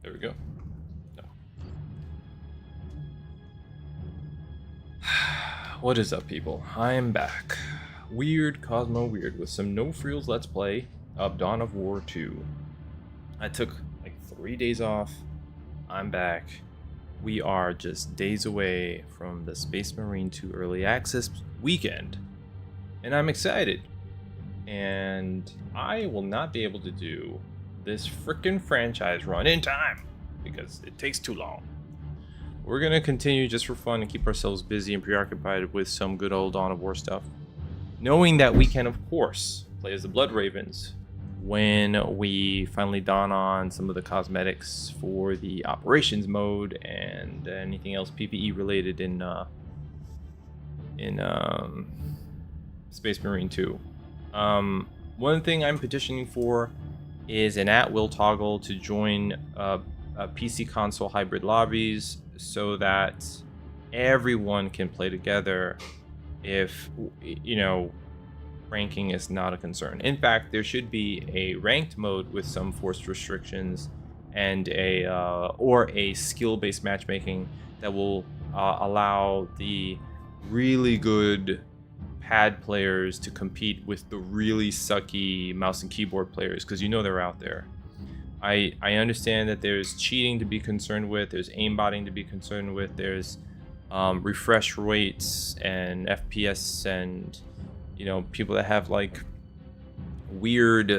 There we go. No. What is up, people? I am back. Weird Cosmo Weird with some No Frills Let's Play of Dawn of War 2. I took like 3 days off. I'm back. We are just days away from the Space Marine 2 Early Access weekend. And I'm excited. And I will not be able to do this frickin' franchise run in time because it takes too long. We're gonna continue just for fun and keep ourselves busy and preoccupied with some good old Dawn of War stuff, knowing that we can of course play as the Blood Ravens when we finally don on some of the cosmetics for the operations mode and anything else PvE related in Space Marine 2. One thing I'm petitioning for is an at-will toggle to join PC console hybrid lobbies so that everyone can play together if, you know, ranking is not a concern. In fact, there should be a ranked mode with some forced restrictions and a skill-based matchmaking that will allow the really good pad players to compete with the really sucky mouse and keyboard players, because you know they're out there. I understand that there's cheating to be concerned with, there's aimbotting to be concerned with, there's refresh rates and FPS and, you know, people that have like weird,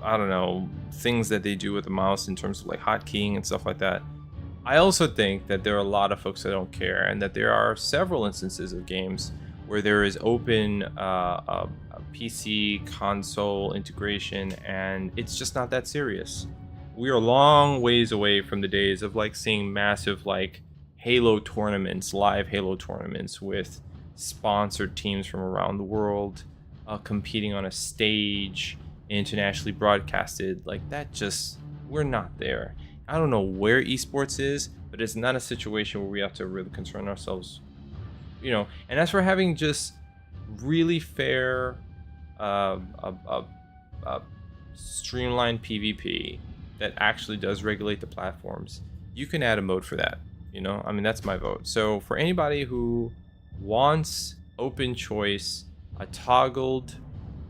I don't know, things that they do with the mouse in terms of like hotkeying and stuff like that. I also think that there are a lot of folks that don't care, and that there are several instances of games where there is open PC console integration and it's just not that serious. We are a long ways away from the days of like seeing massive like Halo tournaments, live Halo tournaments with sponsored teams from around the world competing on a stage, internationally broadcasted. Like that, just, we're not there. I don't know where esports is, but it's not a situation where we have to really concern ourselves, you know. And as for having just really fair streamlined PvP that actually does regulate the platforms, you can add a mode for that, you know. I mean, that's my vote. So for anybody who wants open choice, a toggled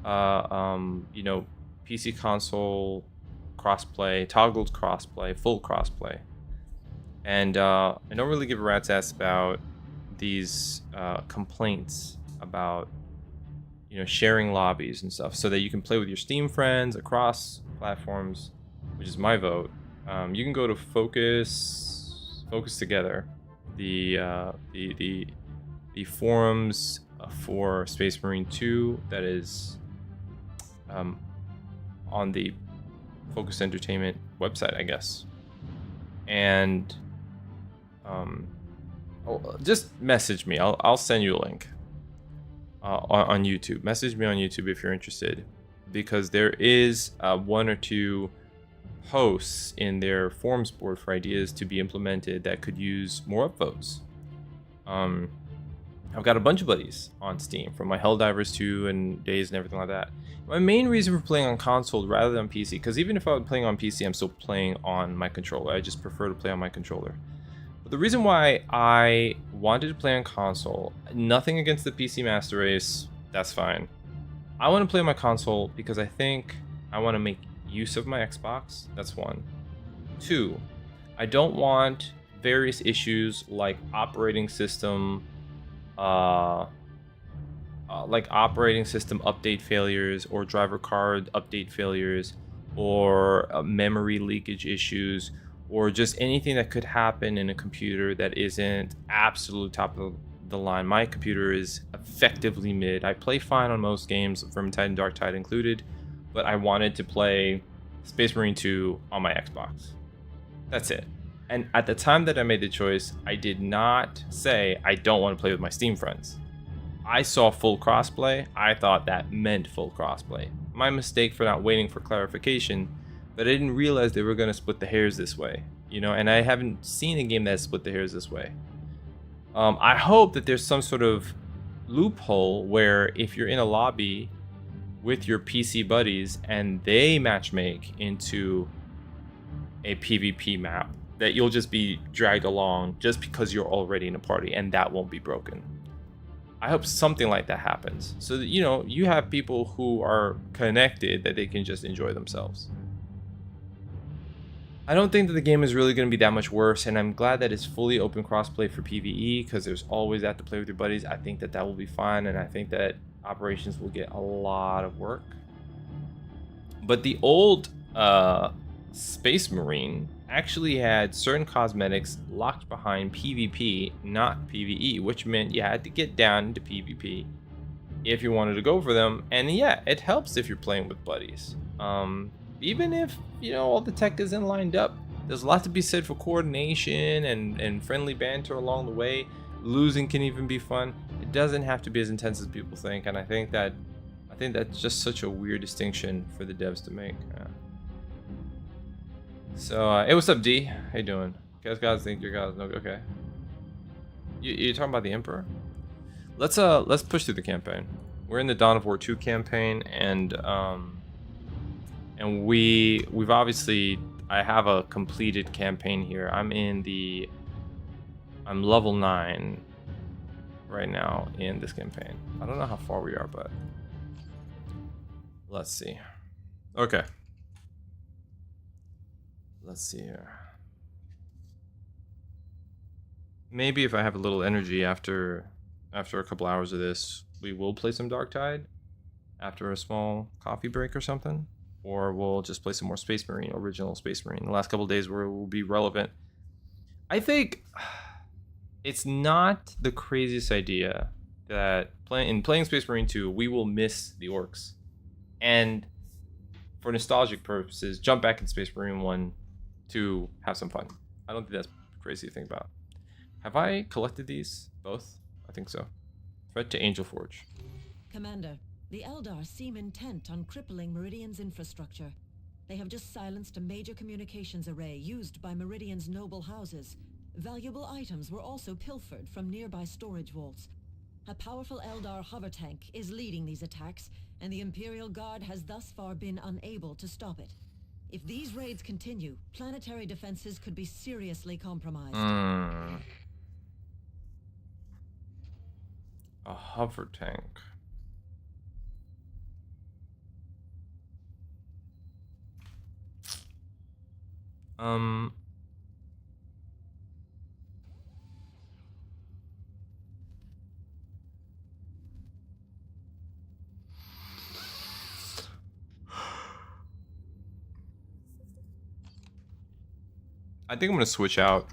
you know, PC console crossplay, toggled crossplay, full crossplay, and I don't really give a rat's ass about these complaints about, you know, sharing lobbies and stuff, so that you can play with your Steam friends across platforms, which is my vote. You can go to Focus Together, the forums for Space Marine 2 that is on the Focus Entertainment website, I guess, and just message me. I'll send you a link on YouTube. Message me on YouTube if you're interested, because there is one or two posts in their forums board for ideas to be implemented that could use more upvotes. I've got a bunch of buddies on Steam from my Helldivers 2 and days and everything like that. My main reason for playing on console rather than PC, because even if I was playing on PC, I'm still playing on my controller. I just prefer to play on my controller. But the reason why I wanted to play on console, nothing against the PC Master Race, that's fine. I want to play on my console because I think I want to make use of my Xbox. That's one. Two, I don't want various issues like operating system update failures, or driver card update failures, or memory leakage issues, or just anything that could happen in a computer that isn't absolute top of the line. My computer is effectively mid. I play fine on most games, Vermintide and Darktide included, but I wanted to play Space Marine 2 on my Xbox. That's it. And at the time that I made the choice, I did not say I don't want to play with my Steam friends. I saw full crossplay. I thought that meant full crossplay. My mistake for not waiting for clarification, but I didn't realize they were going to split the hairs this way, you know, and I haven't seen a game that split the hairs this way. I hope that there's some sort of loophole where if you're in a lobby with your PC buddies and they matchmake into a PvP map that you'll just be dragged along just because you're already in a party, and that won't be broken. I hope something like that happens, so that, you know, you have people who are connected that they can just enjoy themselves. I don't think that the game is really going to be that much worse, and I'm glad that it's fully open crossplay for PvE, because there's always that to play with your buddies. I think that that will be fun, and I think that operations will get a lot of work. But the old Space Marine actually had certain cosmetics locked behind PvP, not PvE, which meant you had to get down into PvP if you wanted to go for them. And yeah, it helps if you're playing with buddies. Even if, you know, all the tech isn't lined up, there's a lot to be said for coordination and friendly banter along the way. Losing can even be fun. It doesn't have to be as intense as people think, and I think that's just such a weird distinction for the devs to make. So, hey, what's up, D? How you doing? Guys think your guys no okay. You're talking about the Emperor? Let's push through the campaign. We're in the Dawn of War 2 campaign, and we've obviously, I have a completed campaign here. I'm level 9 right now in this campaign. I don't know how far we are, but let's see. Okay. Let's see here. Maybe if I have a little energy after a couple hours of this, we will play some Darktide after a small coffee break or something. Or we'll just play some more Space Marine, original Space Marine. The last couple of days where it will be relevant. I think it's not the craziest idea that playing Space Marine 2, we will miss the orcs. And for nostalgic purposes, jump back in Space Marine 1 to have some fun. I don't think that's crazy to think about. Have I collected these both? I think so. Threat to Angel Forge. Commander, the Eldar seem intent on crippling Meridian's infrastructure. They have just silenced a major communications array used by Meridian's noble houses. Valuable items were also pilfered from nearby storage vaults. A powerful Eldar hover tank is leading these attacks, and the Imperial Guard has thus far been unable to stop it. If these raids continue, planetary defenses could be seriously compromised. A hover tank. I think I'm gonna switch out.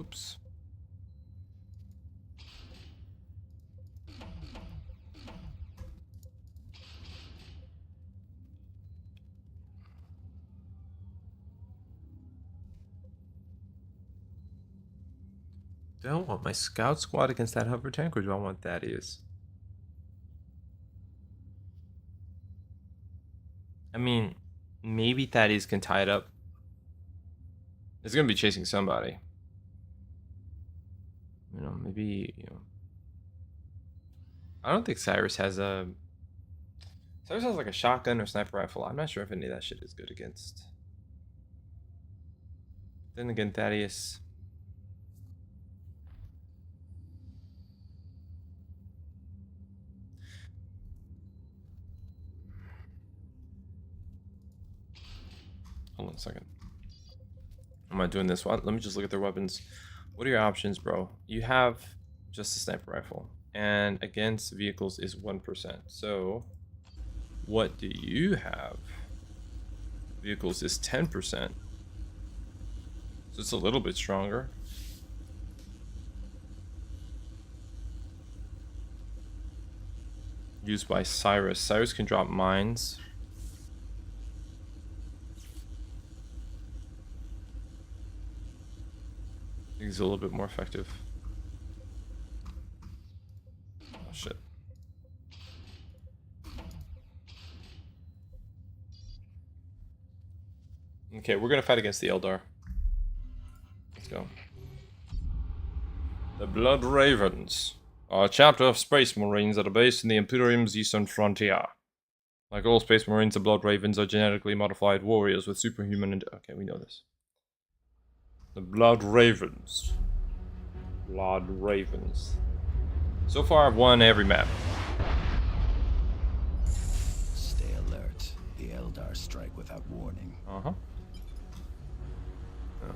Oops. Do I want my scout squad against that hover tank, or do I want Thaddeus? I mean, maybe Thaddeus can tie it up. It's gonna be chasing somebody. You know, maybe, you know. I don't think Cyrus has a... Cyrus has like a shotgun or sniper rifle. I'm not sure if any of that shit is good against. Then again, Thaddeus... Hold on a second. I'm not doing this one. Let me just look at their weapons. What are your options, bro? You have just a sniper rifle, and against vehicles is 1%. So what do you have? Vehicles is 10%. So it's a little bit stronger. Used by Cyrus. Cyrus can drop mines. I think he's a little bit more effective. Oh shit. Okay, we're gonna fight against the Eldar. Let's go. The Blood Ravens are a chapter of Space Marines that are based in the Imperium's eastern frontier. Like all Space Marines, the Blood Ravens are genetically modified warriors with superhuman and okay, we know this. The Blood Ravens. Blood Ravens. So far, I've won every map. Stay alert. The Eldar strike without warning. Uh-huh. Yeah.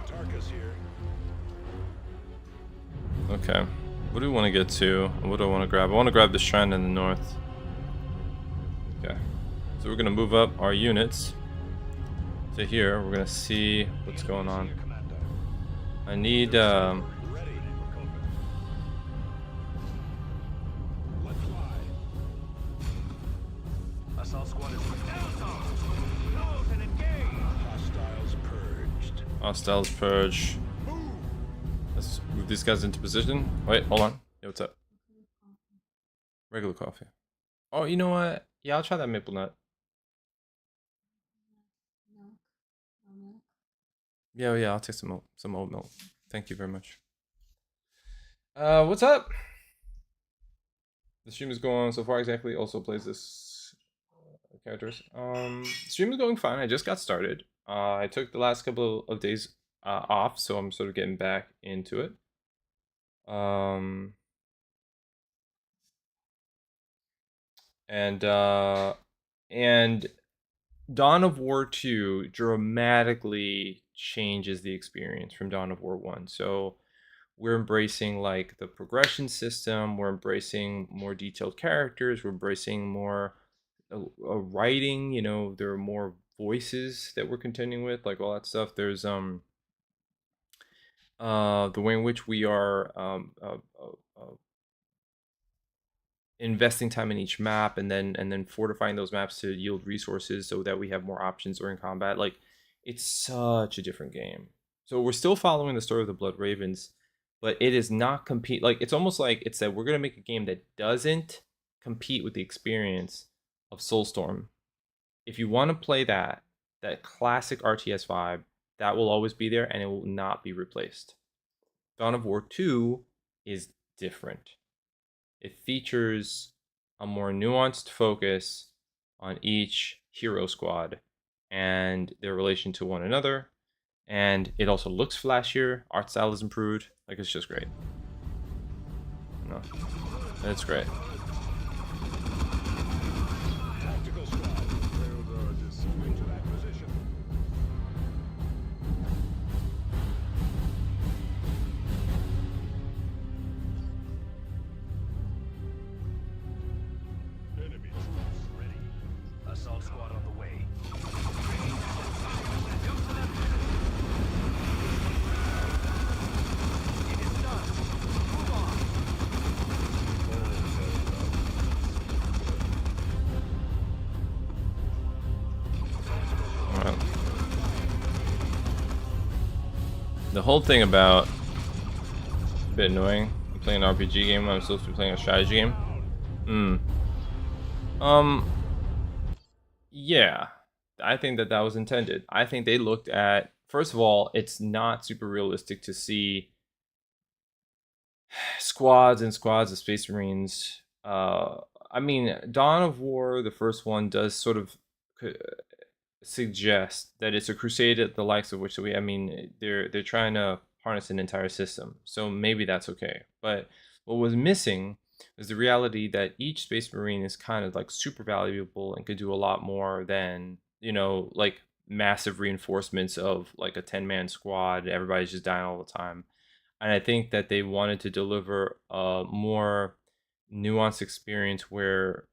Tarka's here. Okay. What do we want to get to? What do I want to grab? I want to grab the shrine in the north. Okay. So we're going to move up our units to here. We're going to see what's going on. I need... Ready. Let fly. Assault squad is and engage. Hostiles purged. Hostiles purge. Let's move these guys into position. Wait, hold on. Yo, what's up? Regular coffee. Oh, you know what? Yeah, I'll try that maple nut. Yeah, yeah, I'll take some oat milk. Thank you very much. What's up? The stream is going on so far. Exactly. Also plays this characters. Stream is going fine. I just got started. I took the last couple of days off, so I'm sort of getting back into it. And Dawn of War 2 dramatically changes the experience from Dawn of War 1. So we're embracing like the progression system, we're embracing more detailed characters, we're embracing more writing, you know, there are more voices that we're contending with, like all that stuff. There's the way in which we are investing time in each map and then fortifying those maps to yield resources so that we have more options during combat. Like, it's such a different game. So we're still following the story of the Blood Ravens, but it is not compete. Like, it's almost like it said we're gonna make a game that doesn't compete with the experience of Soulstorm. If you want to play that classic RTS vibe, that will always be there and it will not be replaced. Dawn of War 2 is different. It features a more nuanced focus on each hero squad and their relation to one another. And it also looks flashier, art style is improved. Like, it's just great. No, it's great. Tactical squad. Eldar just swing to that position. Enemy troops ready. Assault squad on the way. It is done. Move on. All right. The whole thing about a bit annoying. I'm playing an RPG game when I'm supposed to be playing a strategy game. Yeah, I think that was intended. I think they looked at, first of all, it's not super realistic to see squads and squads of Space Marines. I mean, Dawn of War, the first one, does sort of suggest that it's a crusade at the likes of which I mean, they're trying to harness an entire system. So maybe that's okay. But what was missing is the reality that each Space Marine is kind of like super valuable and could do a lot more than, you know, like massive reinforcements of like a 10-man squad. Everybody's just dying all the time. And I think that they wanted to deliver a more nuanced experience where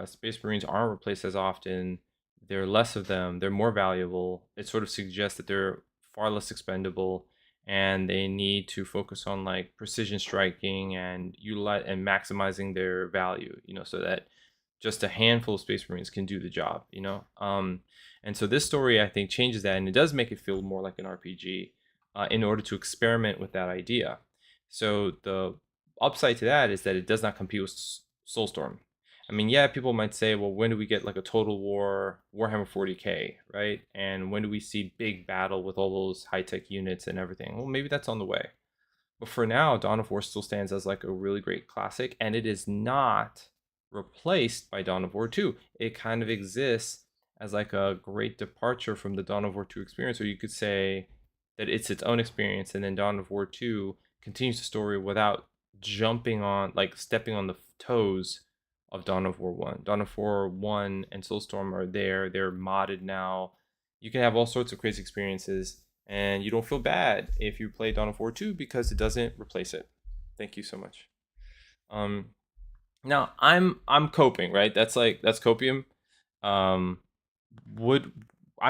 Space Marines aren't replaced as often. There are less of them. They're more valuable. It sort of suggests that they're far less expendable, and they need to focus on like precision striking and utilize and maximizing their value. You know, so that just a handful of Space Marines can do the job. You know, and so this story I think changes that, and it does make it feel more like an RPG in order to experiment with that idea. So the upside to that is that it does not compete with Soulstorm. I mean, yeah, people might say, well, when do we get like a Total War Warhammer 40k, right? And when do we see big battle with all those high-tech units and everything? Well, maybe that's on the way. But for now, Dawn of War still stands as like a really great classic, and it is not replaced by Dawn of War 2. It kind of exists as like a great departure from the Dawn of War 2 experience, or you could say that it's its own experience, and then Dawn of War 2 continues the story without jumping on, like stepping on the toes of Dawn of War 1. Dawn of War 1 and Soulstorm are there. They're modded now. You can have all sorts of crazy experiences, and you don't feel bad if you play Dawn of War 2 because it doesn't replace it. Thank you so much. Now I'm coping, right? That's copium. I'm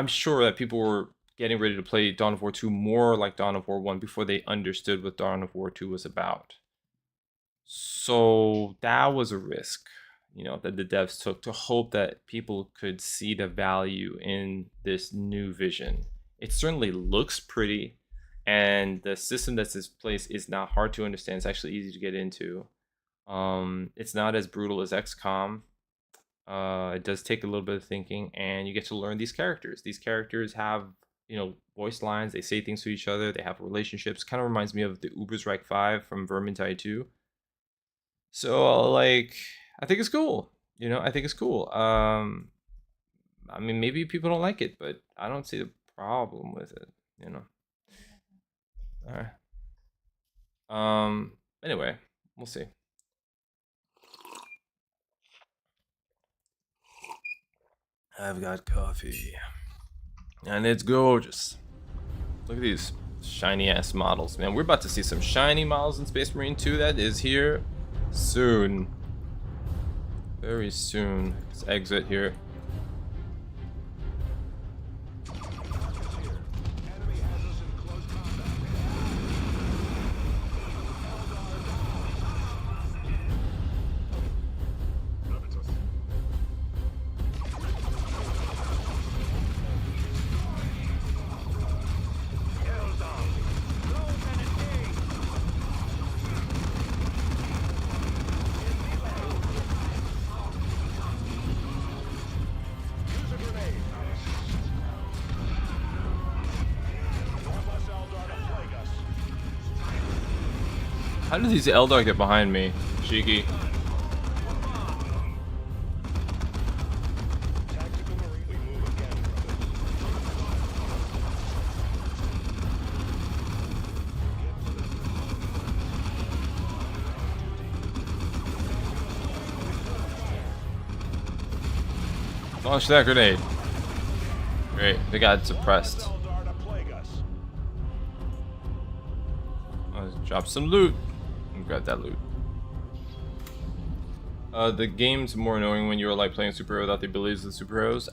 sure that people were getting ready to play Dawn of War 2 more like Dawn of War 1 before they understood what Dawn of War 2 was about. So that was a risk, that the devs took to hope that people could see the value in this new vision. It certainly looks pretty, and the system that's in place is not hard to understand. It's actually easy to get into. It's not as brutal as XCOM. It does take a little bit of thinking, and you get to learn these characters. These characters have, voice lines. They say things to each other. They have relationships. Kind of reminds me of the Ubersreich 5 from Vermintide 2. So, I think it's cool. I think it's cool. I mean, maybe people don't like it, but I don't see the problem with it, All right. Anyway, we'll see. I've got coffee, and it's gorgeous. Look at these shiny ass models, man. We're about to see some shiny models in Space Marine 2. That is here soon, very soon. Let's exit here. How did these Eldar get behind me? Cheeky. Launch that grenade. Great, they got suppressed. Let's drop some loot. Grab that loot. The game's more annoying when you're like playing a superhero without the abilities of the superheroes.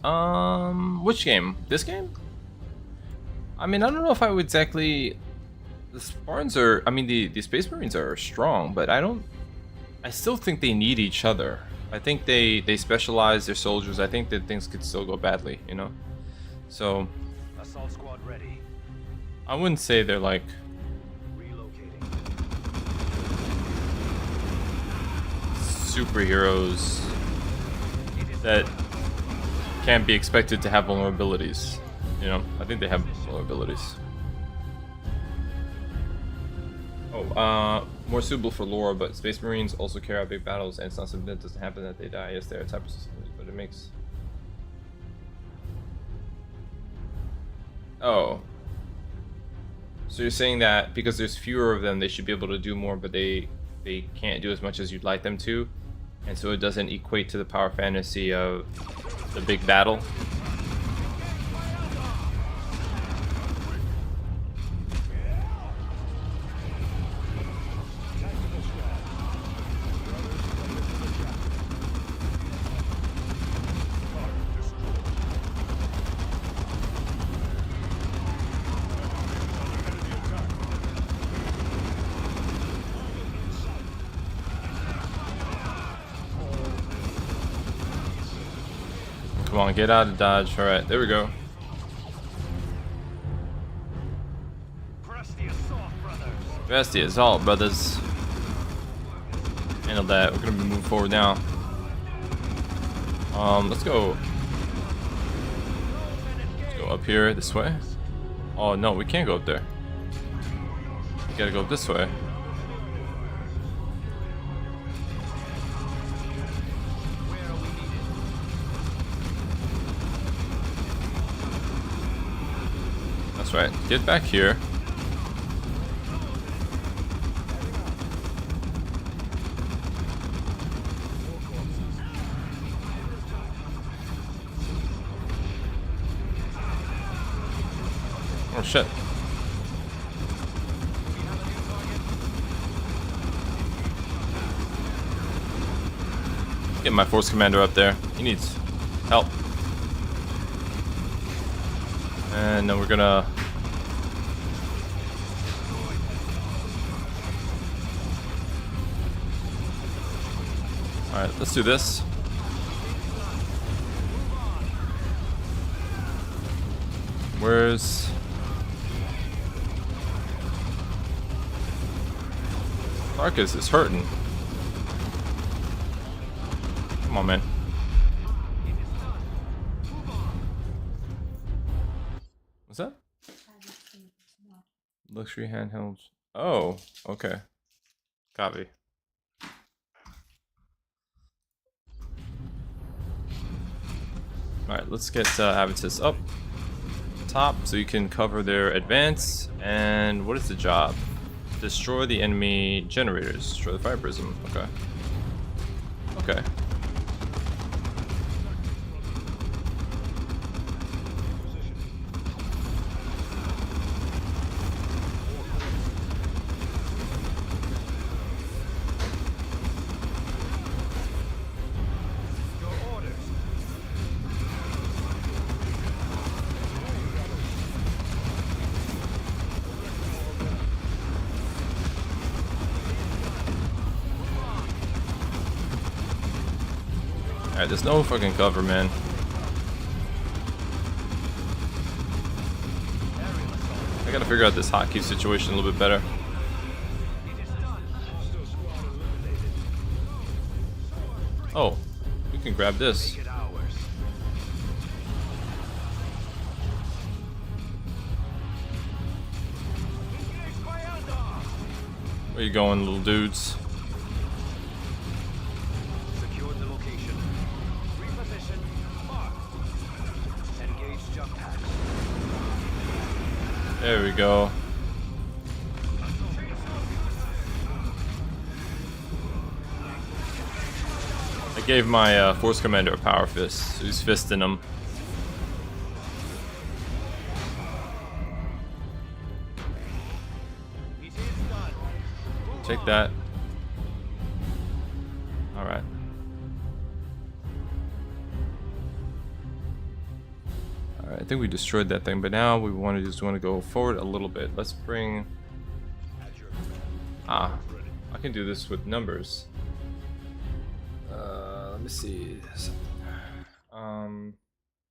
Which game? This game? I mean, I don't know if I would exactly. The Spartans are. I mean, the Space Marines are strong, but I still think they need each other. I think they specialize their soldiers. I think that things could still go badly, So. Assault squad ready. I wouldn't say they're like. Superheroes that can't be expected to have vulnerabilities. I think they have vulnerabilities. More suitable for lore, but Space Marines also carry out big battles, and it's not something that doesn't happen that they die. Yes, they are type of systems, but it makes. Oh. So you're saying that because there's fewer of them, they should be able to do more, but they can't do as much as you'd like them to? And so it doesn't equate to the power fantasy of the big battle. Come on, get out of dodge. Alright, there we go. Press the assault, brothers. Handle that. We're gonna be moving forward now. Let's go. Let's go up here this way. Oh no, we can't go up there. We gotta go this way. That's right. Get back here. Oh shit. Get my force commander up there. He needs help. And then we're gonna... Alright, let's do this. Where's... Marcus is hurting. Come on, man. What's that? Luxury handhelds. Oh, okay. Copy. Alright, let's get Avitus up top so you can cover their advance. And what is the job? Destroy the enemy generators. Destroy the fire prism. Okay. Okay. Alright, there's no fucking cover, man. I gotta figure out this hotkey situation a little bit better. Oh, we can grab this. Where you going, little dudes? There we go. I gave my force commander a power fist, so he's fisting him. Take that. Alright. Alright, I think we destroyed that thing, but now we just want to go forward a little bit. Let's bring... I can do this with numbers. Let me see.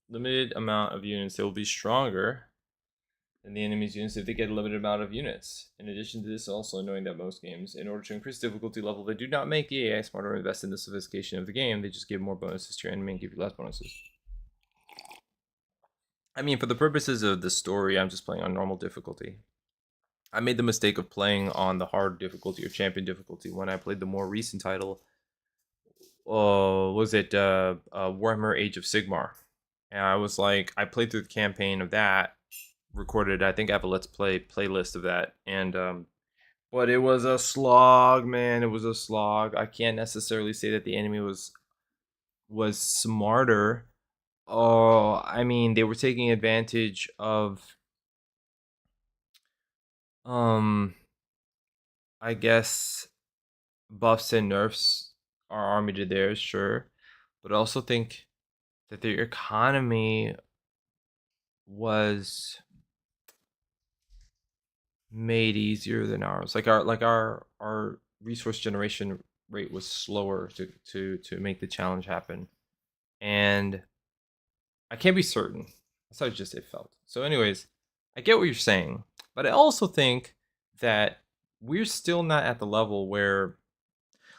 Limited amount of units. They will be stronger than the enemy's units if they get a limited amount of units. In addition to this, also knowing that most games, in order to increase difficulty level, they do not make the AI smarter or invest in the sophistication of the game. They just give more bonuses to your enemy and give you less bonuses. I mean, for the purposes of the story, I'm just playing on normal difficulty. I made the mistake of playing on the hard difficulty or champion difficulty when I played the more recent title. Was it Warhammer Age of Sigmar? And I was like, I played through the campaign of that, recorded, I think I have a Let's Play playlist of that, and but it was a slog, man. It was a slog. I can't necessarily say that the enemy was smarter. Oh, I mean, they were taking advantage of I guess buffs and nerfs our army to theirs, sure, but I also think that their economy was made easier than ours. Like our resource generation rate was slower to make the challenge happen, and I can't be certain. That's how just it felt. So, anyways, I get what you're saying, but I also think that we're still not at the level where,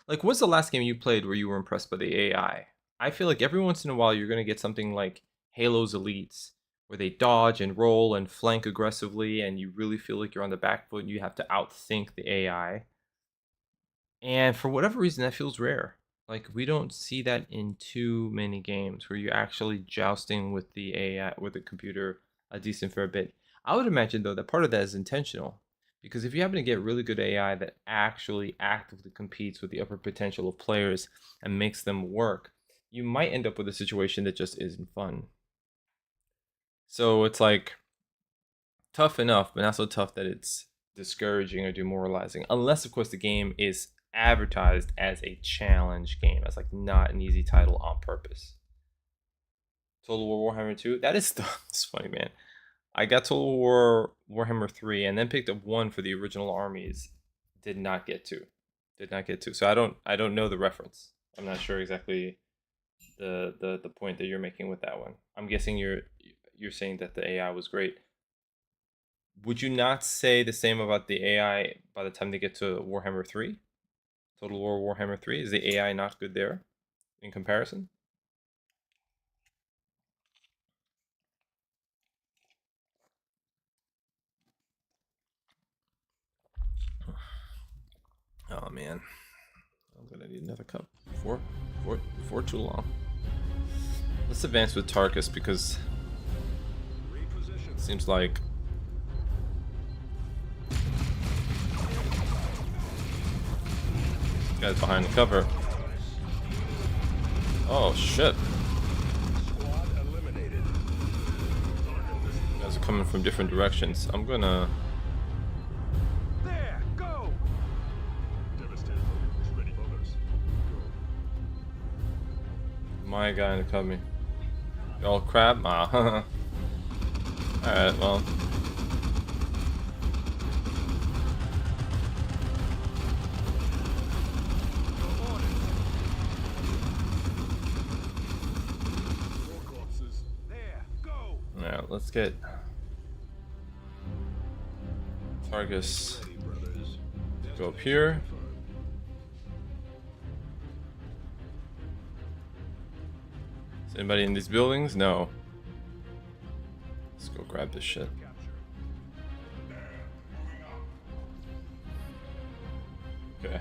like, what's the last game you played where you were impressed by the AI? I feel like every once in a while you're gonna get something like Halo's Elites, where they dodge and roll and flank aggressively, and you really feel like you're on the back foot and you have to outthink the AI. And for whatever reason, that feels rare. Like we don't see that in too many games where you're actually jousting with the AI, with the computer, a decent fair bit. I would imagine though that part of that is intentional, because if you happen to get really good AI that actually actively competes with the upper potential of players and makes them work, you might end up with a situation that just isn't fun. So it's like tough enough, but not so tough that it's discouraging or demoralizing. Unless, of course, the game is advertised as a challenge game. That's like not an easy title on purpose. Total War Warhammer 2. That is it's funny, man. I got Total War Warhammer 3 and then picked up 1 for the original armies. Did not get 2. Did not get 2. So I don't know the reference. I'm not sure exactly the point that you're making with that one. I'm guessing you're saying that the AI was great. Would you not say the same about the AI by the time they get to Warhammer 3? Total War Warhammer 3? Is the AI not good there in comparison? Oh man. I'm gonna need another cup before too long. Let's advance with Tarkus because it seems like this guy's behind the cover. Oh shit. Squad eliminated. You guys are coming from different directions. I'm gonna There, go. Devastated. Ready others. my guy to cut me. Y'all crab? Ah, alright, well. More corpses. There, go. Alright, let's get Targus Ready, brothers. to go up here. Is anybody in these buildings? No. Let's go grab this shit. Okay.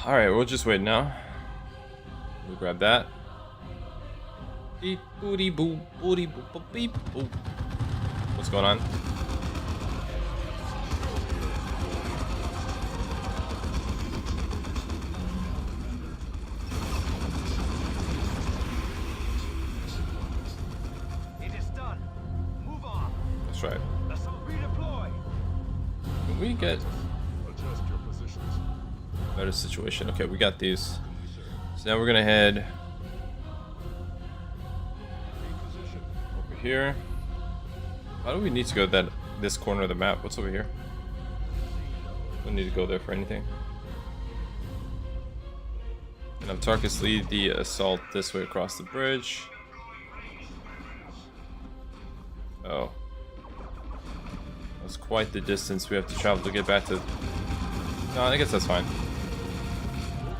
Alright, we'll just wait now. We'll grab that. Beep booty boop booty boop boop beep boop. What's going on? It is done. Move on. That's right. Assault redeploy. Can we get Adjust your positions. a better situation? Okay, we got these. So now we're gonna head Reposition. over here. Why do we need to go this corner of the map? What's over here? Don't need to go there for anything. And have Tarkus lead the assault this way across the bridge. Oh. That's quite the distance we have to travel to get back to... No, I guess that's fine. Move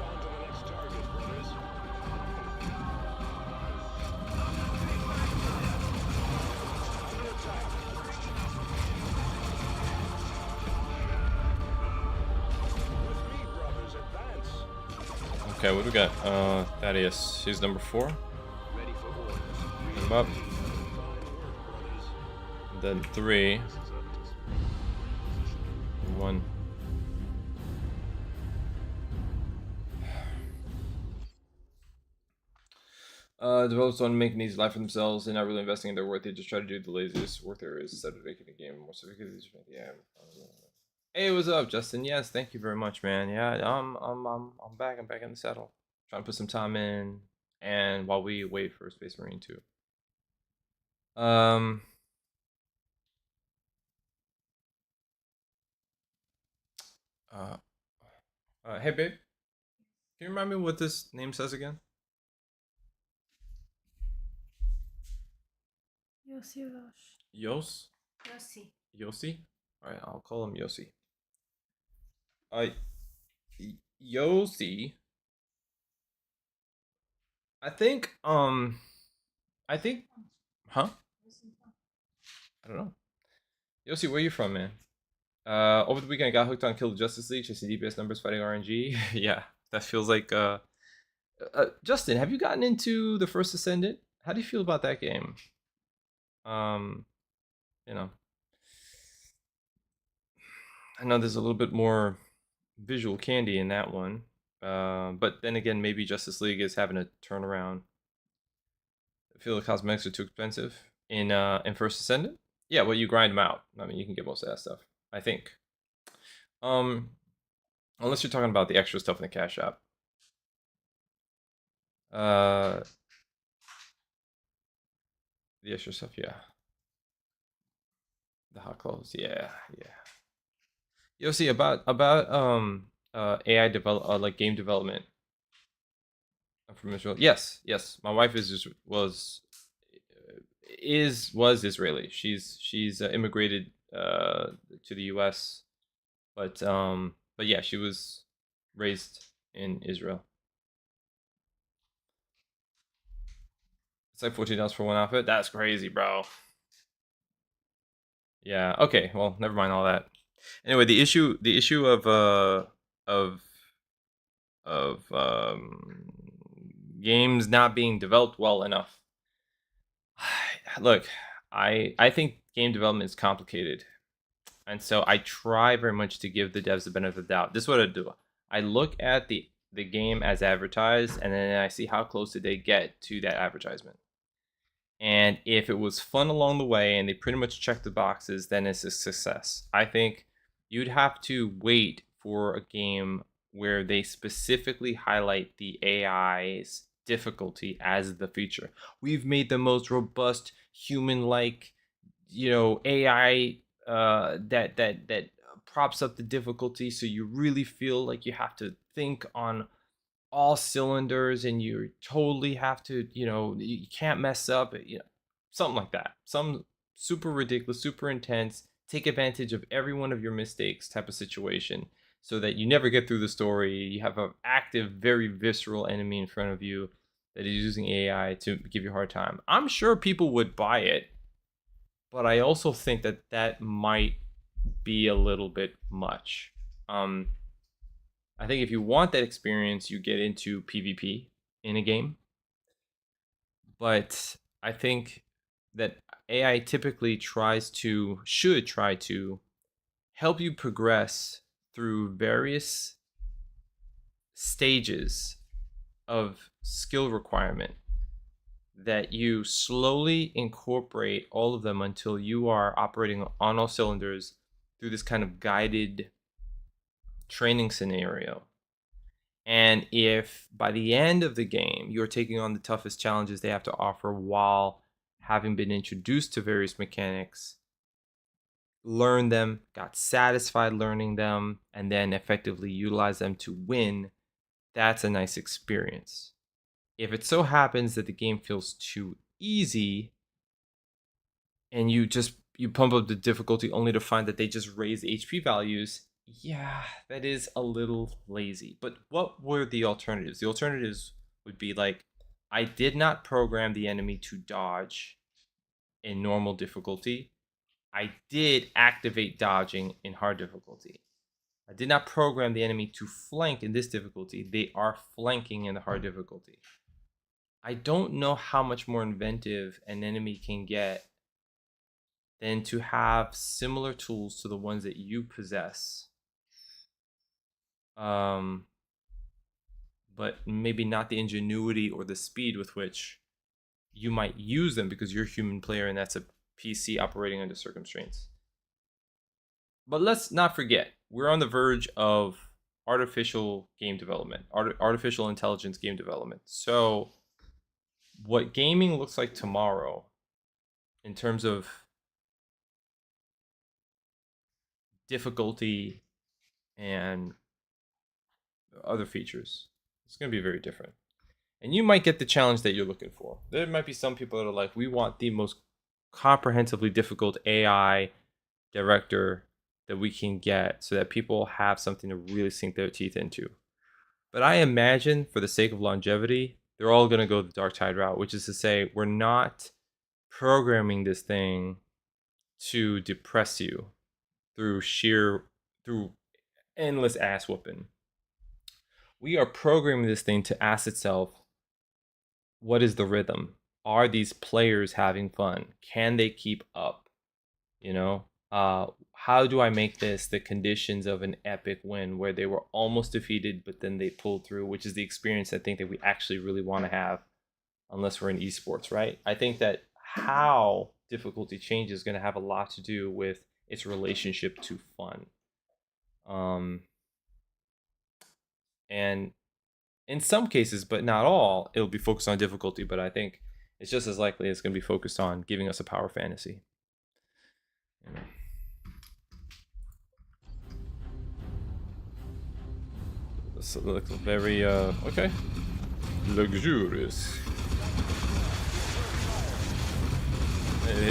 on to the next target, brothers. With me, brothers, advance. Okay, what do we got? Thaddeus. He's number 4. Ready for orders. Put him up. Fine work, brothers. And then 3. This is up to 1. Developers want to make an easy life for themselves. They're not really investing in their work. They just try to do the laziest work there is instead of making a game more sophisticated. Yeah. Hey, what's up, Justin? Yes, thank you very much, man. Yeah, I'm back. I'm back in the saddle. Trying to put some time in, and while we wait for Space Marine 2. Hey, babe. Can you remind me what this name says again? Yos? Yossi? Alright, I'll call him Yossi. Yossi, I think, I think, huh? I don't know. Yossi, where you from, man? Over the weekend, I got hooked on Kill the Justice League, chasing DPS numbers, fighting RNG. Yeah, that feels like. Justin, have you gotten into the First Ascendant? How do you feel about that game? Um, you know, I know there's a little bit more visual candy in that one, but then again, maybe Justice League is having a turnaround. I feel the cosmetics are too expensive in First Ascendant. Yeah, well, you grind them out. I mean, you can get most of that stuff, I think. Um, unless you're talking about the extra stuff in the cash shop. Uh, the extra stuff, yeah. The hot clothes, yeah, yeah. You'll see about AI develop like game development. I'm from Israel. Yes, yes. My wife was Israeli. She's immigrated to the U.S. But yeah, she was raised in Israel. It's like $14 for one outfit. That's crazy, bro. Yeah. Okay. Well, never mind all that. Anyway, the issue of games not being developed well enough. Look, I think game development is complicated, and so I try very much to give the devs the benefit of the doubt. This is what I do. I look at the game as advertised, and then I see how close did they get to that advertisement. And if it was fun along the way and they pretty much check the boxes, then it's a success. I think you'd have to wait for a game where they specifically highlight the AI's difficulty as the feature. We've made the most robust human-like, AI that props up the difficulty, so you really feel like you have to think on all cylinders and you totally have to, you can't mess up, something like that. Some super ridiculous, super intense, take advantage of every one of your mistakes type of situation so that you never get through the story. You have an active, very visceral enemy in front of you that is using AI to give you a hard time. I'm sure people would buy it, but I also think that might be a little bit much. I think if you want that experience, you get into PvP in a game. But I think that AI typically should try to help you progress through various stages of skill requirement that you slowly incorporate all of them until you are operating on all cylinders through this kind of guided training scenario. And if by the end of the game you're taking on the toughest challenges they have to offer while having been introduced to various mechanics, learn them, got satisfied learning them, and then effectively utilize them to win, that's a nice experience. If it so happens that the game feels too easy and you pump up the difficulty only to find that they just raise HP values, yeah, that is a little lazy. But what were the alternatives? The alternatives would be like, I did not program the enemy to dodge in normal difficulty. I did activate dodging in hard difficulty. I did not program the enemy to flank in this difficulty. They are flanking in the hard difficulty. I don't know how much more inventive an enemy can get than to have similar tools to the ones that you possess. But maybe not the ingenuity or the speed with which you might use them because you're a human player and that's a PC operating under circumstance. But let's not forget, we're on the verge of artificial game development, artificial intelligence game development. So what gaming looks like tomorrow in terms of difficulty and other features, it's going to be very different. And you might get the challenge that you're looking for. There might be some people that are like, we want the most comprehensively difficult AI director that we can get so that people have something to really sink their teeth into. But I imagine, for the sake of longevity, they're all going to go the Dark Tide route, which is to say, we're not programming this thing to depress you through endless ass whooping. We are programming this thing to ask itself, what is the rhythm? Are these players having fun? Can they keep up? You know, how do I make this the conditions of an epic win where they were almost defeated, but then they pulled through, which is the experience I think that we actually really want to have, unless we're in esports, right? I think that how difficulty changes is going to have a lot to do with its relationship to fun. And in some cases, but not all, it'll be focused on difficulty. But I think it's just as likely it's going to be focused on giving us a power fantasy. You know. This looks very okay, luxurious.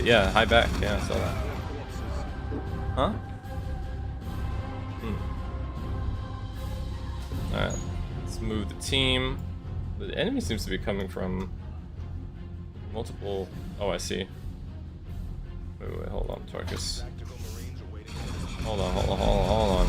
Yeah, high back. Yeah, I saw that. Huh? Alright, let's move the team. The enemy seems to be coming from multiple. Oh, I see. Wait, hold on, Tarkus. Hold on.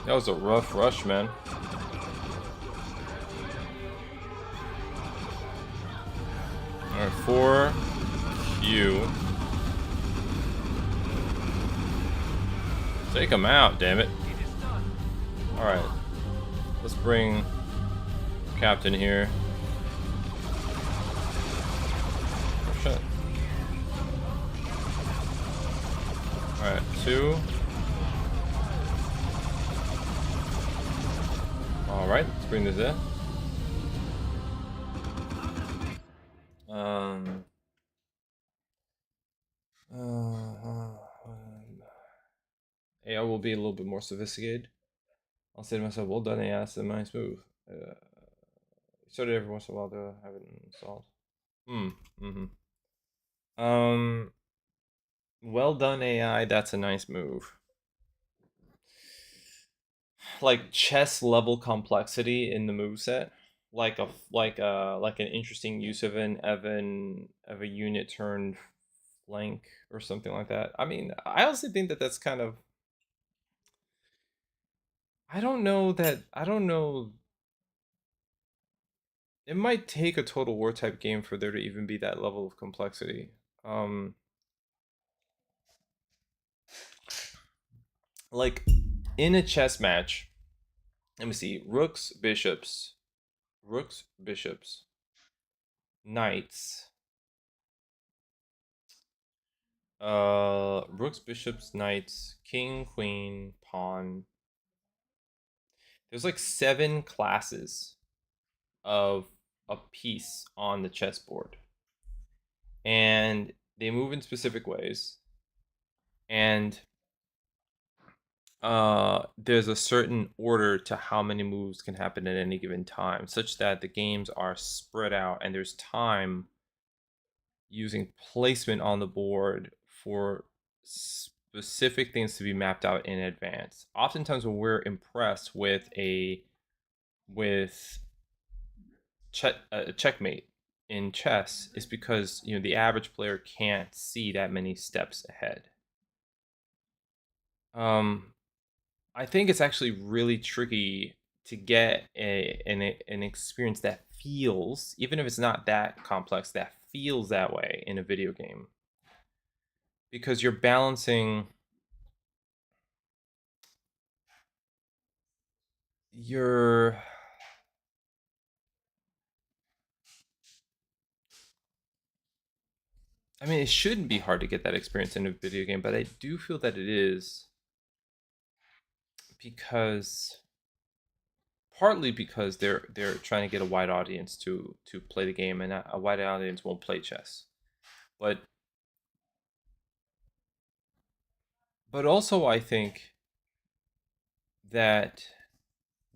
That was a rough rush, man. Alright, 4Q. Take him out, damn it. Alright. Let's bring Captain here. Oh, shit. Alright, 2. Alright, let's bring this in. AI will be a little bit more sophisticated. I'll say to myself, well done AI, that's a nice move. Started every once in a while to have it installed. Well done AI, that's a nice move. Like chess level complexity in the moveset. Like an interesting use of a unit turned flank or something like that. I mean, I honestly think that that's kind of. I don't know. It might take a Total War type game for there to even be that level of complexity. Like in a chess match, let me see, rooks, bishops, knights, rooks, bishops, knights, king, queen, pawn. There's like 7 classes of a piece on the chessboard, and they move in specific ways, and there's a certain order to how many moves can happen at any given time, such that the games are spread out and there's time using placement on the board for specific things to be mapped out in advance. Oftentimes when we're impressed with a checkmate in chess is because the average player can't see that many steps ahead. I think it's actually really tricky to get an experience that feels, even if it's not that complex, that feels that way in a video game, because you're balancing your I mean, it shouldn't be hard to get that experience in a video game, but I do feel that it is, because partly because they're trying to get a wide audience to play the game, and a wide audience won't play chess. But also I think that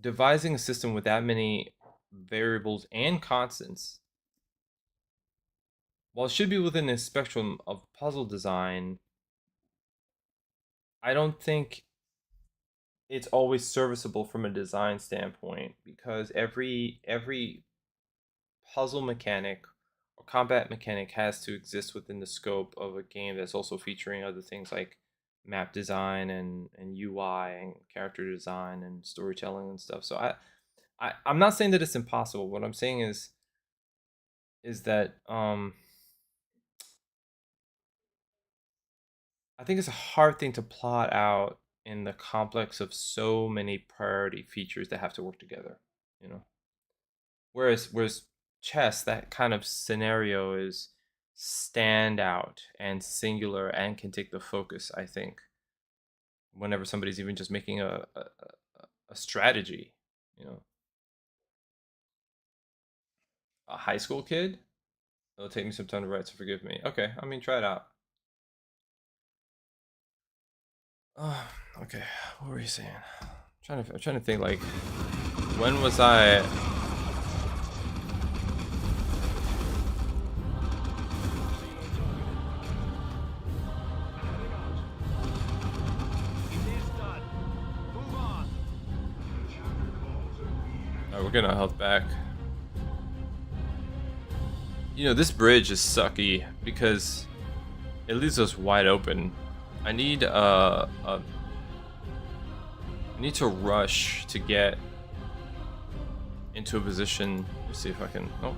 devising a system with that many variables and constants, while it should be within a spectrum of puzzle design, I don't think it's always serviceable from a design standpoint, because every puzzle mechanic or combat mechanic has to exist within the scope of a game that's also featuring other things like map design and UI and character design and storytelling and stuff. So I'm not saying that it's impossible. What I'm saying is that I think it's a hard thing to plot out in the complex of so many priority features that have to work together, you know. Whereas chess, that kind of scenario is standout and singular and can take the focus, I think, whenever somebody's even just making a strategy, you know. A high school kid? It'll take me some time to write, so forgive me. Okay, I mean, try it out. Okay, what were you saying? I'm trying to think, like, when was I... Alright, we're getting our health back. This bridge is sucky because it leaves us wide open. I need need to rush to get into a position. Let's see if I can. Oh.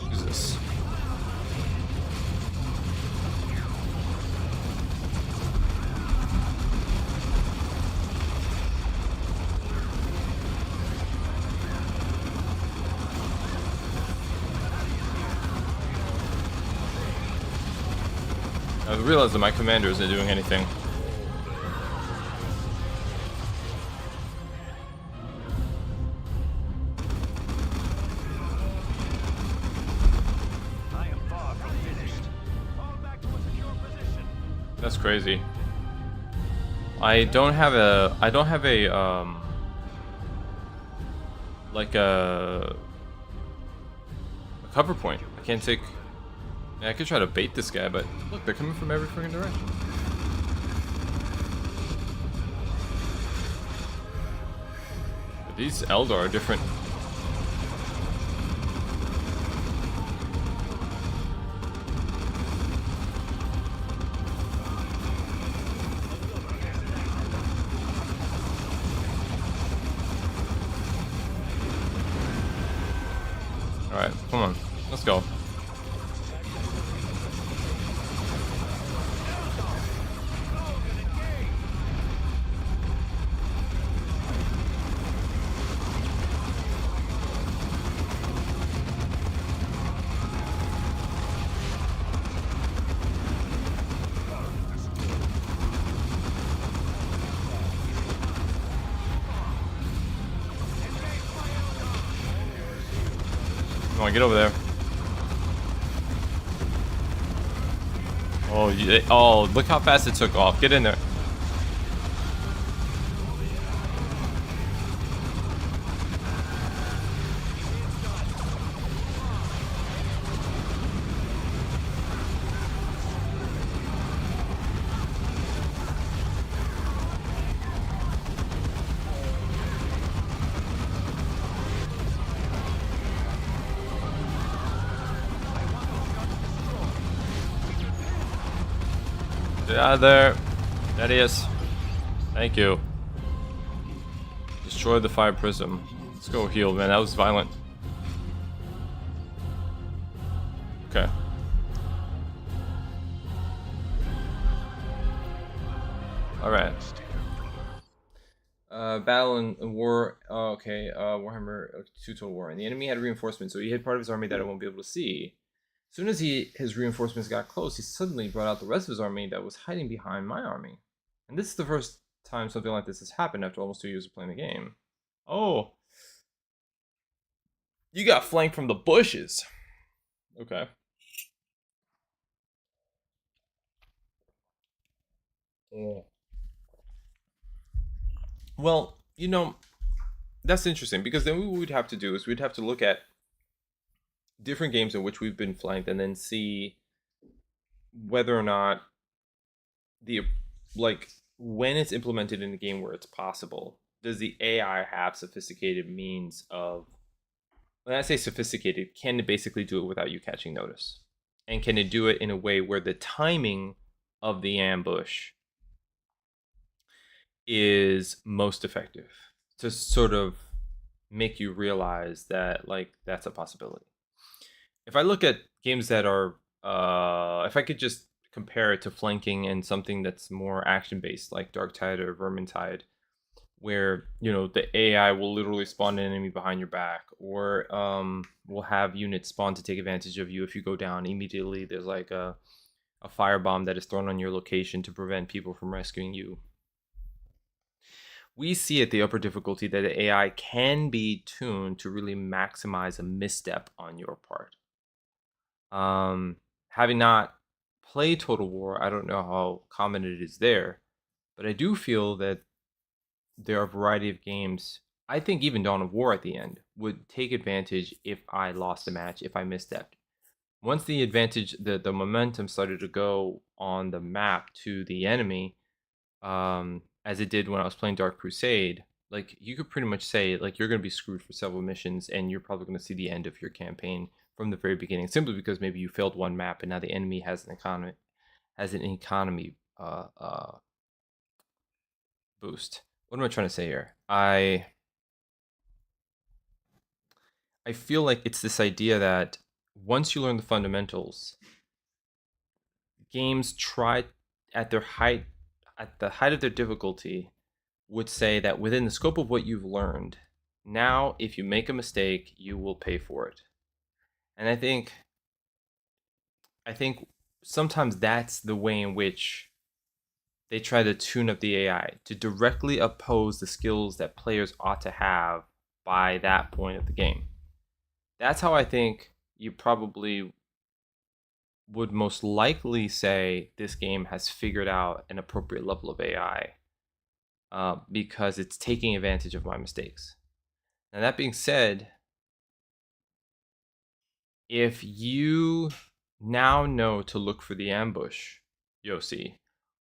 Jesus. I realized that my commander isn't doing anything. I am far from finished. Fall back to a secure position. That's crazy. I don't have a like a cover point. I can't take. I could try to bait this guy, but look, they're coming from every freaking direction. But these Eldar are different. Alright, come on. Let's go. on, get over there. Oh, oh, look how fast it took off. Get in there. Get out of there. That is. Thank you. Destroy the fire prism. Let's go heal, man. That was violent. Okay. Alright. Battle and war. Oh, okay. Warhammer 2 Total War. And the enemy had reinforcements, so he hid part of his army that I won't be able to see. As soon as his reinforcements got close, he suddenly brought out the rest of his army that was hiding behind my army. And this is the first time something like this has happened after almost 2 years of playing the game. Oh. You got flanked from the bushes. Okay. Yeah. Well, you know, that's interesting because then what we would have to do is we'd have to look at different games in which we've been flanked and then see whether or not when it's implemented in a game where it's possible, does the AI have sophisticated means of, when I say sophisticated, can it basically do it without you catching notice? And can it do it in a way where the timing of the ambush is most effective to sort of make you realize that that's a possibility? If I look at games that are, if I could just compare it to flanking and something that's more action-based, like Darktide or Vermintide, where, you know, the AI will literally spawn an enemy behind your back, or will have units spawn to take advantage of you if you go down. Immediately, there's like a firebomb that is thrown on your location to prevent people from rescuing you. We see at the upper difficulty that the AI can be tuned to really maximize a misstep on your part. Having not played Total War, I don't know how common it is there, but I do feel that there are a variety of games. I think even Dawn of War at the end would take advantage if I lost a match, if I misstepped. Once the advantage, the momentum started to go on the map to the enemy, as it did when I was playing Dark Crusade, like, you could pretty much say, like, you're going to be screwed for several missions and you're probably going to see the end of your campaign from the very beginning, simply because maybe you failed one map and now the enemy has an economy boost. What am I trying to say here? I feel like it's this idea that once you learn the fundamentals, games try at the height of their difficulty would say that within the scope of what you've learned, now if you make a mistake, you will pay for it. And I think sometimes that's the way in which they try to tune up the AI to directly oppose the skills that players ought to have by that point of the game. That's how I think you probably would most likely say this game has figured out an appropriate level of AI, because it's taking advantage of my mistakes. Now, that being said, if you now know to look for the ambush, Yossi,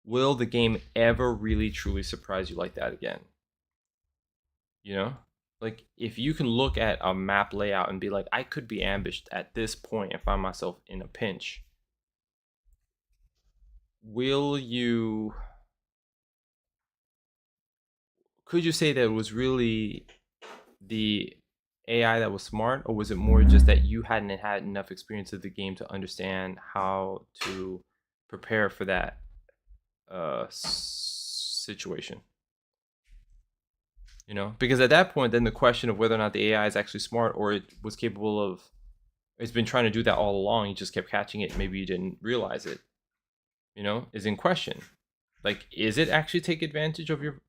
will the game ever really truly surprise you like that again? You know? Like, if you can look at a map layout and be like, I could be ambushed at this point and find myself in a pinch, could you say that it was really the AI that was smart, or was it more just that you hadn't had enough experience of the game to understand how to prepare for that situation? You know, because at that point, then the question of whether or not the AI is actually smart, or it was capable of, it's been trying to do that all along, you just kept catching it, maybe you didn't realize it, you know, is in question. Like, is it actually take advantage of your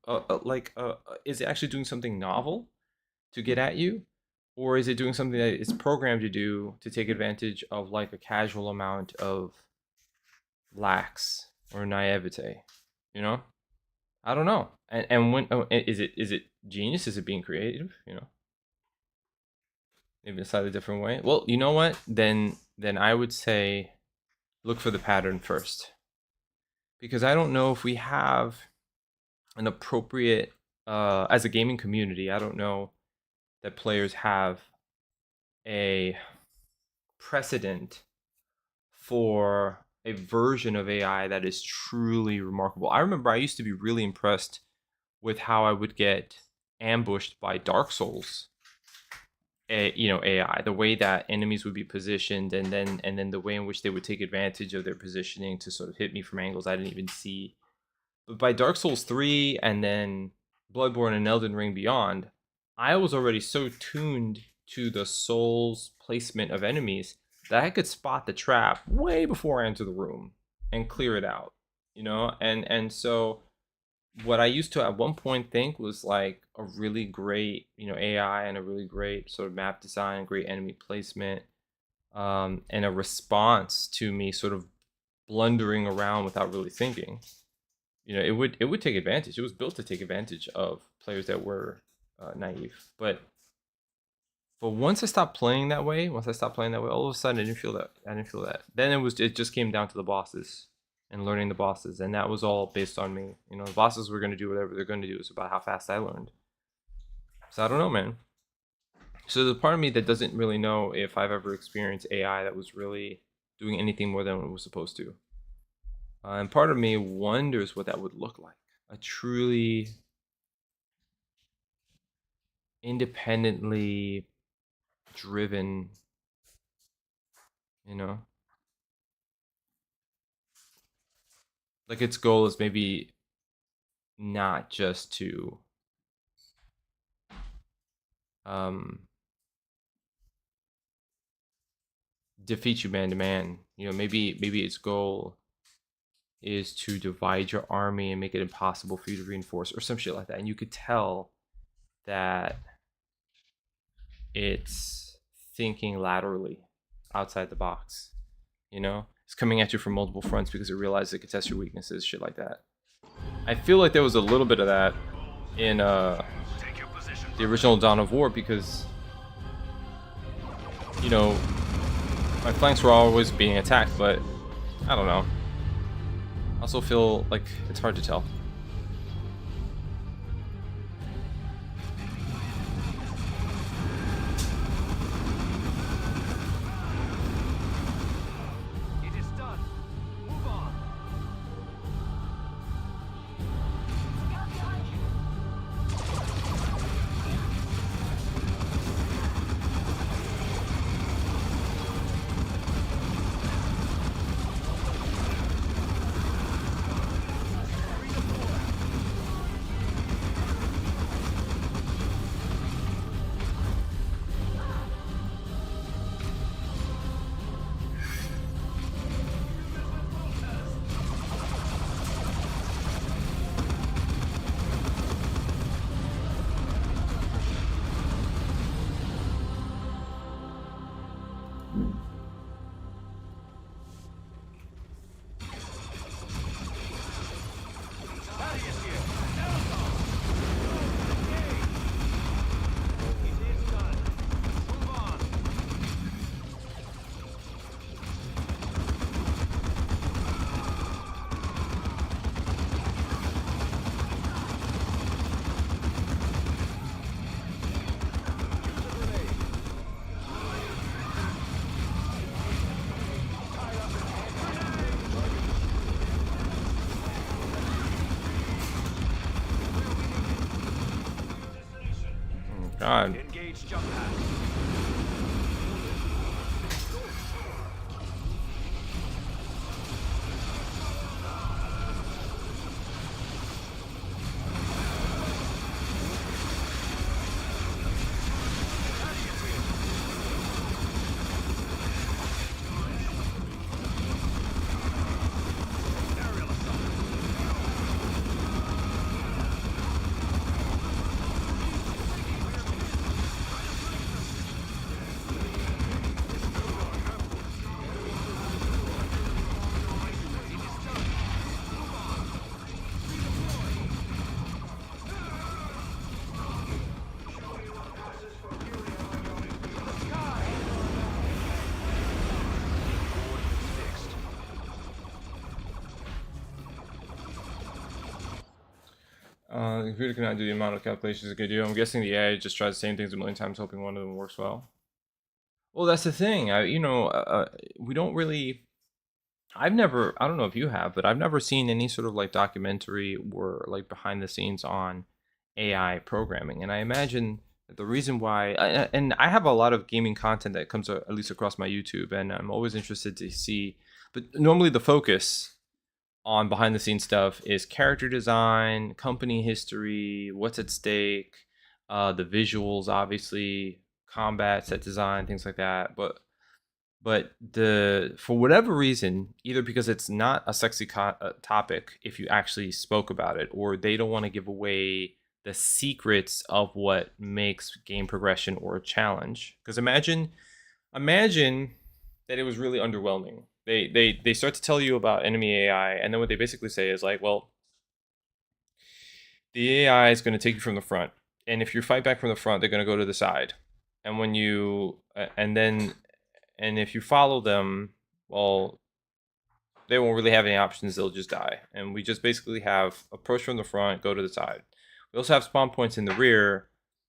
is it actually doing something novel to get at you, Or is it doing something that it's programmed to do to take advantage of like a casual amount of lax or naivete? You know? I don't know. And when is it genius? Is it being creative? You know? Maybe a slightly different way. Well, you know what? Then I would say look for the pattern first. Because I don't know if we have an appropriate as a gaming community, I don't know that players have a precedent for a version of AI that is truly remarkable. I remember I used to be really impressed with how I would get ambushed by Dark Souls, AI, the way that enemies would be positioned, and then the way in which they would take advantage of their positioning to sort of hit me from angles I didn't even see. But by Dark Souls 3 and then Bloodborne and Elden Ring Beyond, I was already so tuned to the soul's placement of enemies that I could spot the trap way before I enter the room and clear it out, and so what I used to at one point think was like a really great, AI and a really great sort of map design, great enemy placement, and a response to me sort of blundering around without really thinking. It would take advantage. It was built to take advantage of players that were naive. But once I stopped playing that way, all of a sudden I didn't feel that. Then it just came down to the bosses and learning the bosses, and that was all based on me. The bosses were going to do whatever they're going to do. It's about how fast I learned. So I don't know, man. So there's a part of me that doesn't really know if I've ever experienced AI that was really doing anything more than it was supposed to. And part of me wonders what that would look like. A truly independently driven, like its goal is maybe not just to defeat you man to man. Maybe its goal is to divide your army and make it impossible for you to reinforce or some shit like that. And you could tell that it's thinking laterally outside the box. It's coming at you from multiple fronts because it realizes it can test your weaknesses, shit like that. I feel like there was a little bit of that in the original Dawn of War because my flanks were always being attacked, but I don't know. I also feel like it's hard to tell. It is done. Move on. God. Engage jump pad. The computer cannot do the amount of calculations it could do. I'm guessing the AI just tries the same things a million times, hoping one of them works well. Well, that's the thing. We don't really. I don't know if you have, but I've never seen any sort of like documentary or like behind the scenes on AI programming. And I imagine that the reason why, and I have a lot of gaming content that comes at least across my YouTube, and I'm always interested to see. But normally the focus on behind the scenes stuff is character design, company history, what's at stake, the visuals, obviously, combat, set design, things like that. But for whatever reason, either because it's not a sexy topic if you actually spoke about it, or they don't want to give away the secrets of what makes game progression or a challenge. Because imagine that it was really underwhelming. They start to tell you about enemy AI, and then what they basically say is like, well, the AI is going to take you from the front, and if you fight back from the front, they're going to go to the side, and when you and if you follow them, well, they won't really have any options. They'll just die. And we just basically have approach from the front, go to the side. We also have spawn points in the rear,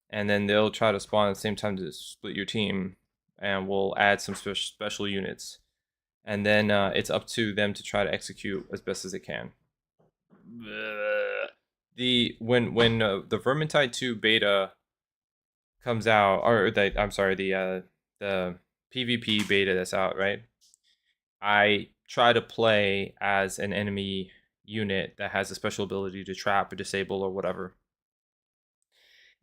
and then they'll try to spawn at the same time to split your team, and we'll add some special units. And then it's up to them to try to execute as best as they can. When the Vermintide 2 beta comes out, or the PvP beta that's out, right? I try to play as an enemy unit that has a special ability to trap or disable or whatever.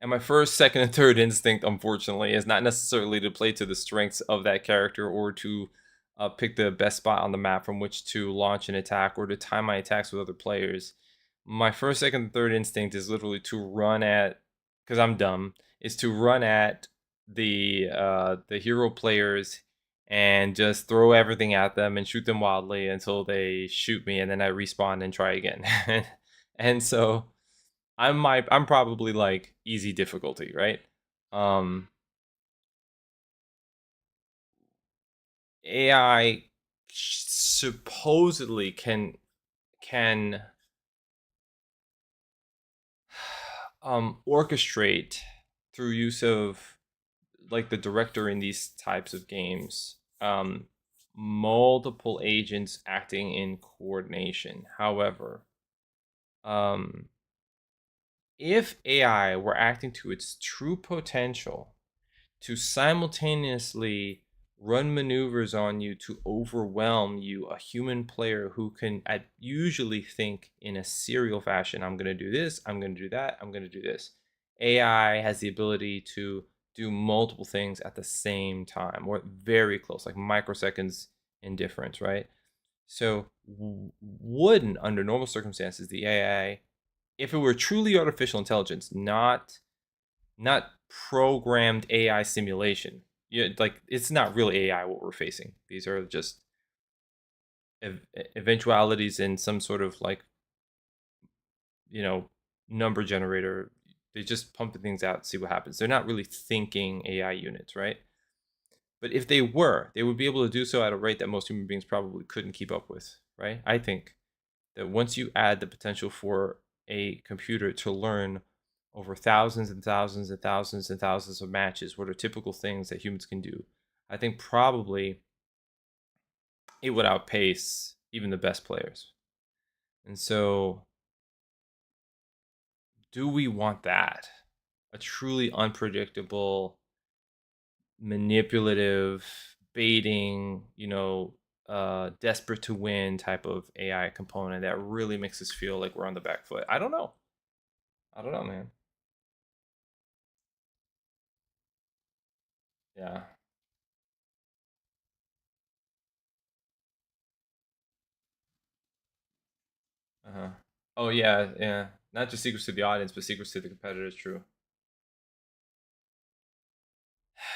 And my first, second, and third instinct, unfortunately, is not necessarily to play to the strengths of that character or to pick the best spot on the map from which to launch an attack or to time my attacks with other players. My first, second, and third instinct is literally to run at, because I'm dumb, is to run at the hero players and just throw everything at them and shoot them wildly until they shoot me, and then I respawn and try again. And so I'm probably like easy difficulty, right? AI supposedly can orchestrate through use of like the director in these types of games, multiple agents acting in coordination. However, if AI were acting to its true potential to simultaneously run maneuvers on you to overwhelm you, a human player who can usually think in a serial fashion, I'm going to do this, I'm going to do that, I'm going to do this. AI has the ability to do multiple things at the same time, or very close, like microseconds in difference, right? So wouldn't, under normal circumstances, the AI, if it were truly artificial intelligence, not programmed AI simulation, like it's not real AI what we're facing. These are just eventualities in some sort of like, number generator. They just pump the things out and see what happens. They're not really thinking AI units, right? But if they were, they would be able to do so at a rate that most human beings probably couldn't keep up with, right? I think that once you add the potential for a computer to learn over thousands and thousands and thousands and thousands of matches, what are typical things that humans can do, I think probably it would outpace even the best players. And so, do we want that? A truly unpredictable, manipulative, baiting, desperate to win type of AI component that really makes us feel like we're on the back foot? I don't know, man. Yeah. Uh-huh. Oh yeah, yeah. Not just secrets to the audience, but secrets to the competitors. True.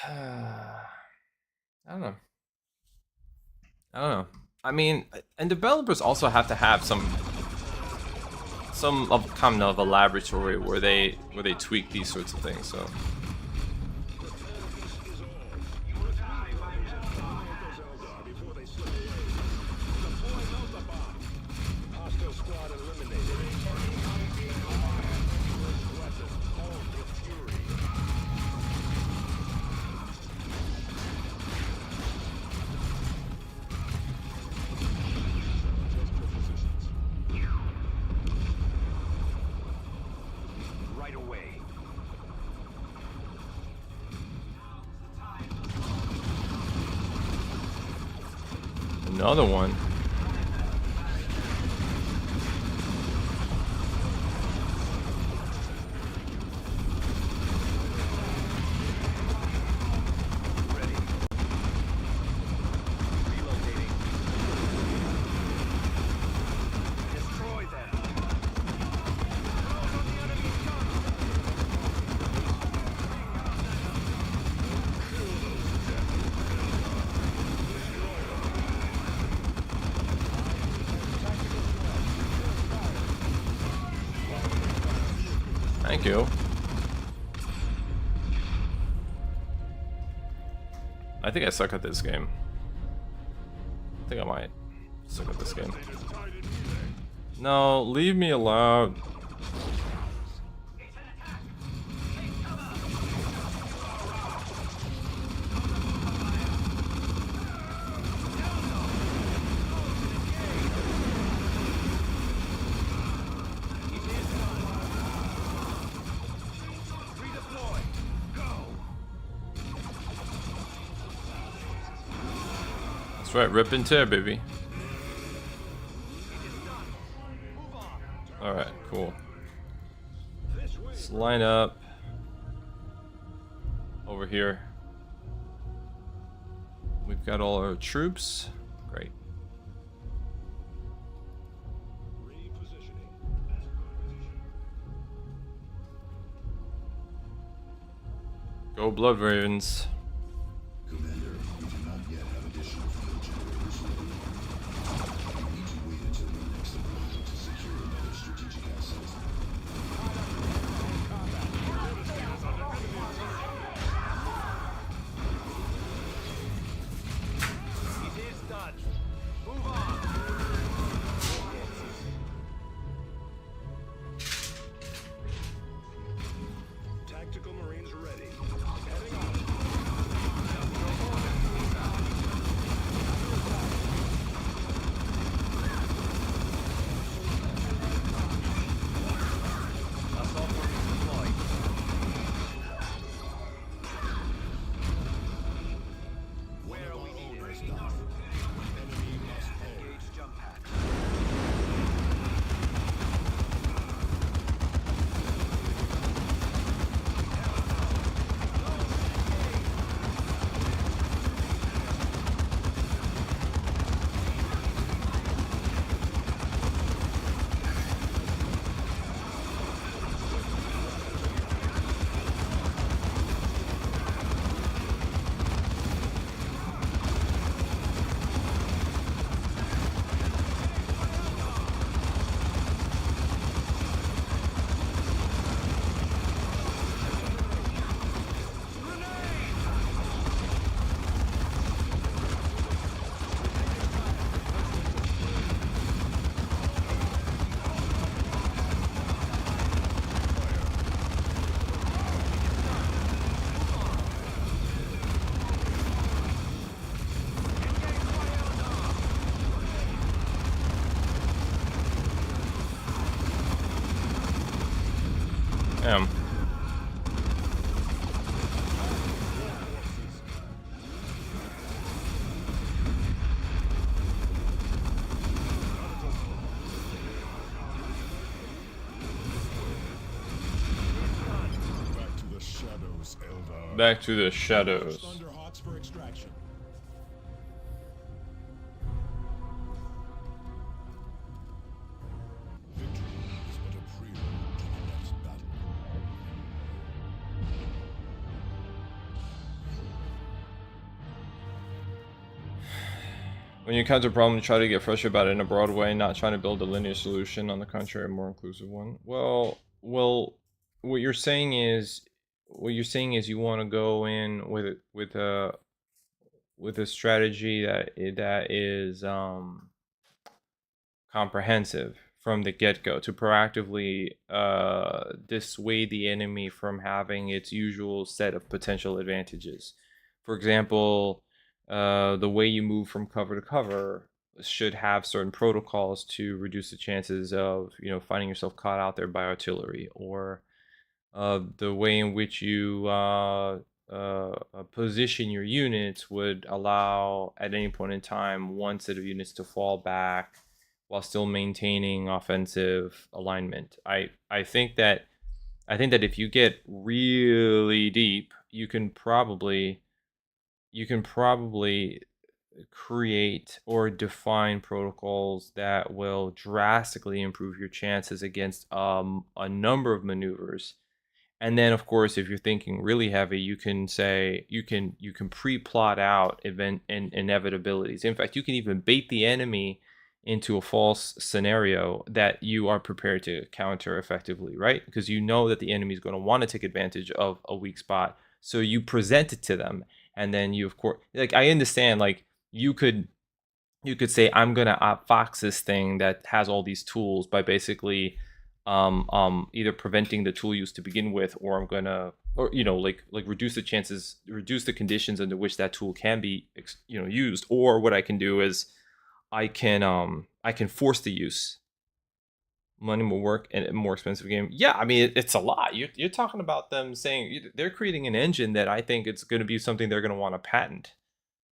I don't know. I mean, and developers also have to have some of kind of a laboratory where they tweak these sorts of things. So. right away. Another one. Ready. Relocating. Destroy them. Those on the enemy's guns. Thank you. I think I suck at this game. I think I might suck at this game. No, leave me alone. Redeploy. Go. That's right, rip and tear, baby. Alright, cool. Let's line up over here. We've got all our troops. Great. Repositioning. Go Blood Ravens. Commander, we do not yet have additional fuel generators ready. We need to wait until your next deployment to secure another strategic asset. It is done. Move on. Tactical Marines ready. Heading on. Assault Marines deployed. Where are we needed? Engage jump pad. Damn. Back to the shadows, Eldar. Back to the shadows. Thunderhawks for extraction. Victory is but a prelude to the next battle. When you encounter a problem, try to get frustrated about it in a broad way, not trying to build a linear solution. On the contrary, a more inclusive one. Well, what you're saying is, you want to go in with a strategy that is comprehensive from the get-go to proactively dissuade the enemy from having its usual set of potential advantages. For example, the way you move from cover to cover should have certain protocols to reduce the chances of finding yourself caught out there by artillery, or the way in which you position your units would allow at any point in time one set of units to fall back while still maintaining offensive alignment. I think that if you get really deep, you can probably create or define protocols that will drastically improve your chances against a number of maneuvers. And then, of course, if you're thinking really heavy, you can say you can pre-plot out event and inevitabilities. In fact, you can even bait the enemy into a false scenario that you are prepared to counter effectively, right? Because you know that the enemy is going to want to take advantage of a weak spot, so you present it to them, and then you, of course, like, I understand, like, you could say, I'm gonna outfox this thing that has all these tools by basically either preventing the tool use to begin with, or I'm gonna, or like reduce the conditions under which that tool can be used. Or what I can do is I can force the use. Money, more work, and a more expensive game. Yeah, I mean, it's a lot. You're talking about them saying they're creating an engine that I think it's going to be something they're going to want to patent.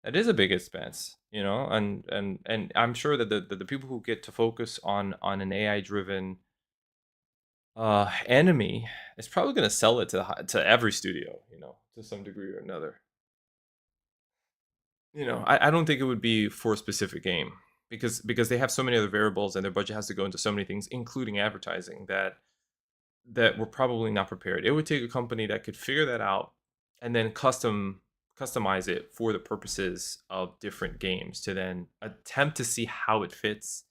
That is a big expense, and I'm sure that the people who get to focus on an AI driven enemy is probably going to sell it to every studio, to some degree or another. I don't think it would be for a specific game, because they have so many other variables, and their budget has to go into so many things, including advertising, that we're probably not prepared. It would take a company that could figure that out and then customize it for the purposes of different games to then attempt to see how it fits.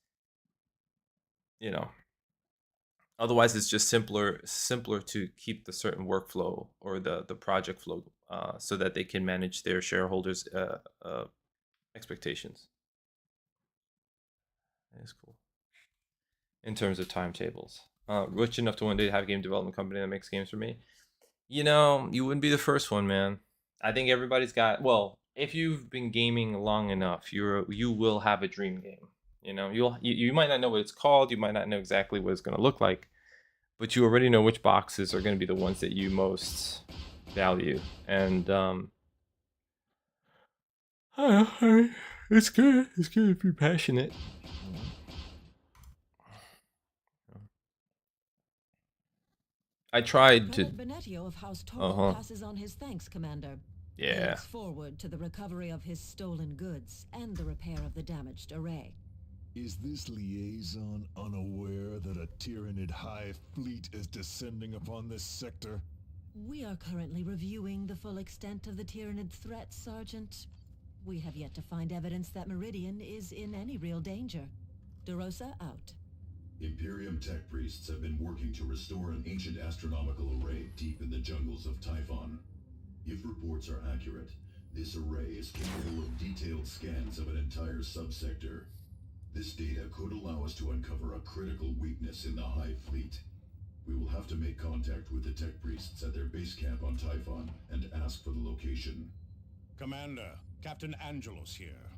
Otherwise it's just simpler to keep the certain workflow or the project flow, so that they can manage their shareholders expectations. That's cool. In terms of timetables, rich enough to one day have a game development company that makes games for me. You wouldn't be the first one, man. I think everybody's got, well, if you've been gaming long enough, you will have a dream game. You might not know what it's called, you might not know exactly what it's going to look like, but you already know which boxes are going to be the ones that you most value. And it's good to be passionate. I tried to. Benetio of House Toro passes on his thanks, Commander. Yeah. He looks forward to the recovery of his stolen goods and the repair of the damaged array. Is this liaison unaware that a Tyranid hive fleet is descending upon this sector? We are currently reviewing the full extent of the Tyranid threat, Sergeant. We have yet to find evidence that Meridian is in any real danger. DeRosa out. Imperium tech priests have been working to restore an ancient astronomical array deep in the jungles of Typhon. If reports are accurate, this array is capable of detailed scans of an entire subsector. This data could allow us to uncover a critical weakness in the Hive fleet. We will have to make contact with the tech priests at their base camp on Typhon and ask for the location. Commander, Captain Angelos here.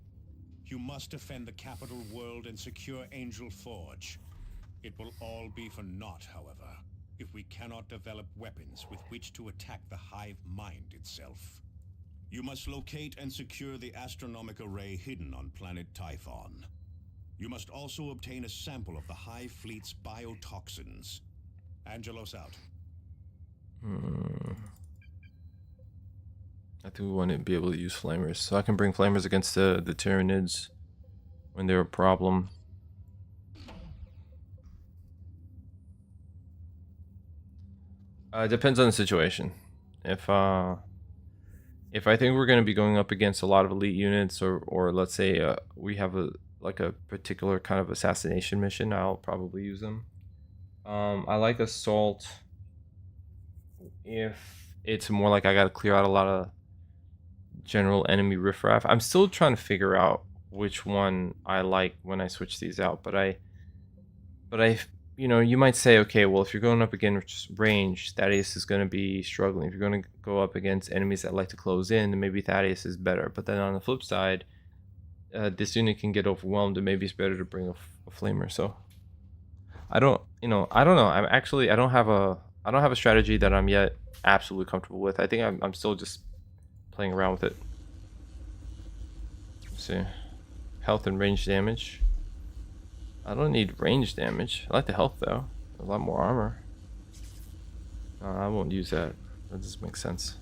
You must defend the capital world and secure Angel Forge. It will all be for naught, however, if we cannot develop weapons with which to attack the Hive mind itself. You must locate and secure the astronomic array hidden on planet Typhon. You must also obtain a sample of the Hive fleet's biotoxins. Angelos out. I think we want to be able to use flamers, so I can bring flamers against the Tyranids when they're a problem. It depends on the situation. If I think we're going to be going up against a lot of elite units, or let's say we have a particular kind of assassination mission, I'll probably use them. I like assault if it's more like I got to clear out a lot of general enemy riffraff. I'm still trying to figure out which one I like when I switch these out, but I you might say, okay, well, if you're going up against range, Thaddeus is going to be struggling. If you're going to go up against enemies that like to close in, then maybe Thaddeus is better. But then on the flip side, this unit can get overwhelmed, and maybe it's better to bring a flamer. So I don't know. I don't have I don't have a strategy that I'm yet absolutely comfortable with. I think I'm still just playing around with it. Let's see. Health and range damage. I don't need range damage. I like the health though. A lot more armor. I won't use that. That doesn't make sense.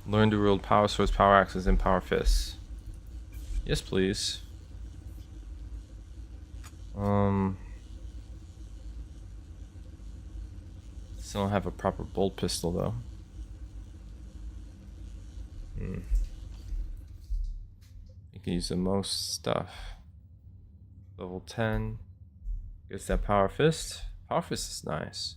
Learn to wield power swords, power axes, and power fists. Yes, please. Still don't have a proper bolt pistol though. You can use the most stuff. Level 10. Gets that power fist. Power fist is nice.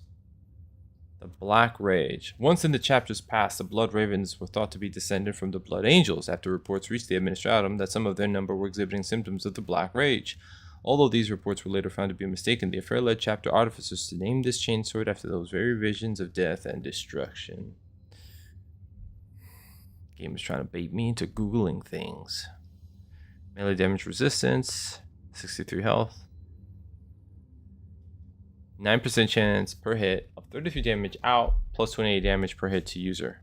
The Black Rage. Once in the chapters past, the Blood Ravens were thought to be descended from the Blood Angels after reports reached the Administratum that some of their number were exhibiting symptoms of the Black Rage. Although these reports were later found to be mistaken, the affair led chapter artificers to name this chainsword after those very visions of death and destruction. The game is trying to bait me into Googling things. Melee damage resistance, 63 health. 9% chance per hit of 33 damage out, plus 28 damage per hit to user.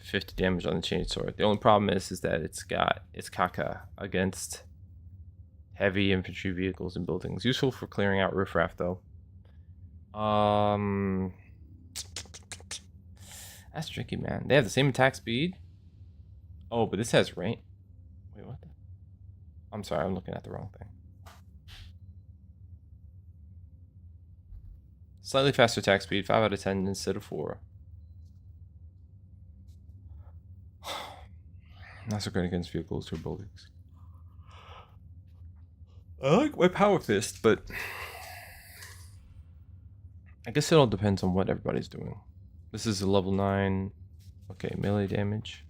50 damage on the chainsword. The only problem is that it's caca against heavy infantry vehicles and buildings. Useful for clearing out riffraff though. That's tricky, man. They have the same attack speed. Oh, but this has range. Wait, what? I'm sorry, I'm looking at the wrong thing. Slightly faster attack speed, 5 out of 10 instead of 4. Not so great against vehicles or buildings. I like my power fist, but I guess it all depends on what everybody's doing. This is a level 9. Okay, melee damage.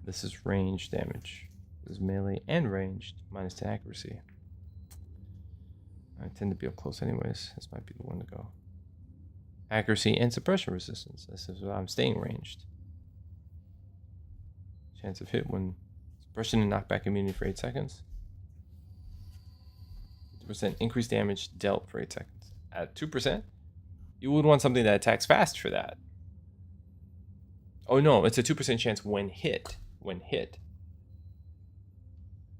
This is range damage. This is melee and ranged, minus to accuracy. I tend to be up close anyways. This might be the one to go. Accuracy and suppression resistance. This is why I'm staying ranged. Chance of hit when suppression and knockback immunity for 8 seconds. 2% increased damage dealt for 8 seconds. At 2%, you would want something that attacks fast for that. Oh no, it's a 2% chance when hit.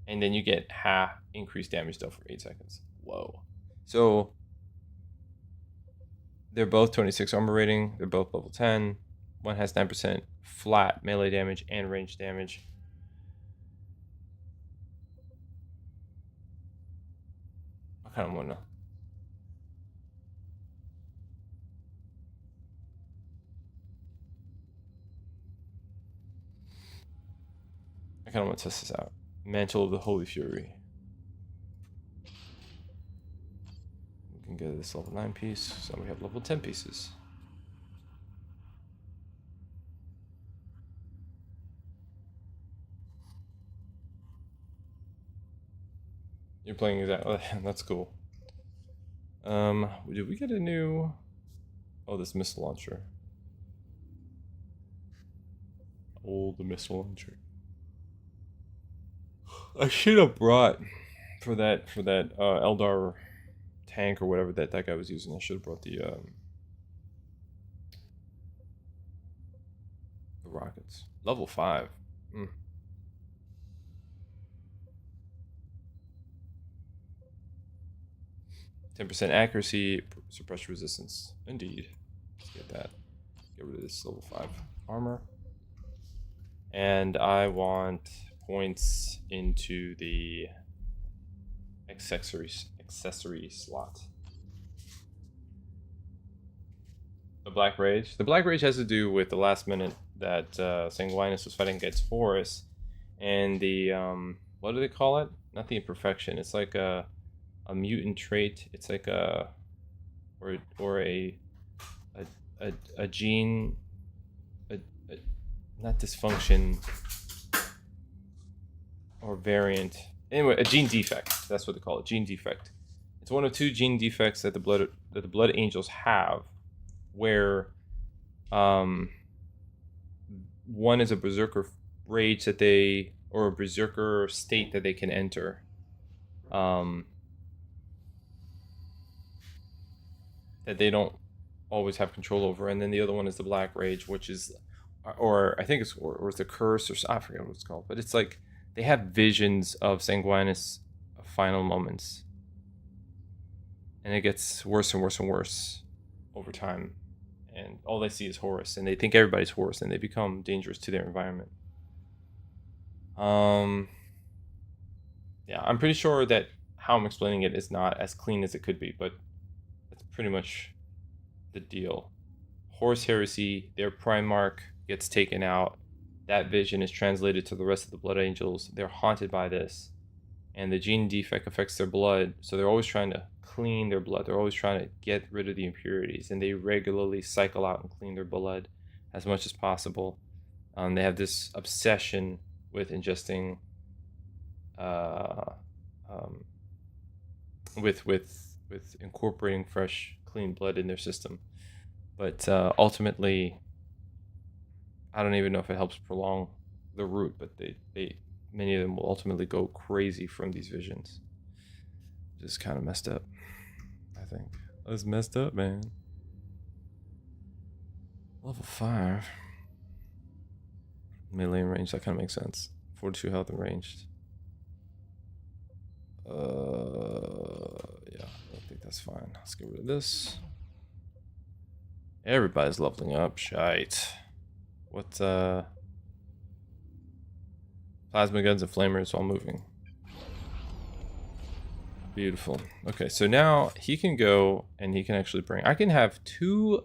And then you get half increased damage dealt for 8 seconds. Whoa. So they're both 26 armor rating. They're both level 10. One has 9% flat melee damage and range damage. I kind of want to. Test this out. Mantle of the Holy Fury. We can get this level 9 piece, so we have level 10 pieces. You're playing exactly. That's cool. Did we get a new? Oh, this missile launcher. Oh, the missile launcher. I should have brought for that Eldar tank or whatever that guy was using. I should have brought the rockets. Level 5. 10% accuracy, suppress resistance. Indeed. Let's get that. Get rid of this level 5 armor. And I want points into the accessory slot. The Black Rage. The Black Rage has to do with the last minute that Sanguinus was fighting against Horus, and the what do they call it? Not the imperfection. It's like a mutant trait. It's like a gene, not dysfunction or variant. Anyway, a gene defect. That's what they call it. Gene defect. It's one of 2 gene defects that the blood angels have, where one is a berserker rage that they, or a berserker state that they can enter. That they don't always have control over, and then the other one is the black rage, which is, or I think it's, or it's the curse, or I forget what it's called, but it's like they have visions of sanguinous final moments, and it gets worse and worse and worse over time, and all they see is Horus, and they think everybody's Horus, and they become dangerous to their environment. Yeah, I'm pretty sure that how I'm explaining it is not as clean as it could be, but that's pretty much the deal. Horus Heresy, their Primarch gets taken out. That vision is translated to the rest of the Blood Angels. They're haunted by this, and the gene defect affects their blood, so they're always trying to clean their blood. They're always trying to get rid of the impurities, and they regularly cycle out and clean their blood as much as possible. They have this obsession with ingesting with incorporating fresh, clean blood in their system. But ultimately, I don't even know if it helps prolong the root, but they many of them will ultimately go crazy from these visions. Just kind of messed up, I think. That's messed up, man. Level 5. Melee and range, that kind of makes sense. 42 health and ranged. Yeah, I think that's fine. Let's get rid of this. Everybody's leveling up. Shite. What, plasma guns and flamers all moving. Beautiful. Okay, so now he can go and he can actually bring... I can have 2...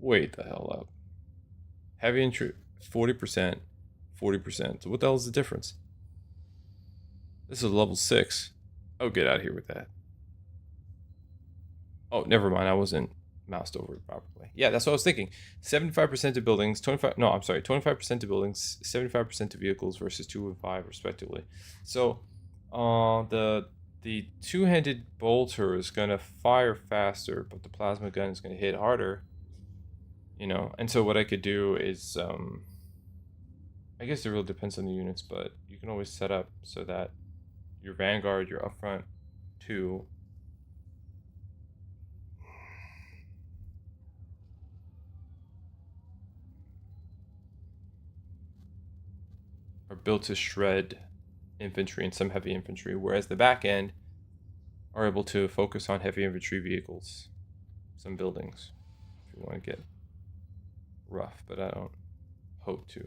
Wait the hell up. Heavy entry, 40%, 40%. So what the hell is the difference? This is level 6. Oh, get out of here with that. Oh, never mind. I wasn't moused over it properly. Yeah, that's what I was thinking. 75% of buildings, 25% to buildings, 75% to vehicles versus 2 and 5 respectively. So, the two-handed bolter is gonna fire faster, but the plasma gun is gonna hit harder. You know, and so what I could do is, I guess it really depends on the units, but you can always set up so that your vanguard, your up front 2, are built to shred infantry and some heavy infantry, whereas the back end are able to focus on heavy infantry vehicles, some buildings, if you want to get rough, but I don't hope to.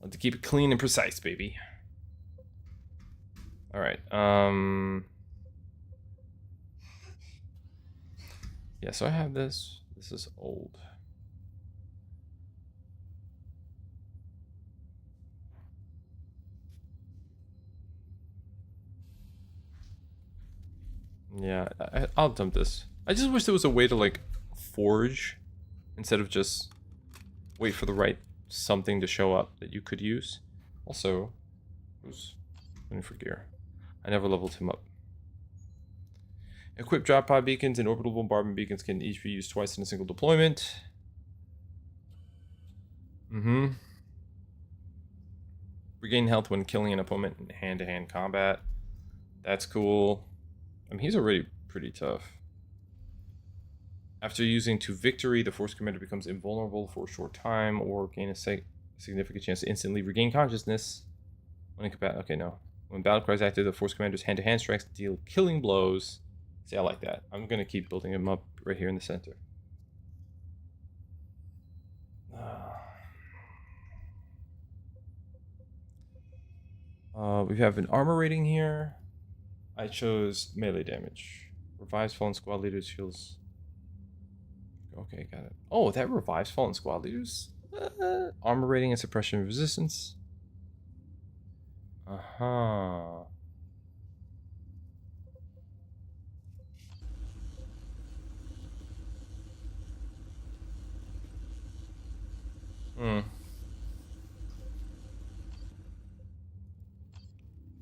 I like to keep it clean and precise, baby. All right. Yeah, so I have this. This is old. Yeah, I'll dump this. I just wish there was a way to, like, forge instead of just wait for the right something to show up that you could use. Also, who's looking for gear? I never leveled him up. Equip drop pod beacons and orbital bombardment beacons can each be used twice in a single deployment. Regain health when killing an opponent in hand-to-hand combat. That's cool. I mean, he's already pretty tough. After using to victory, the Force Commander becomes invulnerable for a short time or gain a significant chance to instantly regain consciousness. When in combat, okay, no. When battle cries active, the Force Commander's hand-to-hand strikes deal killing blows. See, I like that. I'm going to keep building him up right here in the center. We have an armor rating here. I chose melee damage. Revives fallen squad leaders, heals. Okay, got it. Oh, that revives fallen squad leaders? Armor rating and suppression of resistance. Uh-huh.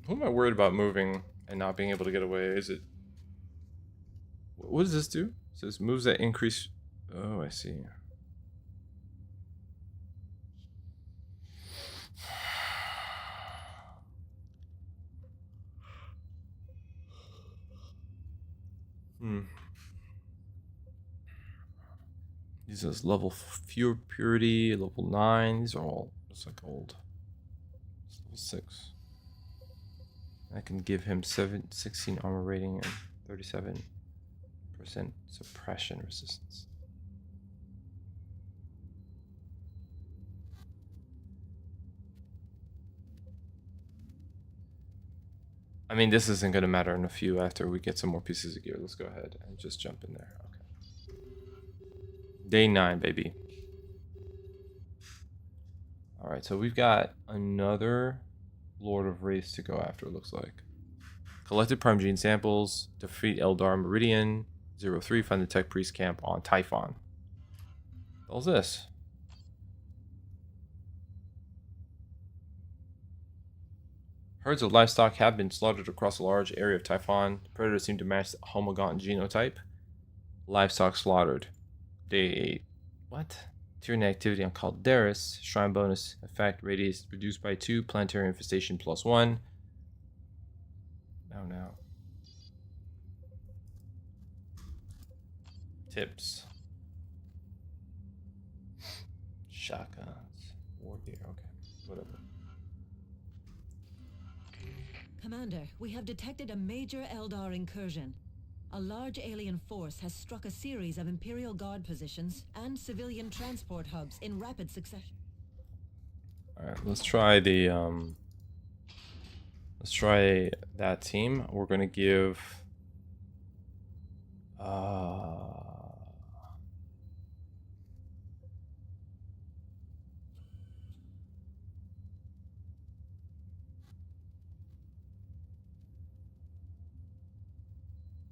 Who am I worried about moving and not being able to get away? Is it... What does this do? It says moves that increase... Oh, I see. These is level fewer purity, level 9. These are all just like old. It's level 6. I can give him 16 armor rating and 37% suppression resistance. I mean, this isn't going to matter in a few after we get some more pieces of gear. Let's go ahead and just jump in there. Okay. Day 9, baby. Alright, so we've got another Lord of Wraiths to go after, it looks like. Collected Prime Gene samples, defeat Eldar Meridian, 03, find the Tech Priest camp on Typhon. What was this? Herds of livestock have been slaughtered across a large area of Typhon. Predators seem to match the Homogon genotype. Livestock slaughtered. Day 8. What? Tyranny activity on Calderis. Shrine bonus effect radius reduced by 2. Planetary infestation +1. No. Tips. Shotguns. War gear. Okay. Whatever. Commander, we have detected a major Eldar incursion. A large alien force has struck a series of Imperial Guard positions and civilian transport hubs in rapid succession. Alright, let's try the let's try that team. We're gonna give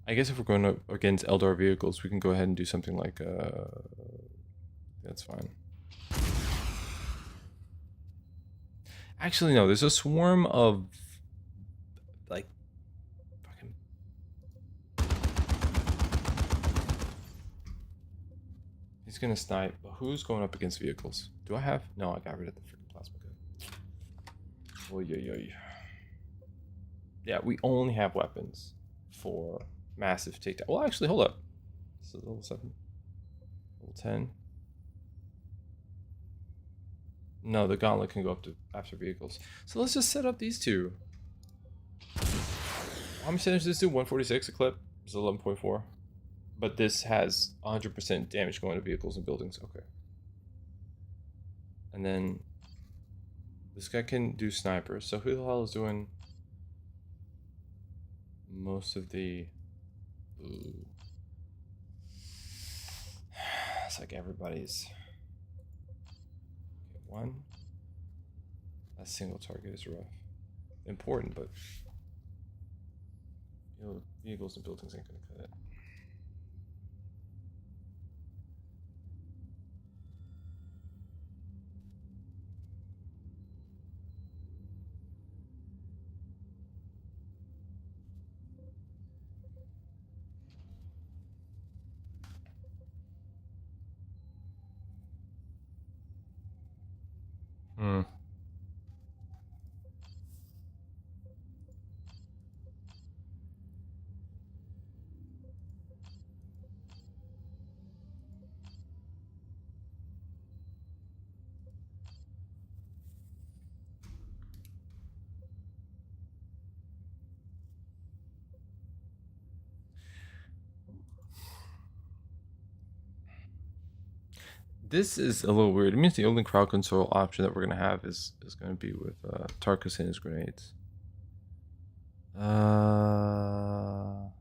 I guess if we're going up against Eldar vehicles, we can go ahead and do something like that's fine. Actually, no, there's a swarm of like fucking he's gonna snipe. Who's going up against vehicles? Do I have? No, I got rid of the freaking plasma gun. Oy, oy, oy. Yeah, we only have weapons for massive takedown. Well, actually, hold up. This is level 7. Level 10. No, the gauntlet can go up to after vehicles. So let's just set up these two. How many percentage does this do? 146 a clip. It's 11.4. But this has 100% damage going to vehicles and buildings. Okay. And then this guy can do snipers. So who the hell is doing most of the... Ooh. It's like everybody's... Okay, 1. That single target is rough. Important, but... You know, vehicles and buildings ain't gonna cut it. This is a little weird. It means the only crowd control option that we're going to have is going to be with Tarkus and his grenades. Alright.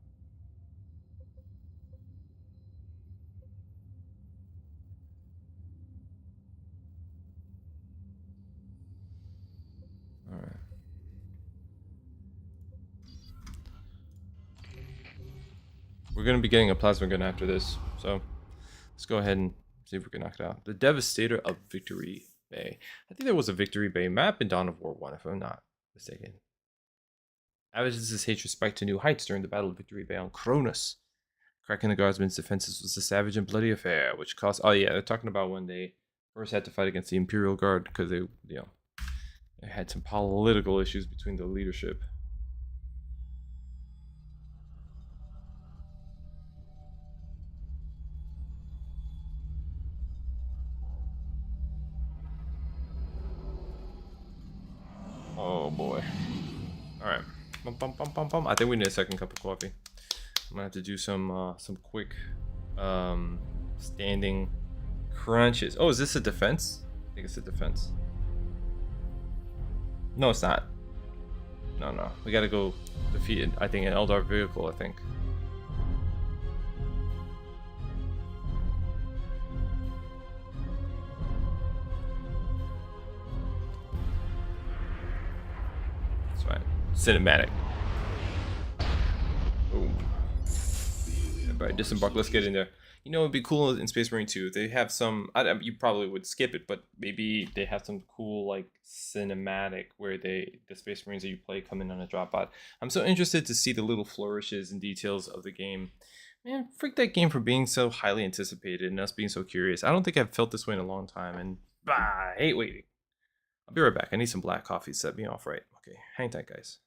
We're going to be getting a plasma gun after this, so let's go ahead and see if we can knock it out. The Devastator of Victory Bay. I think there was a Victory Bay map in Dawn of War 1, if I'm not mistaken. Avages hatred spiked to new heights during the Battle of Victory Bay on Cronus. Cracking the Guardsmen's defenses was a savage and bloody affair, which cost... Oh yeah, they're talking about when they first had to fight against the Imperial Guard because they, they had some political issues between the leadership. Oh boy. Alright. Bum, bum, bum, bum, bum. I think we need a second cup of coffee. I'm gonna have to do some quick standing crunches. Oh, is this a defense? I think it's a defense. No, it's not. No. We gotta go defeat, I think, an Eldar vehicle, I think. That's right. Cinematic. Boom. Alright, disembark. Let's get in there. You know, it'd be cool in Space Marine 2. They have some. You probably would skip it, but maybe they have some cool like cinematic where the Space Marines that you play come in on a drop pod. I'm so interested to see the little flourishes and details of the game. Man, freak that game for being so highly anticipated and us being so curious. I don't think I've felt this way in a long time, and I hate waiting. I'll be right back. I need some black coffee to set me off right. Okay, hang tight, guys.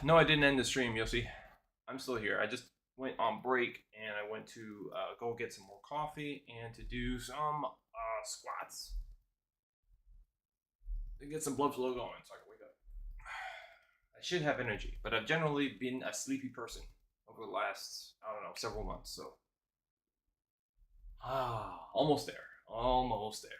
No, I didn't end the stream, Yossi. I'm still here. I just went on break and I went to go get some more coffee and to do some squats to get some blood flow going so I can wake up. I should have energy, but I've generally been a sleepy person over the last, I don't know, several months. So, almost there. Almost there.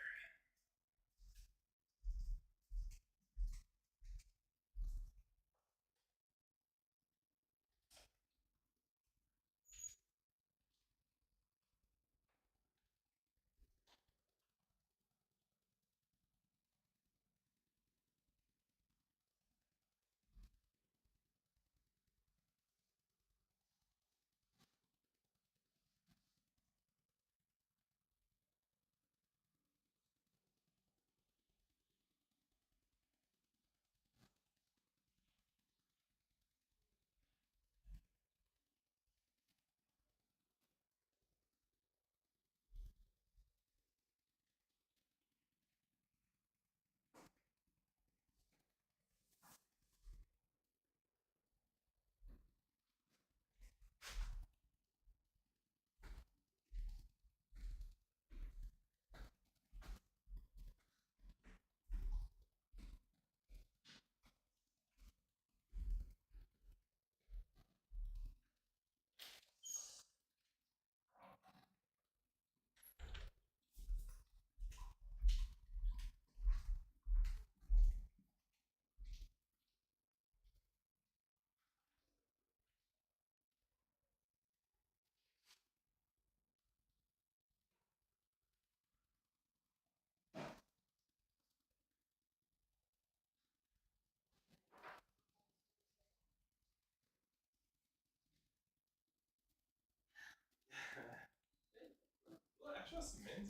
Look, I trust him, man.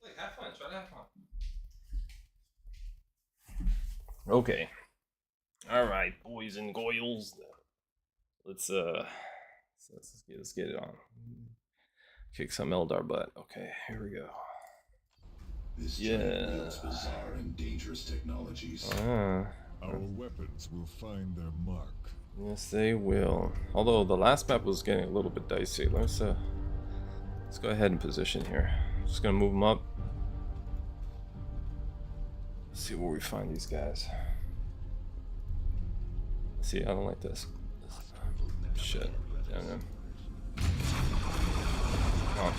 Like, have fun. Try to have fun. Okay. All right, boys and goyles. Let's get it on. Kick some Eldar butt. Okay, here we go. This giant wields bizarre and dangerous technologies. Our weapons will find their mark. Yes, they will. Although the last map was getting a little bit dicey. Let's go ahead and position here. Just gonna move them up. Let's see where we find these guys. See, I don't like this. Shit. Damn them. Oh.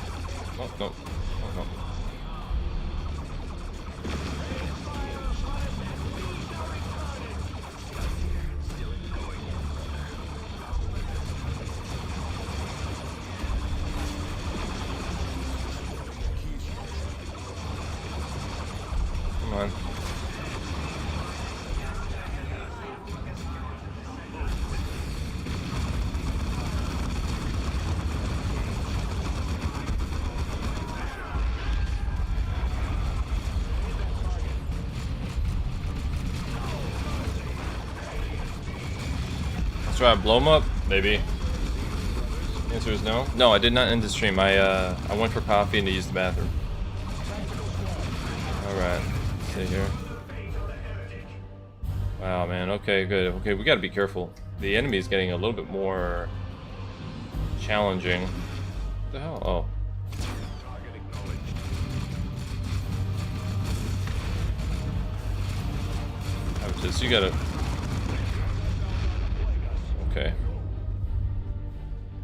Oh, no. Oh, no. Come on. Let's try to blow him up, maybe. The answer is no. No, I did not end the stream. I went for coffee and to use the bathroom. Alright. Stay here. Wow, man. Okay, good. Okay, we gotta be careful. The enemy is getting a little bit more challenging. What the hell? Oh. You gotta. Okay.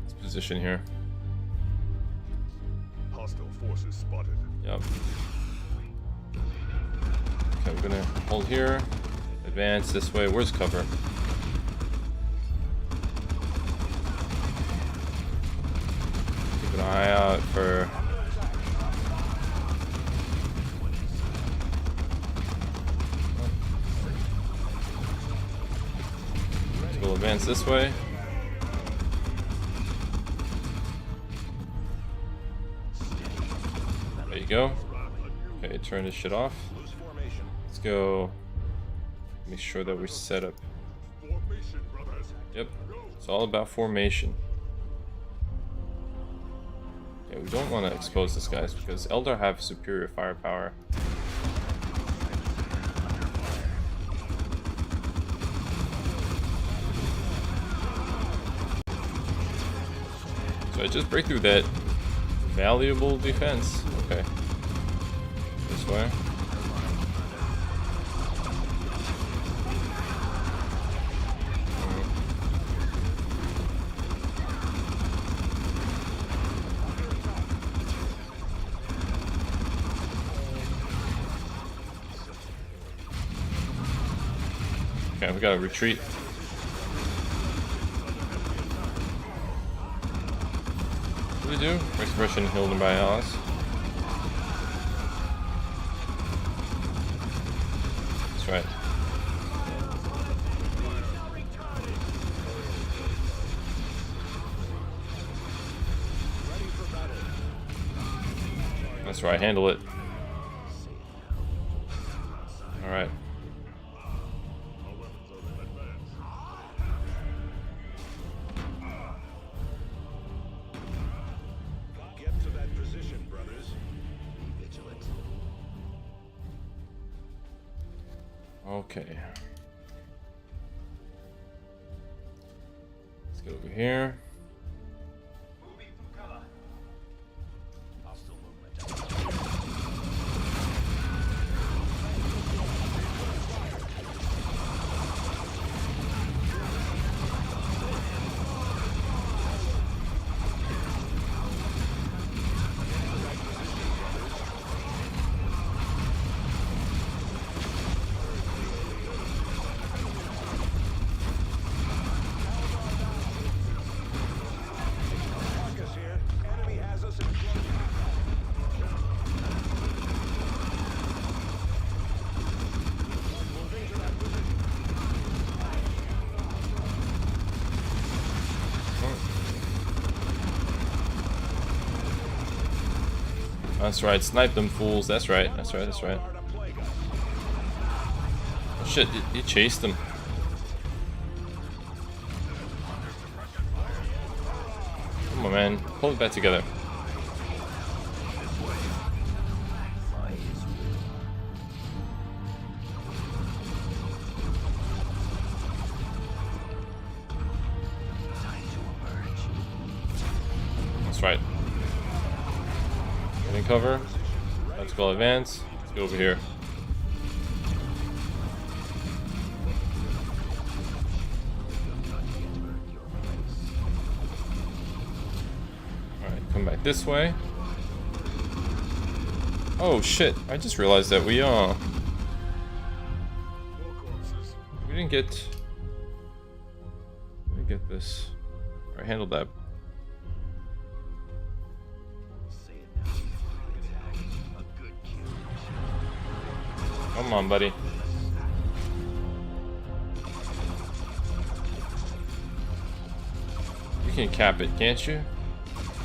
Let's position here. Hostile forces spotted. Yep. Okay, we're gonna hold here. Advance this way. Where's cover? Keep an eye out for. We'll advance this way. There you go. Okay, turn this shit off. Let's go. Make sure that we're set up. Yep. It's all about formation. Okay, Yeah, we don't want to expose this, guys, because Eldar have superior firepower. So I just break through that valuable defense. Okay. This way. Okay, we gotta retreat. What do we do? Expression healed by Alice. That's right. That's right, handle it. Alright. Get to that position, brothers. Be vigilant. Okay. Let's get over here. That's right, snipe them fools. That's right, that's right, that's right. Oh shit, he chased them. Come on, man. Pull it back together. That's right. Getting cover. Let's go advance. Let's go over here. Alright, come back this way. Oh shit, I just realized that we didn't get this. Alright, handle that. Come on, buddy. You can cap it, can't you?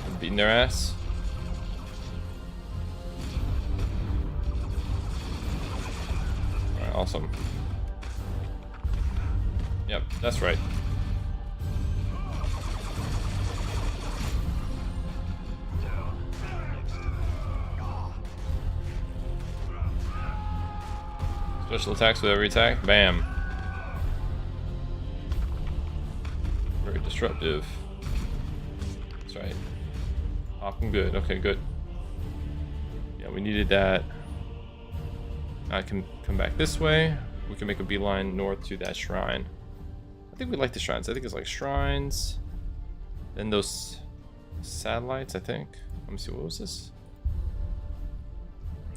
I'm beating their ass. Alright, awesome. Yep, that's right. Special attacks with every attack. Bam. Very disruptive. That's right. Popping good. Okay, good. Yeah, we needed that. I can come back this way. We can make a beeline north to that shrine. I think we like the shrines. I think it's like shrines. Then those satellites, I think. Let me see, what was this?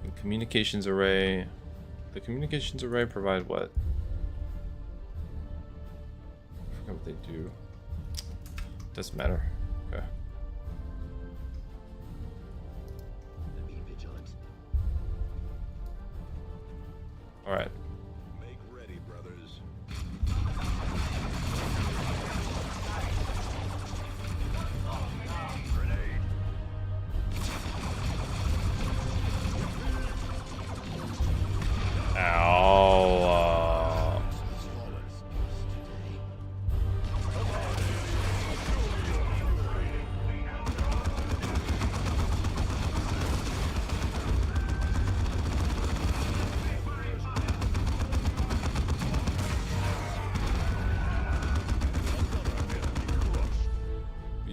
The communications array. The communications array provide what? I forgot what they do. Doesn't matter. Okay. Be vigilant. All right. Make ready, brothers. Ow.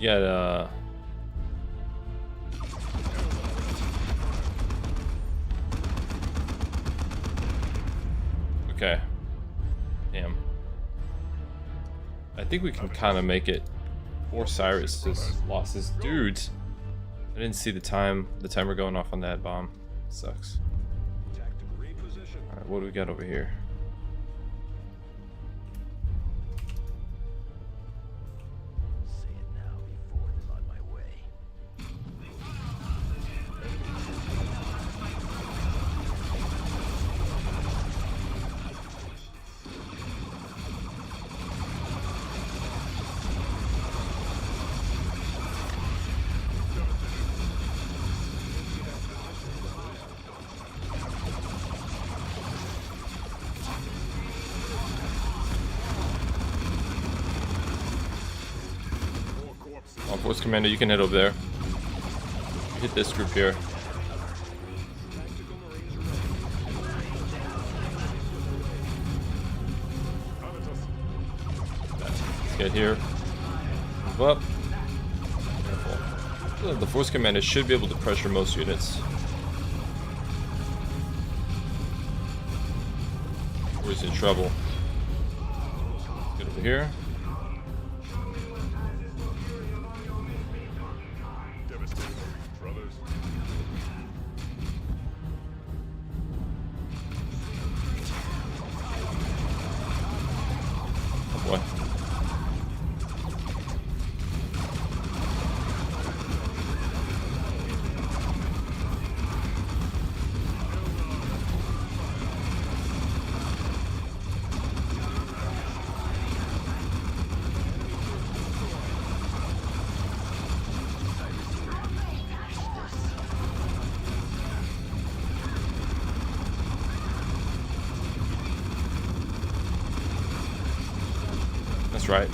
We got okay. Damn. I think we can kind of make it. Poor Cyrus just lost his dudes. I didn't see the timer going off on that bomb. Sucks. Alright, what do we got over here? Force Commander, you can head over there. Hit this group here. Let's get here. Move up. Careful. The Force Commander should be able to pressure most units. Or he's in trouble. Let's get over here. That's right.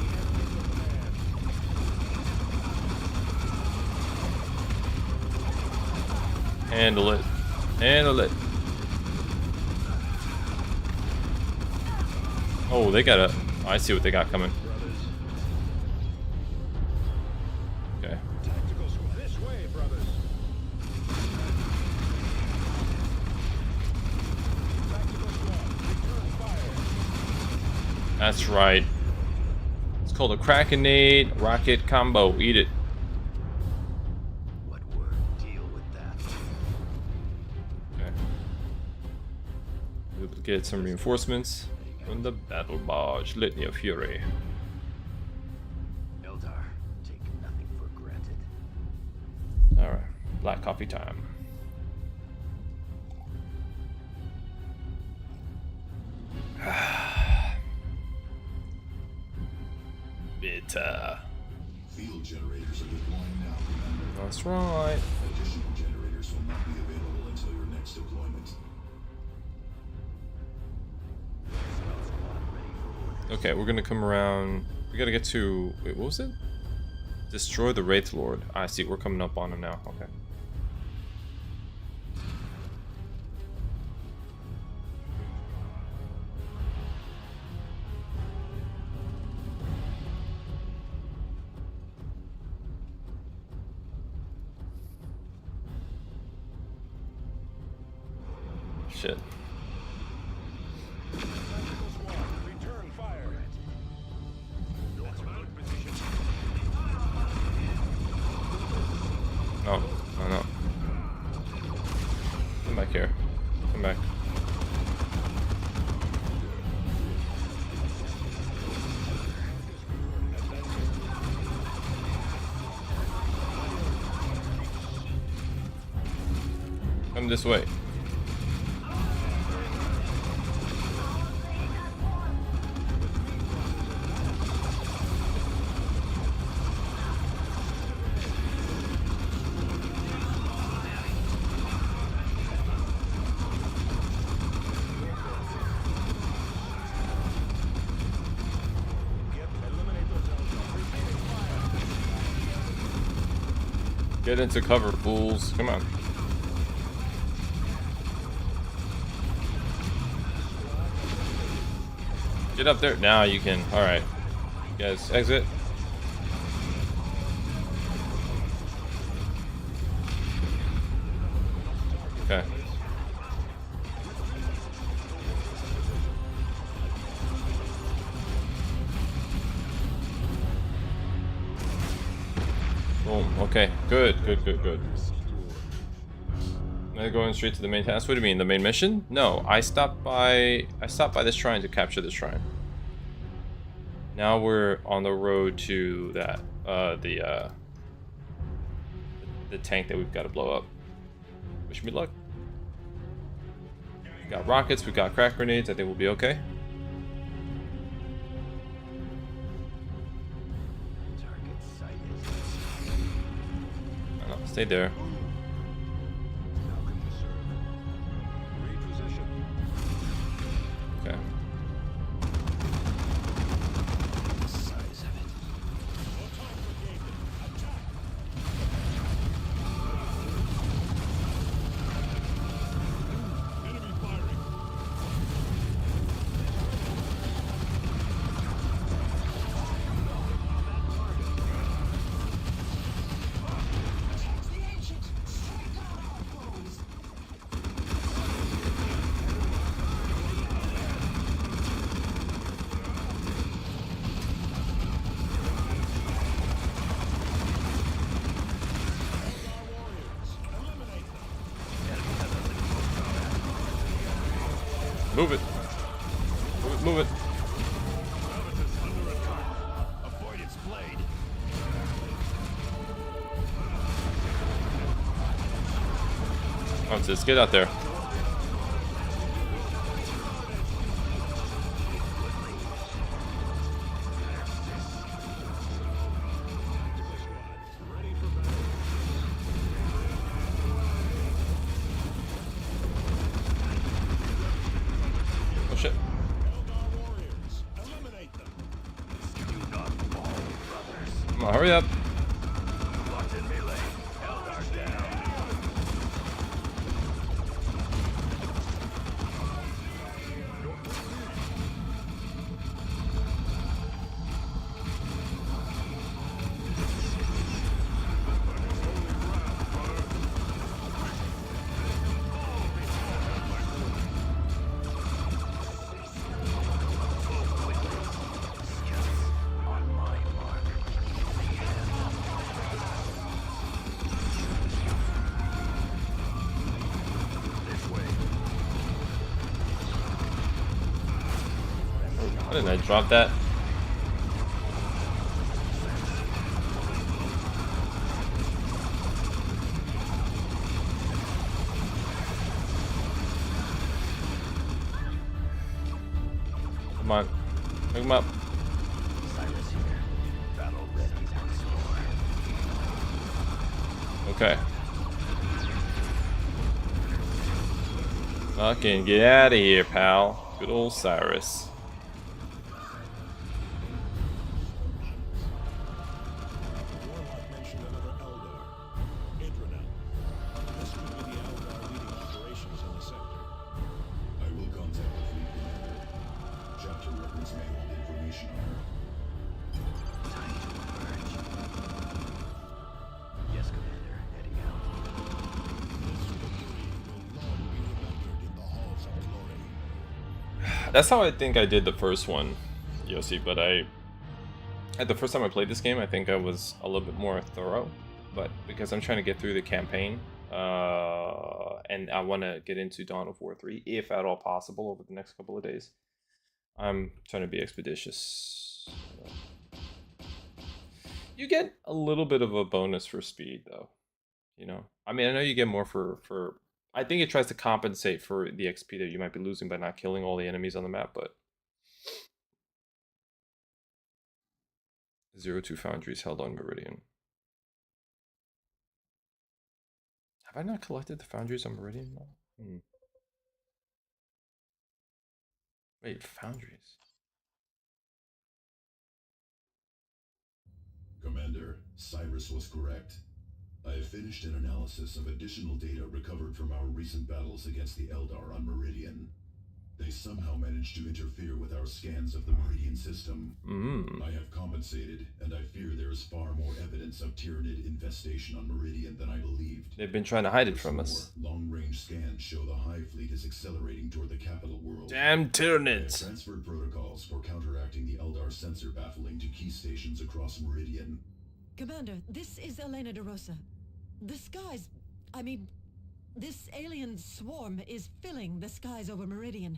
Handle it. Handle it. Oh, they got a... I see what they got coming. Okay. That's right. It's called a Krakenade rocket combo. Eat it. What word? Deal with that. Okay. We'll get some reinforcements from the battle barge, Litany of Fury. Eldar, take nothing for granted. Alright, black coffee time. Bitter. Field generators are deploying now, Commander. That's right. Additional generators will not be available until your next deployment. Okay, we're gonna come around. We gotta get to... Wait, what was it? Destroy the Wraith Lord. I see, we're coming up on him now. Okay. Shit. No, no, no. Come back here. Come back. Come this way. Get into cover, fools. Come on. Get up there. Now you can. Alright. You guys, exit. Okay. Boom. Okay. Good. Good. Good. Good. Am I going straight to the main task? What do you mean, the main mission? No, I stopped by this shrine to capture the shrine. Now we're on the road to that the tank that we've got to blow up. Wish me luck. We got rockets, we got crack grenades. I think we'll be okay. Target sighted. I know, stay there. How can you serve? Reposition. Okay. The size of it. Enemy firing. Move it. Move it, move it. Avoid its blade. Come on, sis, get out there. Oh shit. Warriors, eliminate them. Do not fall, brothers. Come on, hurry up. Locked in melee. Eldar down. On my mark. This way. Why didn't I drop that? Come on. Pick him up. Cyrus here. Battle ready once more. Okay. Fucking get out of here, pal. Good old Cyrus. Warlock mentioned another Eldar. Adrenal. This could be the Eldar leading operations in the sector. I will contact the fleet commander. Chapter records may hold information on her. Time to emerge. Yes, Commander. Heading out. This victory will long be remembered in the halls of glory. That's how I think I did the first one, Yossi, but the first time I played this game, I think I was a little bit more thorough, but because I'm trying to get through the campaign, and I want to get into Dawn of War 3, if at all possible, over the next couple of days, I'm trying to be expeditious. You get a little bit of a bonus for speed, though. You know, I mean, I know you get more for. I think it tries to compensate for the XP that you might be losing by not killing all the enemies on the map, but 02 Foundries held on Meridian. Have I not collected the Foundries on Meridian? No. Wait, Foundries. Commander, Cyrus was correct. I have finished an analysis of additional data recovered from our recent battles against the Eldar on Meridian. They somehow managed to interfere with our scans of the Meridian system. I have compensated, and I fear there is far more evidence of Tyranid infestation on Meridian than I believed. They've been trying to hide it from us. Long-range scans show the Hive fleet is accelerating toward the capital world. Damn I have Tyranids! transferred protocols for counteracting the Eldar sensor baffling to key stations across Meridian. Commander, this is Elena de Rosa. The skies... I mean... This alien swarm is filling the skies over Meridian.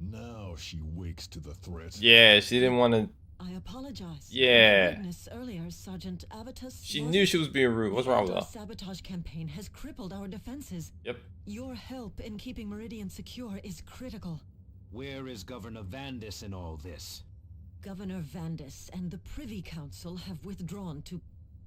Now she wakes to the threat. Yeah, she didn't want to. I apologize. Yeah. My rudeness earlier, Sergeant Avitus. She knew she was being rude. What's wrong with The her? sabotage campaign has crippled our defenses. Yep. Your help in keeping Meridian secure is critical. Where is Governor Vandis in all this? Governor Vandis and the Privy Council have withdrawn to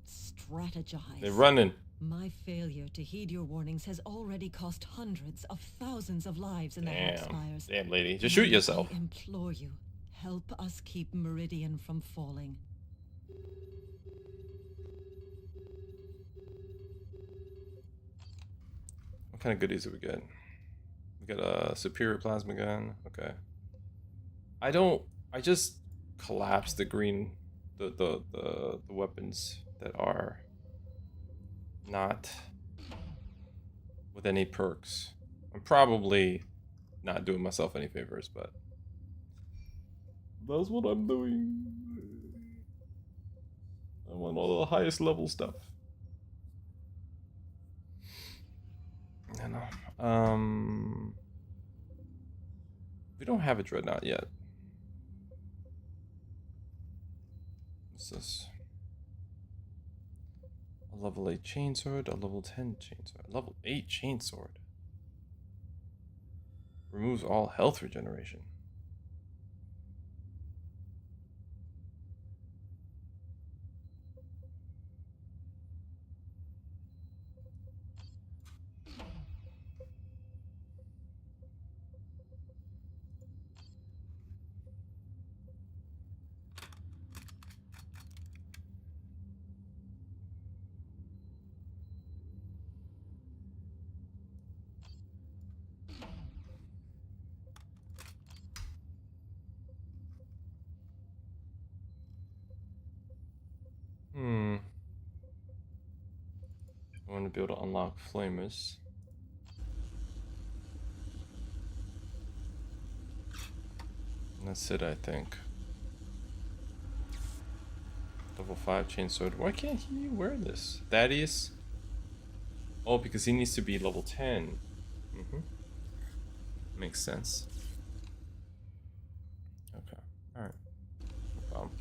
strategize. They're running. My failure to heed your warnings has already cost hundreds of thousands of lives in the Hellspires. Damn, lady. Just shoot yourself. I implore you, help us keep Meridian from falling. What kind of goodies do we get? We got a superior plasma gun. Okay. I just collapsed the green, the weapons that are not with any perks. I'm probably not doing myself any favors, but that's what I'm doing. I want all the highest level stuff. I know. We don't have a dreadnought yet. What's this? A level 8 chainsword, a level 10 chainsword, level 8 chainsword. Removes all health regeneration. I want to be able to unlock flamers. And that's it, I think. Level 5 chainsword. Why can't he wear this? Thaddeus? Oh, because he needs to be level 10. Makes sense. Okay. Alright. No problem.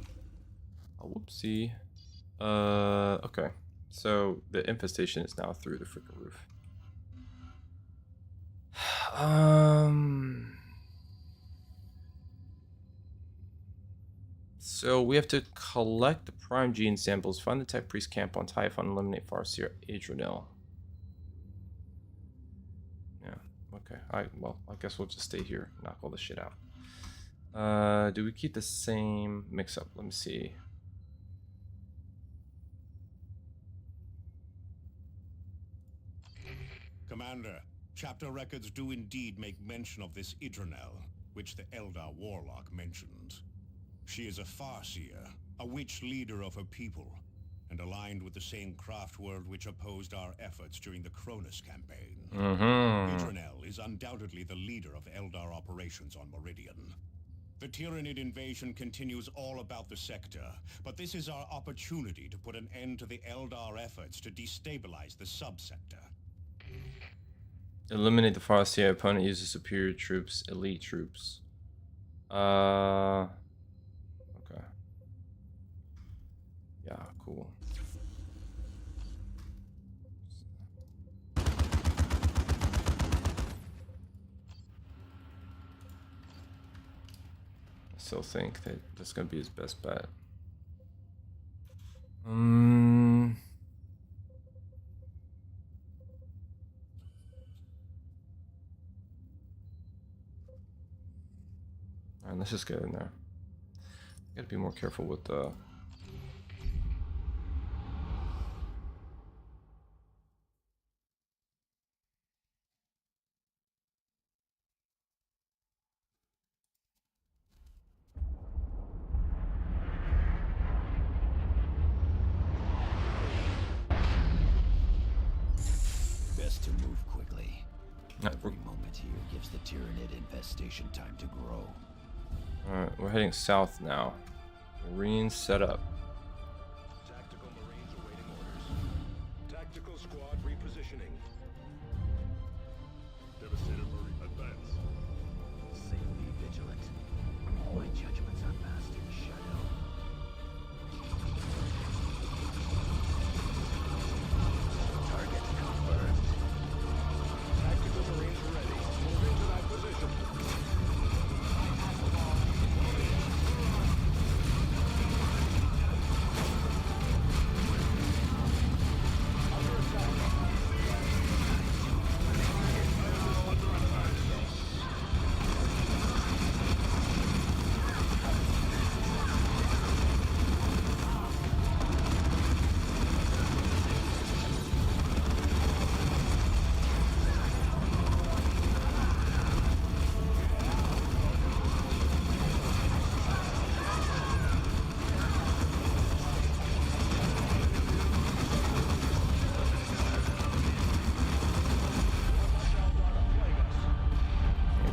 Oh, whoopsie. Okay. So the infestation is now through the freaking roof. So we have to collect the prime gene samples, find the tech priest camp on Typhon, eliminate Farseer Adrenal. Yeah, okay. Well, I guess we'll just stay here, knock all this shit out. Do we keep the same mix-up? Let me see. Commander, chapter records do indeed make mention of this Idranel, which the Eldar warlock mentions. She is a Farseer, a witch leader of her people, and aligned with the same craft world which opposed our efforts during the Cronus campaign. Idranel is undoubtedly the leader of Eldar operations on Meridian. The Tyranid invasion continues all about the sector, but this is our opportunity to put an end to the Eldar efforts to destabilize the subsector. Eliminate the Farseer. Opponent uses superior troops, elite troops. Okay. Yeah, cool. I still think that that's gonna be his best bet. Alright, let's just get in there. Gotta be more careful with the... to move quickly. No, Every moment here gives the Tyranid infestation time to grow. Alright, we're heading south now. Marines set up. Tactical Marines awaiting orders. Tactical squad repositioning. Devastator Marine, advance. Safely vigilant. My judgments are fast in shadow. Target confirmed. Tactical Marines ready. Move into that position.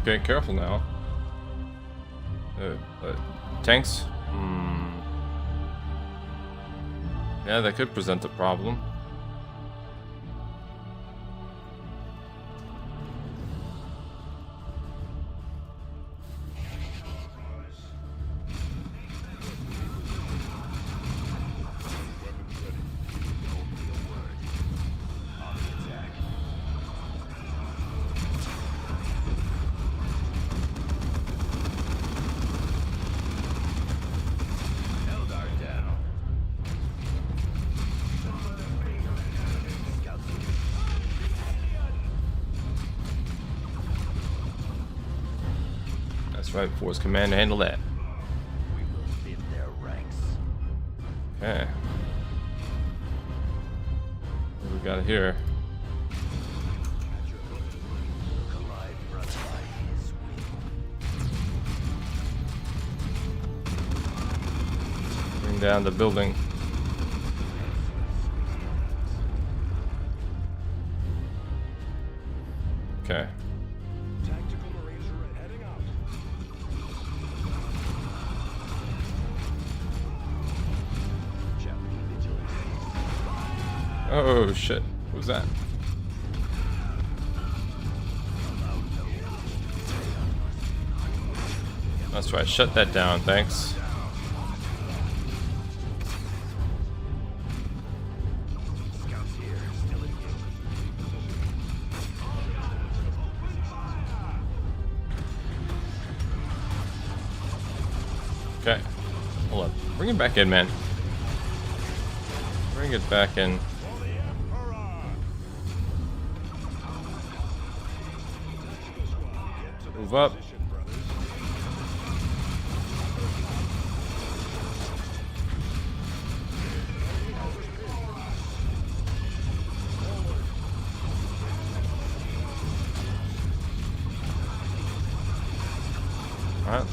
Okay, careful now. Tanks? Yeah, that could present a problem. That's right, Force Command to handle that. We will thin their ranks. Okay. What do we got here? Collide front by his will. Bring down the building. Okay. Tactical Marines are heading out. Oh shit. What was that? That's right, shut that down, thanks. Okay. Hold on. Bring it back in, man. Bring it back in. Move up. Alright.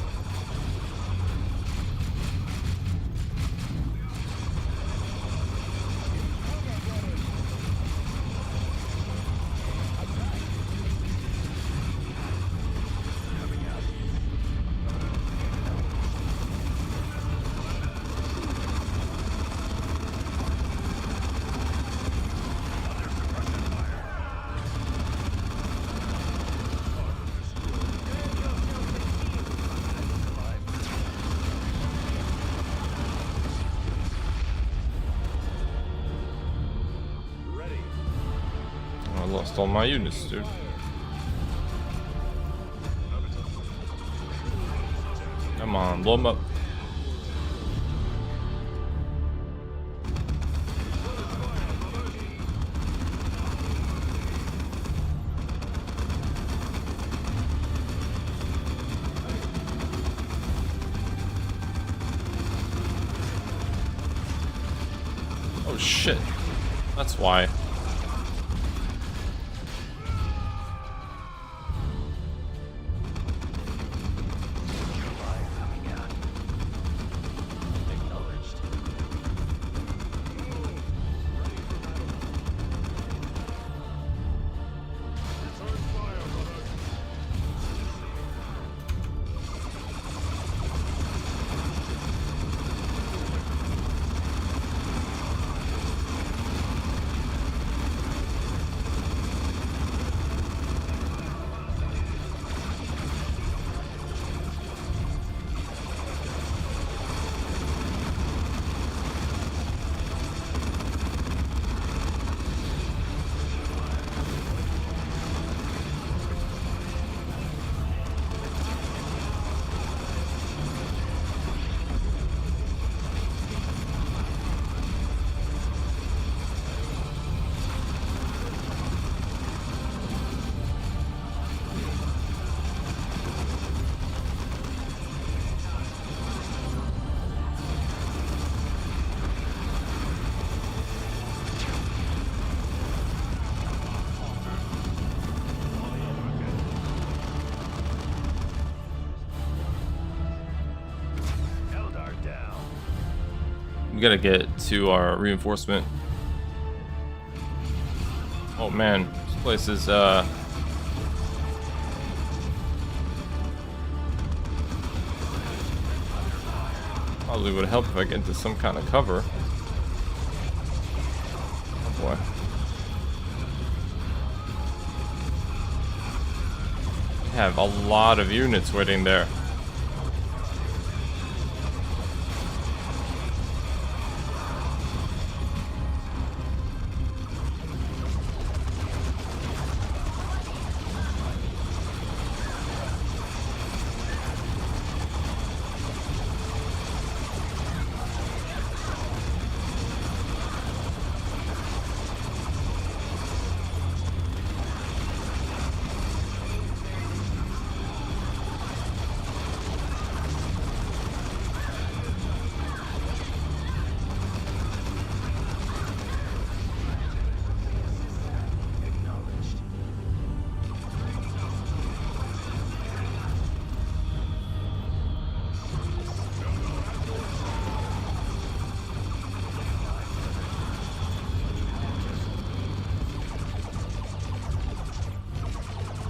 I lost all my units, dude. Come on, blow them up. Oh shit. That's why. We gotta get to our reinforcement. Oh man, this place is probably would help if I get into some kind of cover. Oh boy. We have a lot of units waiting there.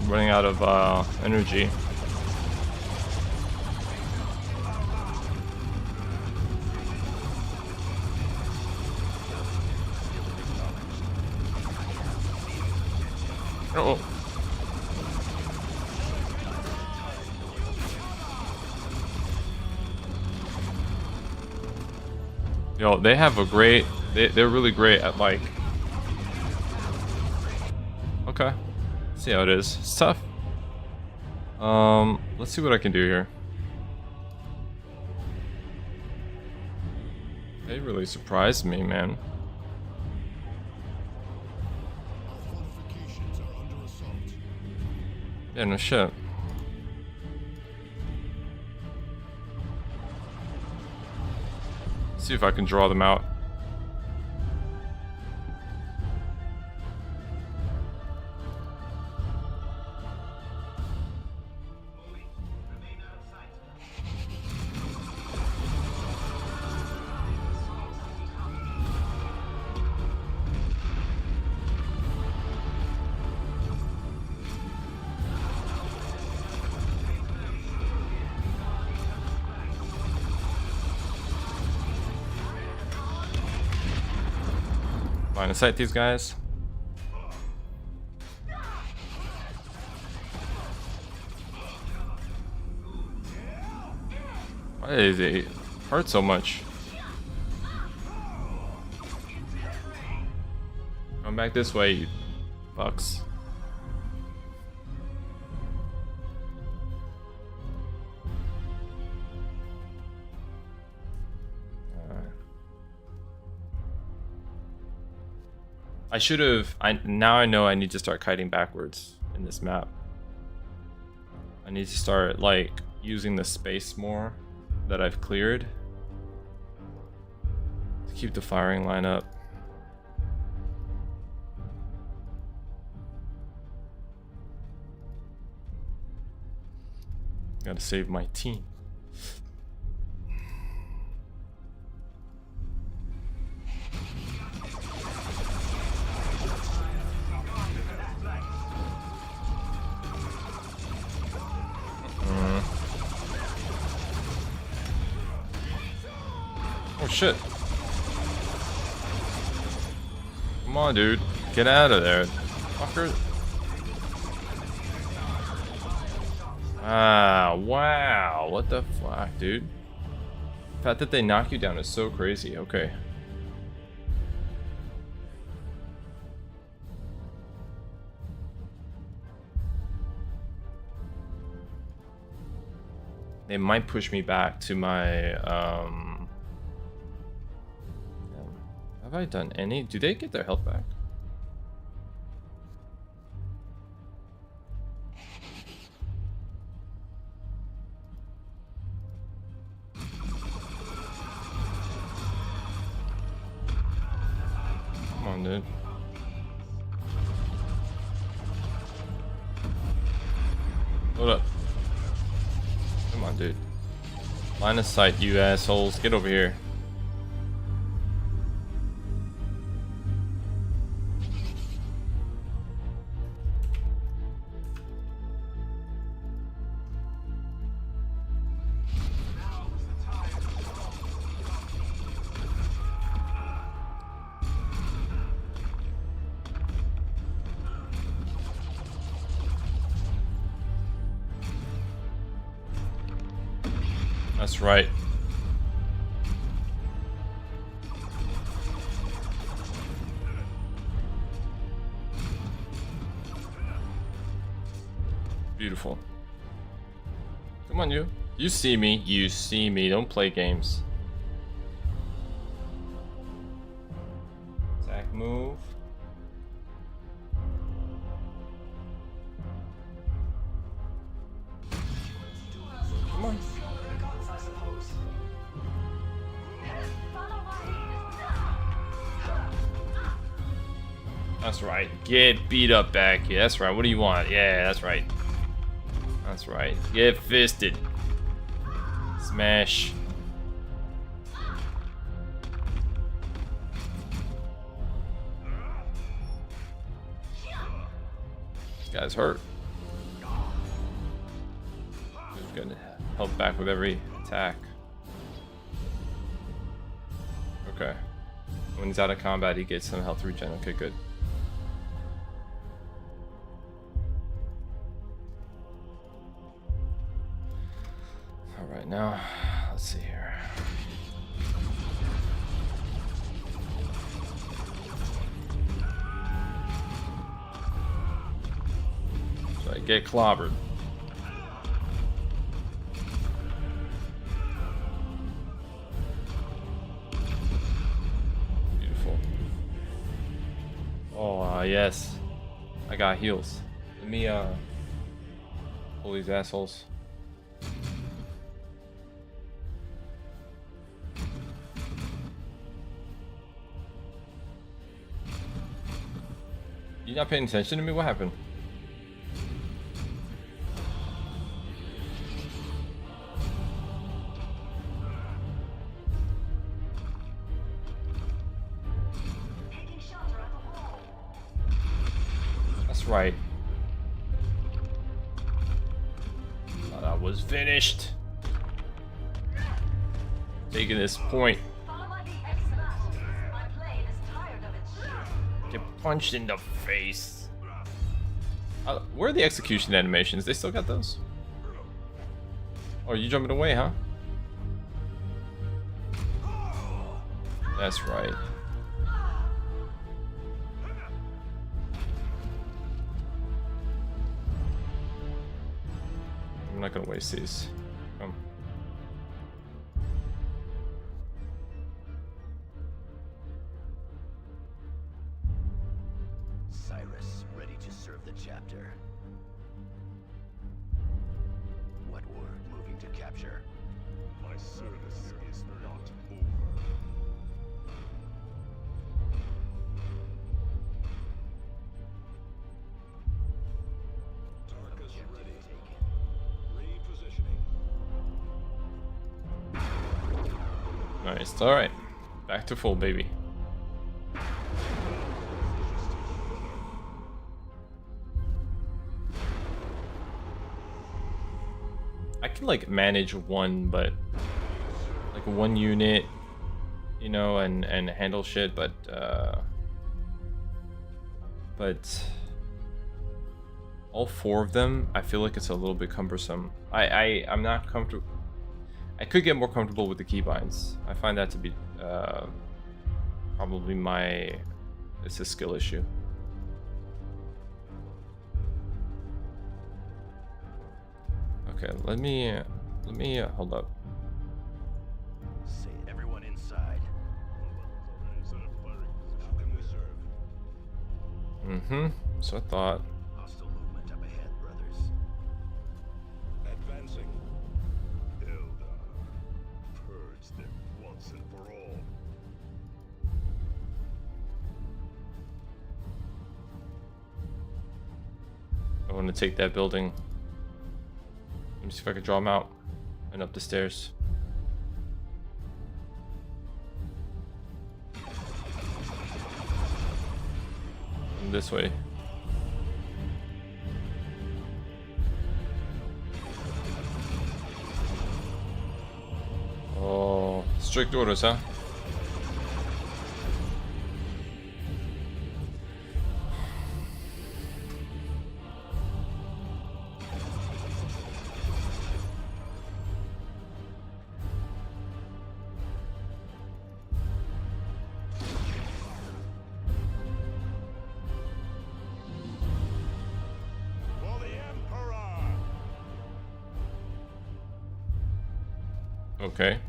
Running out of energy. Oh. Yo, they have a great. They're really great at like. Okay. See how it is. It's tough. Let's see what I can do here. They really surprised me, man. Fortifications are under assault. Yeah, no shit. See if I can draw them out. Line of sight these guys. Why does it hurt so much? Come back this way, you fucks. I should have. Now I know I need to start kiting backwards in this map. I need to start like using the space more that I've cleared to keep the firing line up. Gotta save my team. Oh shit. Come on, dude. Get out of there. Fucker. Ah, wow. What the fuck, dude? The fact that they knock you down is so crazy. Okay. They might push me back to my, have I done any? Do they get their health back? Come on, dude. Hold up. Come on, dude. Line of sight, you assholes. Get over here. That's right. Beautiful. Come on, you. You see me. You see me. Don't play games. Attack move. Come on. That's right. Get beat up back here. That's right. What do you want? Yeah, that's right. That's right. Get fisted. Smash. This guy's hurt. He's getting held back with every attack. Okay. When he's out of combat, he gets some health regen. Okay, good. Alright, now, let's see here. So I get clobbered. Beautiful. Oh, yes. I got heals. Let me, pull these assholes. You not paying attention to me? What happened? That's right. Thought I was finished. Taking this point. Get punched in the face. Where are the execution animations? They still got those? Oh, you jumping away, huh? That's right. I'm not gonna waste these. Come. Cyrus, ready to serve the chapter. What word moving to capture? My service is not over. Tarkus ready. Repositioning. Nice. Alright. Back to full, baby. I can like manage one, but like one unit, you know, and handle shit, but all four of them, I feel like it's a little bit cumbersome. I'm not comfortable. I could get more comfortable with the keybinds. I find that to be probably it's a skill issue. Okay, let me hold up. Say everyone inside. How can we serve? So I thought. Hostile movement up ahead, brothers. Advancing. Eldar. Purge them once and for all. I want to take that building. Let me see if I can draw them out and up the stairs. And this way. Oh, strict orders, huh? Okay.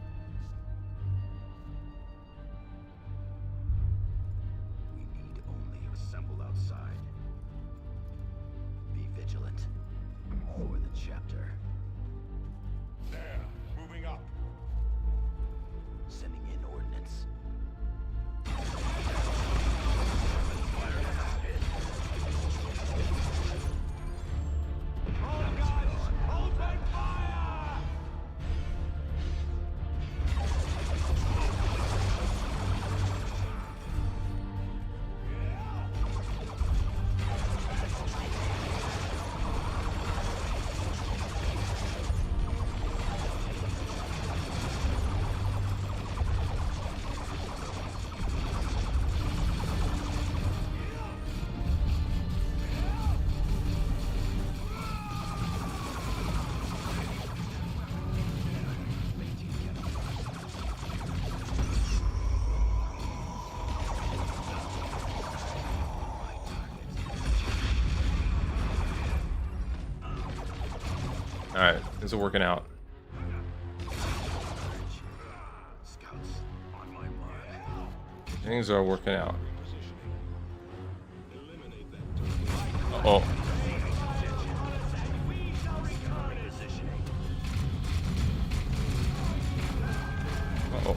We need only assemble outside. Be vigilant. For the chapter. There, moving up. Sending in ordnance. Alright, things are working out. Scouts on my mark. Things are working out. Uh-oh. Uh-oh.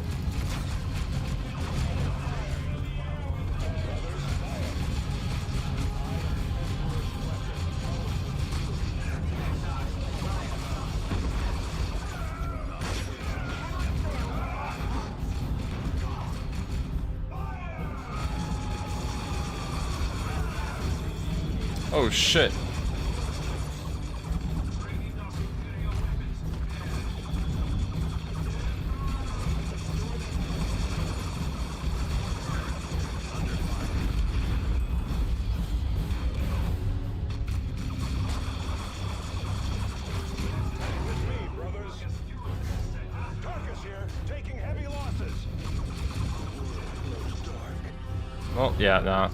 Oh shit. Well, yeah, nah.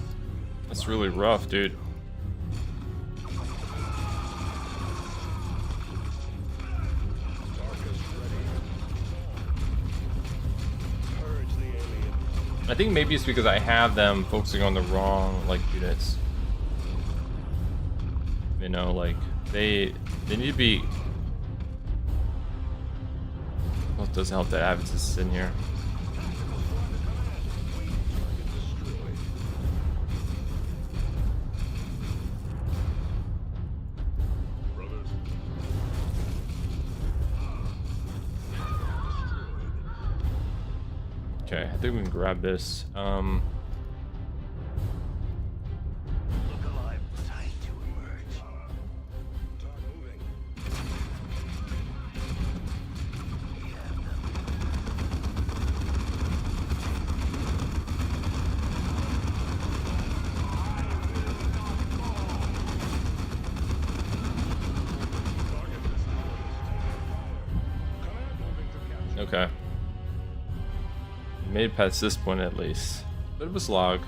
That's really rough, dude. I think maybe it's because I have them focusing on the wrong, like, units. You know, like, they need to be... Well, it doesn't help that Avitus is in here. Okay, I think we can grab this. Look alive. Time to emerge. Start moving. We have them. Okay. Made it past this point at least. Bit of a slog.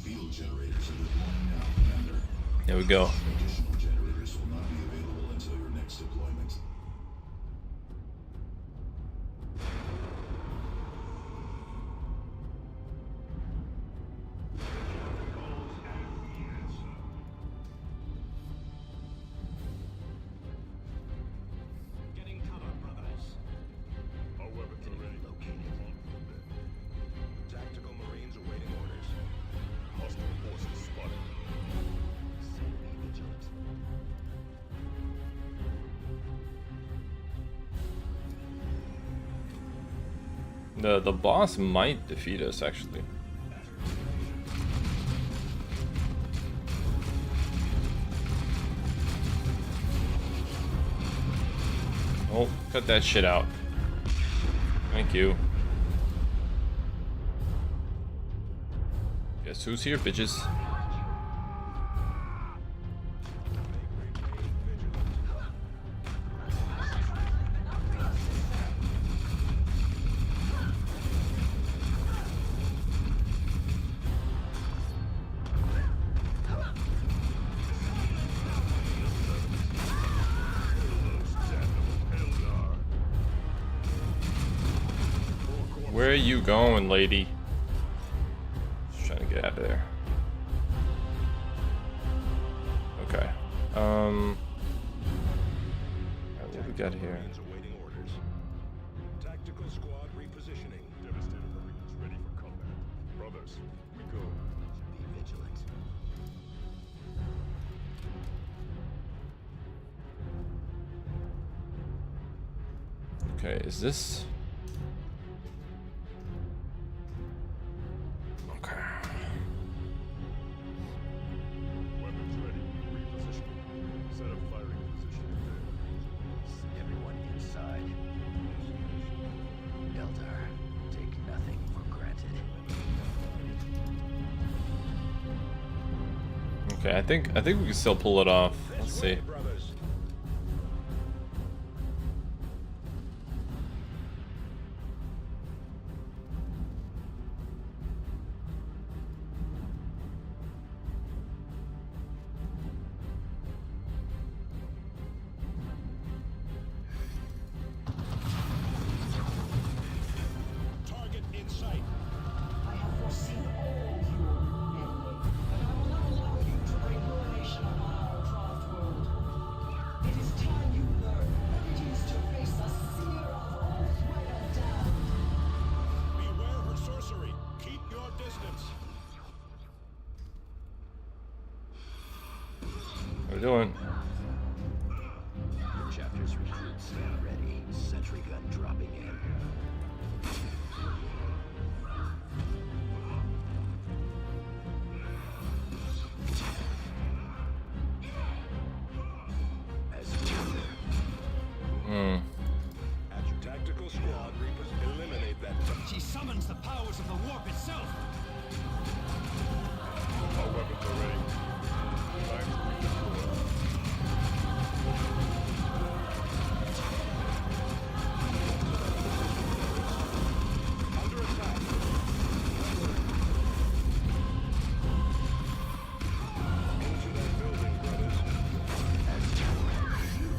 Field generators are deploying now, Commander. There we go. Additional generators will not be available until your next deployment. Getting cover, brothers. Our weapons are ready. Located. Tactical Marines awaiting orders. Hostile forces spotted. Say be vigilant. The boss might defeat us actually. Oh, cut that shit out. Thank you. Guess who's here, bitches? Where are you going, lady? Just trying to get out of there. Okay. Alright, what we got here? Awaiting orders. Tactical squad repositioning. Devastator Marines ready for combat. Brothers, we go. Be vigilant. Okay, is this? Okay. Weapons ready. Repositioning. Set up firing position there. Everyone inside. Eldar, take nothing for granted. Okay, I think we can still pull it off. Let's see. Brothers. Target in sight. I have foreseen all your meddling, but I will not allow you to bring ruination upon our craft world. It is time you learn what it is to face the seer of all and damned. Beware her sorcery. Keep your distance. What are we doing? Chapter's recruits stand ready. Sentry gun dropping in. As Tactical squad eliminate that. She summons the powers of the warp itself. Our weapons are ready. Time to redeploy. Under attack. Into that building, brothers.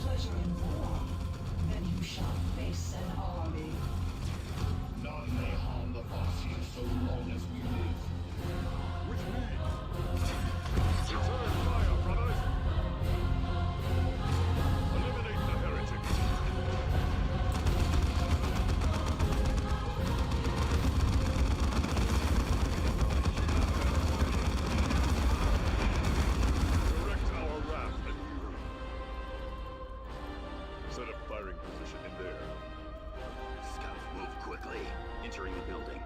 Pleasure in war, then you shall face an army. None may harm the Farseer so long as we live. With me. Return fire, brothers. Eliminate the heretic. Direct our wrath at you. Set up firing position in there. scouts move quickly. Entering the building.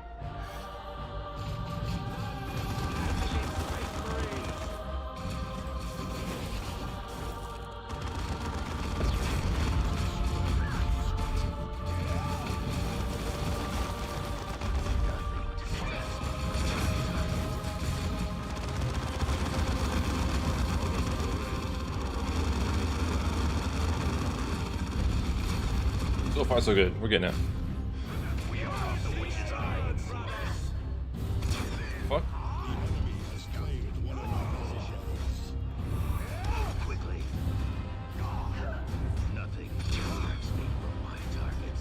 So far, so good. We're getting it. We are on the witch's eye. Fuck. Has claimed one of our positions. Quickly. Nothing distracts me from my target.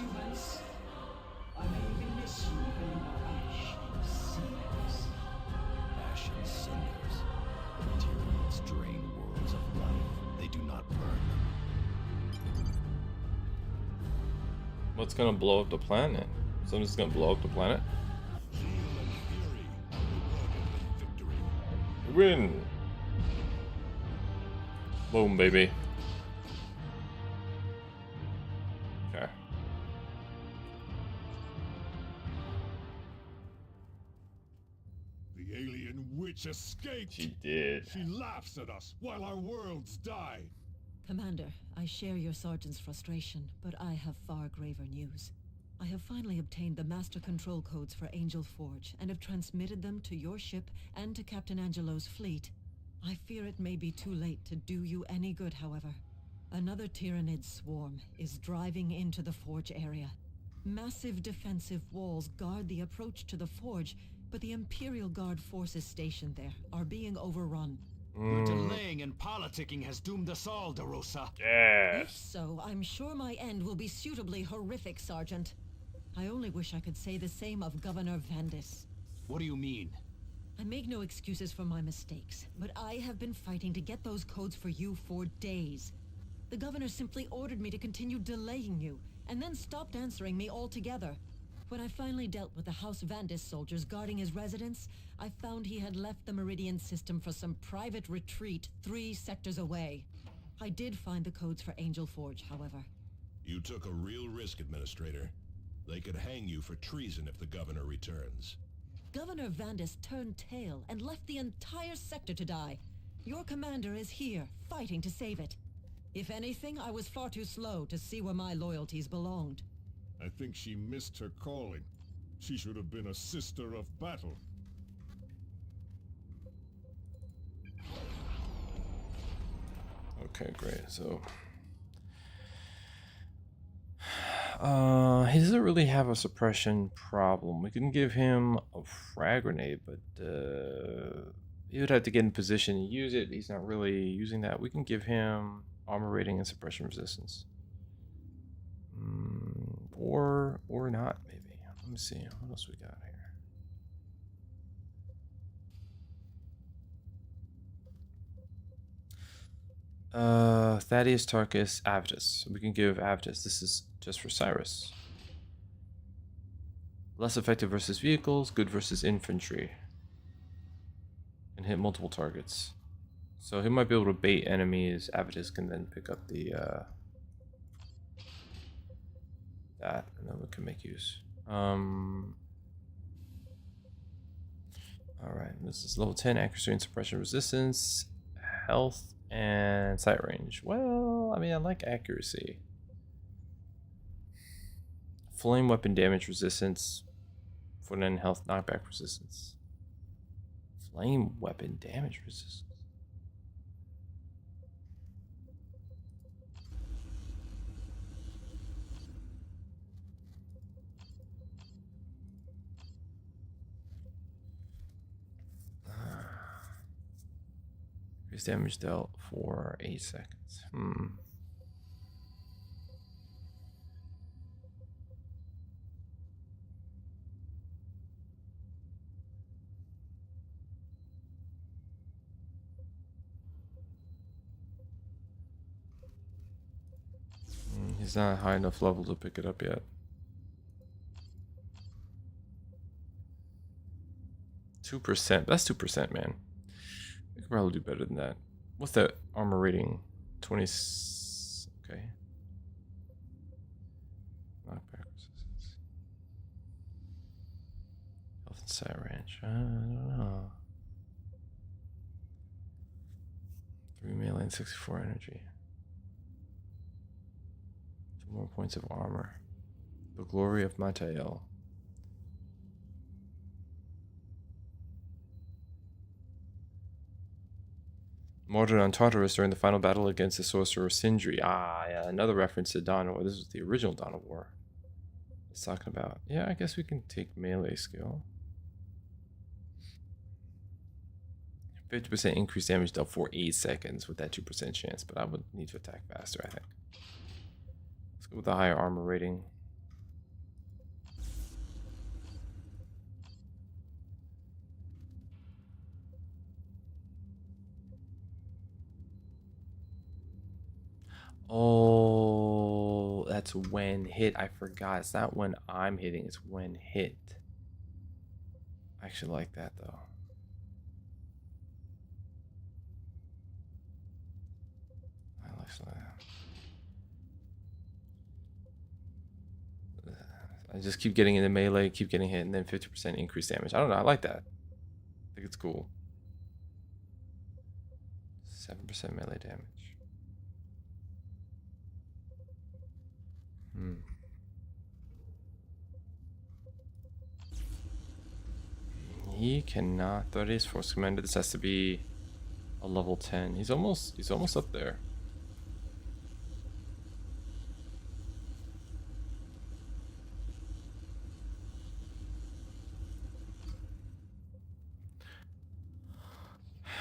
humans. I may even miss you when you are ash and cinders. Ash and cinders. Tyranids drain worlds of life. They do not burn them. What's gonna blow up the planet? Something's gonna blow up the planet? Zeal and fury are rewarded with victory. Win! Boom, baby. Okay. The alien witch escaped. She did. She laughs at us while our worlds die. Commander, I share your sergeant's frustration, but I have far graver news. I have finally obtained the master control codes for Angel Forge and have transmitted them to your ship and to Captain Angelo's fleet. I fear it may be too late to do you any good, however. Another Tyranid swarm is driving into the Forge area. Massive defensive walls guard the approach to the Forge, but the Imperial Guard forces stationed there are being overrun. Your delaying and politicking has doomed us all, DeRosa. If Yes. so, I'm sure my end will be suitably horrific, Sergeant. I only wish I could say the same of Governor Vandis. What do you mean? I make no excuses for my mistakes, but I have been fighting to get those codes for you for days. The governor simply ordered me to continue delaying you, and then stopped answering me altogether. When I finally dealt with the House Vandis soldiers guarding his residence, I found he had left the Meridian system for some private retreat 3 sectors away. I did find the codes for Angel Forge, however. You took a real risk, Administrator. They could hang you for treason if the governor returns. Governor Vandis turned tail and left the entire sector to die. Your commander is here, fighting to save it. If anything, I was far too slow to see where my loyalties belonged. I think she missed her calling. She should have been a sister of battle. Okay, great. So, he doesn't really have a suppression problem. We can give him a frag grenade, but he would have to get in position and use it. He's not really using that. We can give him armor rating and suppression resistance, or not maybe. Let me see what else we got here. Thaddeus, Tarkus, Avitus. We can give Avitus. This is just for Cyrus. Less effective versus vehicles, good versus infantry. And hit multiple targets. So he might be able to bait enemies. Avitus can then pick up the that, and then we can make use. Alright, this is level 10 accuracy and suppression resistance, health, and sight range. Well, I mean, I like accuracy. Flame weapon damage resistance, foot and health knockback resistance. Flame weapon damage resistance. Increase damage dealt for 8 seconds. He's not high enough level to pick it up yet. 2%. That's 2%, man. We could probably do better than that. What's that armor rating? 20. Okay. Knockback resistance. Health and sight range. I don't know. 3 melee and 64 energy. 2 more points of armor. The glory of Matael. Martyred on Tartarus during the final battle against the sorcerer Sindri. Ah, yeah, another reference to Dawn of War. This was the original Dawn of War. It's talking about. Yeah, I guess we can take melee skill. 50% increased damage dealt for 8 seconds with that 2% chance, but I would need to attack faster, I think. Let's go with the higher armor rating. Oh, that's when hit. I forgot. It's not when I'm hitting, it's when hit. I actually like that though. I actually like that. I just keep getting into melee, keep getting hit, and then 50% increased damage. I don't know. I like that. I think it's cool. 7% melee damage. He cannot. 30 is force commander. This has to be a level 10. He's almost up there.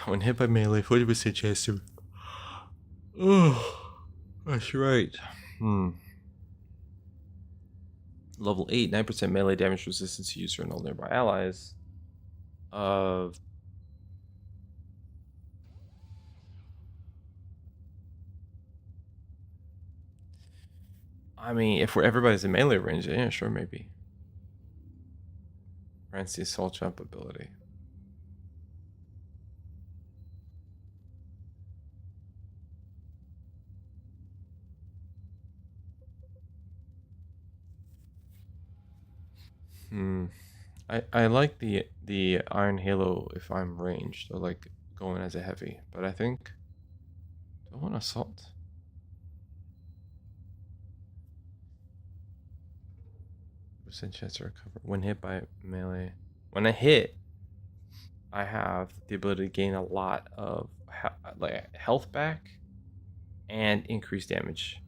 When hit by melee, 40% chance to. Oh, that's right. Level 8, 9% melee damage resistance to user and all nearby allies. I mean, if everybody's in melee range, yeah, sure, maybe. Grants the assault jump ability. I like the Iron Halo if I'm ranged, or like going as a heavy, but I think I want assault. Percent chance to recover when hit by melee. When I hit, I have the ability to gain a lot of like health back and increased damage.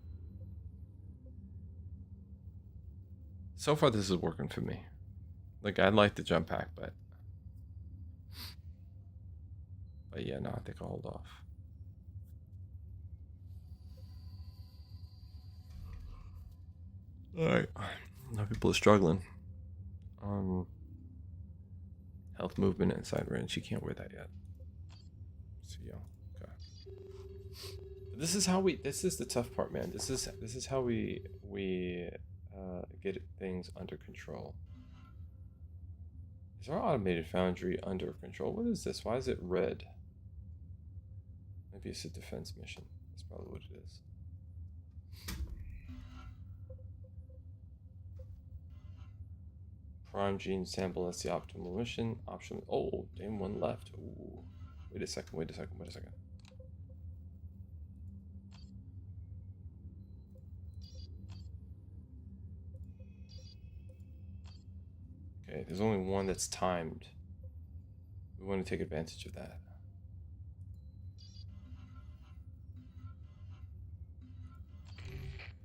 So far, this is working for me. Like, I'd like the jump pack, but yeah, no, I think I'll hold off. All right, now people are struggling. Health, movement, and side range. She can't wear that yet. So yeah, okay. This is how we. This is the tough part, man. This is how we get things under control. Is our automated foundry under control? What is this? Why is it red? Maybe it's a defense mission. That's probably what it is. Prime gene sample, that's the optimal mission. Option. Oh, damn, one left. Ooh. Wait a second. Okay, there's only one that's timed. We want to take advantage of that.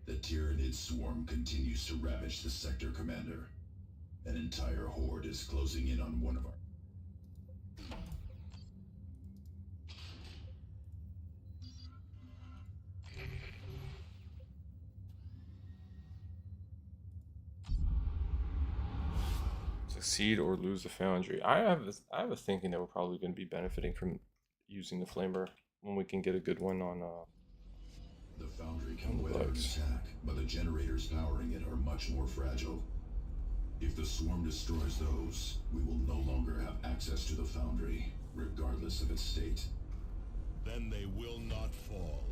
The Tyranid swarm continues to ravage the sector, Commander. An entire horde is closing in on one of our... Succeed or lose the foundry. I have a thinking that we're probably going to be benefiting from using the flamer when we can get a good one on The foundry can weather an attack, but the generators powering it are much more fragile. If the swarm destroys those, we will no longer have access to the foundry, regardless of its state. Then they will not fall.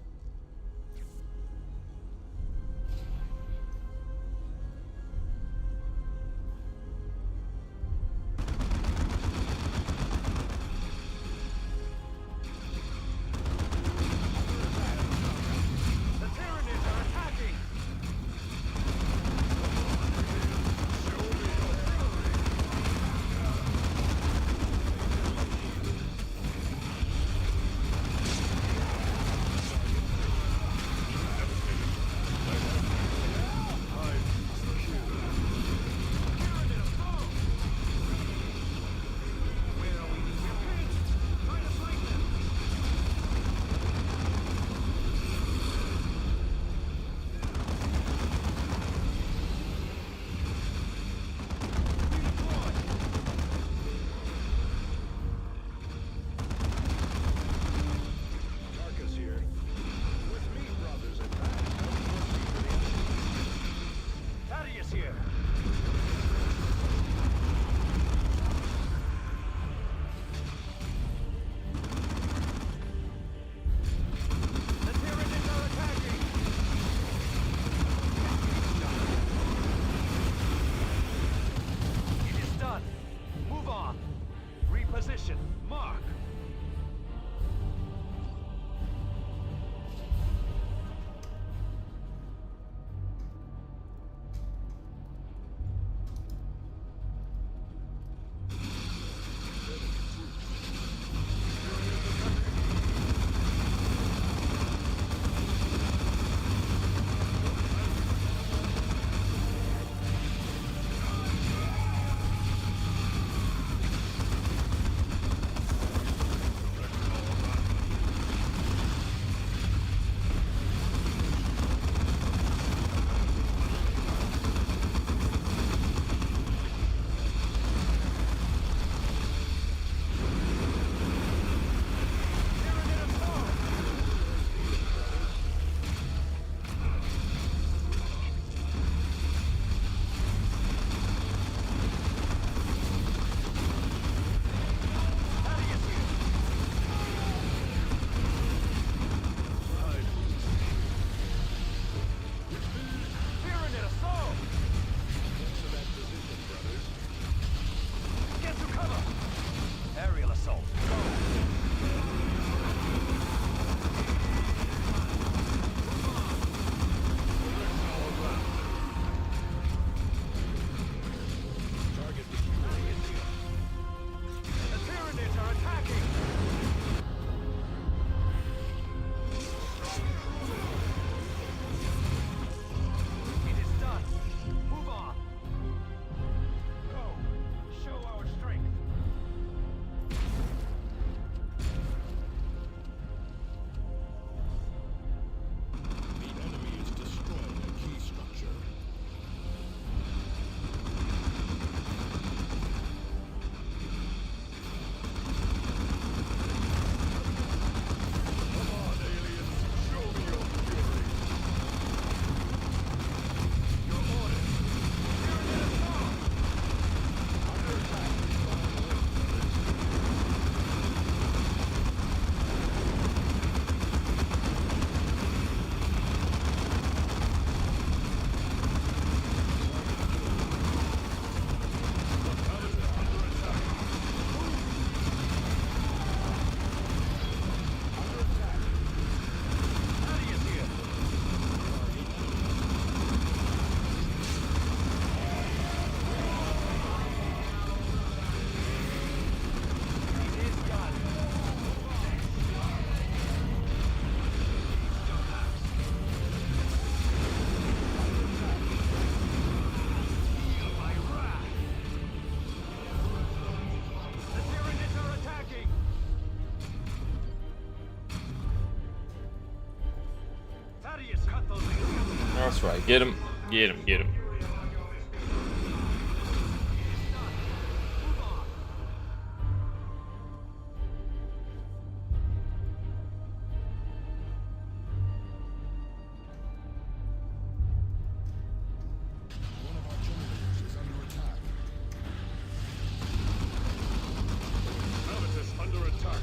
here. The Tyranids are attacking! It is done. Move on. Reposition. Mark. That's right. Get him. Get him. Get him. One of our generators is under attack. Habitus under attack.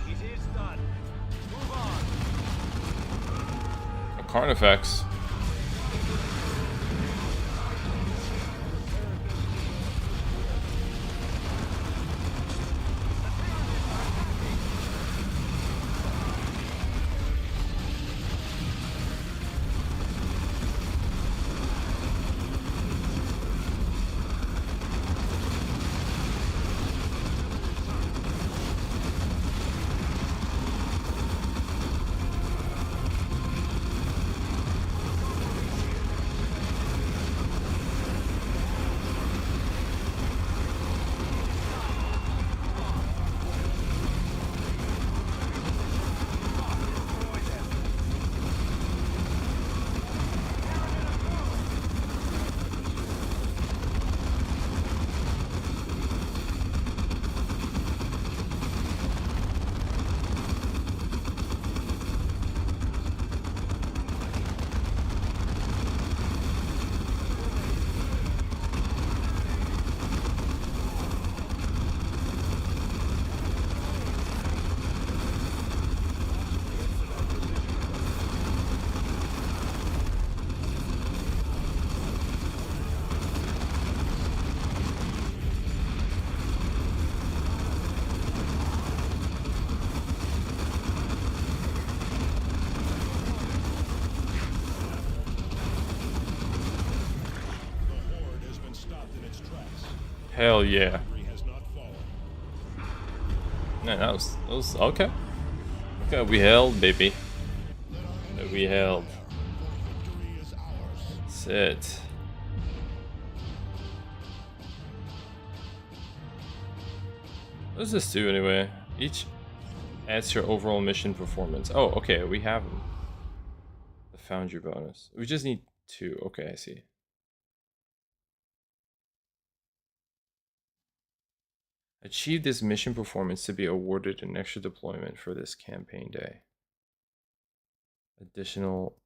It is done. Move on. Carnifex. Hell yeah. Foundry has not fallen. No, that was okay. Okay, we held, baby. We held. Victory is ours. That's it. What does this do anyway? Each adds to your overall mission performance. Oh, okay, we have them. The Foundry bonus. We just need 2. Okay, I see. Achieve this mission performance to be awarded an extra deployment for this campaign day. Additional,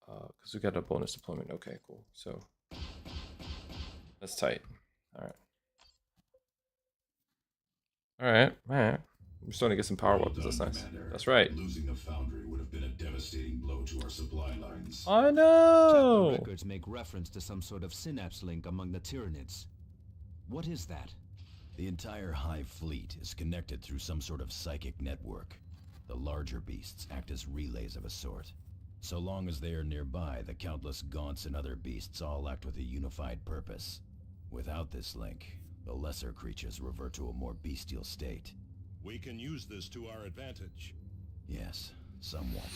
because we got a bonus deployment. Okay, cool. So that's tight. All right, man. We're starting to get some power weapons. That's nice. Commander. That's right. Losing the Foundry would have been a devastating blow to our supply lines. I Chapter know. records make reference to some sort of synapse link among the Tyranids. What is that? The entire Hive fleet is connected through some sort of psychic network. The larger beasts act as relays of a sort. So long as they are nearby, the countless Gaunts and other beasts all act with a unified purpose. Without this link, the lesser creatures revert to a more bestial state. We can use this to our advantage. Yes, somewhat.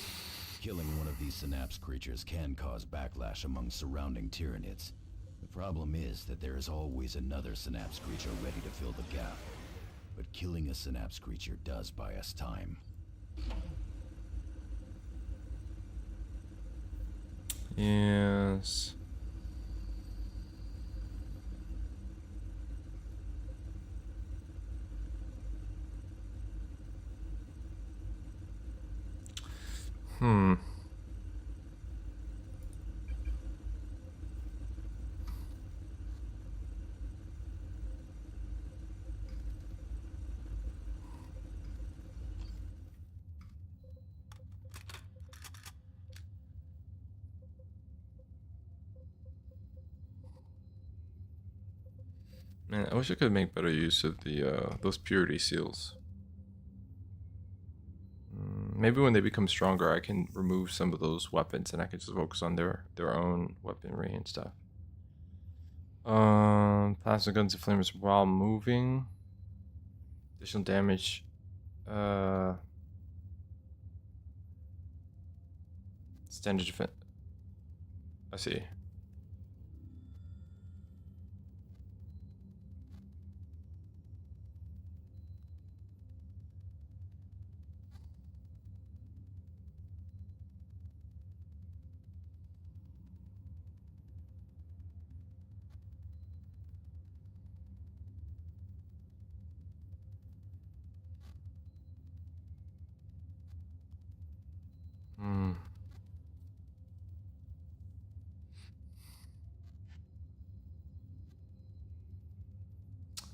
Killing one of these synapse creatures can cause backlash among surrounding Tyranids. The problem is that there is always another synapse creature ready to fill the gap. But killing a synapse creature does buy us time. Yes. Man, I wish I could make better use of the those purity seals. Maybe when they become stronger, I can remove some of those weapons, and I can just focus on their own weaponry and stuff. Plasma guns and flamers while moving. Additional damage. Standard defense. I see.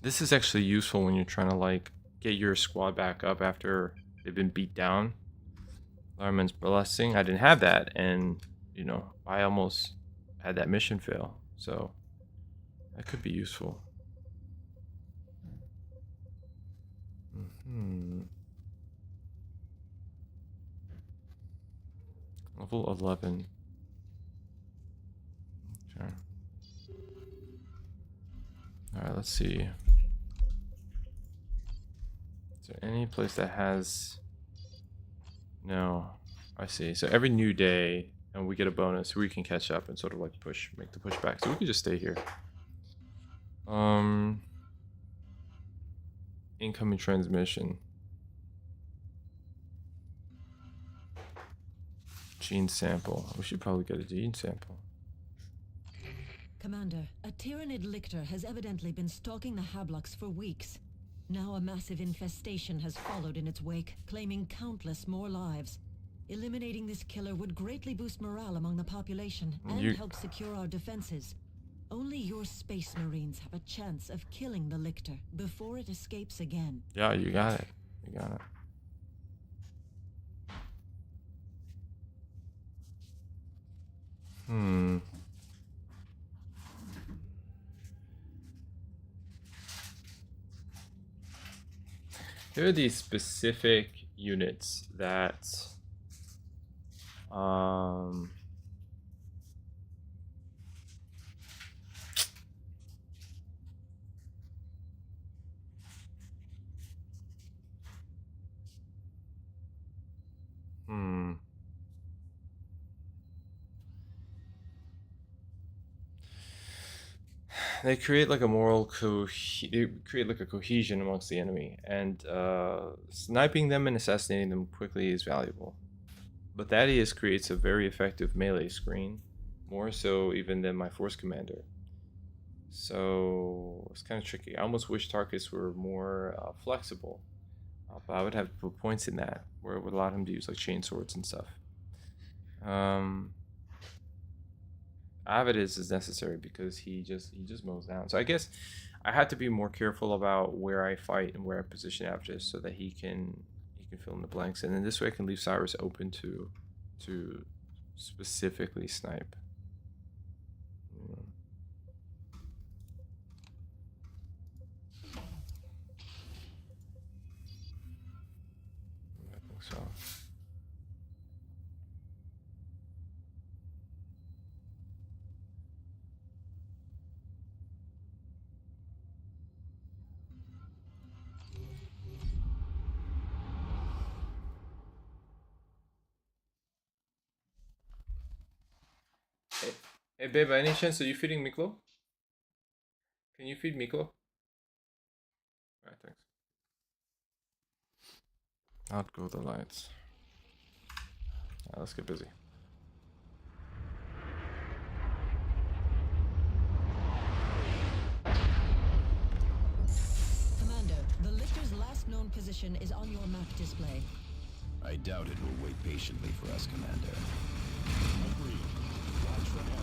This is actually useful when you're trying to like get your squad back up after they've been beat down. Larman's Blessing. I didn't have that, and you know, I almost had that mission fail. So that could be useful. Level 11. Okay. Alright, let's see. Is there any place that has... No. I see. So every new day, and we get a bonus, we can catch up and sort of like make the push back. So we can just stay here. Incoming transmission. Gene sample. We should probably get a gene sample. Commander, a Tyranid lictor has evidently been stalking the Hablocks for weeks. Now a massive infestation has followed in its wake, claiming countless more lives. Eliminating this killer would greatly boost morale among the population and help secure our defenses. Only your space marines have a chance of killing the lictor before it escapes again. Yeah, you got it. You got it. There are these specific units that they create like a moral they create like a cohesion amongst the enemy, and sniping them and assassinating them quickly is valuable. But Thaddeus creates a very effective melee screen, more so even than my Force Commander. So it's kind of tricky. I almost wish Tarkus were more flexible, but I would have to put points in that where it would allow him to use like chain swords and stuff. Avidus is necessary because he just mows down. So I guess I have to be more careful about where I fight and where I position Avidus so that he can fill in the blanks, and then this way I can leave Cyrus open to specifically snipe. I think so. Hey babe, by any chance are you feeding Miklo? Can you feed Miklo? Alright, thanks. Outgo the lights. Alright, let's get busy. Commander, the lifter's last known position is on your map display. I doubt it will wait patiently for us, Commander. Agreed. Watch for ambush.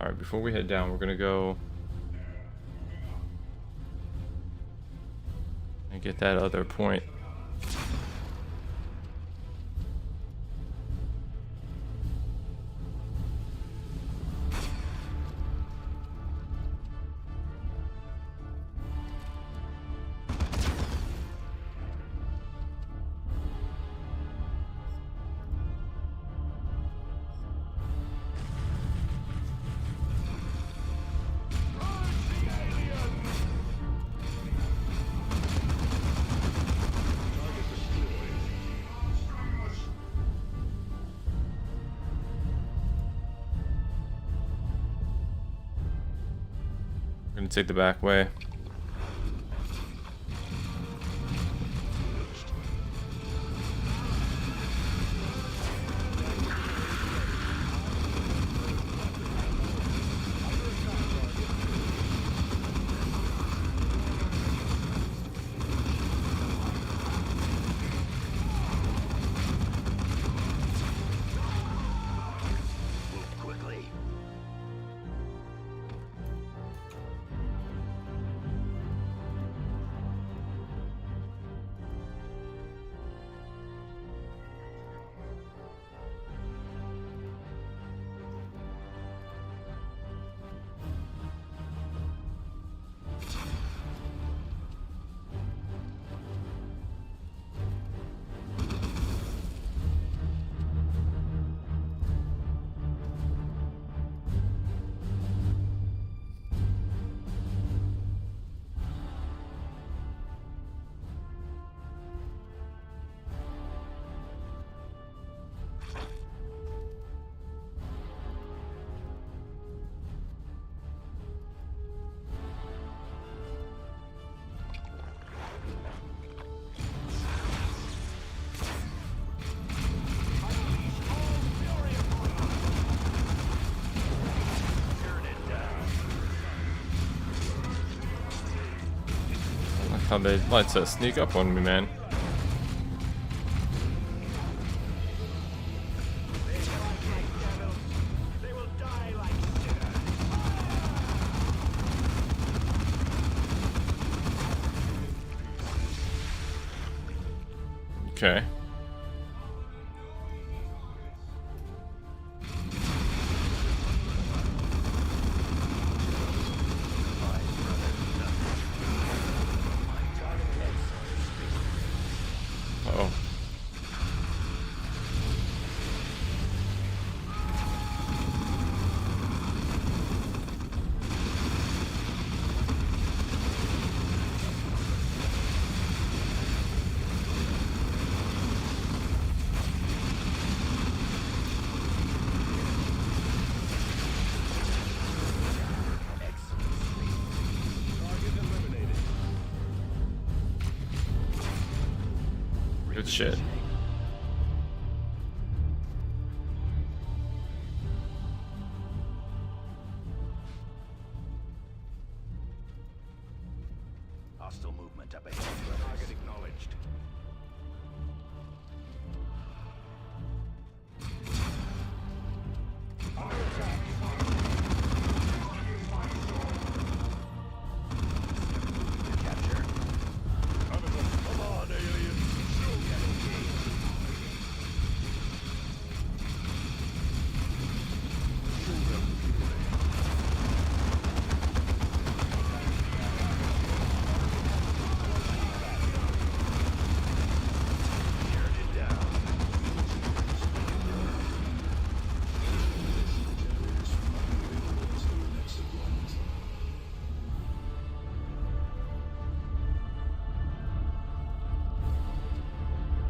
Alright, before we head down, we're gonna go and get that other point. We're gonna take the back way. Quickly. How they like to sneak up on me, man. They will die like sinners. Okay. Uh-oh. Good shit. Hostile movement up ahead. Target acknowledged. Capture. Come on, alien.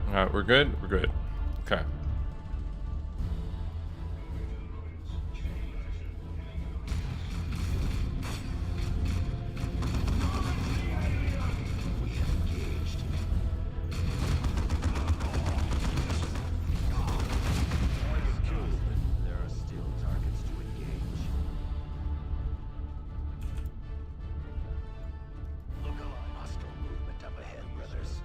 Alright, we're good? We're good. Okay. There are still targets to engage. Look alive. Hostile movement up ahead, brothers.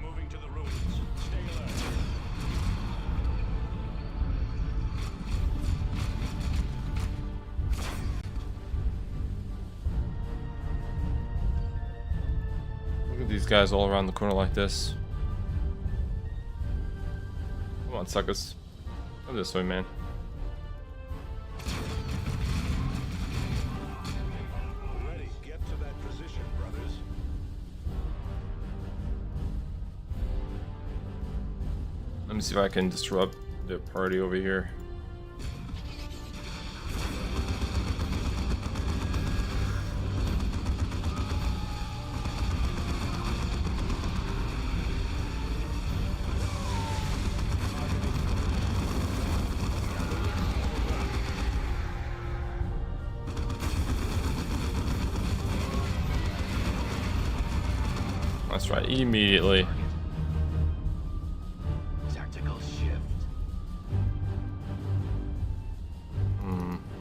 Moving to the ruins. Stay alert. Look at these guys all around the corner like this. Come on, suckers. Come this way, man. Ready. Get to that position, brothers. Let me see if I can disrupt the party over here. That's right, immediately. Tactical shift.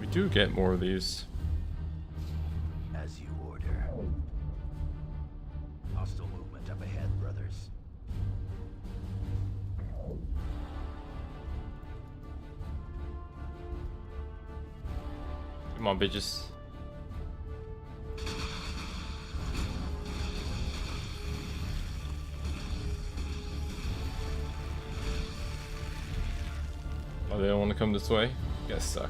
We do get more of these. As you order. Hostile movement up ahead, brothers. Come on, bitches. Oh, they don't want to come this way? You guys suck.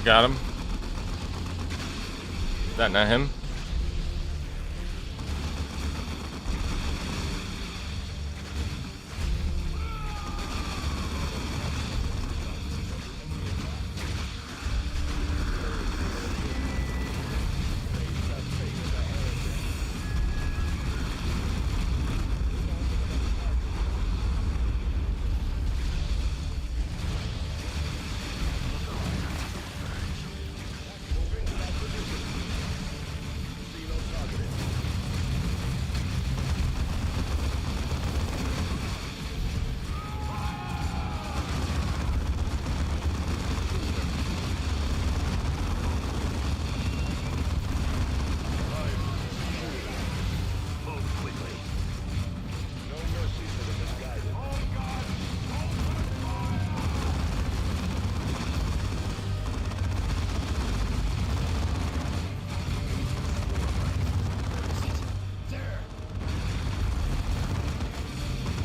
Got him. Is that not him?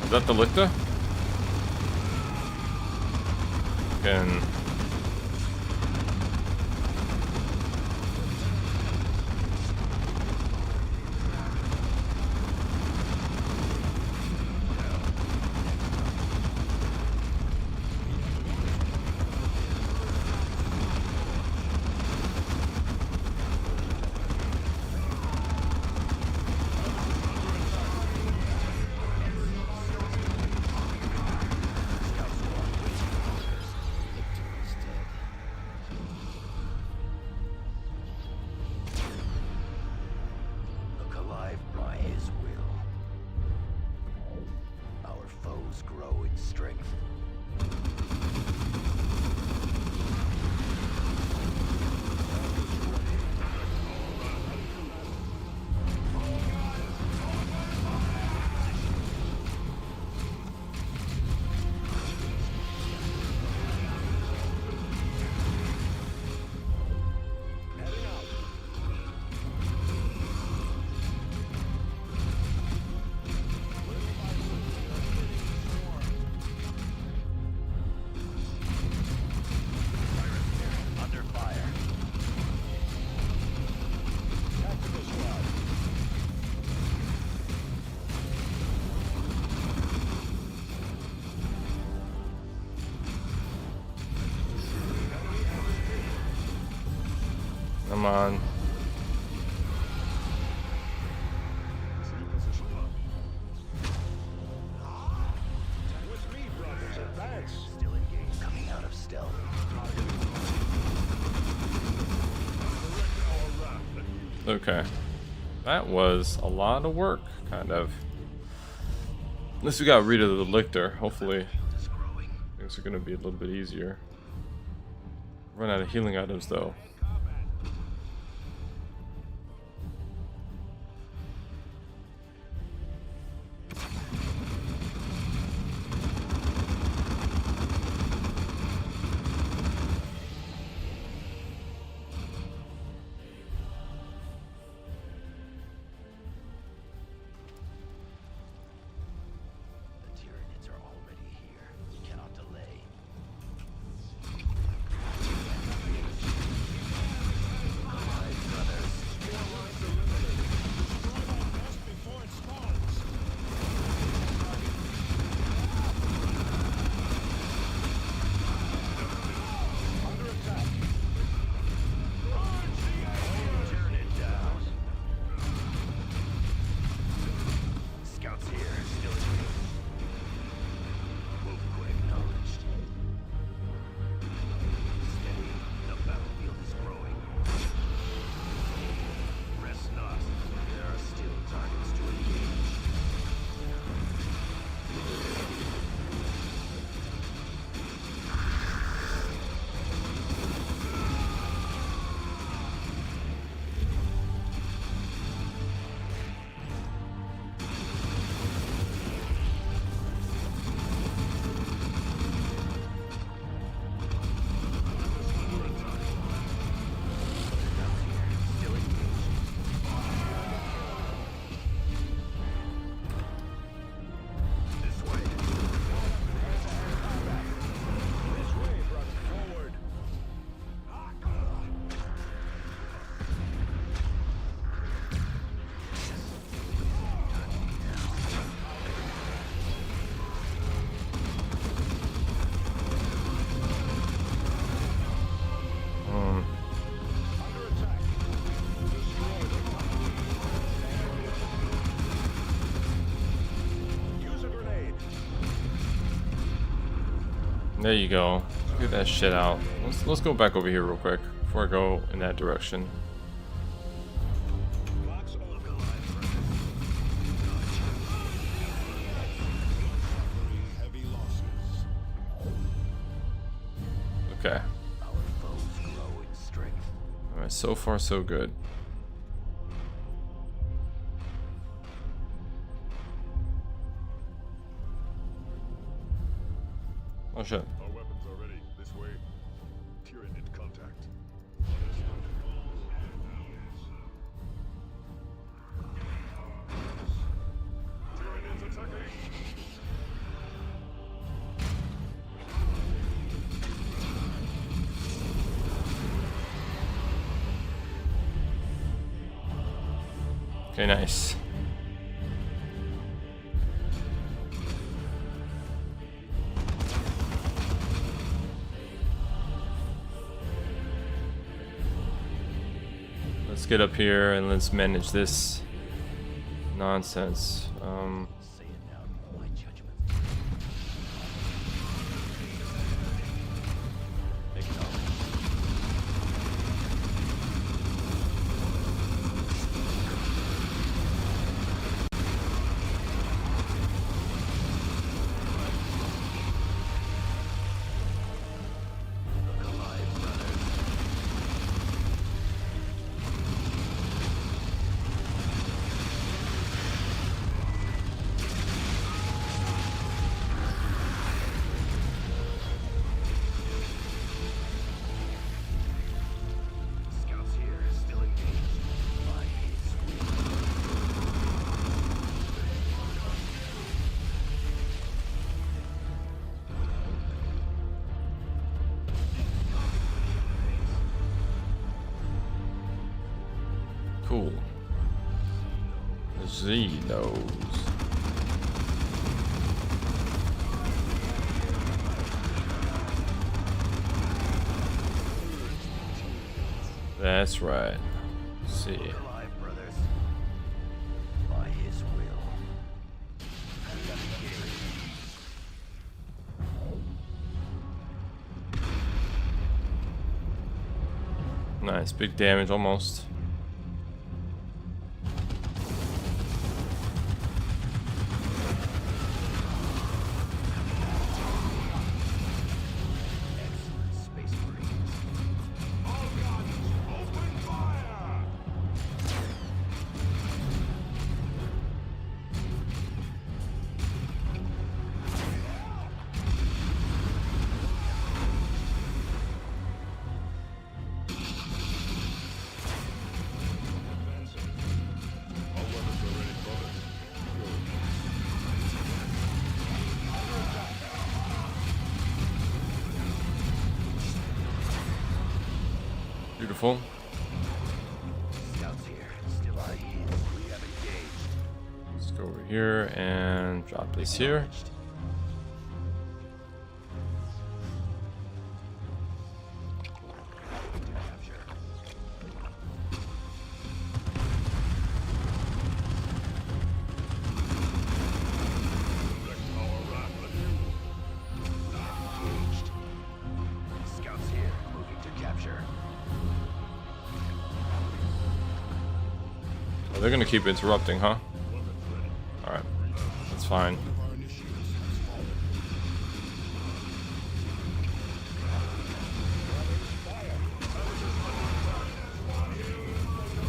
Is that the Lictor? Can... Look alive by his will. Our foes grow in strength. Under fire. Tactical squad. Come on. With me, brothers, advance. Still engaged. Coming out of stealth. Okay. That was a lot of work, kind of. At least we got rid of the Lictor. Hopefully Is growing. things are going to be a little bit easier. Run out of healing items, though. The Tyranids are already here. We cannot delay. There you go. Get that shit out. Let's go back over here real quick before I go in that direction. Heavy losses. Okay. Our foes grow in strength. Alright, so far so good. Oh shit. Our weapons are ready. This way. Tyranid contact. Tyranids attacking. Okay, nice. Let's get up here and let's manage this nonsense. Say it now, my judgment. Acknowledge. Look alive, brothers. Scouts here, still engaged. By his will. Cool. Xenos. That's right. Let's see. Look alive, brothers. By his will. We got engaged. Nice, big damage almost. Excellent, Space Marines. All guns, open fire! Advancing. Our weapons are ready, brothers. Beautiful. Scouts here, still by his. We have engaged. Let's go over here and drop this here. Acknowledged. Moving to capture. Direct our wrath anew. Engaged. Scouts here, moving to capture. Oh, they're gonna keep interrupting, huh? Weapons ready. Alright. That's fine. Our initiates has fallen.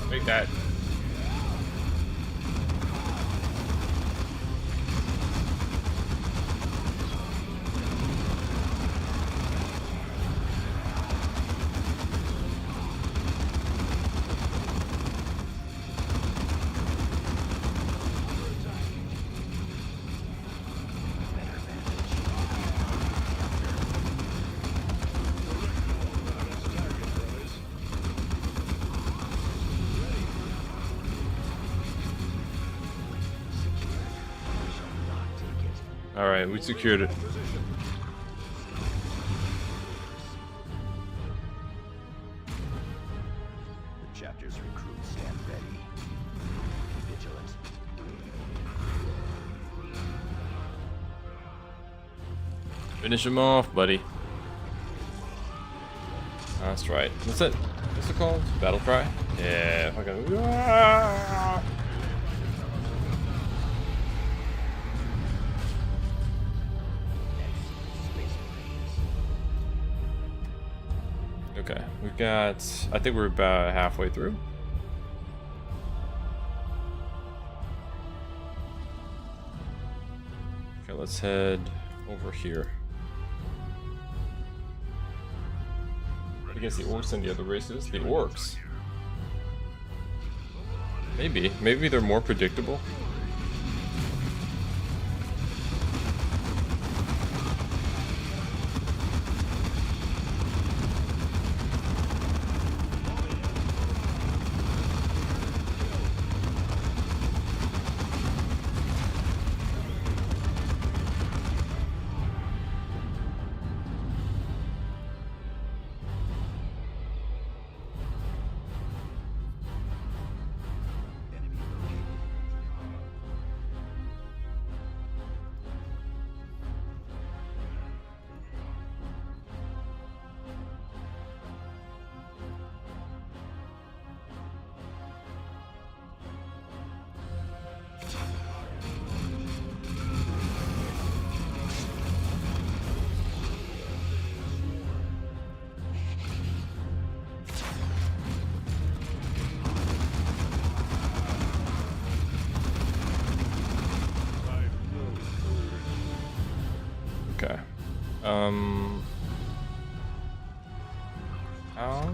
Take that. Better vantage. Alright, we secured it. The chapter's recruits stand ready. Be vigilant. Finish him off, buddy. That's right. What's it? What's it called? Battle cry? Yeah. Fucking. Ah! Okay, we've got. I think we're about halfway through. Okay, let's head over here. Against the orcs and the other races. The orcs. Maybe they're more predictable. Okay. How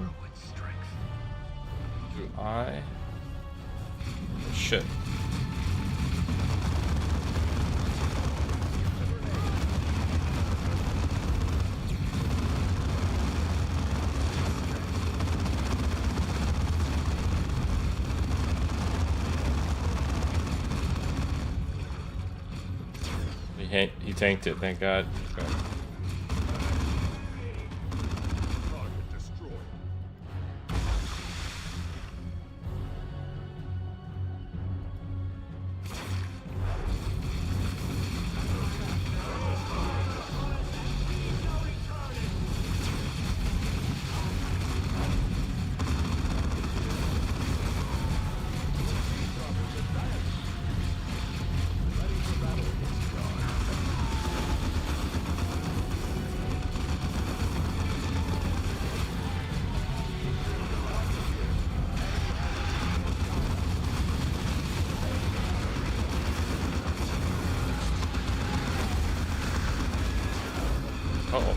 do I? Oh, shit. He tanked it, thank God. Okay. Target destroyed. Uh-oh.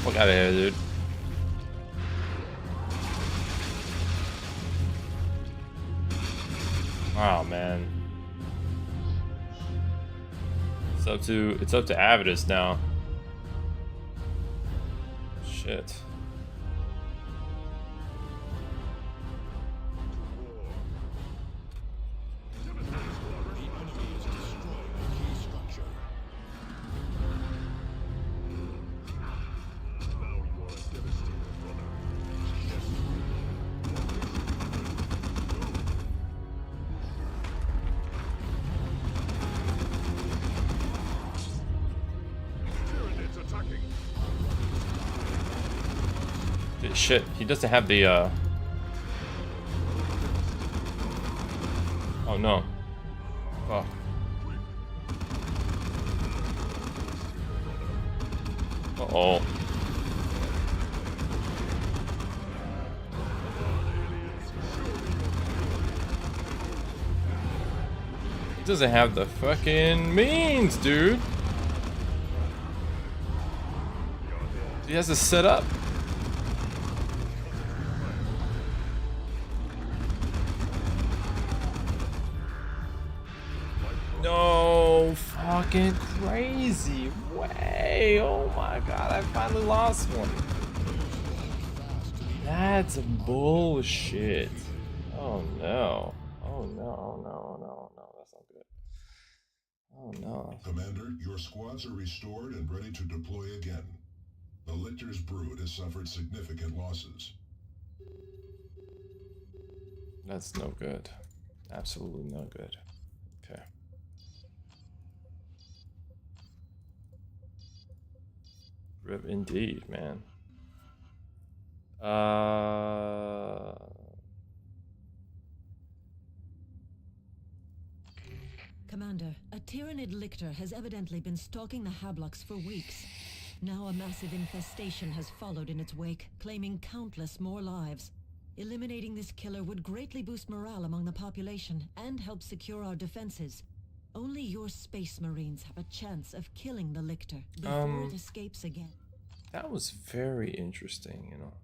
Fuck out of here, dude. Oh man. It's up to Avidus now. Shit. Shit, he doesn't have the Oh no. Fuck. Uh-oh. He doesn't have the fucking means, dude. He has to set up. No fucking crazy way. Oh my god, I finally lost one. That's bullshit. Oh no. Oh no, oh no, oh no, oh no, that's not good. Oh no. Commander, your squads are restored and ready to deploy again. The Lictor's brood has suffered significant losses. That's no good. Absolutely no good. Okay. Rip indeed, man. Commander, a Tyranid lictor has evidently been stalking the Hablocks for weeks. Now a massive infestation has followed in its wake, claiming countless more lives. Eliminating this killer would greatly boost morale among the population and help secure our defenses. Only your space marines have a chance of killing the lictor before it escapes again. That was very interesting, you know.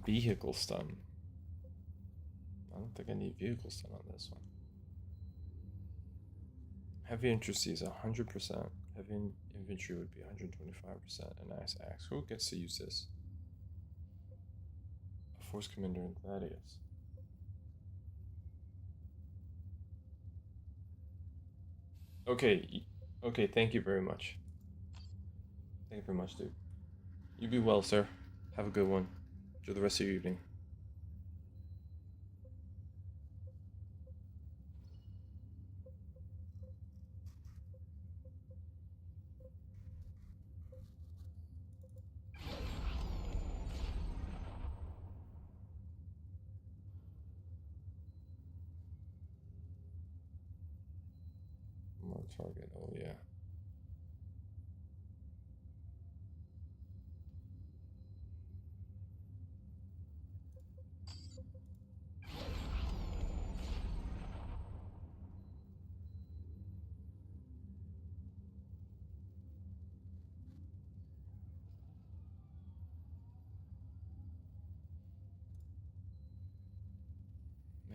Vehicle stun. I don't think I need vehicle stun on this one. Heavy infantry is 100%. Heavy infantry would be 125%. A nice axe. Who gets to use this? A force commander in Gladius. Okay. Okay, thank you very much. Thank you very much, dude. You be well, sir. Have a good one. Enjoy the rest of your evening. More target, oh yeah.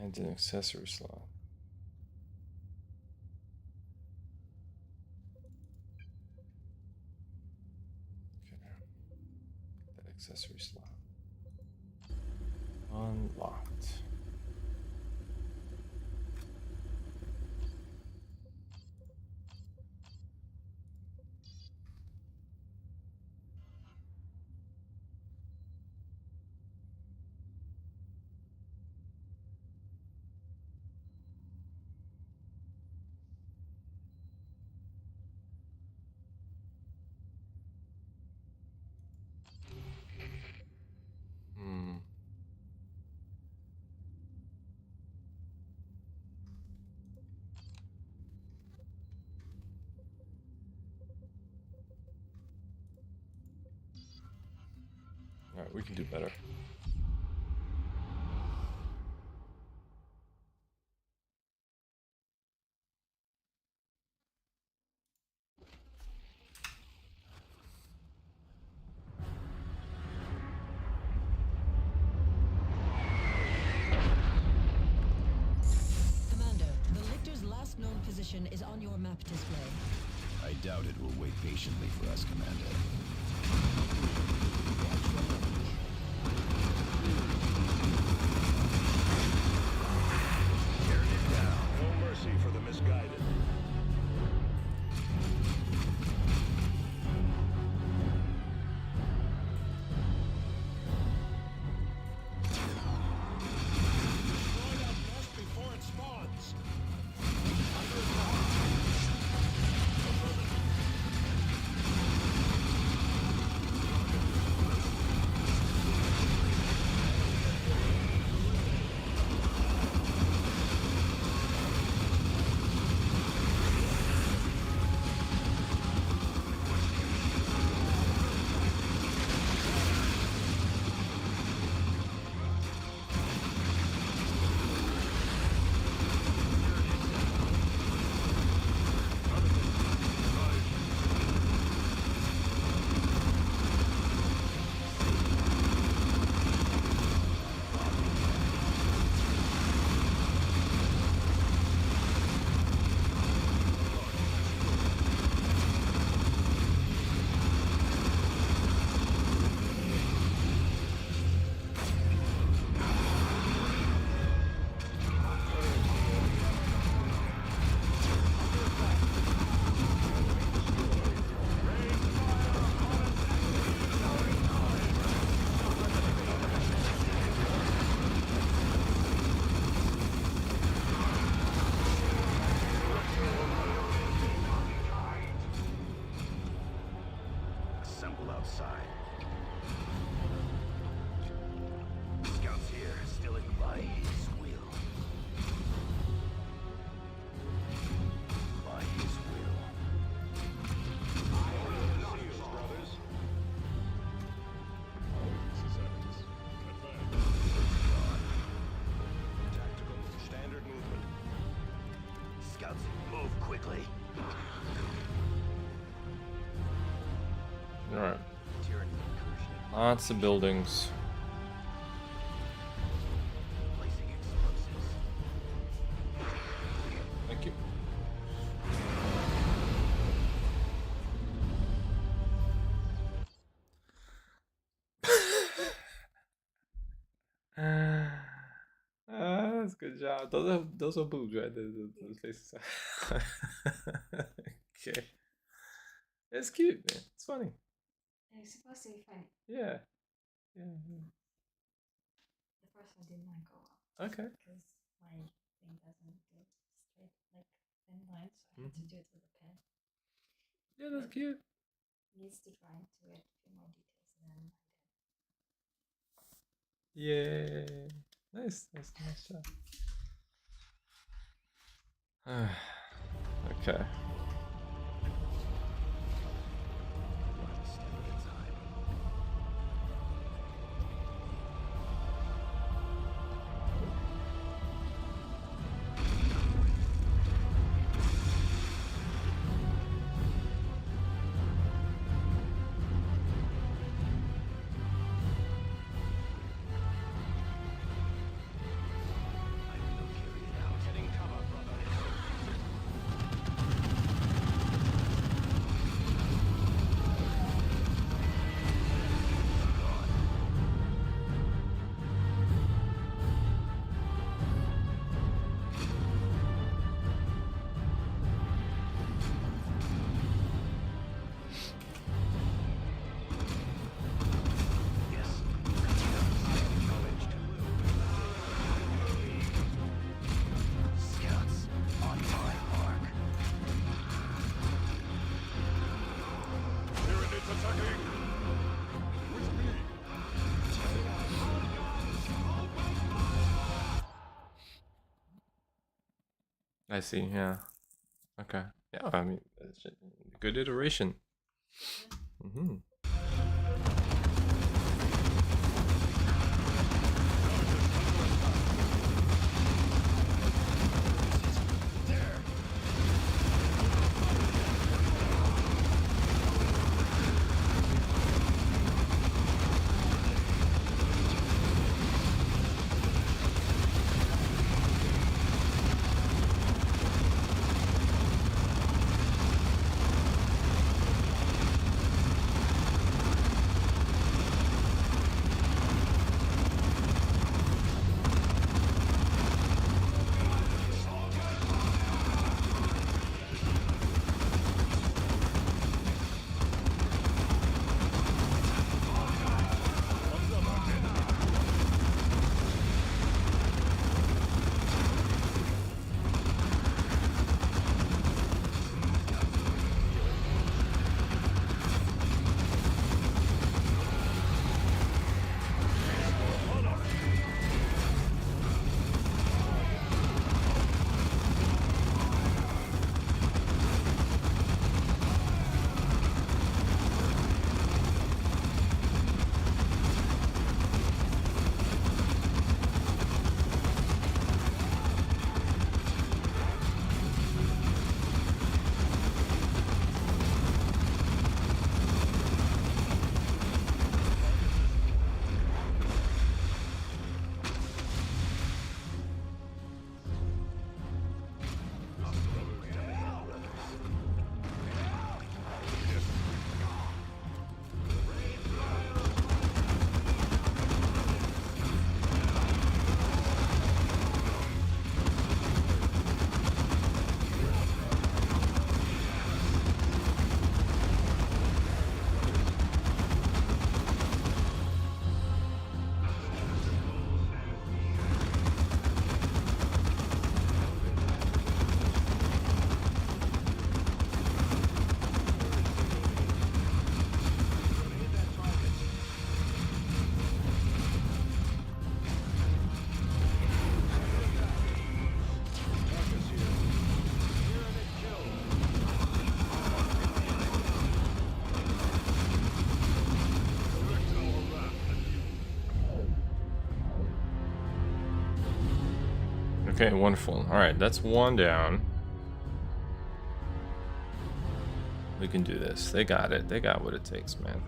And an accessory slot. Okay. That accessory slot. Unlocked. Alright, we can do better. Commander, the lictor's last known position is on your map display. I doubt it will wait patiently for us, Commander. No mercy for the misguided. Destroy that nest before it spawns. quickly. Alright. Tyranny incursion. Lots of buildings. Placing explosives. Thank you. That's a good job. Those are boobs, right? Those faces. Okay. It's cute, man. It's funny. It's supposed to be funny. Yeah. Yeah. The first one did not go up. Okay. Because my thing doesn't do straight, like thin lines, so I had to do it with a pen. Yeah, that's cute. Needs to dry into it, a few more details, and then Yay. Nice job. Okay. One step at a time. I will carry it out. Getting cover, brother. Yes. Acknowledged. Scouts on my mark. Tyranids attacking! With me! I see, yeah. Okay. Yeah, I mean, good iteration. Mm-hmm. Okay, wonderful. Alright, that's one down. We can do this. They got it. They got what it takes, man.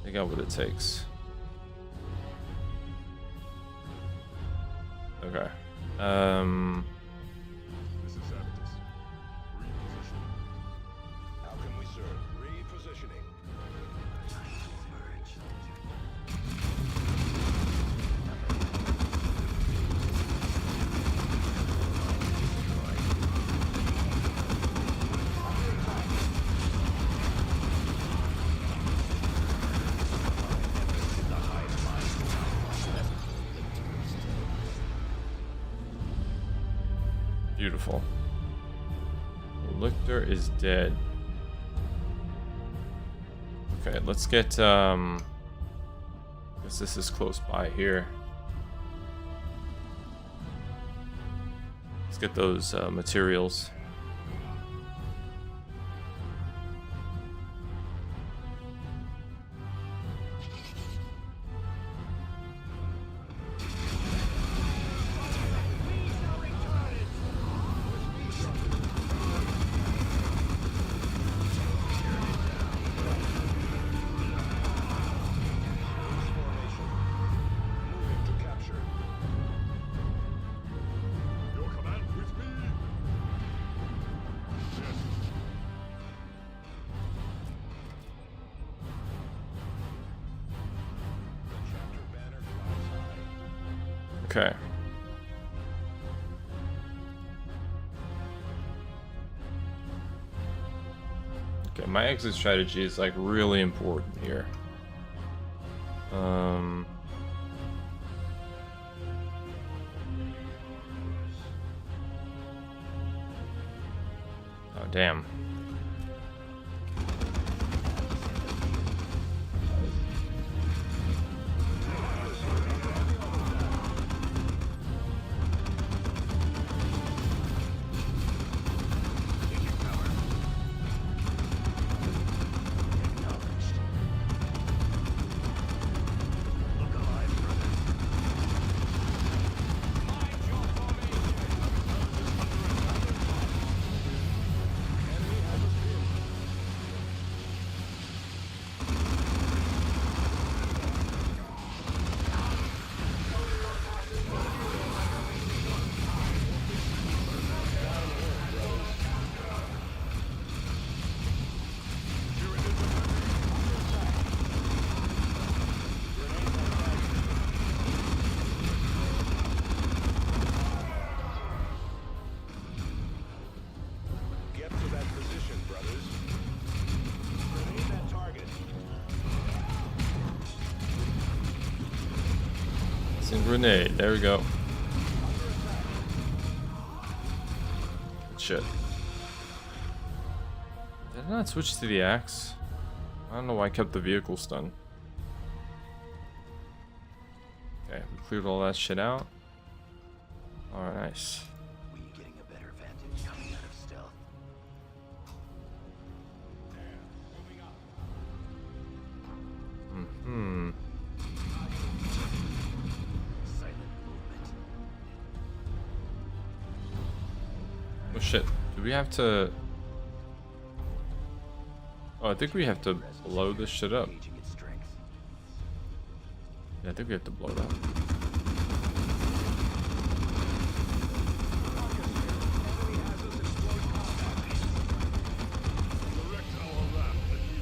They got what it takes. Okay. This is Abatus. Repositioning. How can we serve? Repositioning. Beautiful. Lictor is dead. Okay, let's get guess this is close by here. Let's get those materials. Moving to capture. Your command with me. Yes. The chapter banner flies high. Okay. Okay, my exit strategy is like really important here. Oh damn. Get to that position, brothers. Grenade that target. Send grenade. There we go. Good shit. Did I not switch to the axe? I don't know why I kept the vehicle stun. Okay, we cleared all that shit out. Alright, nice. We getting a better vantage coming out of stealth. Hmm. Silent movement. Oh shit. Do we have to... Oh, I think we have to blow this shit up. Gauging its strength. Yeah, I think we have to blow it up. Direct our wrath at you.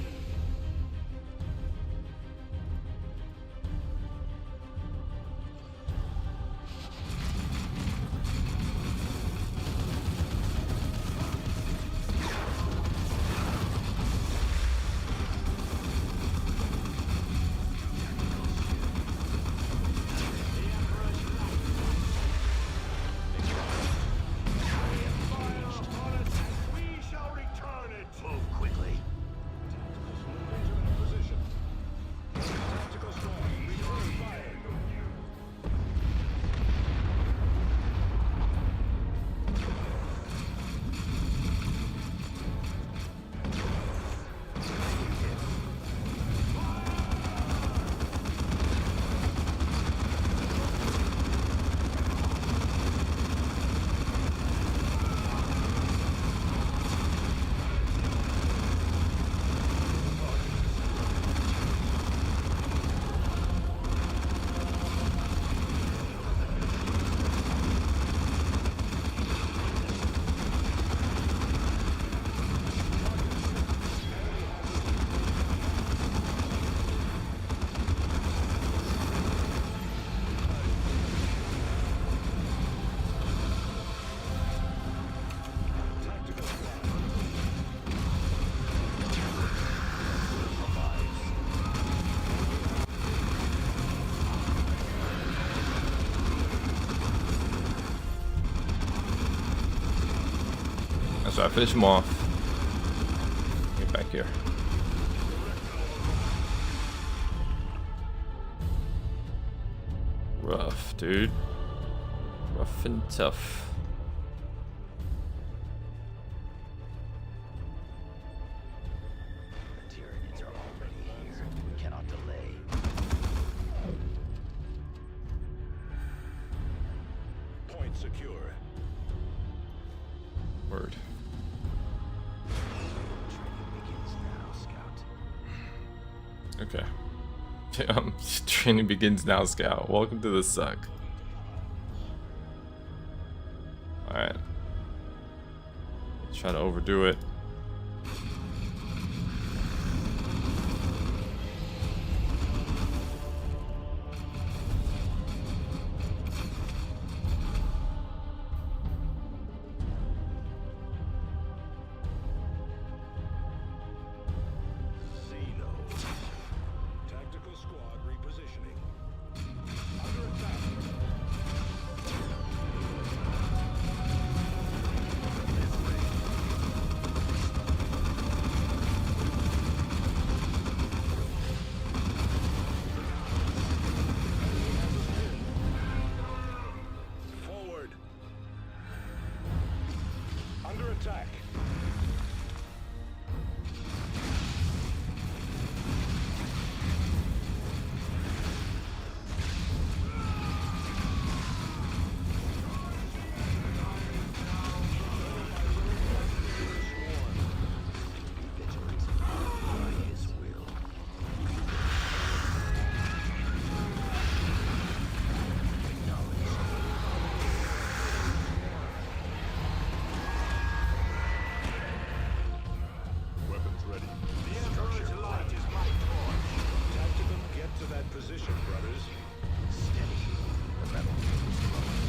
That's right, finish him off. Get back here. Rough, dude. Rough and tough. The Tyranids are already here. We cannot delay. Point secure. Word. Training begins now, Scout. Okay. Training begins now, Scout. Welcome to the suck. Alright. Try to overdo it. Xenos. Tactical squad repositioning. Under attack. Forward. Under attack. Vigilant. By his will. Weapons ready. The Emperor's light is my torch. Tactical, get to that position, brothers. Steady. The rebel is flowing.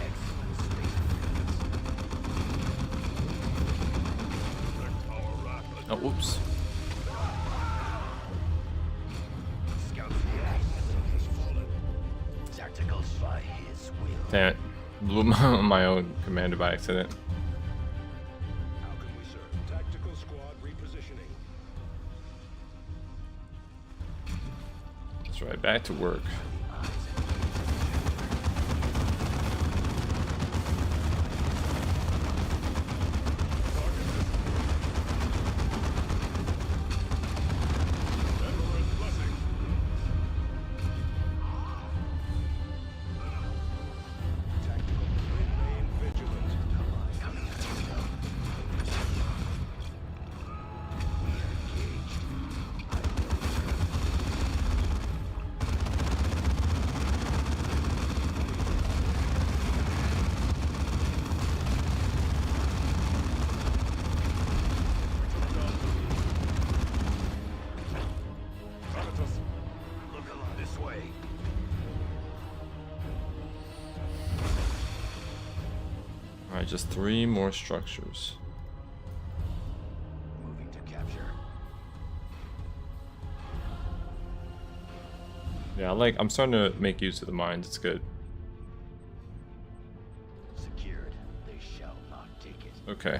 Excellent space defense. Oh, whoops. Scouts has fallen. Tactical by his will. Damn it. Blew my own commander by accident. How can we serve? Tactical squad repositioning. That's right, back to work. Emperor's blessing. Tactical, remain vigilant. Look along this way. Alright, just 3 more structures. Moving to capture. Yeah, I'm starting to make use of the mines. It's good. Secured. They shall not take it. Okay.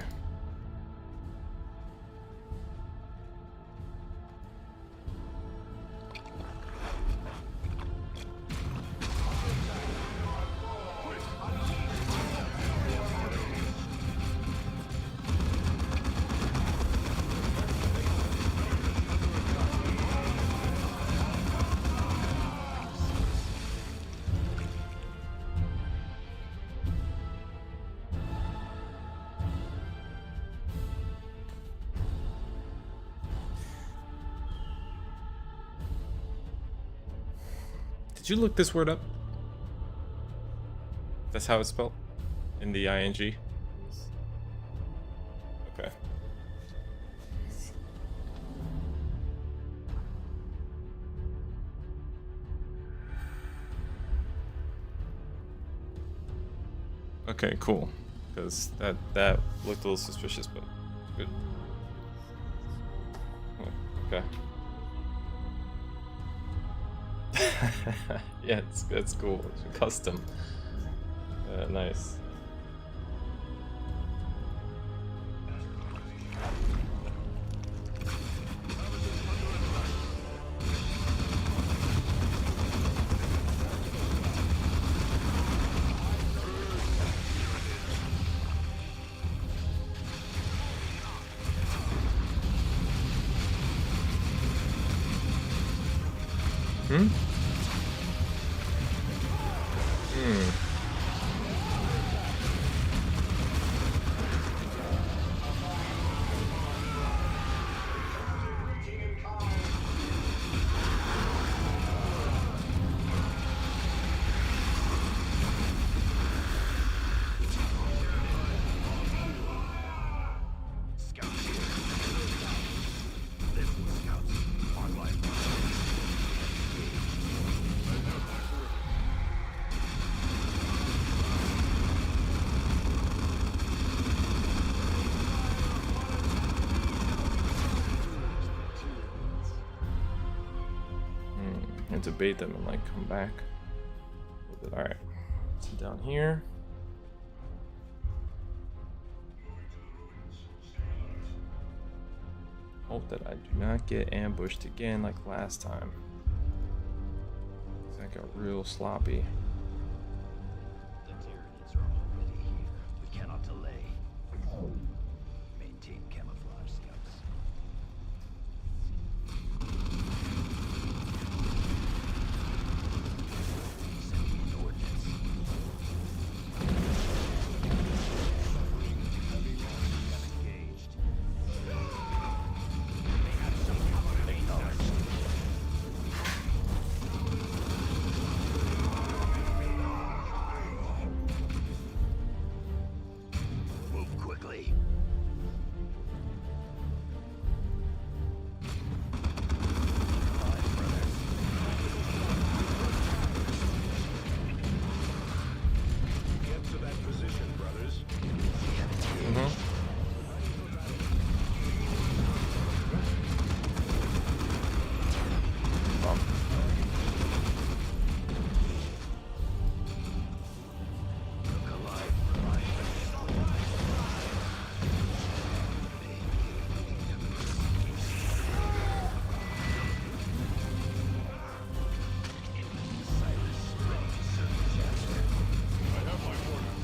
Did you look this word up? That's how it's spelled? In the ing? Okay. Okay, cool. Because that looked a little suspicious, but good. Oh, okay. Yeah, it's cool. It's custom. Nice. Hmm? And debate them and like come back. Alright. Sit down here. Hope that I do not get ambushed again like last time. I got real sloppy. The Tyranids are already here. We cannot delay. Maintain camouflage, scouts. Sending in ordnance. Engaged. They have some cover. Acknowledged. Move quickly. Get to that position, brothers. Look alive, I have my order.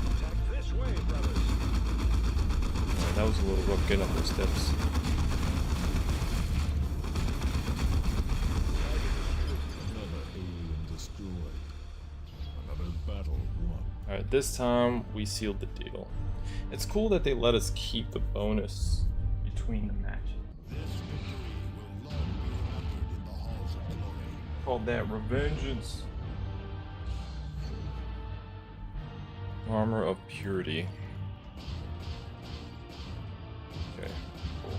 Attack this way, brothers. That was a little rough getting up those steps. Another alien destroyed. Another battle won. Alright, this time we sealed the deal. It's cool that they let us keep the bonus between the matches. This victory will long be remembered in the halls of glory. Called that Revengeance. Armor of Purity. Okay, cool.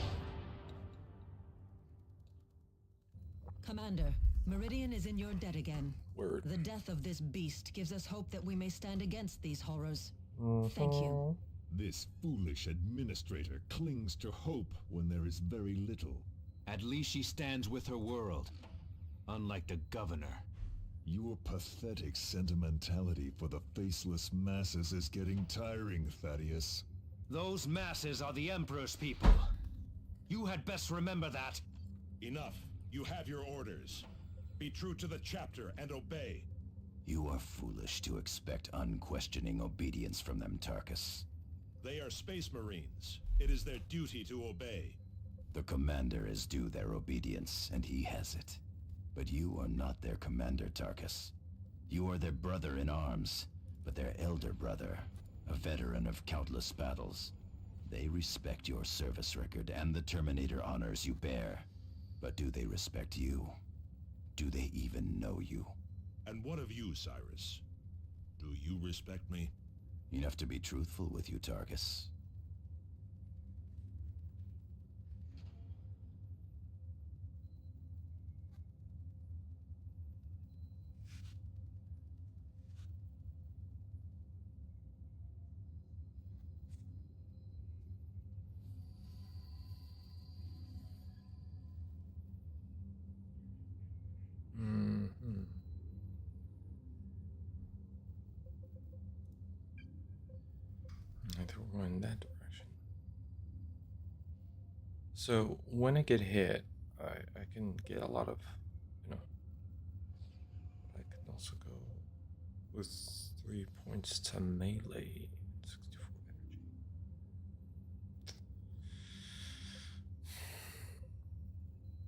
Commander, Meridian is in your debt again. Word. The death of this beast gives us hope that we may stand against these horrors. Thank you. This foolish administrator clings to hope when there is very little. At least she stands with her world, unlike the governor. Your pathetic sentimentality for the faceless masses is getting tiring, Thaddeus. Those masses are the Emperor's people. You had best remember that. Enough. You have your orders. Be true to the chapter and obey. You are foolish to expect unquestioning obedience from them, Tarkus. They are space marines. It is their duty to obey. The commander is due their obedience, and he has it. But you are not their commander, Tarkus. You are their brother in arms, but their elder brother, a veteran of countless battles. They respect your service record and the Terminator honors you bear. But do they respect you? Do they even know you? And what of you, Cyrus? Do you respect me? Enough to be truthful with you, Tarkus. Mhm. I think we're going in that direction. So when I get hit, I can get a lot of, you know, I can also go with 3 points to melee, 64 energy.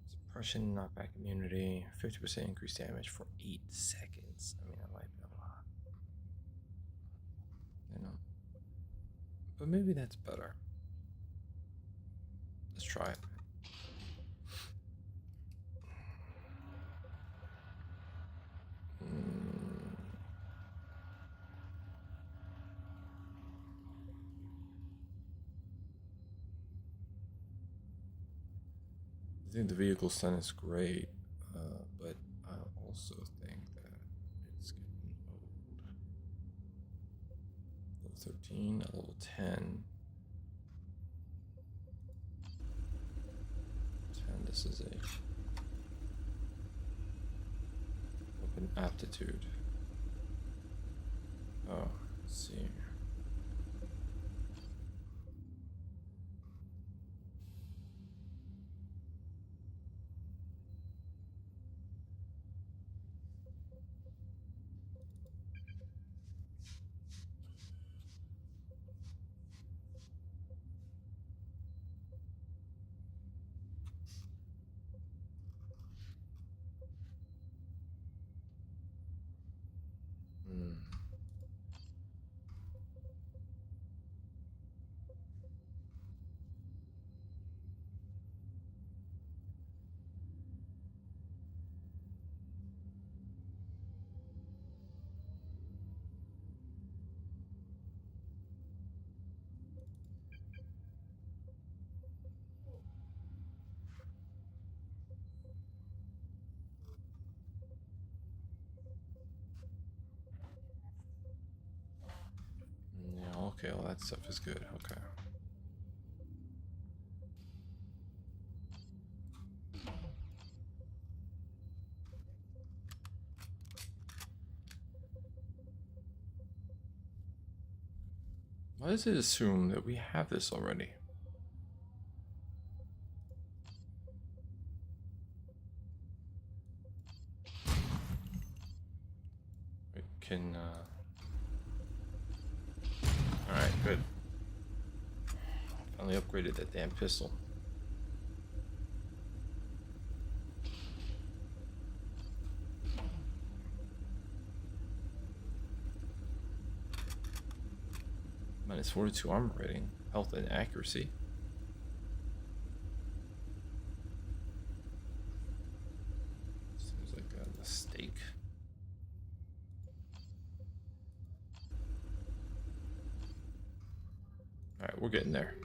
Suppression, knockback immunity, 50% increased damage for 8 seconds. I mean, that might be a lot, you know, but maybe that's better. Let's try it. I think the vehicle stun is great, but I also think that it's getting old. Level 13, level 10. 10, this is a open aptitude. Oh, let's see. Yeah, okay, all that stuff is good. Okay. Why does it assume that we have this already? We can, alright, good. Finally upgraded that damn pistol. Minus 42 armor rating, health and accuracy. Seems like a mistake. Alright, we're getting there.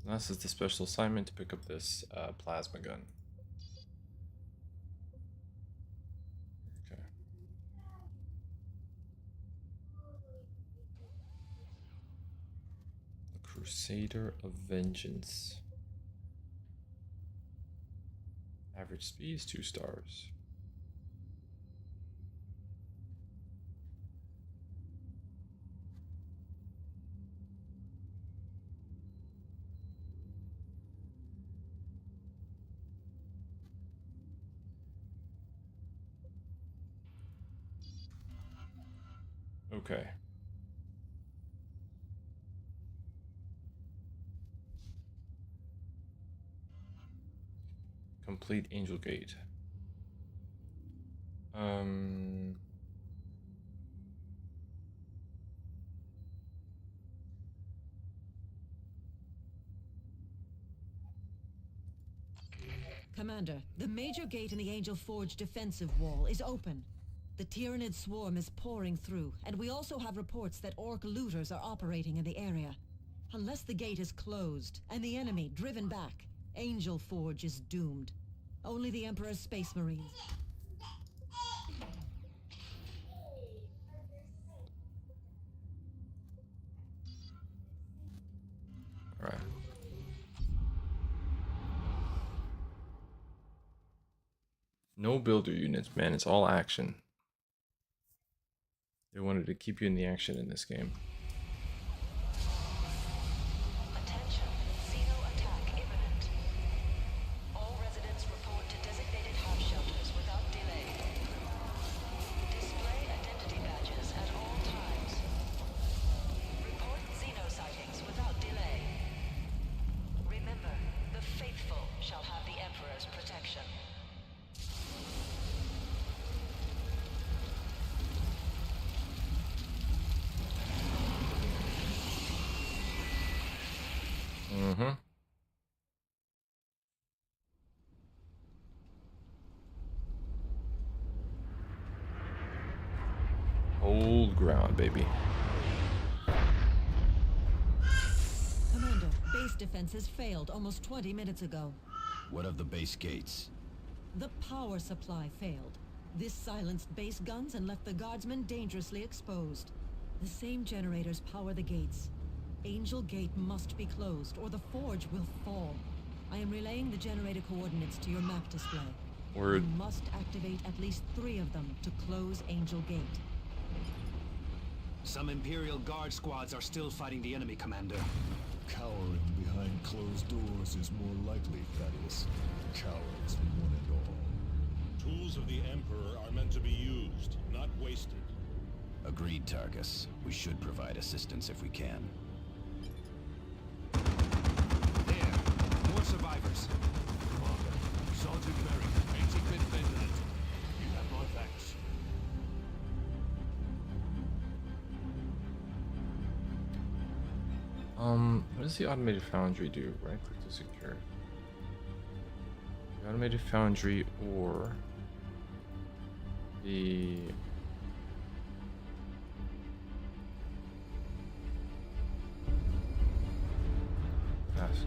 This is the special assignment to pick up this plasma gun. Okay. The Crusader of Vengeance. Average speed is 2 stars. Okay. Complete Angel Gate. Commander, the major gate in the Angel Forge defensive wall is open. The Tyranid swarm is pouring through, and we also have reports that Orc looters are operating in the area. Unless the gate is closed, and the enemy driven back, Angel Forge is doomed. Only the Emperor's Space Marines. Alright. No builder units, man. It's all action. They wanted to keep you in the action in this game. Attention, xeno attack imminent. All residents report to designated half shelters without delay. Display identity badges at all times. Report xeno sightings without delay. Remember, the faithful shall have the Emperor's protection. Mm-hmm. Hold ground, baby. Commander, base defenses failed almost 20 minutes ago. What of the base gates? The power supply failed. This silenced base guns and left the guardsmen dangerously exposed. The same generators power the gates. Angel Gate must be closed, or the forge will fall. I am relaying the generator coordinates to your map display. Word. You must activate at least 3 of them to close Angel Gate. Some Imperial Guard squads are still fighting the enemy, Commander. Cowering behind closed doors is more likely, Thaddeus. Cowards, one and all. Tools of the Emperor are meant to be used, not wasted. Agreed, Tarkus. We should provide assistance if we can. There! More survivors. Commander, Sergeant Merrick, 85th Lieutenant. You have my thanks. What does the automated foundry do? Right click to secure. The automated foundry or the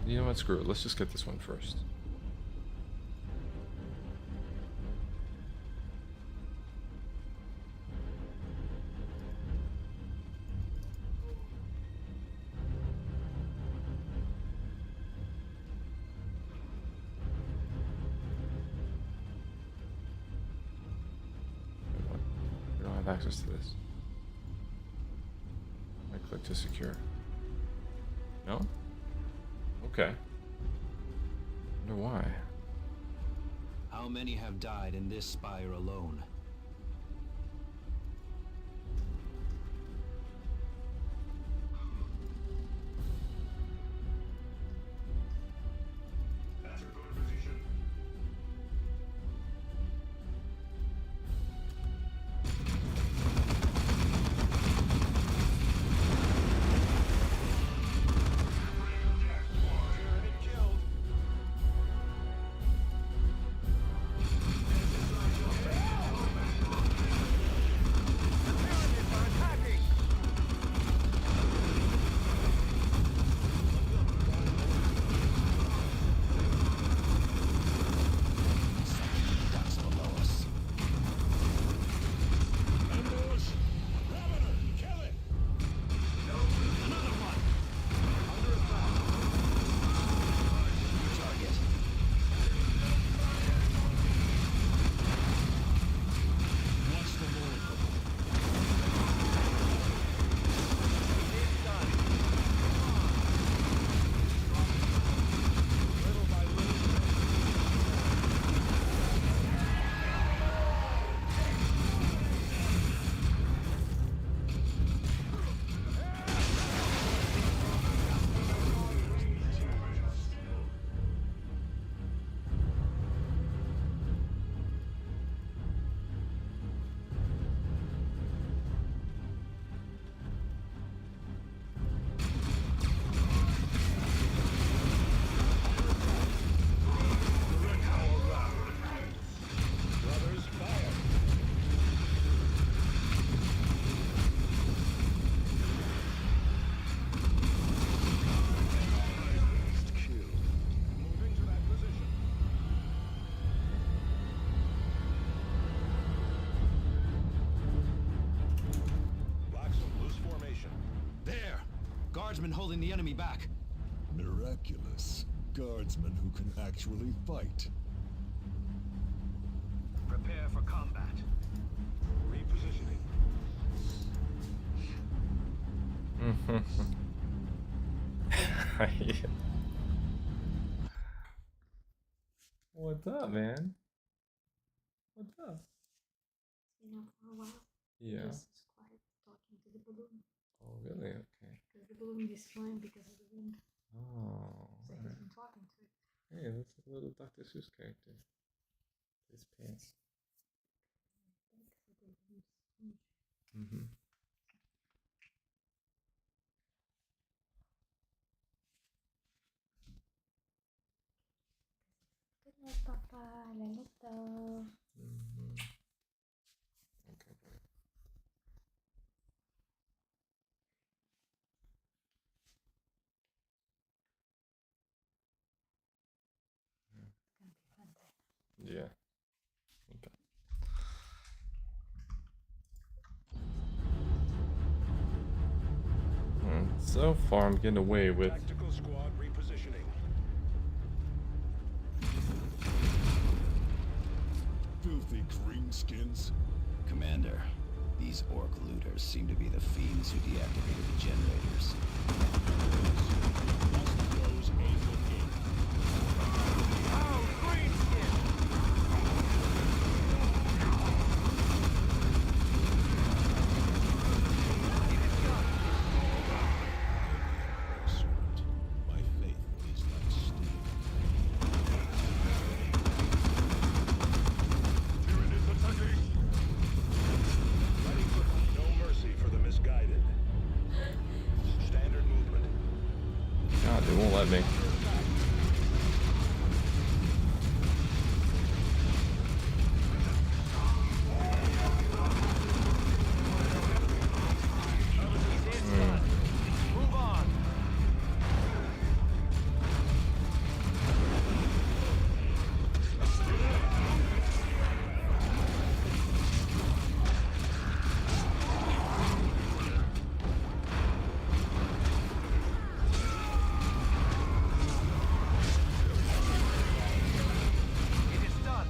you know what, screw it. Let's just get this one first. We don't have access to this. I click to secure. No? Okay. Wonder why. How many have died in this spire alone? holding the enemy back? Miraculous. Guardsmen who can actually fight. Prepare for combat. Repositioning. What's up, man? What's up? It's been up for a while. Yeah. Just was quiet talking to the balloon. Oh, really? Okay. Because the balloon is flying because of the wind. Oh. So he's been talking to it. Hey, that's a little Dr. Seuss character. His pants. Thanks for the balloon. Mm-hmm. Good night, Papa. Lalito. Mm-hmm. Okay, boy. It's gonna be fun time. Yeah. Okay. So far, I'm getting away with. Tactical squad repositioning. Filthy greenskins. Commander, these orc looters seem to be the fiends who deactivated the generators. Must close Angel Gate. Servant, my faith is like steel. Tyranids attacking! Ready for no mercy for the misguided. Standard movement. God, they won't let me. Move on. It is done.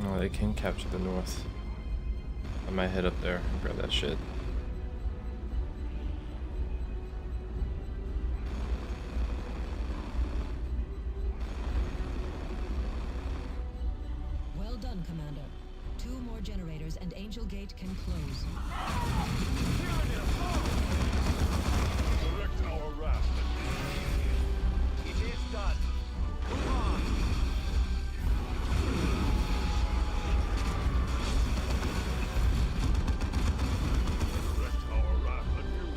Oh, they can capture the north. I might head up there and grab that shit. Well done, Commander. 2 more generators and Angel Gate can close. Direct our wrath. It is done. Move on. Direct our wrath anew.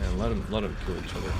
And let them kill each other.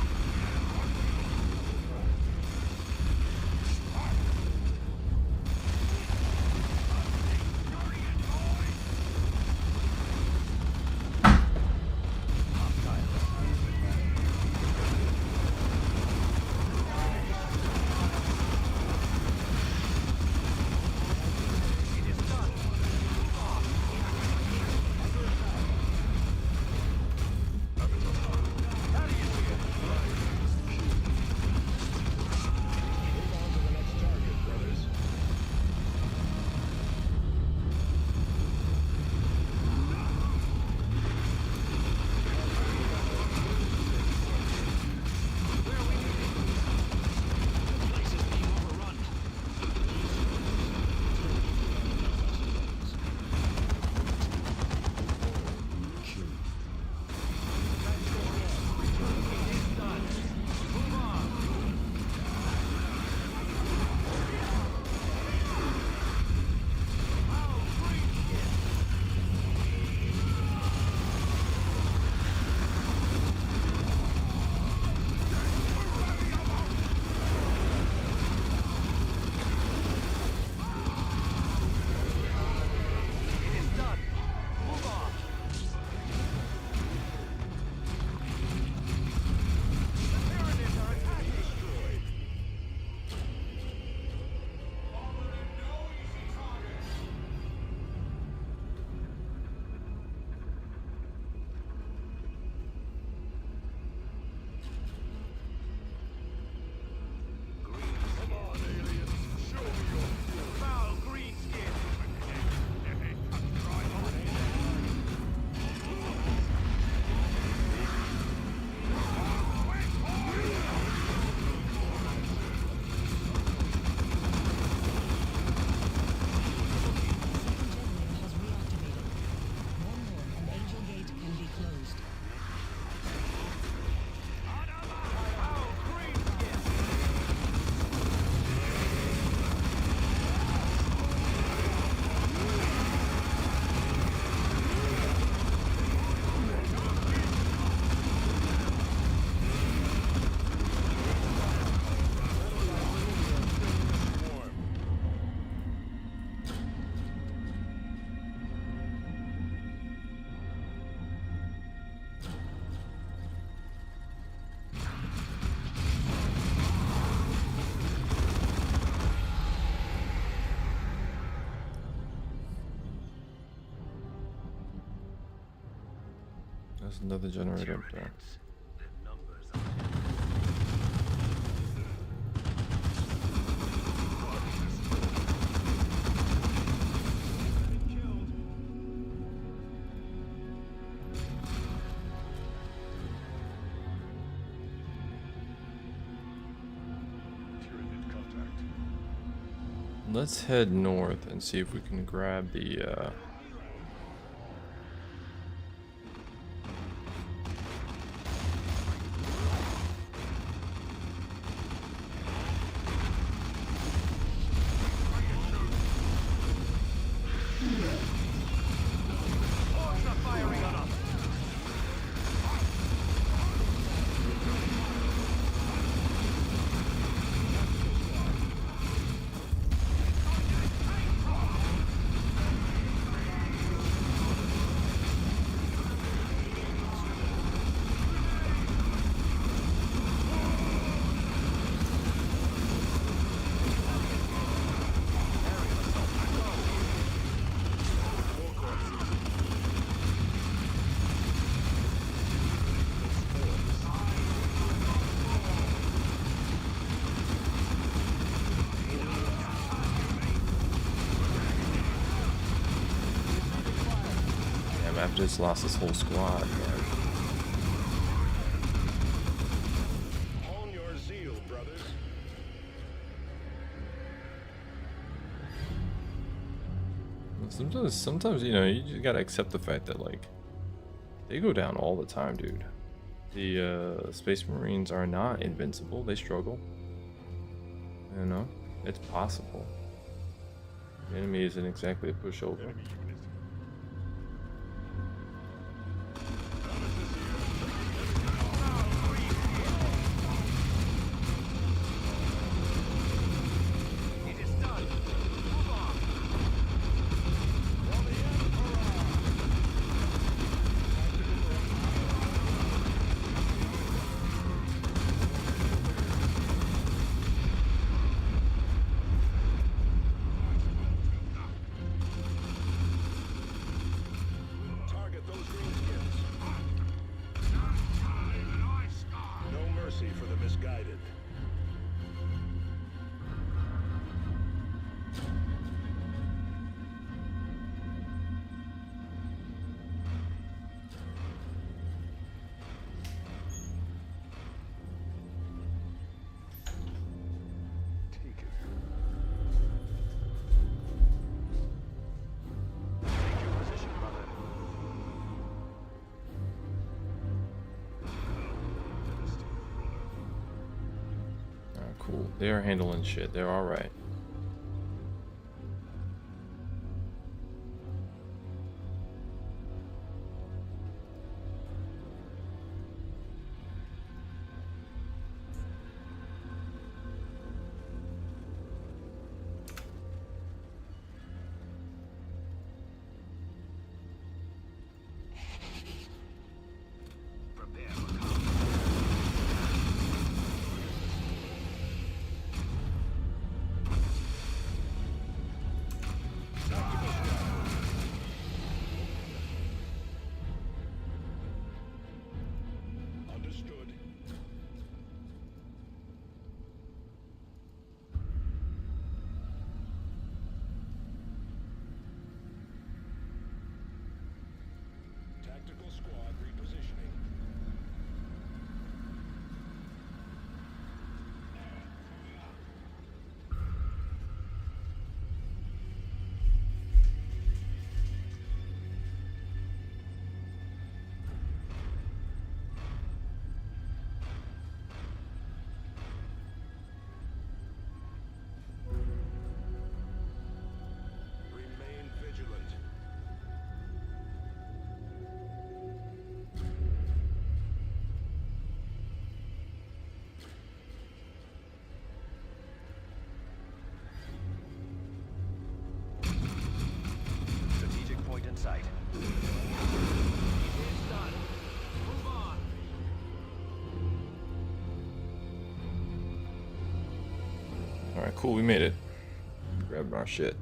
There's another generator up there. Let's head north and see if we can grab the I've just lost this whole squad, man. Hone your zeal, brothers. Sometimes, you know, you just gotta accept the fact that, like, they go down all the time, dude. The Space Marines are not invincible. They struggle. You know, it's possible. The enemy isn't exactly a pushover. For the misguided. Take it. Take your position, brother. Cool. They are handling shit. They're alright. Tactical squad repositioning. Remain vigilant. Strategic point in sight. It's done. Move on. Alright, cool. We made it. Grabbing our shit.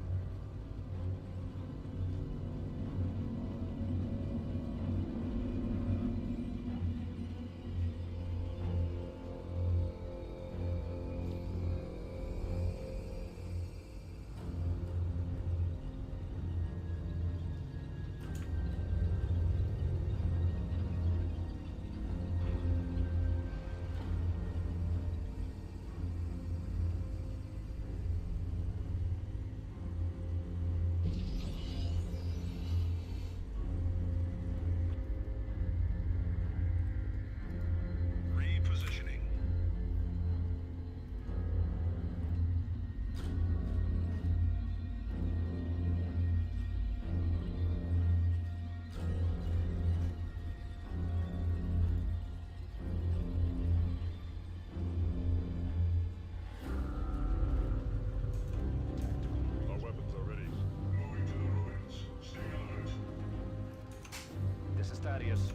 obvious.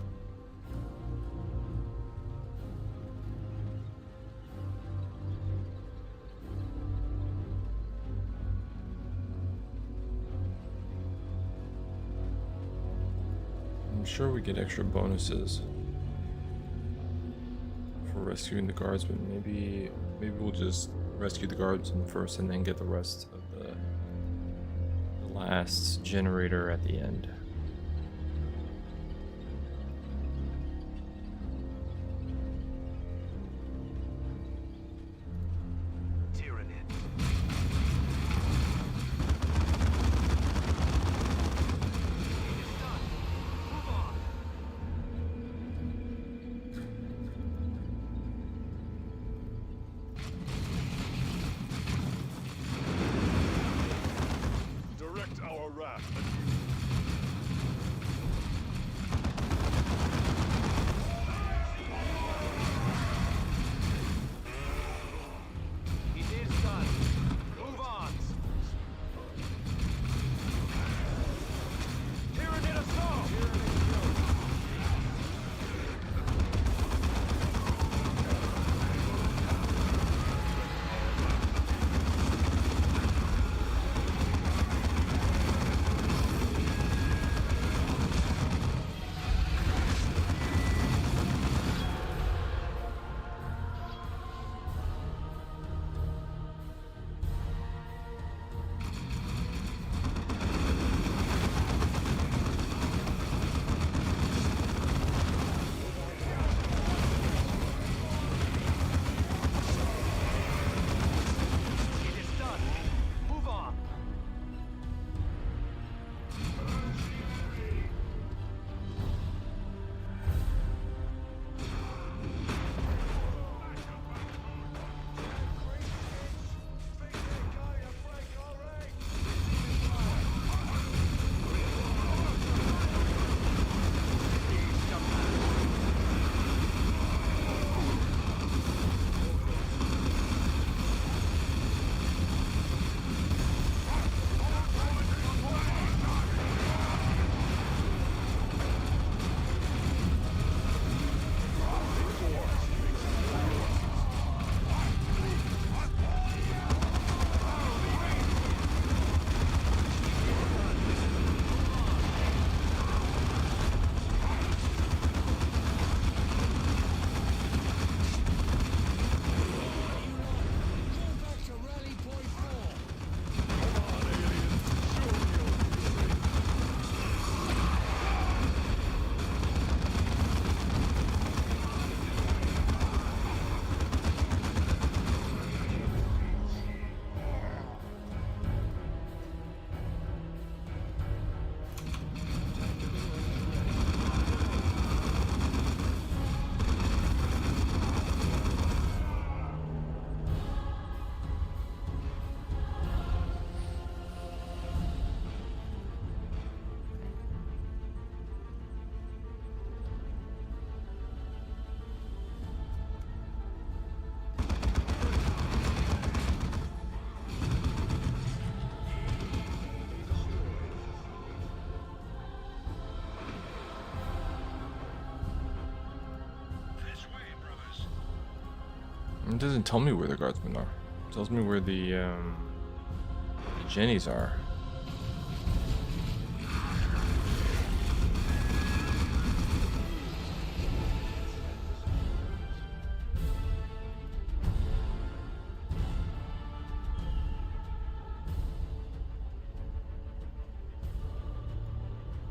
I'm sure we get extra bonuses for rescuing the guardsmen. Maybe we'll just rescue the guardsmen first and then get the rest of the last generator at the end. Direct our wrath. It is done. Move on. Tyrannid assault! It is done. Move on. It doesn't tell me where the guardsmen are. It tells me where the Jennies are.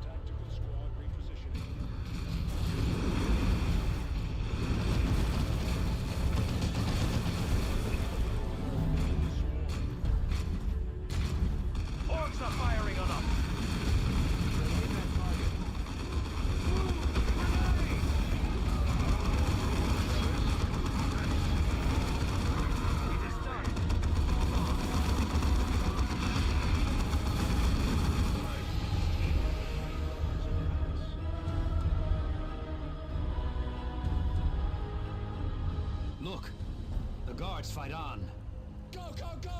Tactical squad repositioning. Orcs are firing on us. It is done. Look, the guards fight on. Go, go, go!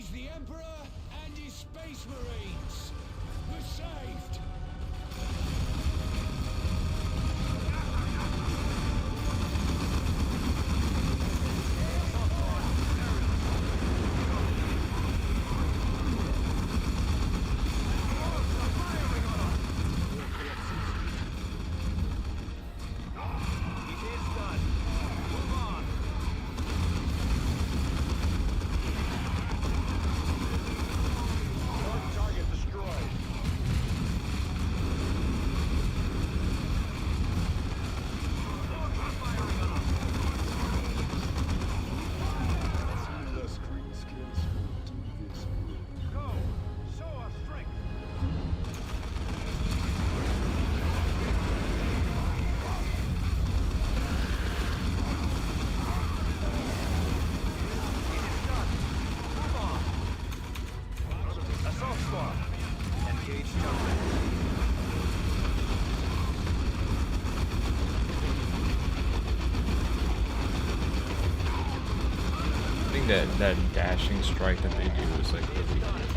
He's the Emperor and his Space Marines. We're saved. That dashing strike that they do is like really good.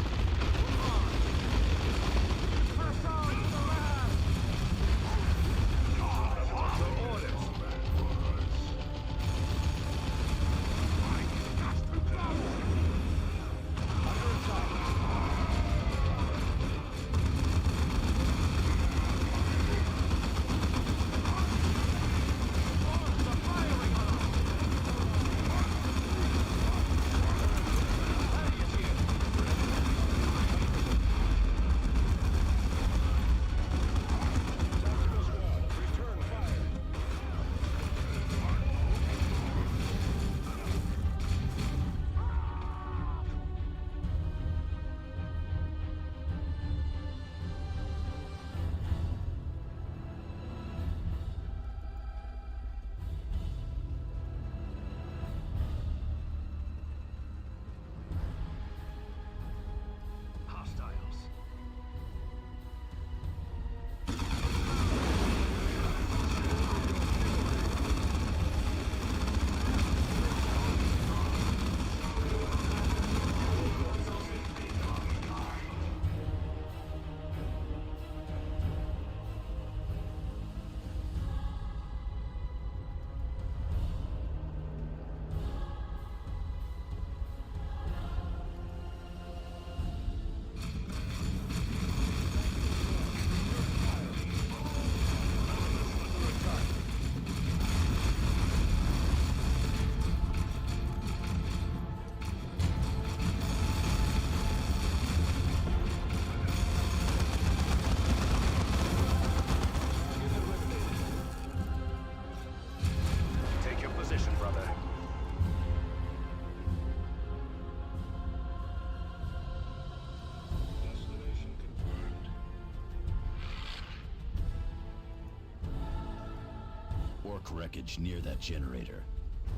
Orc wreckage near that generator.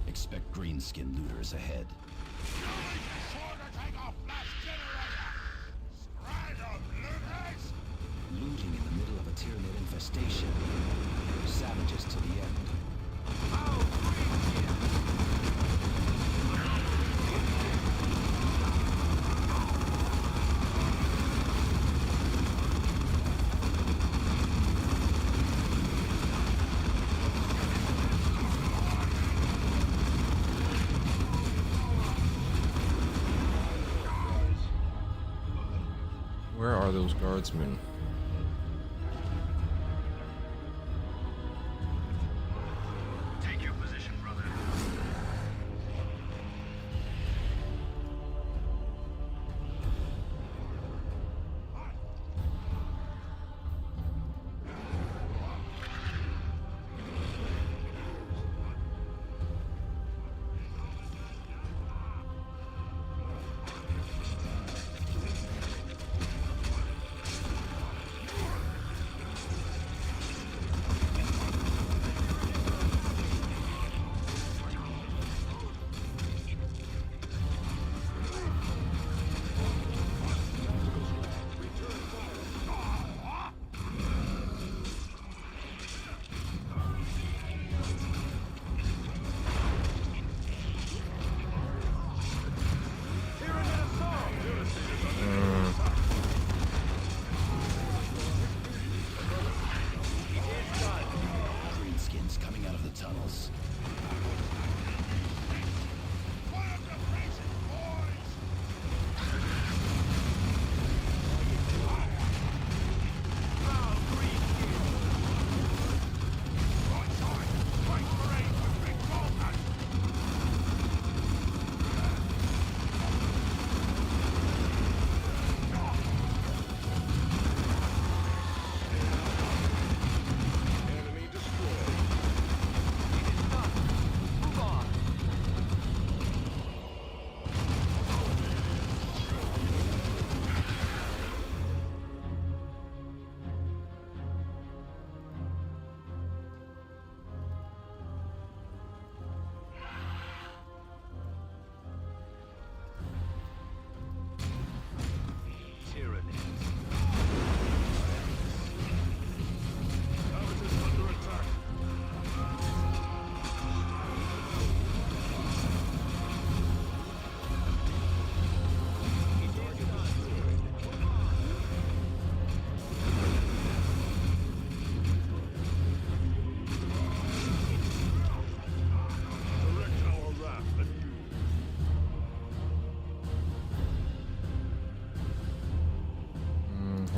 Expect greenskin looters ahead. Looting in the middle of a Tyranid infestation. Savages to the end. Where are those guardsmen? Take your position, brother.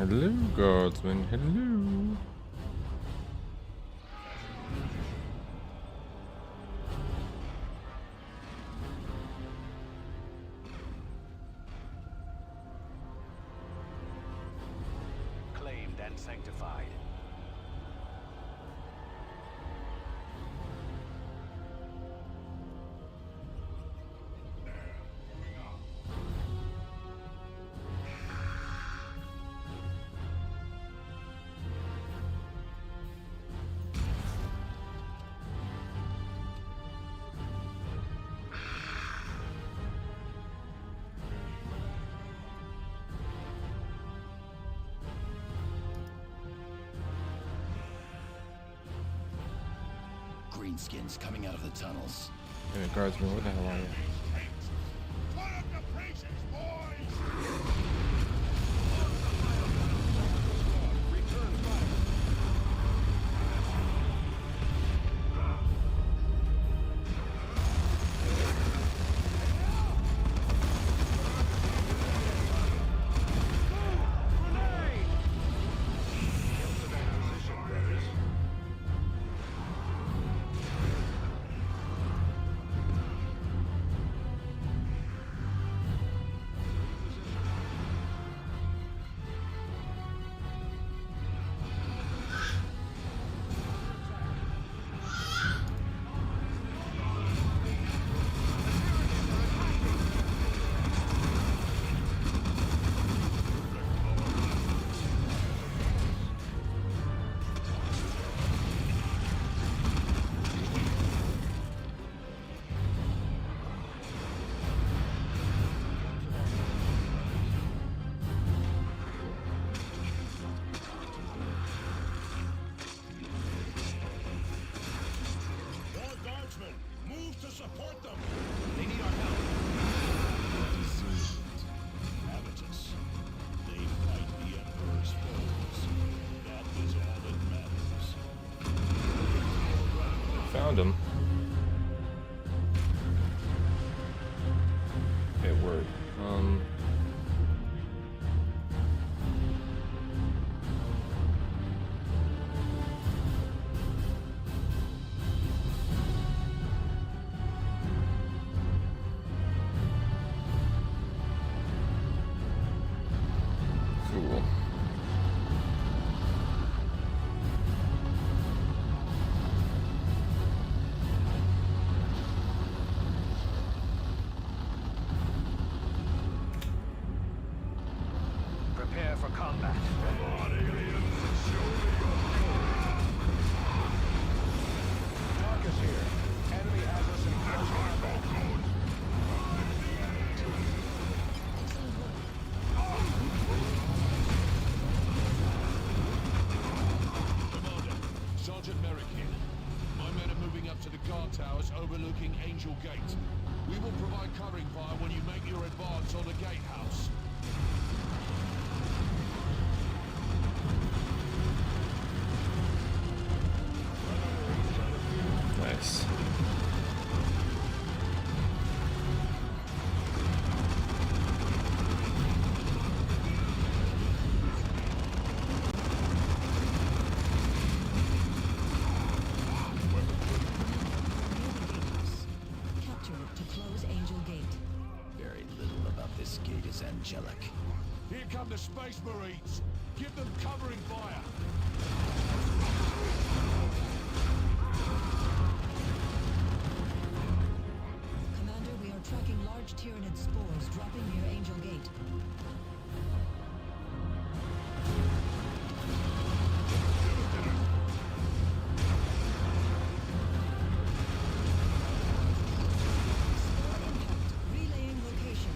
Hello, guardsman. Hello. Claimed and sanctified. Greenskins coming out of the tunnels. Hey, guardsman, where the hell are you? Put up the braces, boys! Return fire. Move to support them! They need our help. Resilient. Habitus. They fight the Emperor's foes. That is all that matters. Found him. Okay, word. Cool. Prepare for combat. Darkus here. Enemy has us in close combat. Commander, Sergeant Merrick here. My men are moving up to the guard towers overlooking Angel Gate. We will provide covering fire when you make your advance on the gatehouse. Nice. Capture it to close Angel Gate. Very little about this gate is angelic. Here come the Space Marines. Give them covering fire. Commander, we are tracking large Tyranid spores dropping near Angel Gate. Spore impact. Relaying location.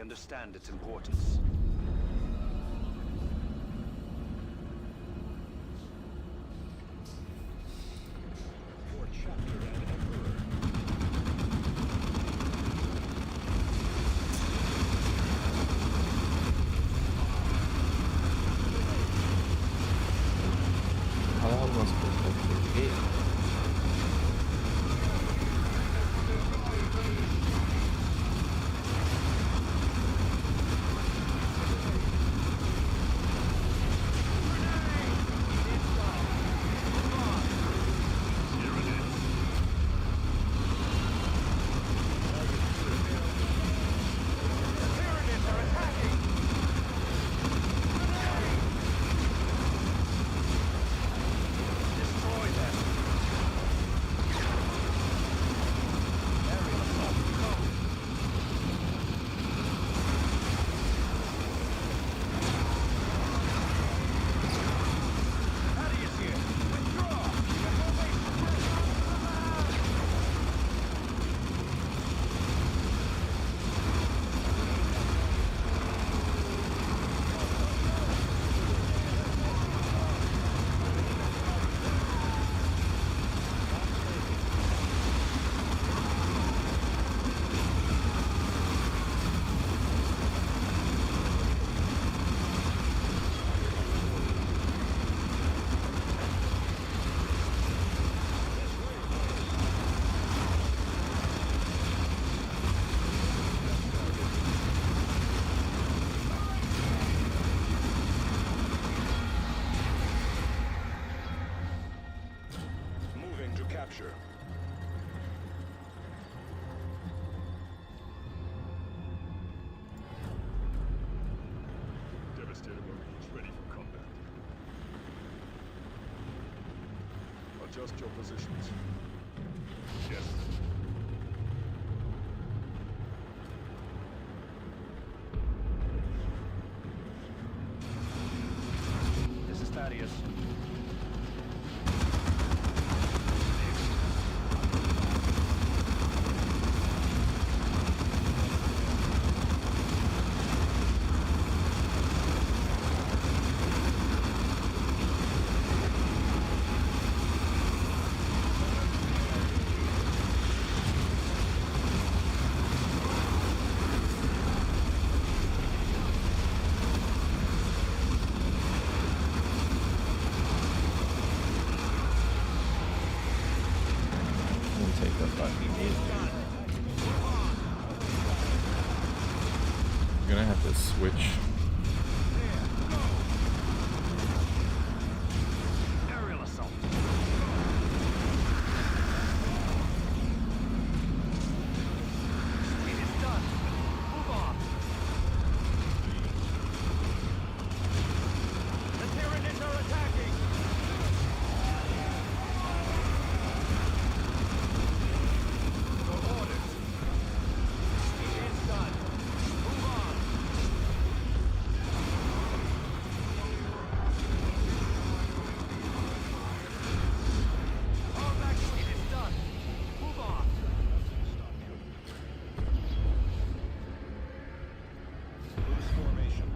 understand its importance. For chapter and emperor. How long was it? 38. Moving to capture. Devastator Marines ready for combat. Adjust your positions. Yes. This is Thaddeus. Take that fucking immediately. You're gonna have to switch. Aerial assault. It is done. Move on. The Tyranids are attacking. Your orders. It is done. Move on. All back. It is done. Move on. Loose formation.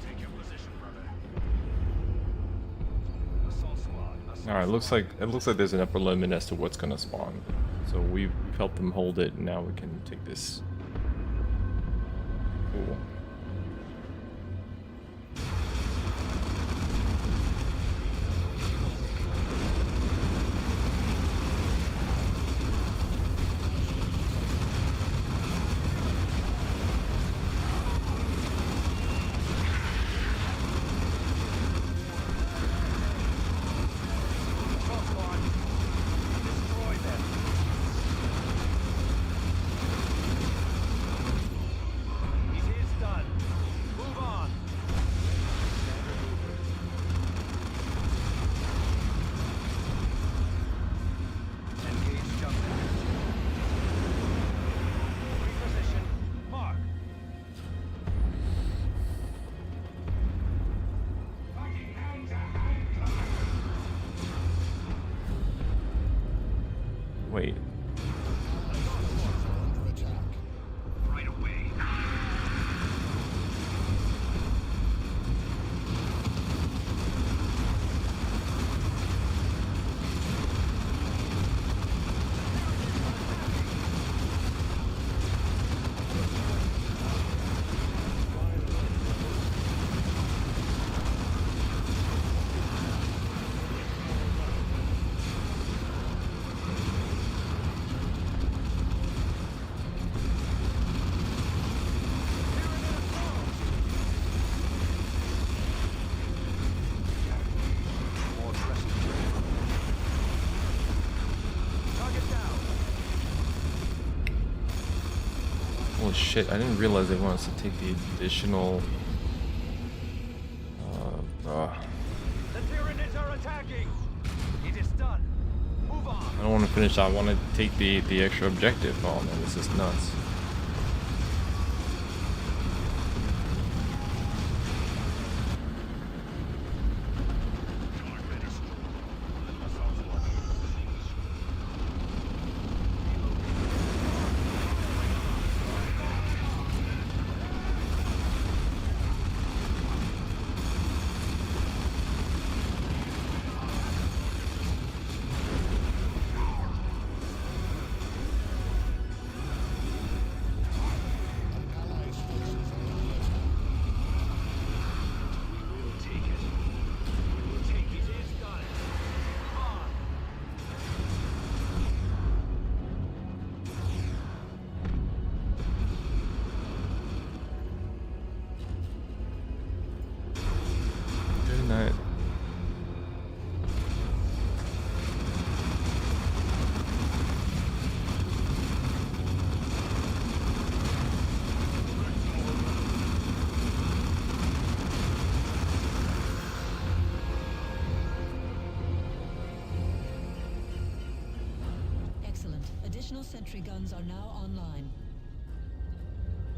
Take your position, brother. Assault squad. Assault All right, looks like there's an upper limit as to what's gonna spawn. So we've helped them hold it, and now we can take this. Cool. Assault squad. Destroy them. It is done. Wait. Right away. Holy shit, I didn't realize they wanted us to take the additional... The Tyranids are attacking. It is done. Move on. I don't want to finish that. I want to take the extra objective. Oh man, this is nuts. Good night. Excellent. Additional sentry guns are now online.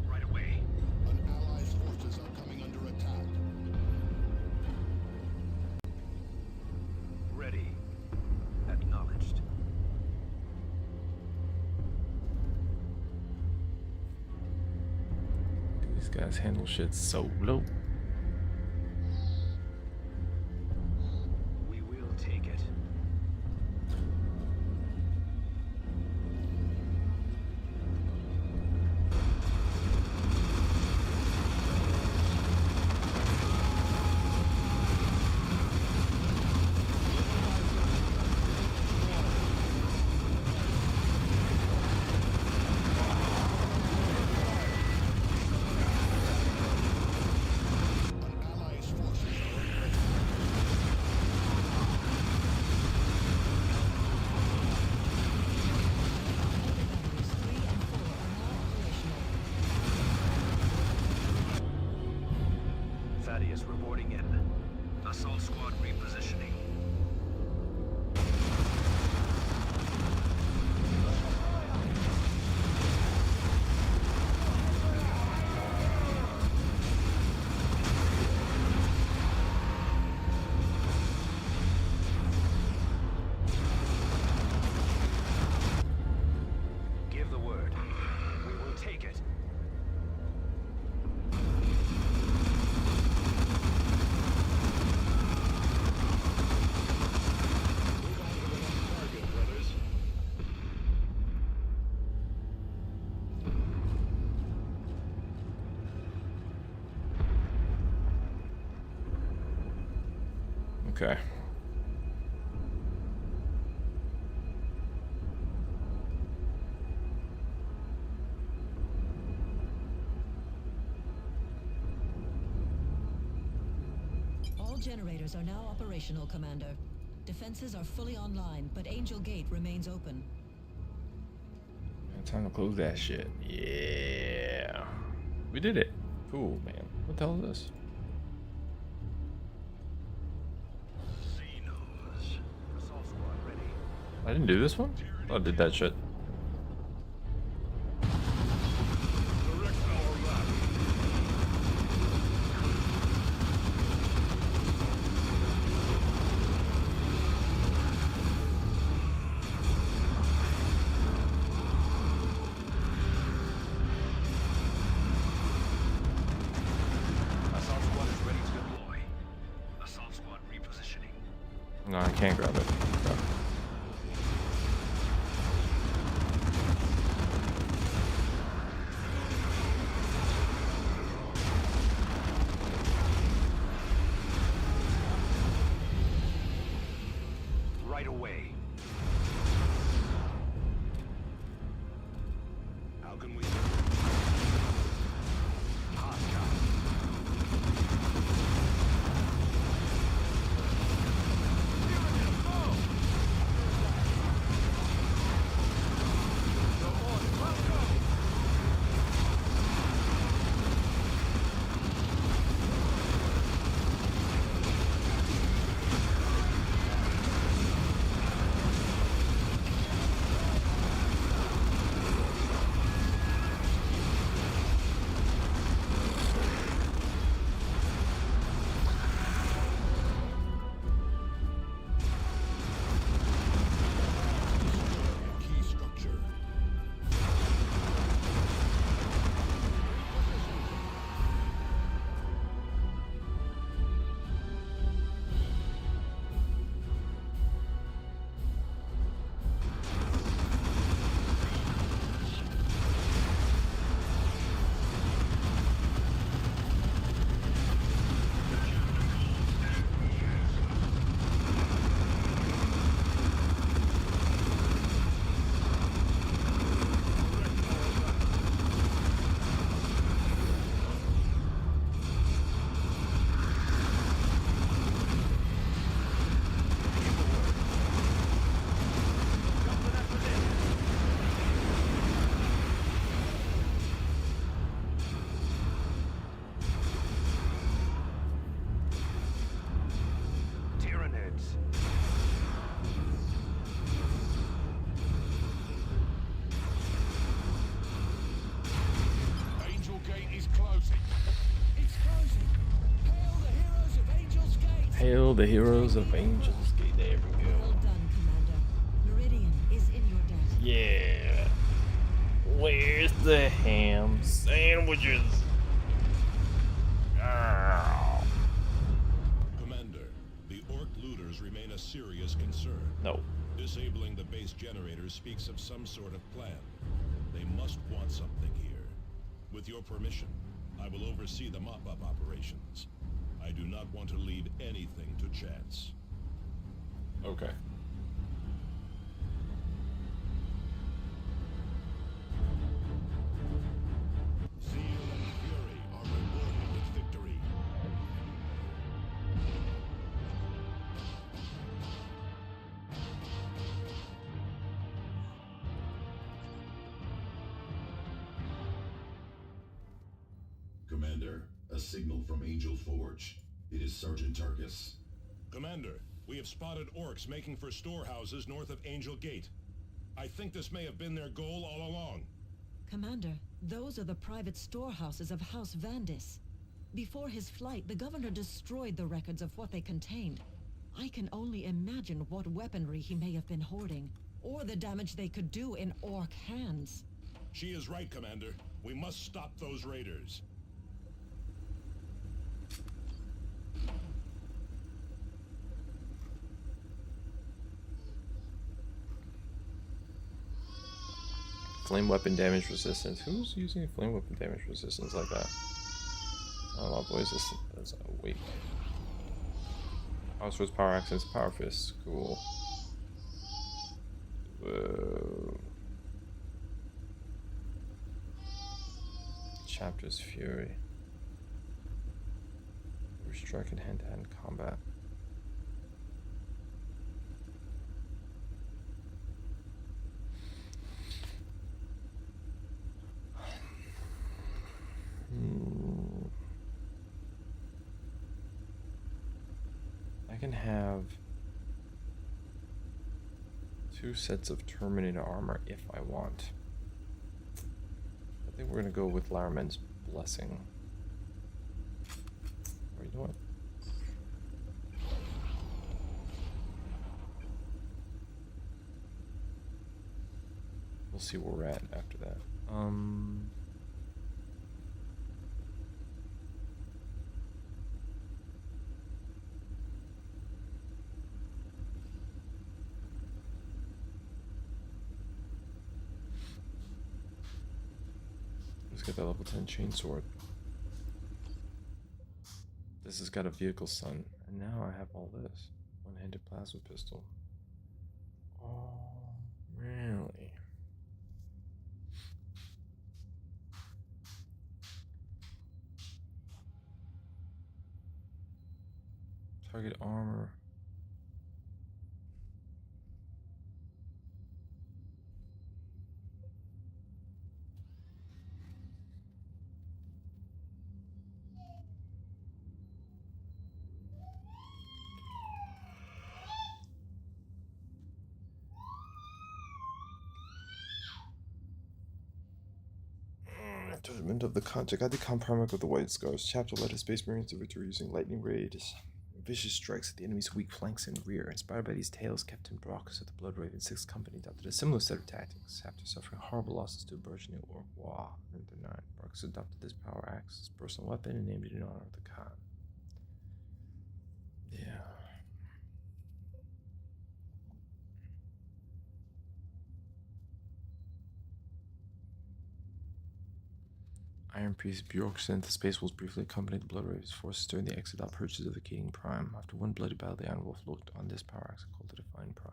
Right away. An allies' forces are coming under attack. Ready. Acknowledged. These guys handle shit solo. We will take it. An allies' forces are under attack. Batteries 3 and 4 are now operational. Thaddeus reporting in. Assault squad repositioning. Give the word. We will take it. Target, brothers. Okay. All generators are now operational, Commander. Defenses are fully online, but Angel Gate remains open. Time to close that shit. Yeah. We did it. Cool, man. What the hell is this? Xenos. Assault squad ready. I didn't do this one? I did that shit. Direct our left. assault squad repositioning. No, I can't grab it. Okay. Right away. How can we... Key structure. Tyranids. Angel Gate is closing. It's closing. Hail the heroes of Angel's Gate. Hail the heroes of Angel's Gate. There we go. Well done, Commander. Meridian is in your debt. Yeah. Where's the ham sandwiches? Ow. Commander, the Orc looters remain a serious concern. No. Disabling the base generators speaks of some sort of plan. They must want something here. With your permission, I will oversee the mop-up operations. I do not want to leave anything to chance. Okay. Zeal and fury are rewarded with victory. Commander, a signal from Angel Forge. It is Sergeant Tarkus. Commander, we have spotted orcs making for storehouses north of Angel Gate. I think this may have been their goal all along. Commander, those are the private storehouses of House Vandis. Before his flight, the governor destroyed the records of what they contained. I can only imagine what weaponry he may have been hoarding, or the damage they could do in orc hands. She is right, Commander. We must stop those raiders. Flame weapon damage resistance. Who's using flame weapon damage resistance like that? I don't know, boys. This is weak. Power swords, power accents, power fists. Cool. Whoa. Chapter's Fury. We're striking hand-to-hand combat. I can have 2 sets of Terminator armor if I want. I think we're gonna go with Laramen's Blessing. Or you know what? We'll see where we're at after that. got that level 10 chainsword. This has got a vehicle stun. And now I have all this. One-handed plasma pistol. Oh, really? Target armor. Judgment of the Cont. I got the compromise of the White Scars. Chapter led his Space Marines to victory using lightning raids. Vicious strikes at the enemy's weak flanks and rear. Inspired by these tales, Captain Brockes of the Blood Raven 6th Company adopted a similar set of tactics. After suffering horrible losses to a burgeoning Orc War in the 9, Brockes adopted this power axe as his personal weapon and named it in honor of the Khan. Yeah. Iron Priest Bjork sent the Space Wolves briefly accompanied the Blood Raven's forces during the Exodal purchase of the King Prime. After one bloody battle, the Iron Wolf looked on this power axe and called it a fine prize.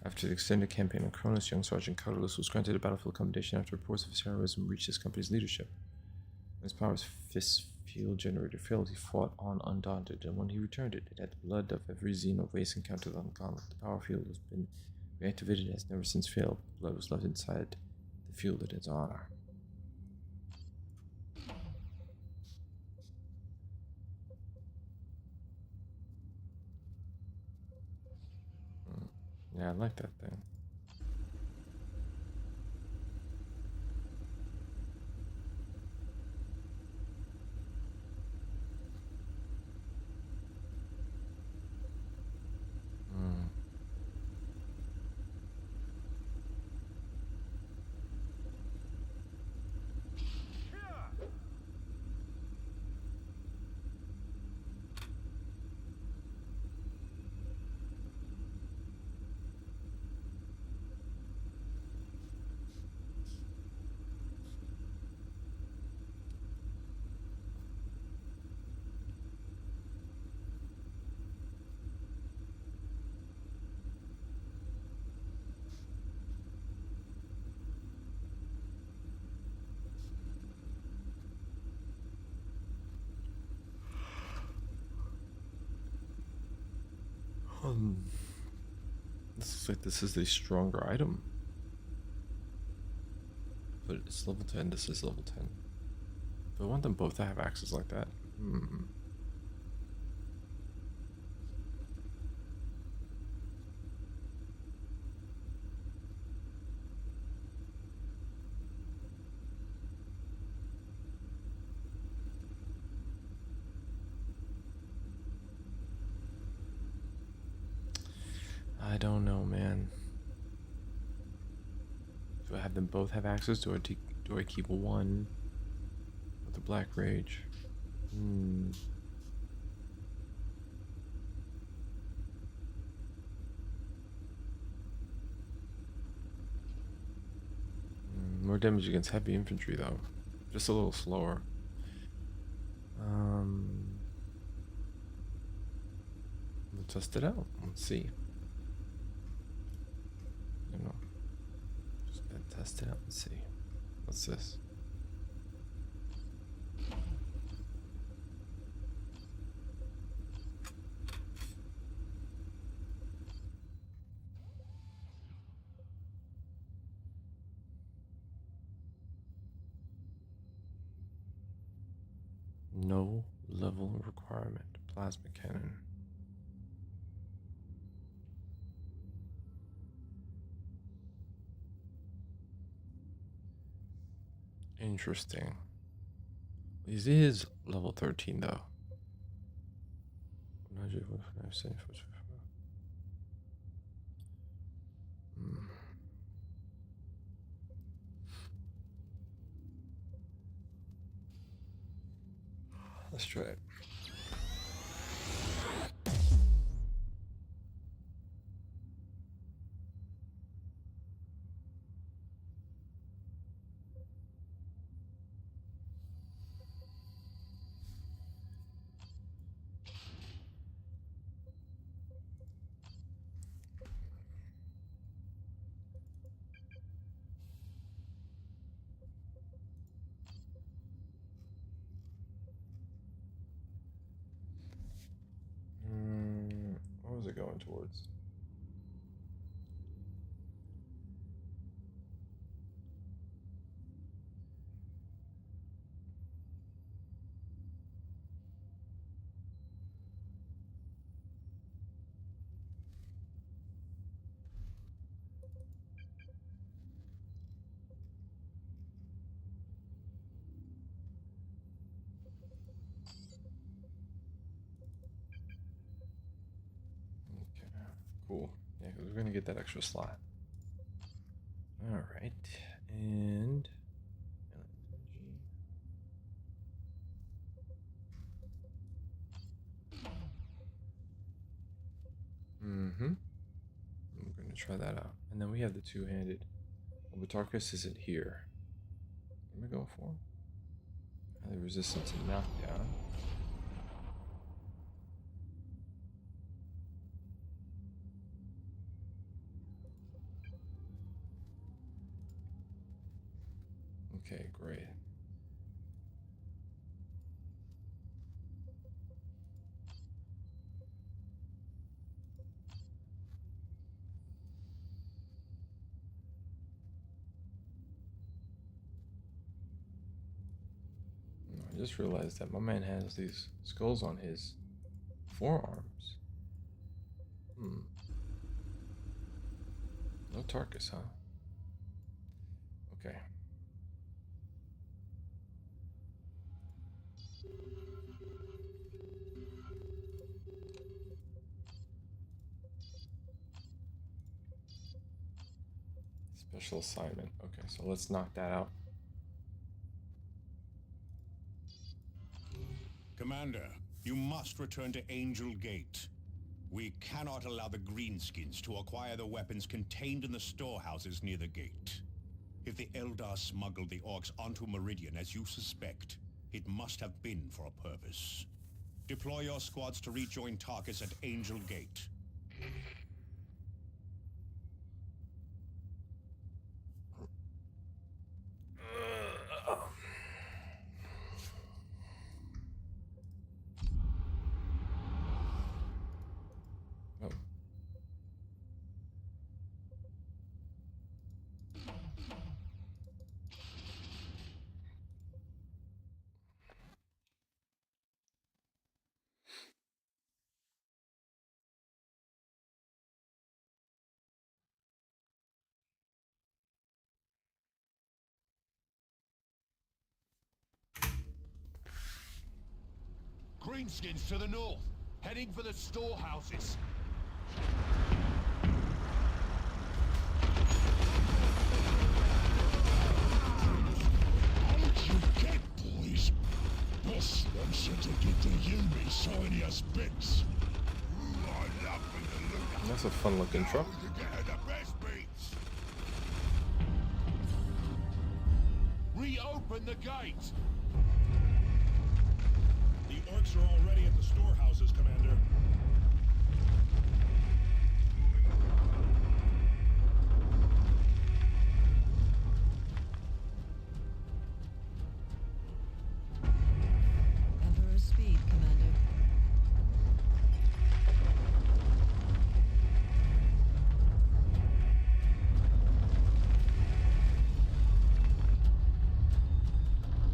After the extended campaign on Cronus, young Sergeant Catullus was granted a battlefield commendation after reports of his heroism reached his company's leadership. When his power's fist field generator failed, he fought on undaunted, and when he returned it had the blood of every xeno race encountered on the gauntlet. The power field has been reactivated and has never since failed. Blood was left inside the field in its honor. Yeah, I like that thing. This looks like this is the stronger item. But it's level 10, this is level 10. Do I want them both to have axes like that? I don't know, man. Do I have them both have axes? Do I keep one with the Black Rage? More damage against heavy infantry, though. Just a little slower. We'll test it out. Let's see. You know, just gotta test it out and see. What's this? No level requirement. Plasma cannon. Interesting. This is level 13 though. Let's try it. What was it going towards? Okay, cool. Yeah, because we're gonna get that extra slot. All right, and we're gonna try that out, and then we have the two-handed. Obitarchus isn't here. What am I going for? The resistance and knockdown. Okay, great. I just realized that my man has these skulls on his forearms. No Tarkus, huh? Okay. Special assignment. Okay, so let's knock that out. Commander, you must return to Angel Gate. We cannot allow the Greenskins to acquire the weapons contained in the storehouses near the gate. If the Eldar smuggled the orcs onto Meridian as you suspect, it must have been for a purpose. Deploy your squads to rejoin Tarkus at Angel Gate. Oh. Greenskins to the north, heading for the storehouses. How'd you get, boys? Boss wants you to give the Yumi shiniest bits. I love when the loot. That's a fun looking truck. To get her the best bits. Reopen the gate. The orcs are already at the storehouses, Commander. Emperor's speed, Commander.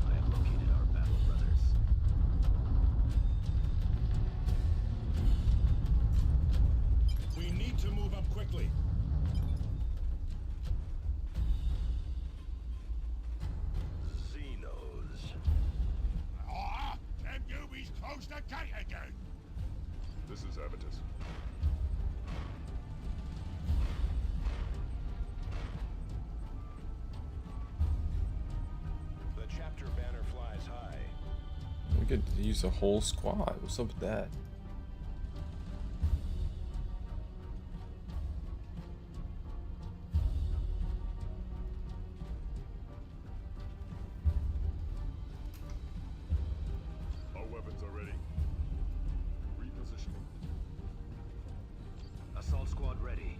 I have located our battle brothers. We need to move up quickly. Xenos. Ah! Them Yumis closed the gate again! This is Avitus. The chapter banner flies high. We get to use a whole squad. What's up with that? Our weapons are ready. Repositioning. Assault squad ready.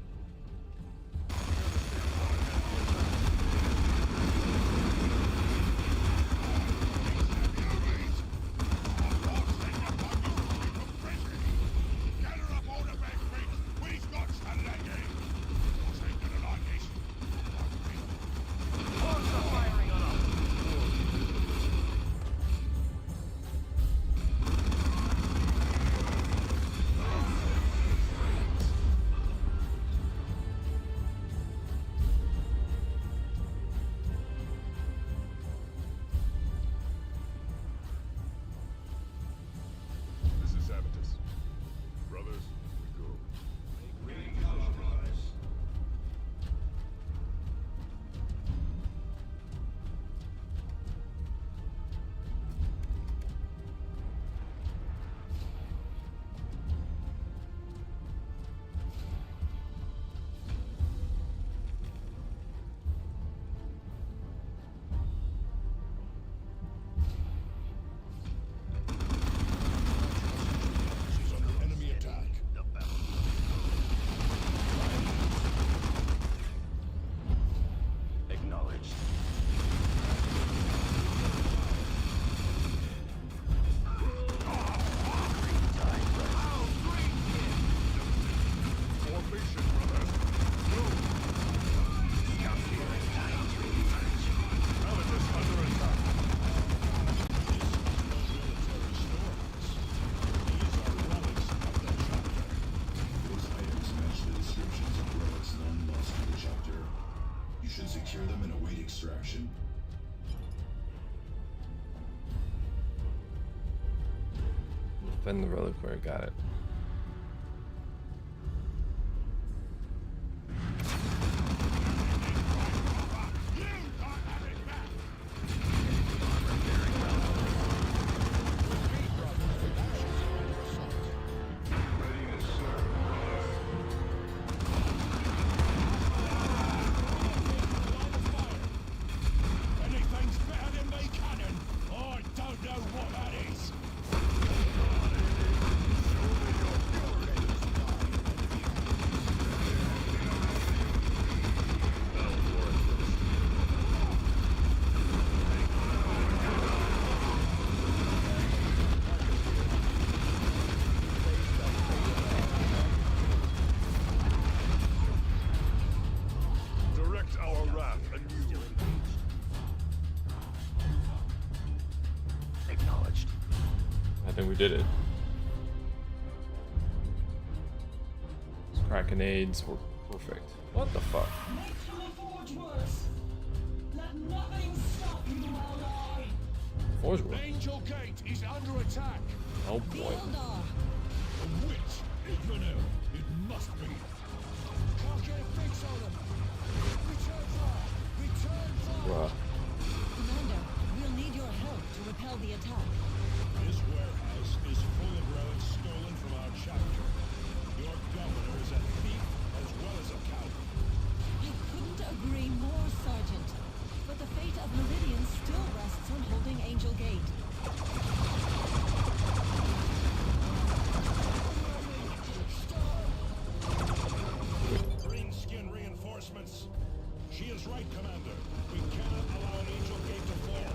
This is Sabatus. Brothers, we go. She's under enemy attack. Acknowledged. Formation, brothers. Go. Sabatus under attack. Those items match the descriptions of relics long lost to the chapter. You should secure them and await extraction. Defend the reliquary. Got it. Anything's better than me cannon. I don't know what that is. Direct our wrath anew. Acknowledged. I think we did it. Those Krakenades were perfect. What the fuck? Make the forge worse. Let nothing stop you, ally. Forge work. Angel Gate is under attack. Oh The boy. Eldar! A witch. Ignorant. It must be. Can't get a fix on them. Return fire. Return fire. Bruh. Commander, we'll need your help to repel the attack. This warehouse is full of relics stolen from our chapter. Your governor is a thief as well as a coward. I couldn't agree more, Sergeant. But the fate of Meridian still rests on holding Angel Gate. Greenskin reinforcements. She is right, Commander. We cannot allow an Angel Gate to fall.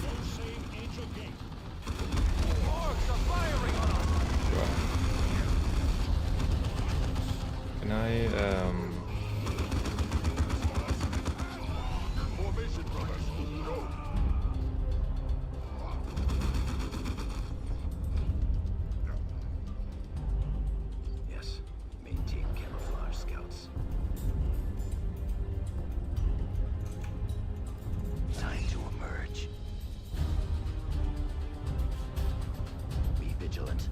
Go save Angel Gate. Orcs are firing on us! Can I Formation, brothers. Go. Yes. Maintain camouflage, scouts. Time to emerge. Be vigilant.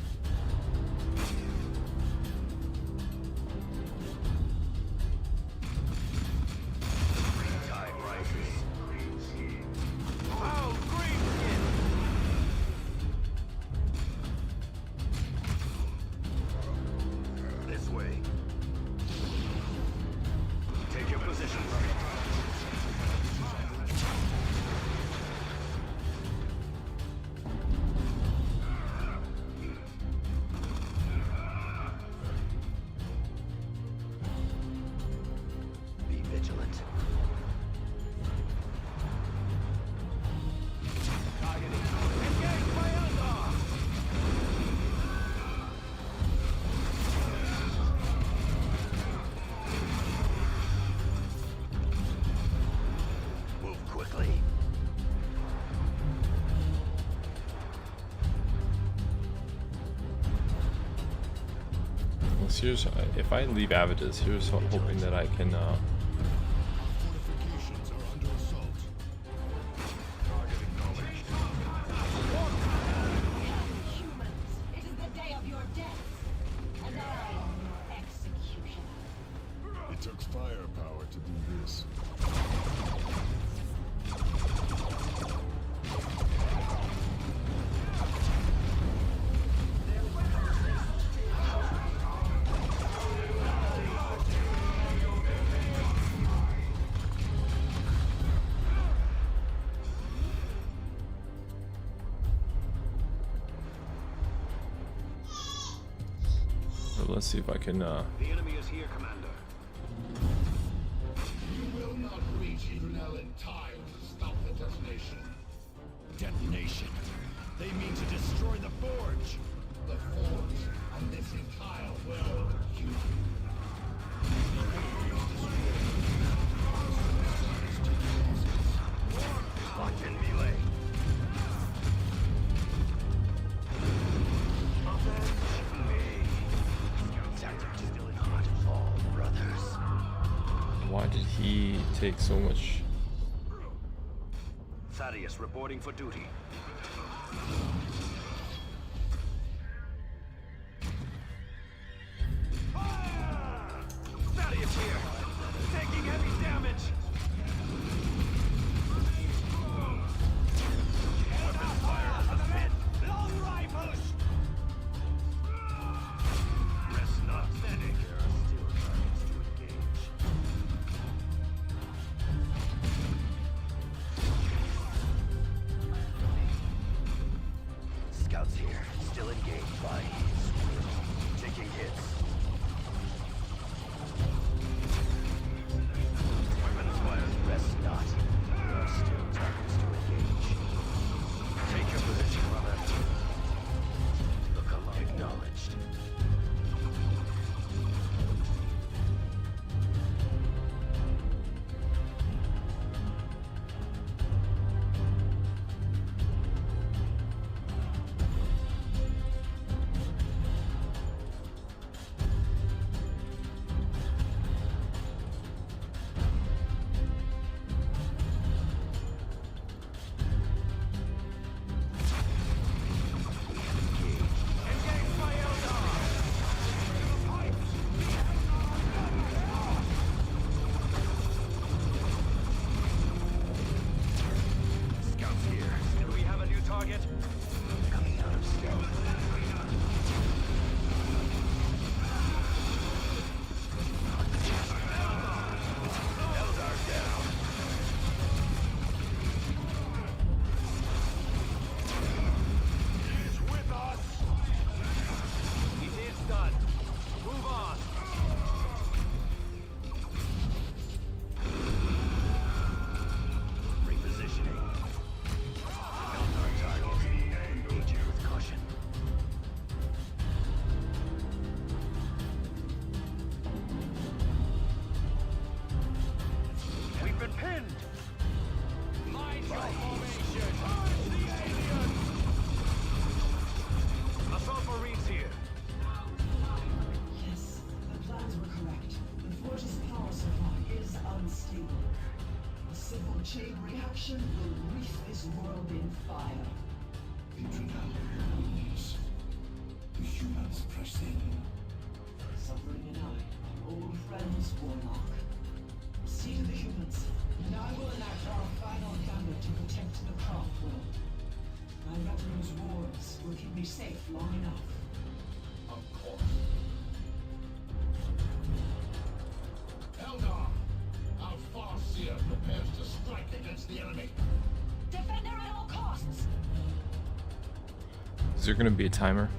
Because here's, if I leave Avidus, here's hoping that I can, Fortifications are under assault. Humans, it is the day of your death, and I am your executioner. It took firepower to do this. let's see if I can, The enemy is here, Commander. You will not reach Idrunel in time to stop the detonation. Detonation? They mean to destroy the forge! The forge and this entire world. Locked in melee. Avenge me. Tactics still in hot. All brothers. why did he take so much? Thaddeus reporting for duty. Thaddeus here, taking heavy damage. Weapons fire to the men. Long rifles. Rest not standing. There are still targets to engage. Scouts here, still engaged by taking hits. Weapons fire, rest not. There are still targets to engage. Take your position, brother. Look alive. Acknowledged. Engage by Eldar! Scouts here. Do we have a new target? Coming out of stealth. Eldar down. He's with us. It is done. Move on. Repositioning. Eldar target. Engage with caution. We've been pinned. Mind your formation. Charge the aliens. Assault Marines here. Yes, the plans were correct. The forge's power supply is unstable. A simple chain reaction will wreath this world in fire. Idrunel wounds. The humans press in. Suffering and I, old friends, Warlock. See to the humans, and I will enact our final gambit to protect the craft world. My veterans' wards will keep me safe long enough. Of course. Eldar! Our Farseer prepares to strike against the enemy. Defend her at all costs! Is there gonna be a timer?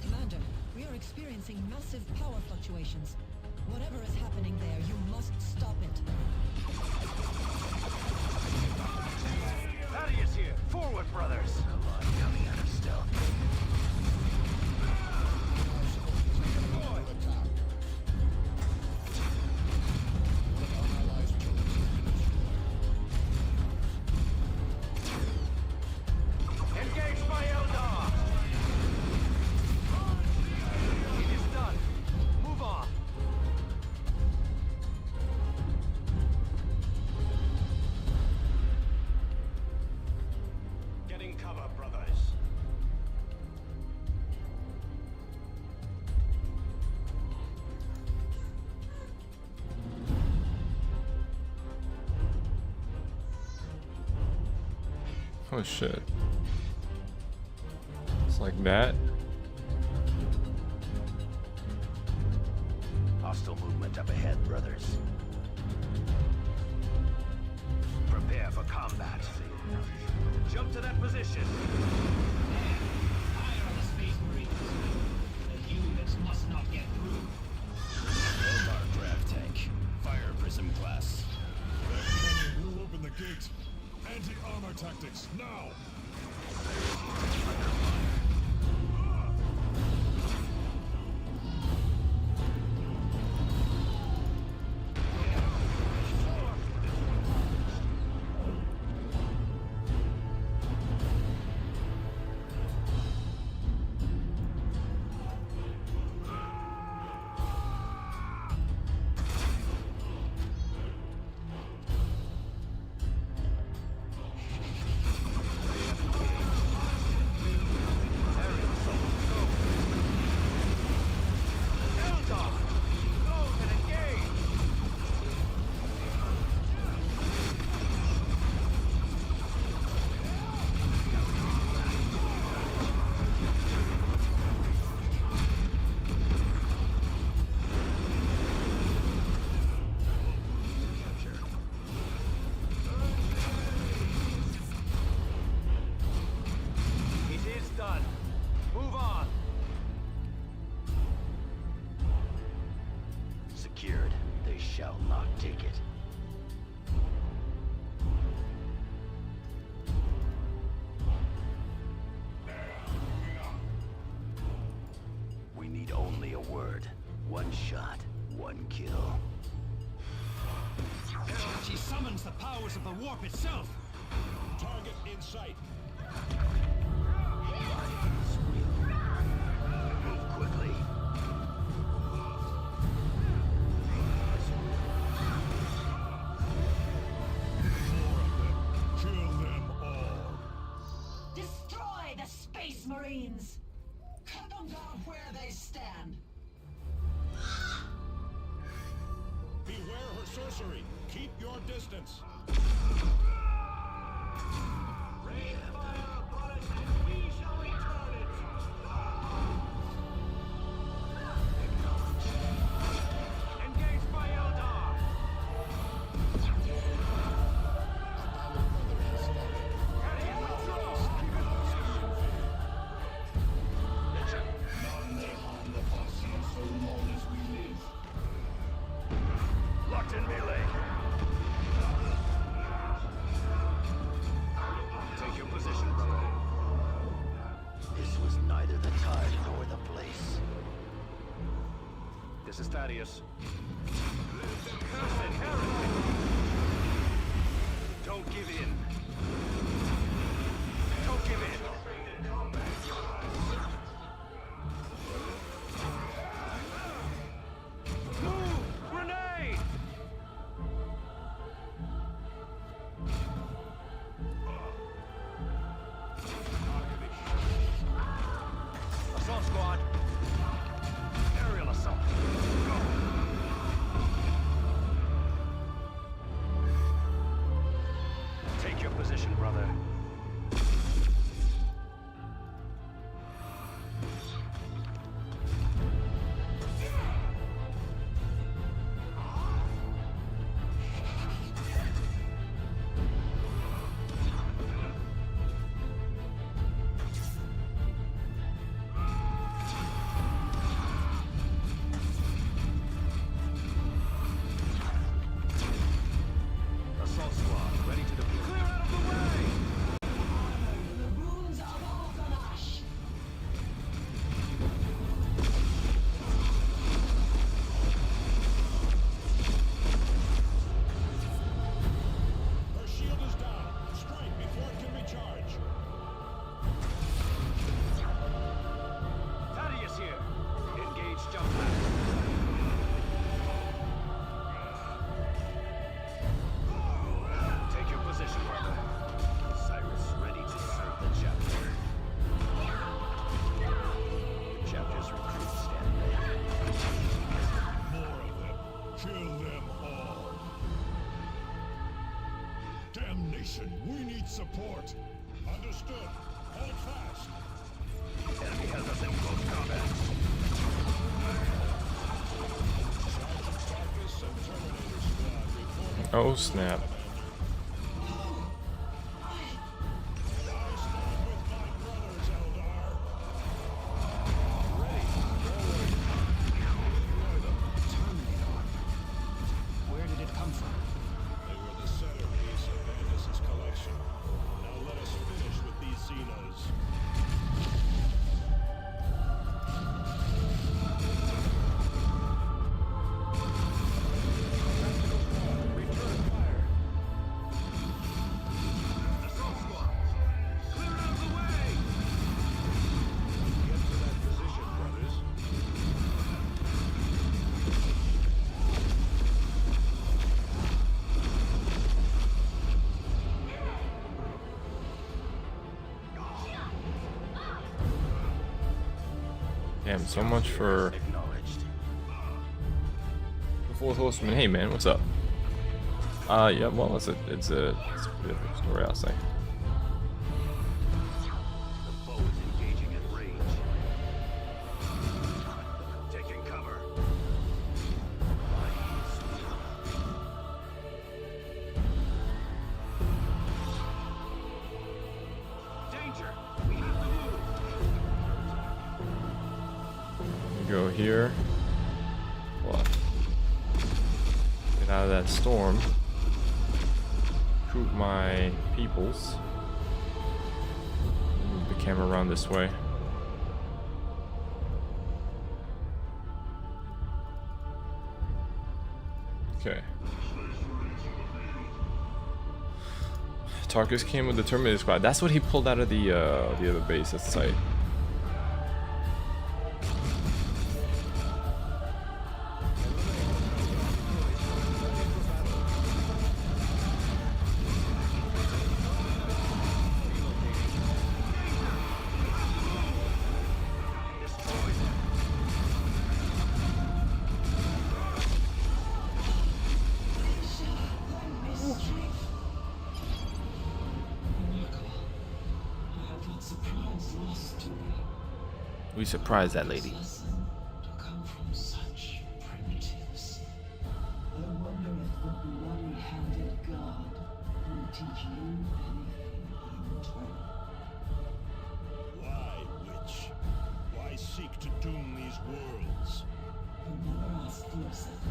Commander, we are experiencing massive power fluctuations. Whatever is happening there, you must stop it. Thaddeus here. Forward, brothers. Coming out of stealth. Engage by Eldar. It is done. Oh shit. It's like that. Hostile movement up ahead, brothers. Prepare for combat. Jump to that position. Fire on the Space Marines. The units must not get through. Eldar grav tank. Fire prism class. That cannon will open the gate. Anti-armor tactics, now! Secured. They shall not take it. We need only a word. One shot, one kill. She summons the powers of the warp itself. Target in sight. Move quickly. Kill them all. Destroy the Space Marines! Cut them down where they stand. Beware her sorcery. Keep your distance. Rain fire upon us and we shall return it. Engage by Eldar. Locked in melee. Take your position, brother. This was neither the time nor the place. This is Thaddeus. Cursed heretic! Don't give in. Don't give in. Move! Grenade! Assault squad. Aerial assault. Go! Take your position, brother. Assault squad, ready to deploy. Clear out of the way! The runes of Alganash. Her shield is down. Strike before it can recharge. Thaddeus here. Engage jump pack. Take your position, brother. Cyrus ready to serve the chapter. Chapter's recruits stand ready. More of them. Kill them all. Damnation, we need support. Understood. Hold fast. Enemy has us in close combat. Sergeant Tarkus and Terminator Squad report. Oh snap. I stand with my brothers, Eldar. Ready. Forward. Terminator. Where did it come from? They were the centerpiece of Vandus' collection. Now let us finish with these xenos. Return fire. Assault squads, clear out of the way! Get to that position, brothers. Damn, so much for Acknowledged. the fourth horseman. Hey man, what's up? Yeah, well, it's a different story, I'll say. The foe is engaging at range. Taking cover. Danger! We have to move! Go here. What? Get out of that storm. Recruit my peoples. Move the camera around this way. Okay. Tarkus came with the Terminator Squad. That's what he pulled out of the other base at the site. We surprised that lady. Lesson to come from such primitives. I wonder if the bloody-handed god will teach you anything in return. Why, witch? Why seek to doom these worlds? You never asked yourself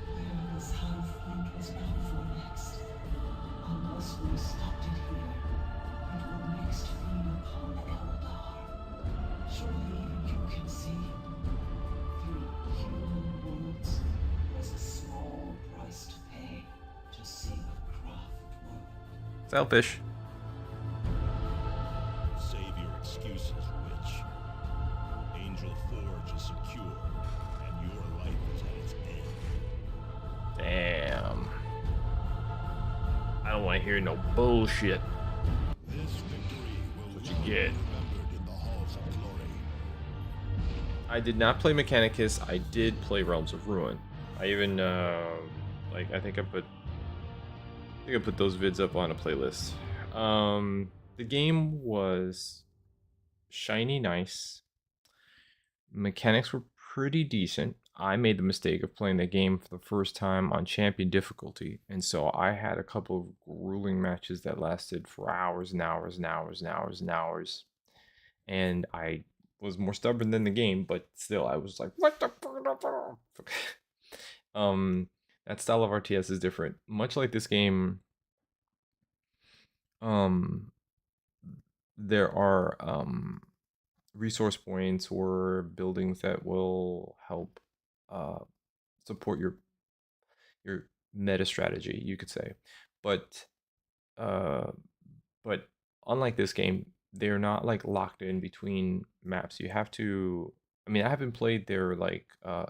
where this high fleet was bound for next. Unless we stopped it here, it would next feed upon Eldar. Surely you can see, through human worlds, there's a small price to pay to see a craft work. Selfish. Save your excuses, witch. Angel Forge is secure, and your life is at its end. Damn. I don't want to hear no bullshit. This victory will What you long be get. remembered in the halls of glory. I did not play Mechanicus. I did play Realms of Ruin. I even I think I put those vids up on a playlist. The game was shiny nice. Mechanics were pretty decent. I made the mistake of playing the game for the first time on champion difficulty, and so I had a couple of grueling matches that lasted for hours and hours and hours and hours and hours. And I was more stubborn than the game, but still I was like, what the fuck? That style of RTS is different. Much like this game, there are resource points or buildings that will help support your meta strategy, you could say. But unlike this game, they're not like locked in between maps. You have to, I mean, I haven't played their like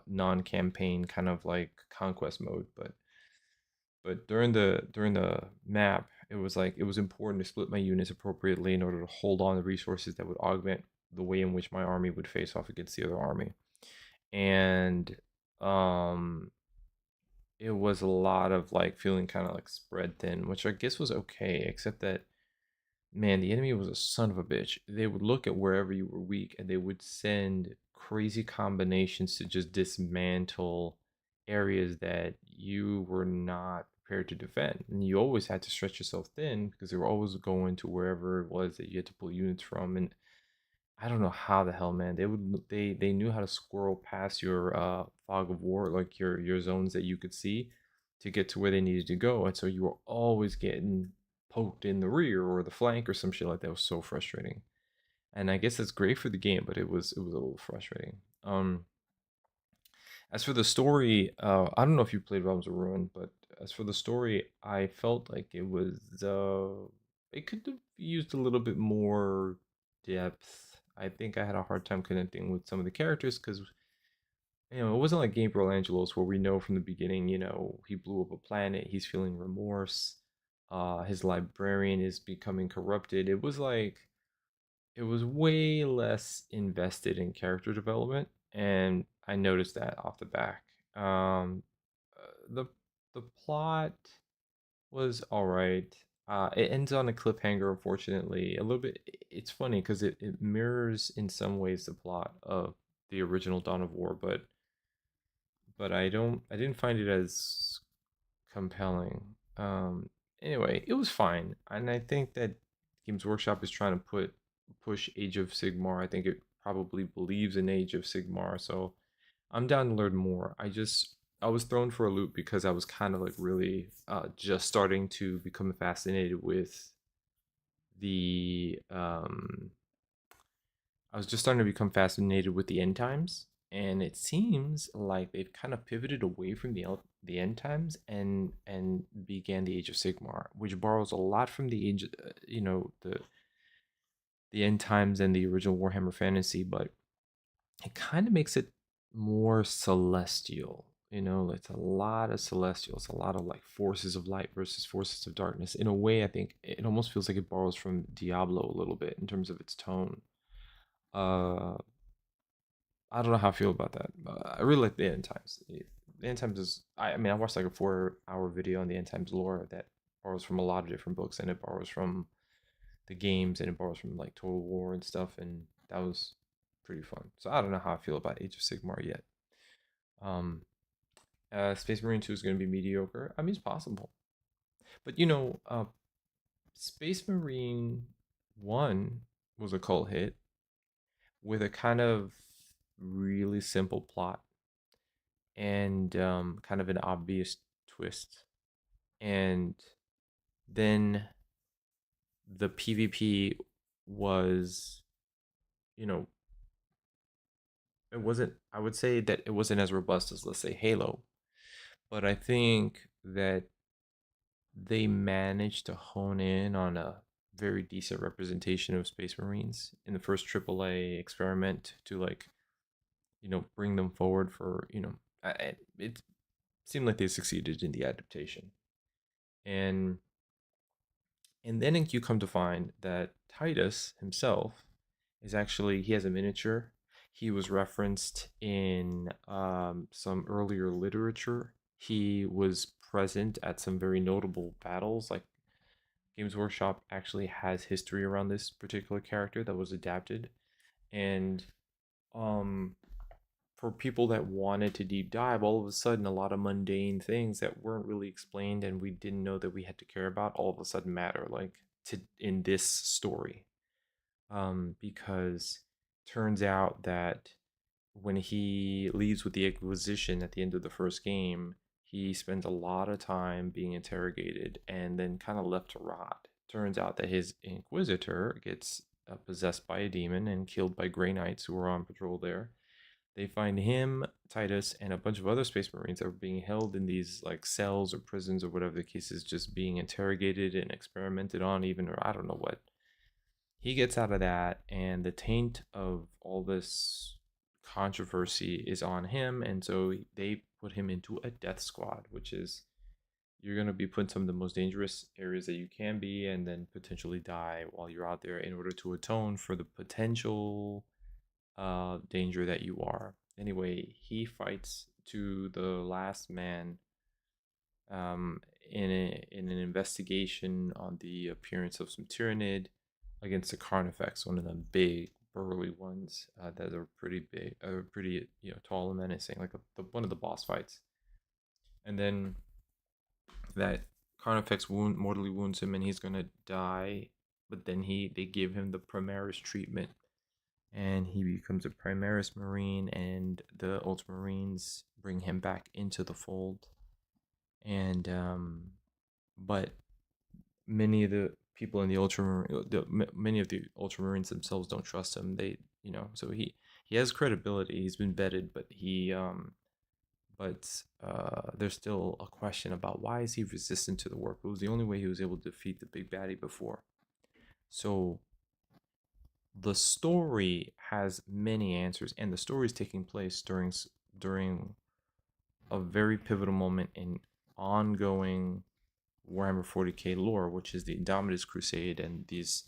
non-campaign kind of like conquest mode, but during the map, it was like it was important to split my units appropriately in order to hold on to resources that would augment the way in which my army would face off against the other army. And it was a lot of like feeling kind of like spread thin, which I guess was okay, except that man, the enemy was a son of a bitch. They would look at wherever you were weak and they would send crazy combinations to just dismantle areas that you were not prepared to defend. And you always had to stretch yourself thin because they were always going to wherever it was that you had to pull units from. And I don't know how the hell, man. They knew how to squirrel past your fog of war, like your zones that you could see, to get to where they needed to go. And so you were always getting poked in the rear or the flank or some shit like that. It was so frustrating. And I guess that's great for the game, but it was a little frustrating. As for the story, I don't know if you played Realms of Ruin, but as for the story, I felt like it could have used a little bit more depth. I think I had a hard time connecting with some of the characters because it wasn't like Gabriel Angelos where we know from the beginning, he blew up a planet, he's feeling remorse, his librarian is becoming corrupted. It was way less invested in character development, and I noticed that off the back. The plot was all right. It ends on a cliffhanger, unfortunately. A little bit. It's funny because it mirrors in some ways the plot of the original Dawn of War, but I didn't find it as compelling. Anyway, it was fine, and I think that Games Workshop is trying to push Age of Sigmar. I think it probably believes in Age of Sigmar, so I'm down to learn more. I was thrown for a loop because I was kind of like really just starting to become fascinated with the I was just starting to become fascinated with the end times, and it seems like they've kind of pivoted away from the end times and began the Age of Sigmar, which borrows a lot from the age, the end times and the original Warhammer Fantasy, but it kind of makes it more celestial. It's a lot of celestials, a lot of like forces of light versus forces of darkness. In a way, I think it almost feels like it borrows from Diablo a little bit in terms of its tone. Uh, I don't know how I feel about that. I really like the end times. The end times is, I mean, I watched like a 4-hour video on the end times lore that borrows from a lot of different books, and it borrows from the games, and it borrows from like Total War and stuff, and that was pretty fun. So I don't know how I feel about Age of Sigmar yet. Um, Space Marine 2 is going to be mediocre. I mean, it's possible, but Space Marine 1 was a cult hit with a kind of really simple plot and kind of an obvious twist. And then the PvP was, it wasn't, I would say that it wasn't as robust as, let's say, Halo. But I think that they managed to hone in on a very decent representation of Space Marines in the first AAA experiment to like, bring them forward for, it seemed like they succeeded in the adaptation. And then you come to find that Titus himself is actually, he has a miniature. He was referenced in some earlier literature. He was present at some very notable battles. Like Games Workshop actually has history around this particular character that was adapted. And for people that wanted to deep dive, all of a sudden a lot of mundane things that weren't really explained and we didn't know that we had to care about all of a sudden matter, like in this story. Because turns out that when he leaves with the Inquisition at the end of the first game, he spends a lot of time being interrogated and then kind of left to rot. Turns out that his Inquisitor gets possessed by a demon and killed by Grey Knights who are on patrol there. They find him, Titus, and a bunch of other Space Marines that are being held in these like cells or prisons or whatever the case is, just being interrogated and experimented on, even, or I don't know what. He gets out of that, and the taint of all this controversy is on him, and so they put him into a death squad, which is you're going to be put in some of the most dangerous areas that you can be, and then potentially die while you're out there in order to atone for the potential danger that you are. Anyway, he fights to the last man in an investigation on the appearance of some Tyranid against the Carnifex, one of them big burly ones that are pretty big, pretty tall and menacing, like one of the boss fights. And then that Carnifex mortally wounds him, and he's gonna die. But then they give him the Primaris treatment, and he becomes a Primaris Marine, and the Ultramarines bring him back into the fold. And but many of the people in the many of the Ultramarines themselves don't trust him. So he has credibility. He's been vetted, but there's still a question about why is he resistant to the warp. It was the only way he was able to defeat the big baddie before. So the story has many answers, and the story is taking place during a very pivotal moment in ongoing Warhammer 40k lore, which is the Indomitus Crusade and this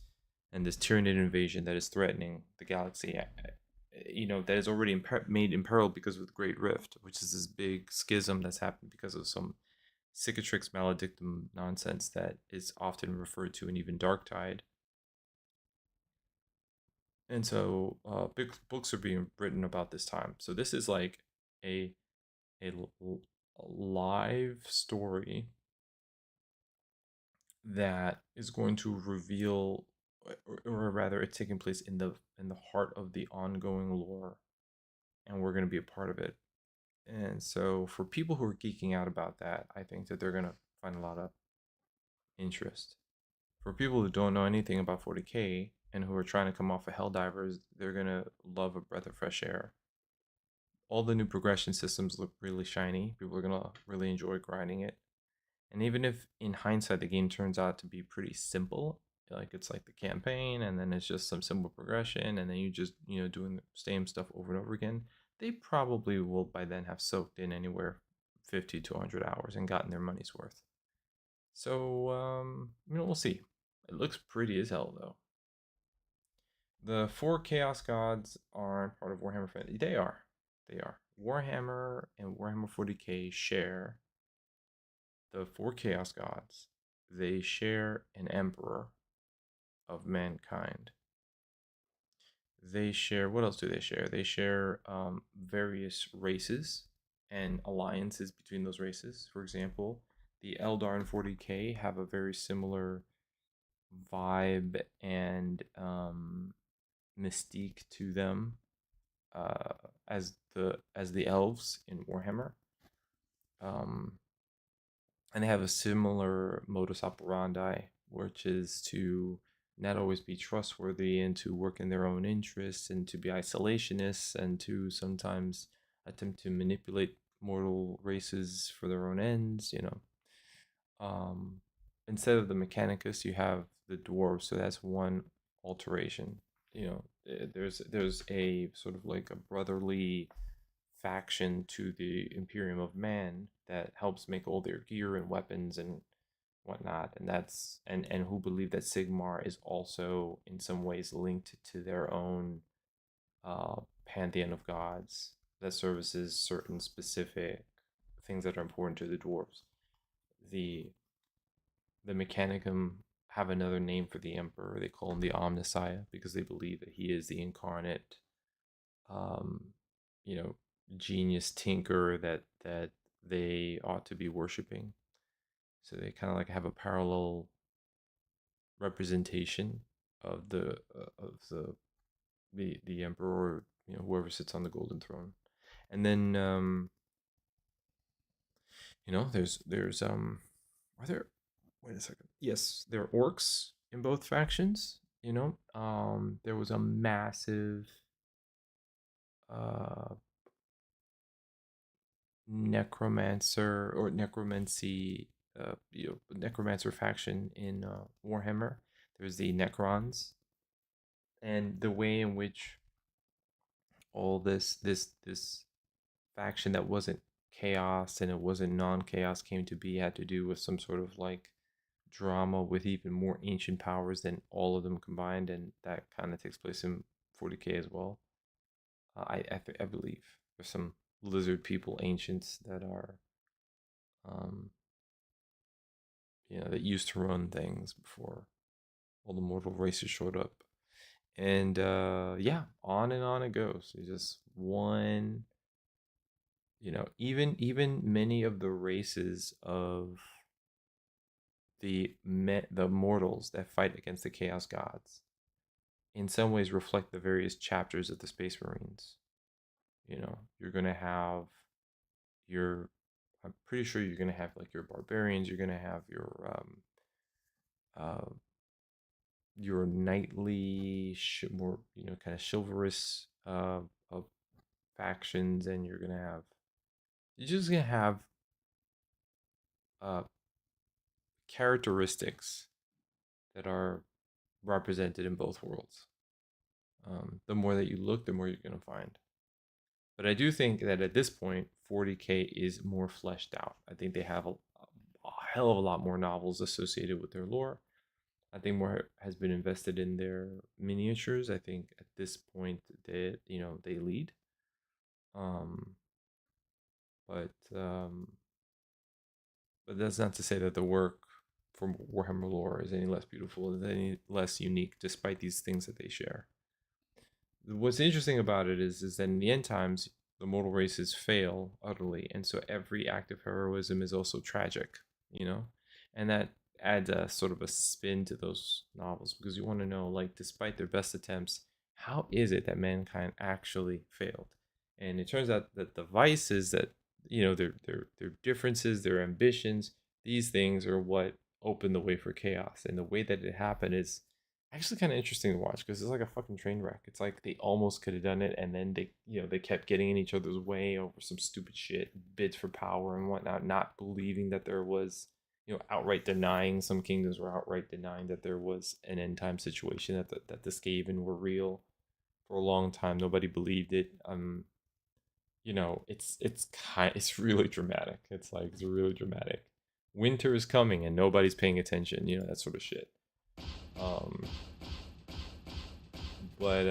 Tyranid invasion that is threatening the galaxy. That is already made imperiled because of the Great Rift, which is this big schism that's happened because of some Cicatrix Maledictum nonsense that is often referred to in even Dark Tide. And so big books are being written about this time. So this is like a live story that is going to reveal, or rather it's taking place in the heart of the ongoing lore, and we're going to be a part of it. And so for people who are geeking out about that, I think that they're going to find a lot of interest. For people who don't know anything about 40k and who are trying to come off of Helldivers, they're going to love a breath of fresh air. All the new progression systems look really shiny. People are going to really enjoy grinding it. And even if in hindsight the game turns out to be pretty simple, like it's like the campaign and then it's just some simple progression and then you just doing the same stuff over and over again, they probably will by then have soaked in anywhere 50 to 100 hours and gotten their money's worth. So we'll see. It looks pretty as hell though. The 4 Chaos Gods are part of Warhammer Fantasy. They are. Warhammer and Warhammer 40k share the 4 Chaos Gods. They share an Emperor of mankind. They share, what else do they share? They share various races and alliances between those races. For example, the Eldar in 40k have a very similar vibe and mystique to them as the elves in Warhammer. And they have a similar modus operandi, which is to not always be trustworthy and to work in their own interests and to be isolationists and to sometimes attempt to manipulate mortal races for their own ends. Instead of the Mechanicus, you have the dwarves, so that's one alteration. There's a sort of like a brotherly faction to the Imperium of Man that helps make all their gear and weapons and whatnot, and that's and who believe that Sigmar is also in some ways linked to their own pantheon of gods that services certain specific things that are important to the dwarves. The Mechanicum have another name for the Emperor. They call him the Omnissiah because they believe that he is the incarnate genius tinker that they ought to be worshiping. So they kind of like have a parallel representation of the emperor, whoever sits on the golden throne. And then there's are there, wait a second, yes, there are orcs in both factions. There was a massive necromancer or necromancy necromancer faction in Warhammer. There's the Necrons, and the way in which all this faction that wasn't chaos and it wasn't non-chaos came to be had to do with some sort of like drama with even more ancient powers than all of them combined, and that kind of takes place in 40k as well. I believe there's some lizard people ancients that are that used to run things before all the mortal races showed up. And yeah, on and on it goes. It's just one, you know, even many of the races of the mortals that fight against the chaos gods in some ways reflect the various chapters of the Space Marines. You know, you're gonna have your, I'm pretty sure you're gonna have like your barbarians, you're gonna have your knightly, more, you know, kind of chivalrous of factions, and you're just gonna have uh characteristics that are represented in both worlds. The more that you look, the more you're gonna find. But I do think that at this point, 40K is more fleshed out. I think they have a hell of a lot more novels associated with their lore. I think more has been invested in their miniatures. I think at this point they, you know, they lead. But that's not to say that the work from Warhammer lore is any less beautiful, is any less unique, despite these things that they share. What's interesting about it is that in the end times, the mortal races fail utterly, and so every act of heroism is also tragic, you know, and that adds a sort of a spin to those novels, because you want to know, like, despite their best attempts, how is it that mankind actually failed? And it turns out that the vices that, you know, their differences, their ambitions, these things are what open the way for chaos. And the way that it happened is actually kind of interesting to watch, because it's like a fucking train wreck. It's like they almost could have done it, and then they, you know, they kept getting in each other's way over some stupid shit, bids for power and whatnot, not believing that there was, you know, outright denying, some kingdoms were outright denying that there was an end time situation, that the Skaven were real. For a long time, nobody believed it. You know, it's really dramatic. It's really dramatic. Winter is coming and nobody's paying attention, you know, that sort of shit. But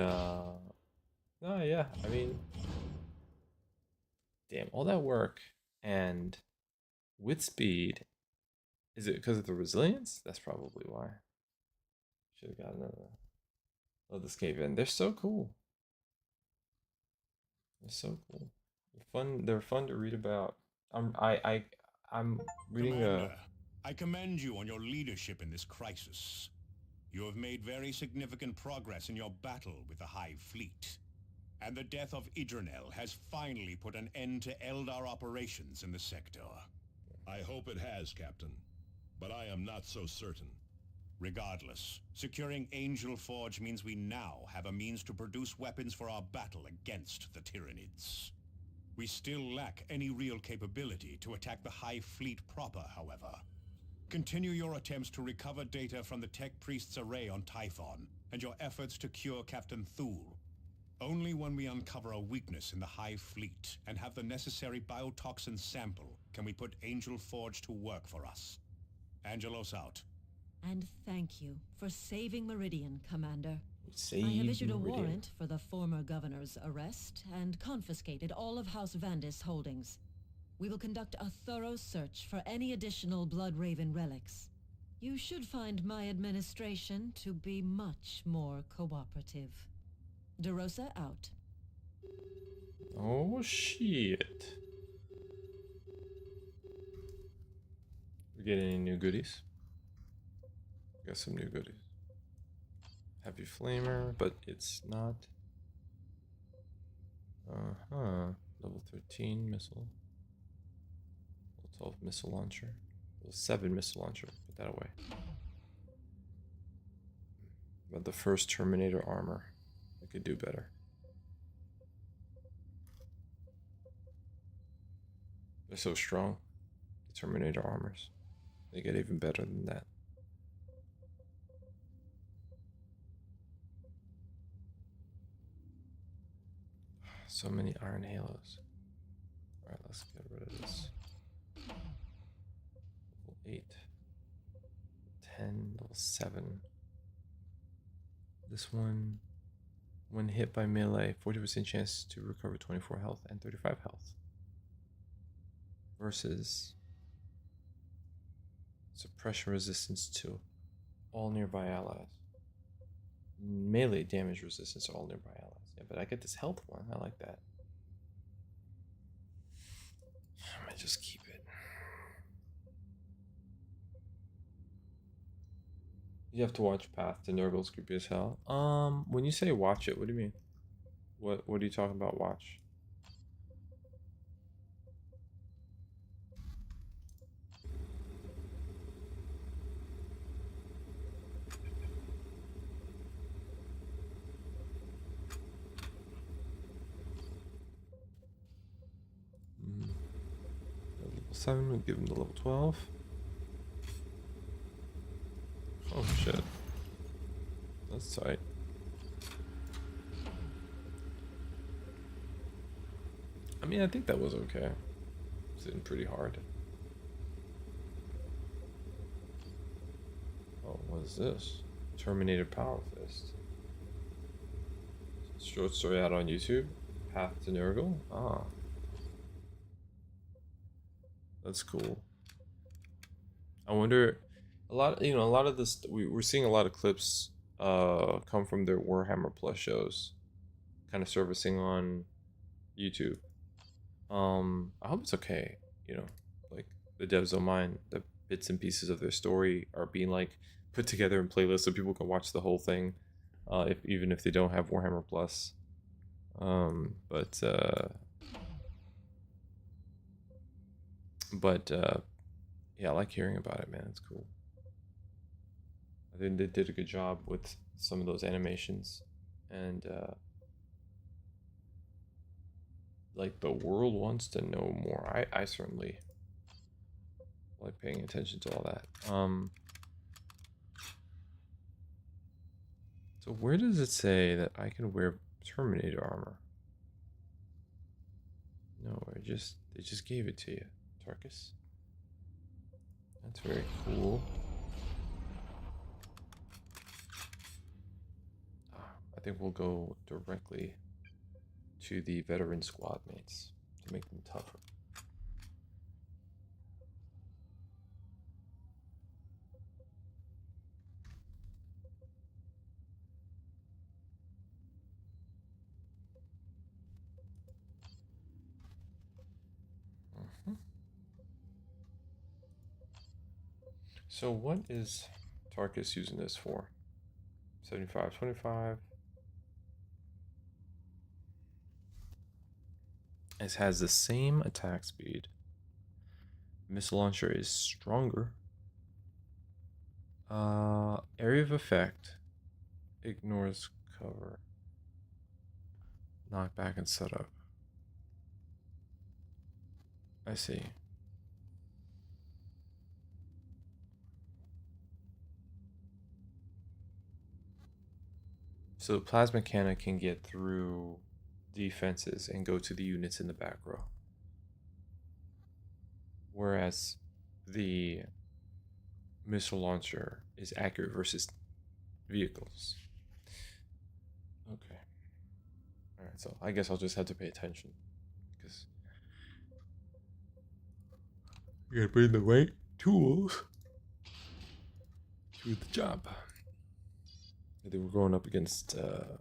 no, yeah, I mean, damn, all that work, and with speed. Is it because of the resilience? That's probably why. Should have gotten another. Oh, this cave in. They're so cool. They're so cool. They're fun to read about. I'm reading Commander, I commend you on your leadership in this crisis. You have made very significant progress in your battle with the Hive Fleet. And the death of Idranel has finally put an end to Eldar operations in the sector. I hope it has, Captain. But I am not so certain. Regardless, securing Angel Forge means we now have a means to produce weapons for our battle against the Tyranids. We still lack any real capability to attack the Hive Fleet proper, however. Continue your attempts to recover data from the Tech Priest's array on Typhon, and your efforts to cure Captain Thule. Only when we uncover a weakness in the Hive Fleet and have the necessary biotoxin sample can we put Angel Forge to work for us. Angelos out. And thank you for saving Meridian, Commander. Save I have issued a Meridian. warrant for the former governor's arrest and confiscated all of House Vandis' holdings. We will conduct a thorough search for any additional Bloodraven relics. You should find my administration to be much more cooperative. DeRosa out. Oh shit. We get any new goodies? Got some new goodies. Heavy flamer, but it's not. Level 13 missile. Level 12 missile launcher. Level 7 missile launcher. Put that away. But the first Terminator armor. I could do better. They're so strong. The Terminator armors. They get even better than that. So many iron halos. Alright, let's get rid of this. Level 8. 10, level 7. This one, when hit by melee, 40% chance to recover 24 health and 35 health. Versus suppression resistance to all nearby allies. Melee damage resistance to all nearby allies. Yeah, but I get this health one. I like that. I might just keep it. You have to watch Path to Nurgle's creepy as hell. When you say watch it, what do you mean? What are you talking about? Watch. Level 7, we'll give him the level 12. Oh shit. That's tight. I mean, I think that was okay. It's hitting pretty hard. Oh, what is this? Terminator Power Fist. Short story out on YouTube. Path to Nurgle. Ah. That's cool. I wonder, a lot of this, we're seeing a lot of clips come from their Warhammer Plus shows, kind of surfacing on YouTube. I hope it's okay, like the devs don't mind the bits and pieces of their story are being like put together in playlists so people can watch the whole thing, even if they don't have Warhammer Plus. Yeah, I like hearing about it, man. It's cool. I think they did a good job with some of those animations, and like the world wants to know more. I certainly like paying attention to all that. So where does it say that I can wear Terminator armor? No, they just gave it to you, Tarkus. That's very cool. I think we'll go directly to the veteran squad mates to make them tougher. So what is Tarkus using this for? 75, 25. It has the same attack speed. Missile launcher is stronger. Area of effect ignores cover. Knockback and setup. I see. So the plasma cannon can get through defenses and go to the units in the back row. Whereas the missile launcher is accurate versus vehicles. Okay. Alright, so I guess I'll just have to pay attention, because you gotta bring the right tools to the job. I think we're going up against the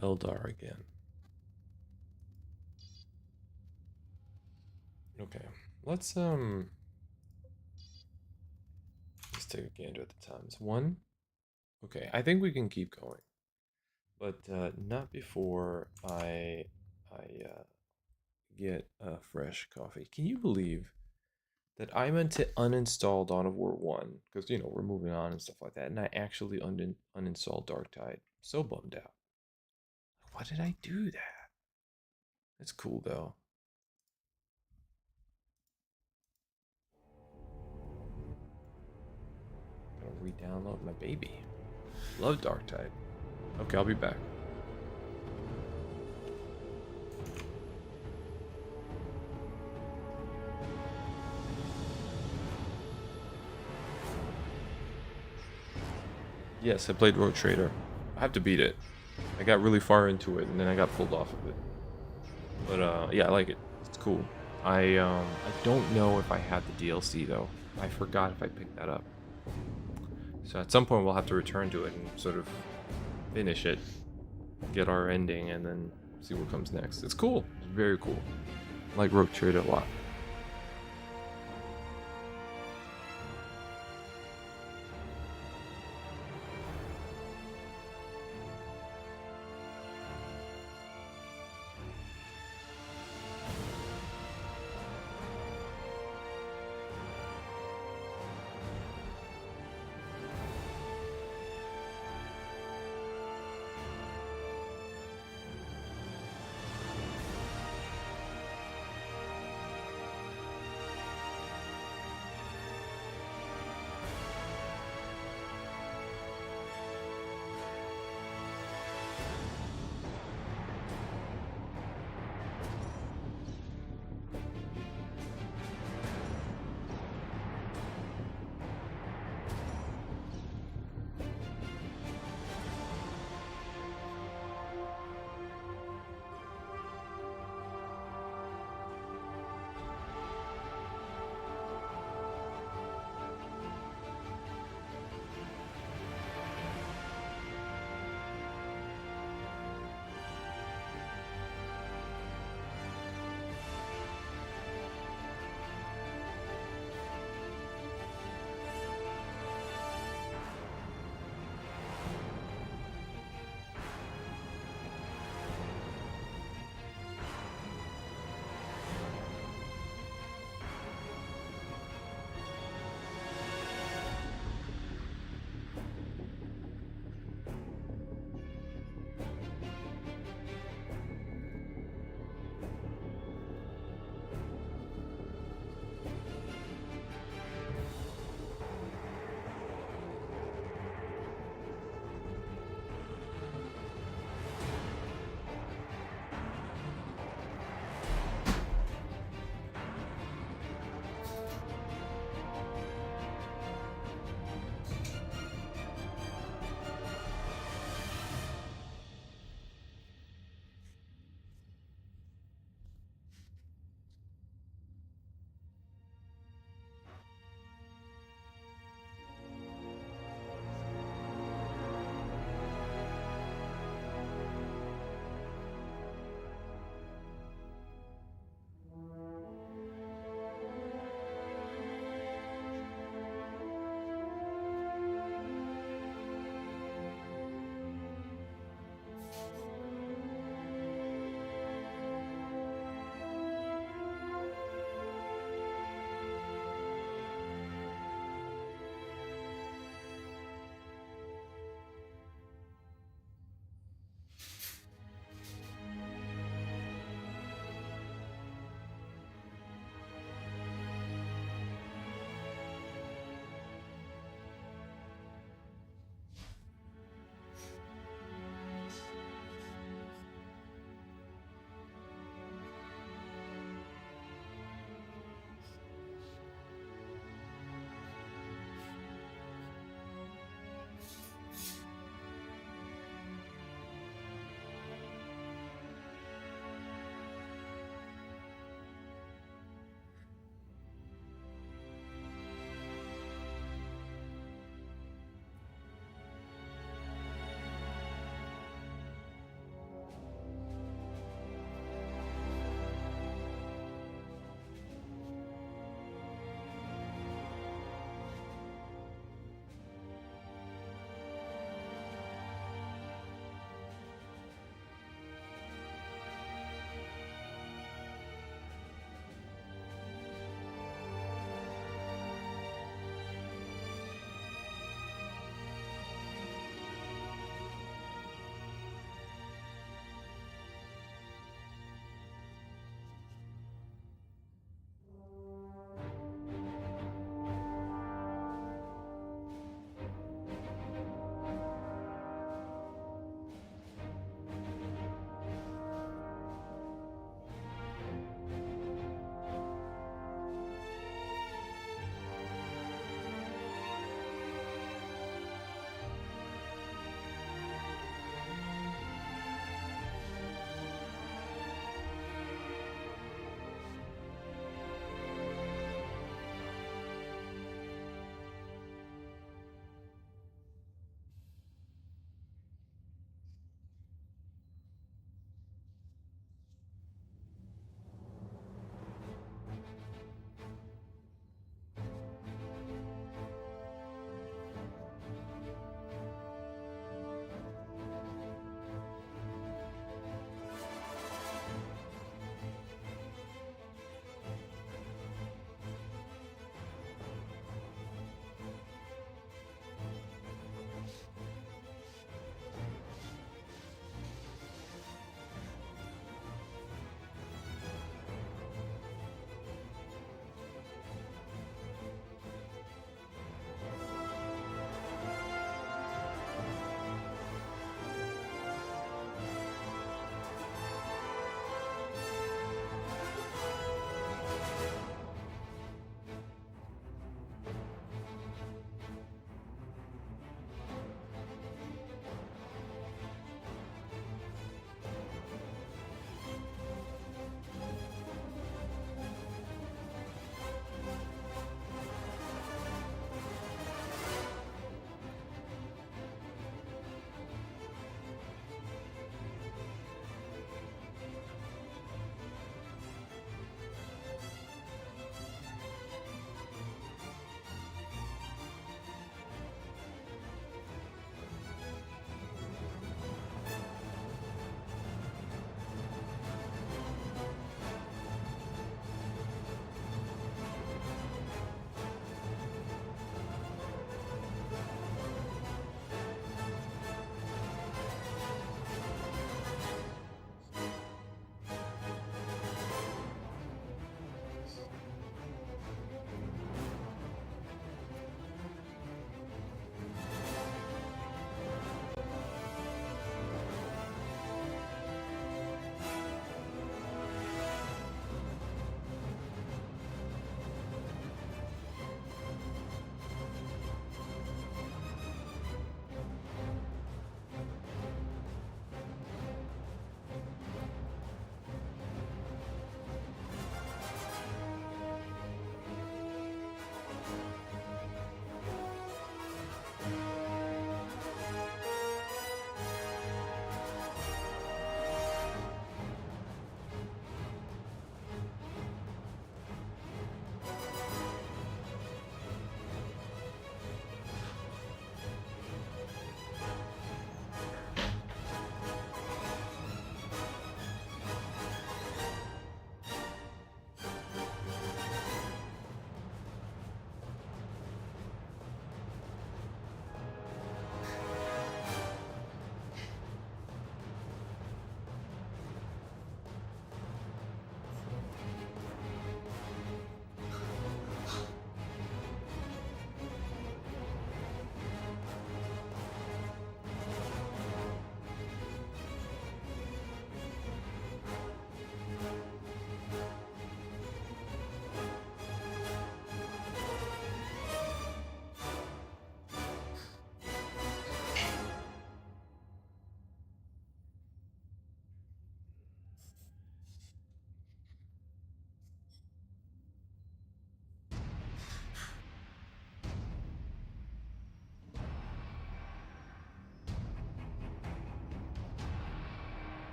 Eldar again. Okay, let's take a gander at the times. One. Okay, I think we can keep going, but not before I get a fresh coffee. Can you believe that I meant to uninstall Dawn of War 1, because, we're moving on and stuff like that, and I actually uninstalled Darktide. So bummed out. Why did I do that? It's cool, though. Gotta re-download my baby. Love Darktide. Okay, I'll be back. Yes, I played Road Trader. I have to beat it. I got really far into it, and then I got pulled off of it. But yeah, I like it. It's cool. I don't know if I had the DLC though. I forgot if I picked that up. So at some point we'll have to return to it and sort of finish it, get our ending, and then see what comes next. It's cool. It's very cool. I like Rogue Trader a lot.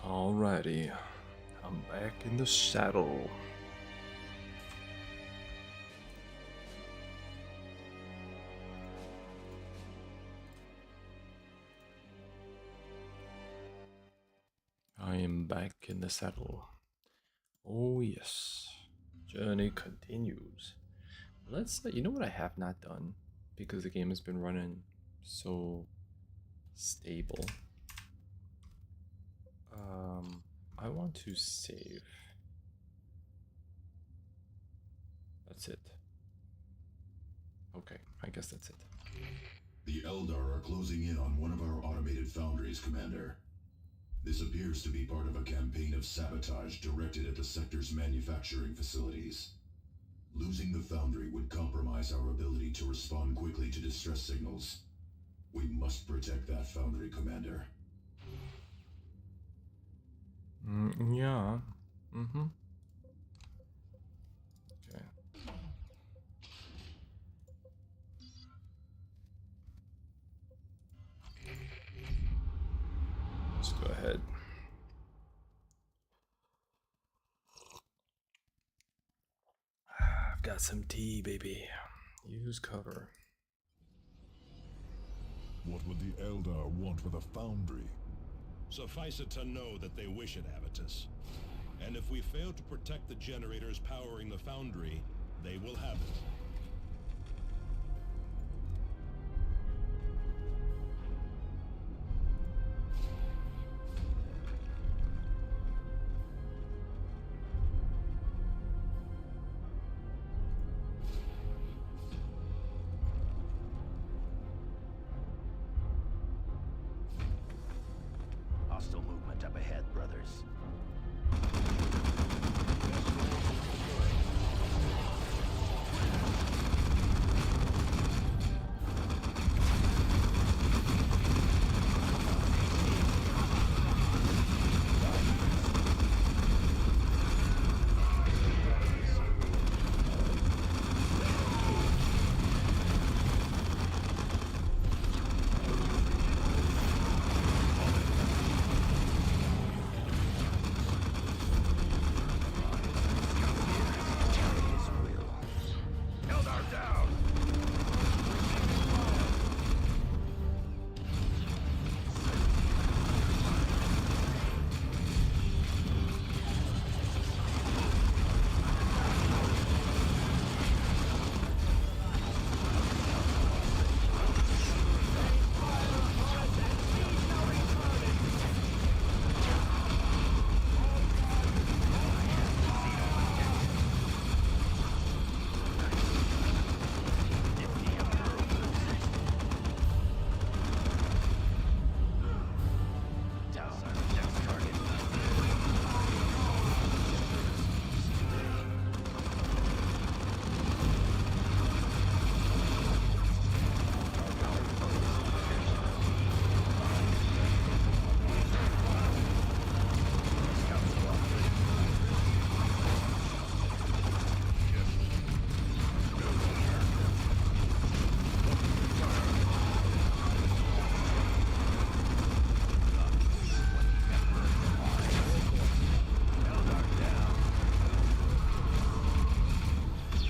Alrighty, I'm back in the saddle. I am back in the saddle. Oh yes, journey continues. Let's, you know what I have not done, because the game has been running so stable. I want to save. That's it. Okay, I guess that's it. The Eldar are closing in on one of our automated foundries, Commander. This appears to be part of a campaign of sabotage directed at the sector's manufacturing facilities. Losing the foundry would compromise our ability to respond quickly to distress signals. We must protect that foundry, Commander. Yeah. Mm-hmm. Okay. Let's go ahead. I've got some tea, baby. Use cover. What would the Eldar want with a foundry? Suffice it to know that they wish it, Avitus. And if we fail to protect the generators powering the foundry, they will have it. Hostile movement up ahead, brothers.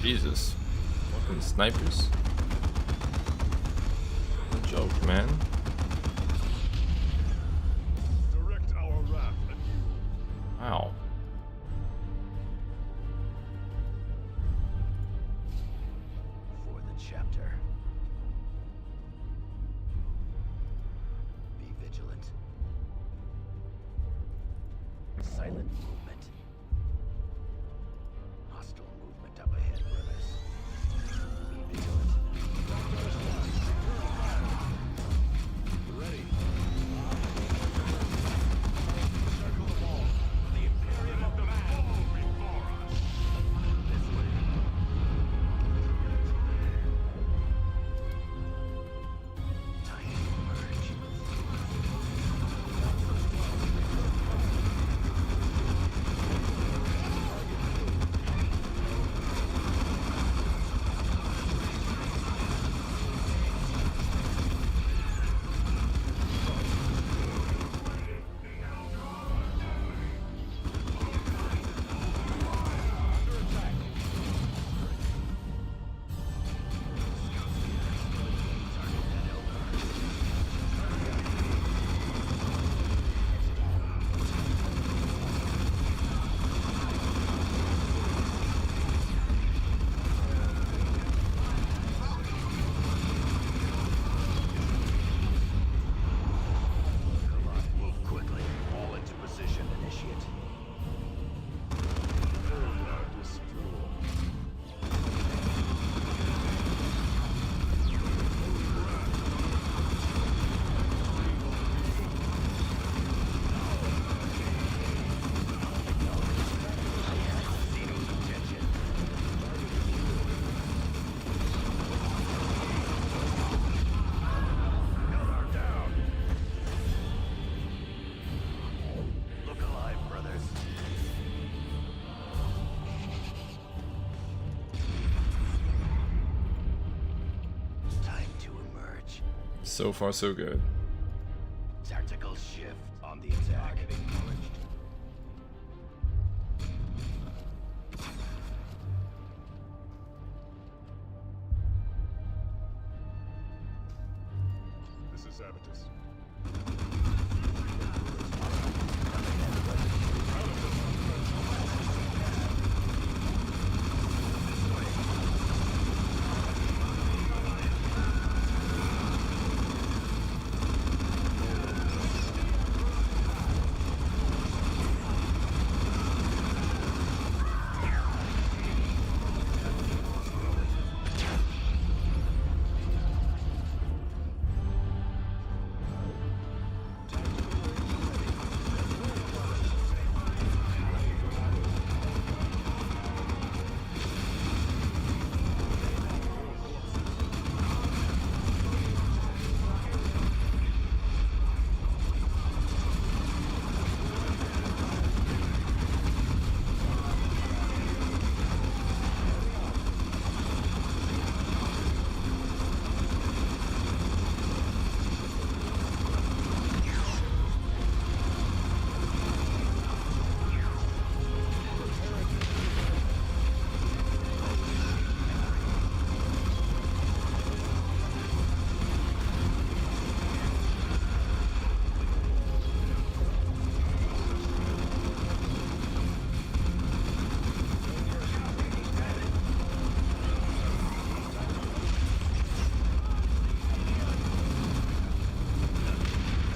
Jesus. Fucking snipers. No joke, man. Direct our wrath at you. Wow. For the chapter. Be vigilant. Silent movement. Hostile movement up ahead, brothers. Be vigilant. Ready. Circle the ball. The Imperium of the Man fall before us. This way. Time to emerge. So far, so good. Tactical shift on the attack. This is Abatus.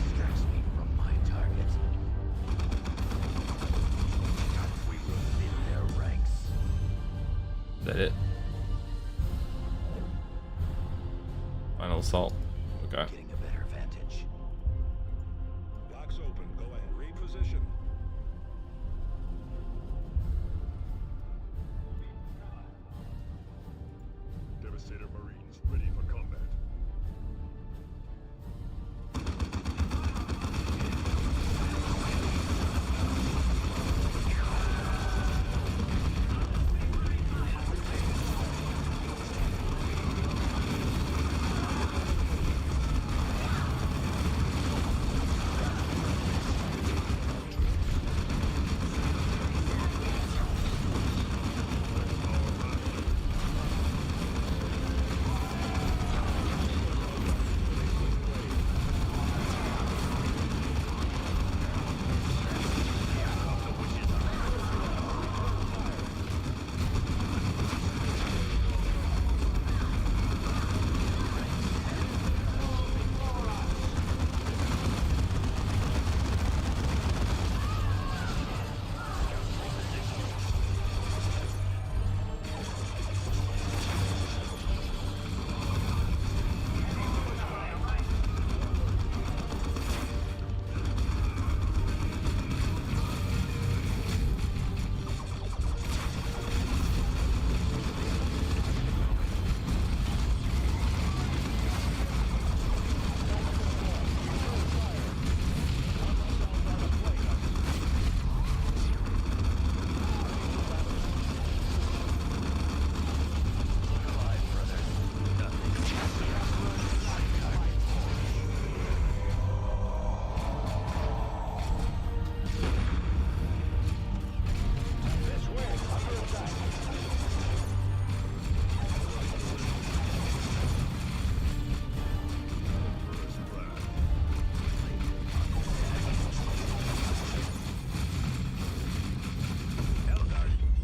Distracts me from my target. We will thin their ranks. Is that it? Final assault. Okay. Getting a better vantage. Lock's open. Go ahead. Reposition. Devastator Marines ready for combat.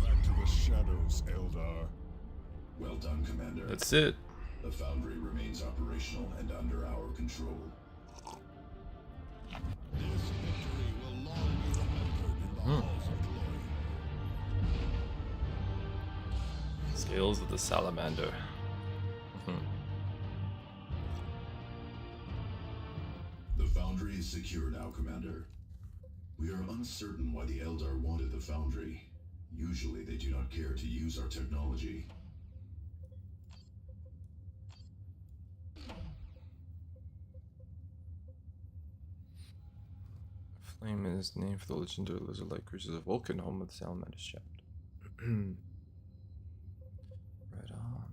Back to the shadows, Eldar. Well done, Commander. That's it. The Foundry remains operational and under our control. This victory will long be remembered in the halls of glory. Scales of the Salamander. The Foundry is secure now, Commander. We are uncertain why the Eldar wanted the Foundry. Usually they do not care to use our technology. Flame is named for the legendary lizard-like creatures of Vulcan, home of the Salamander's shaft. Right on.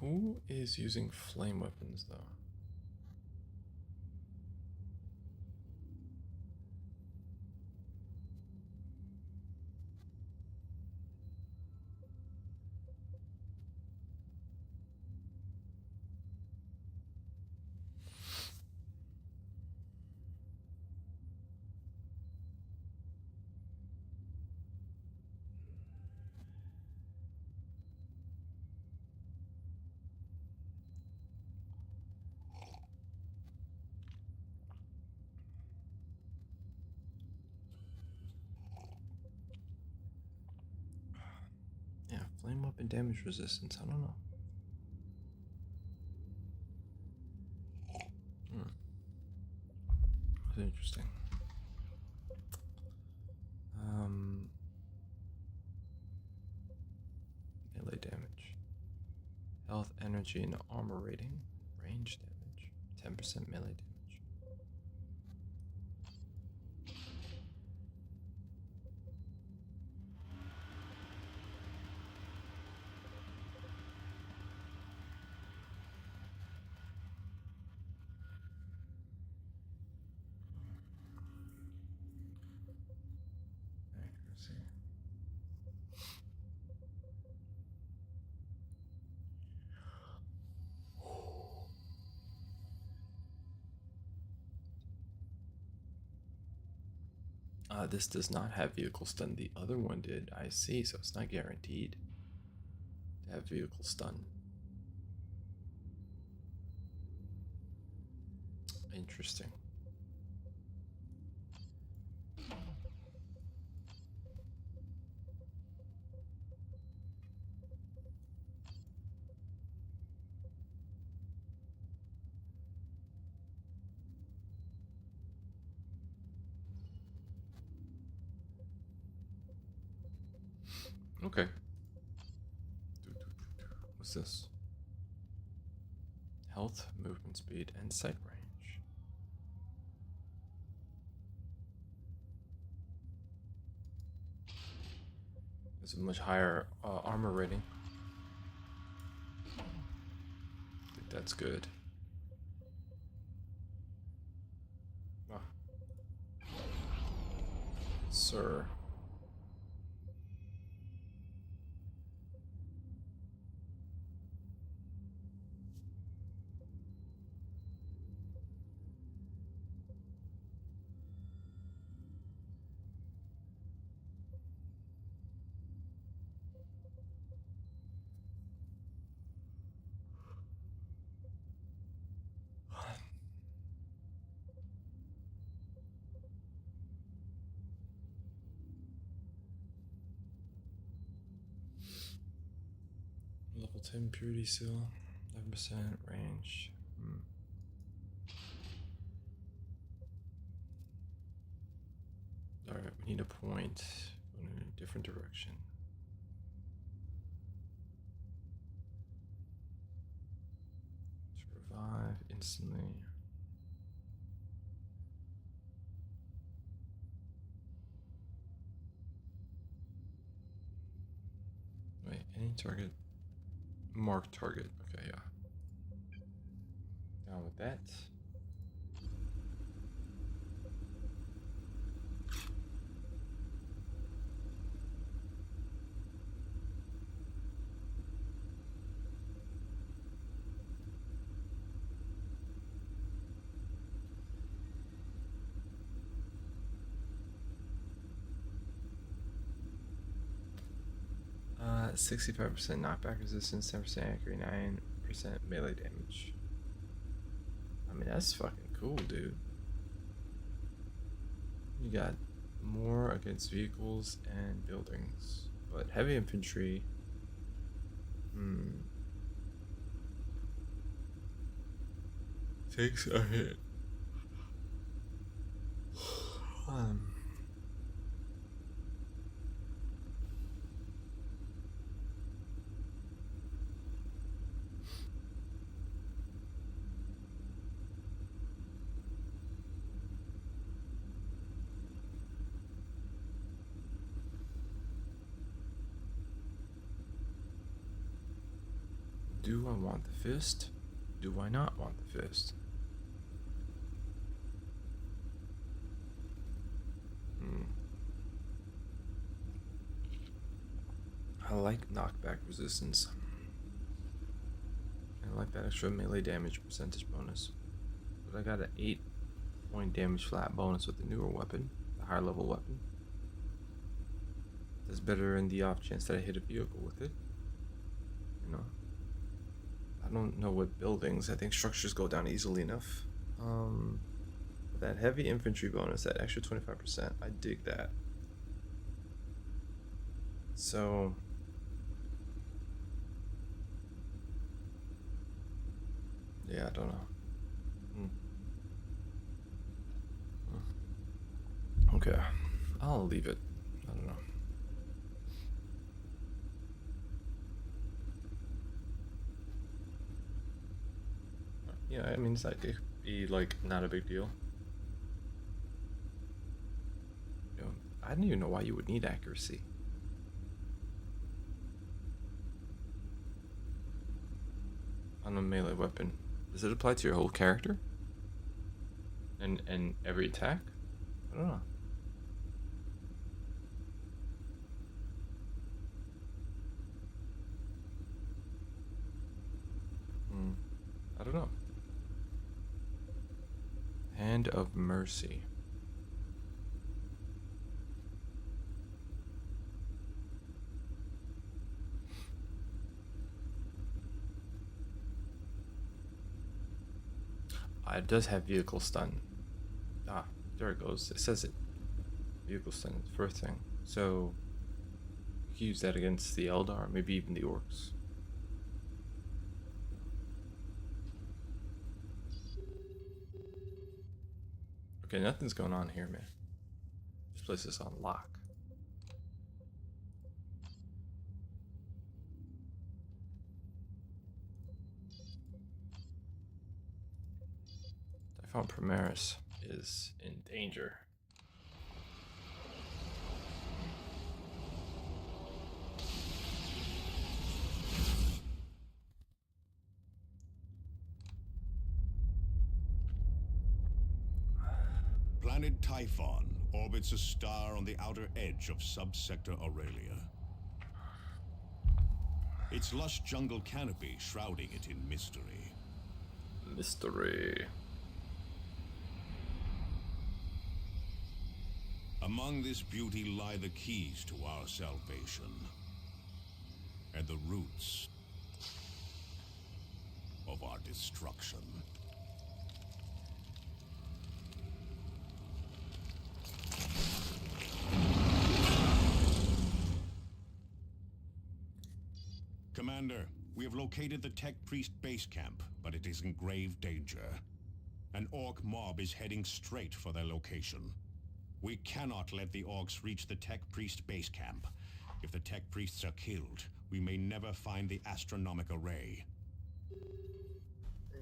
Who is using flame weapons though? Yeah, flame weapon damage resistance. I don't know. That's interesting. Melee damage, health, energy, and armor rating, range damage, 10% melee damage. Accuracy. This does not have vehicle stun. The other one did. I see, so it's not guaranteed to have vehicle stun. Interesting. Okay. What's this? Health, movement speed, and sight range. There's a much higher armor rating. I think that's good. Ah. Sir. Level 10 purity seal, 11% range. Alright, we need a point in a different direction. Survive instantly. Wait, any target? Mark target. Okay, yeah. Down with that. Uh, 65% knockback resistance, 10% accuracy, 9% melee damage. I mean, that's fucking cool, dude. You got more against vehicles and buildings, but heavy infantry. Takes a hit. Do I want the fist? Do I not want the fist? I like knockback resistance. I like that extra melee damage percentage bonus. But I got an 8-point damage flat bonus with the newer weapon, the higher level weapon. Does better in the off chance that I hit a vehicle with it. You know. I don't know what buildings. I think structures go down easily enough. That heavy infantry bonus, that extra 25%, I dig that. So yeah, I don't know. Okay, I'll leave it. I don't know. Yeah, I mean, it's like, it could be like not a big deal. You know, I didn't even know why you would need accuracy. On a melee weapon. Does it apply to your whole character? And every attack? I don't know. I don't know. Hand of Mercy. It does have vehicle stun. Ah, there it goes. It says it. Vehicle stun is the first thing. So you can use that against the Eldar, maybe even the Orcs. Okay, nothing's going on here, man. This place is on lock. I found Primaris is in danger. Planet Typhon orbits a star on the outer edge of subsector Aurelia. Its lush jungle canopy shrouding it in mystery. Mystery. Among this beauty lie the keys to our salvation and the roots of our destruction. Commander, we have located the Tech Priest base camp, but it is in grave danger. An Orc mob is heading straight for their location. We cannot let the Orcs reach the Tech Priest base camp. If the Tech Priests are killed, we may never find the astronomic array.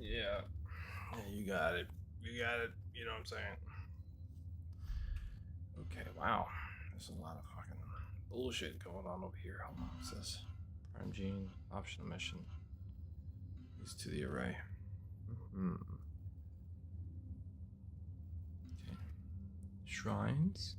Yeah, you got it. You got it. You know what I'm saying? Okay, wow. There's a lot of fucking bullshit going on over here. Hold on, what's this? Prime Gene, optional mission. Leads to the array. Okay. Shrines.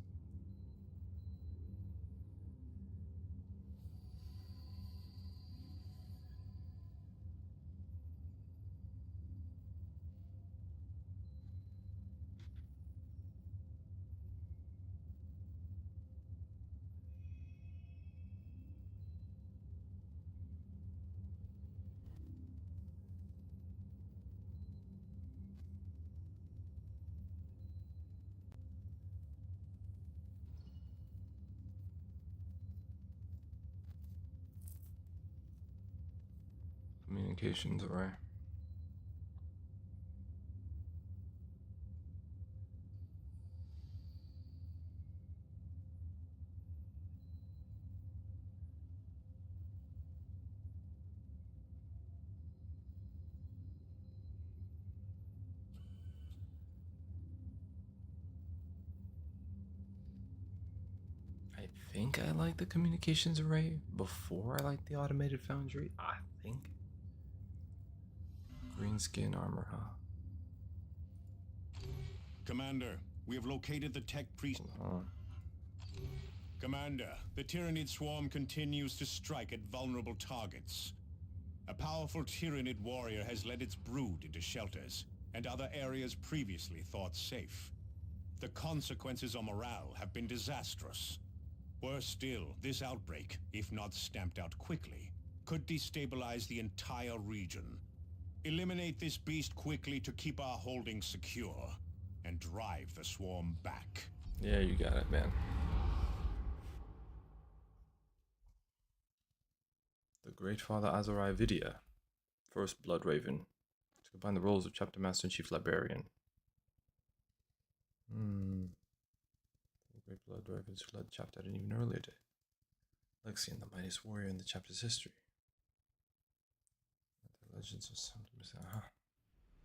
Communications array. I think I like the communications array before I like the automated foundry. I think. Green skin armor, huh? Commander, we have located the tech priest. Commander, the Tyranid swarm continues to strike at vulnerable targets. A powerful Tyranid warrior has led its brood into shelters and other areas previously thought safe. The consequences on morale have been disastrous. Worse still, this outbreak, if not stamped out quickly, could destabilize the entire region. Eliminate this beast quickly to keep our holdings secure and drive the swarm back. Yeah, you got it, man. The Great Father Azorai Vidya, First Blood Raven, to combine the roles of Chapter Master and Chief Librarian. The Great Blood Ravens who led the chapter at an even earlier date. Lexian, the mightiest warrior in the chapter's history. The legends of some.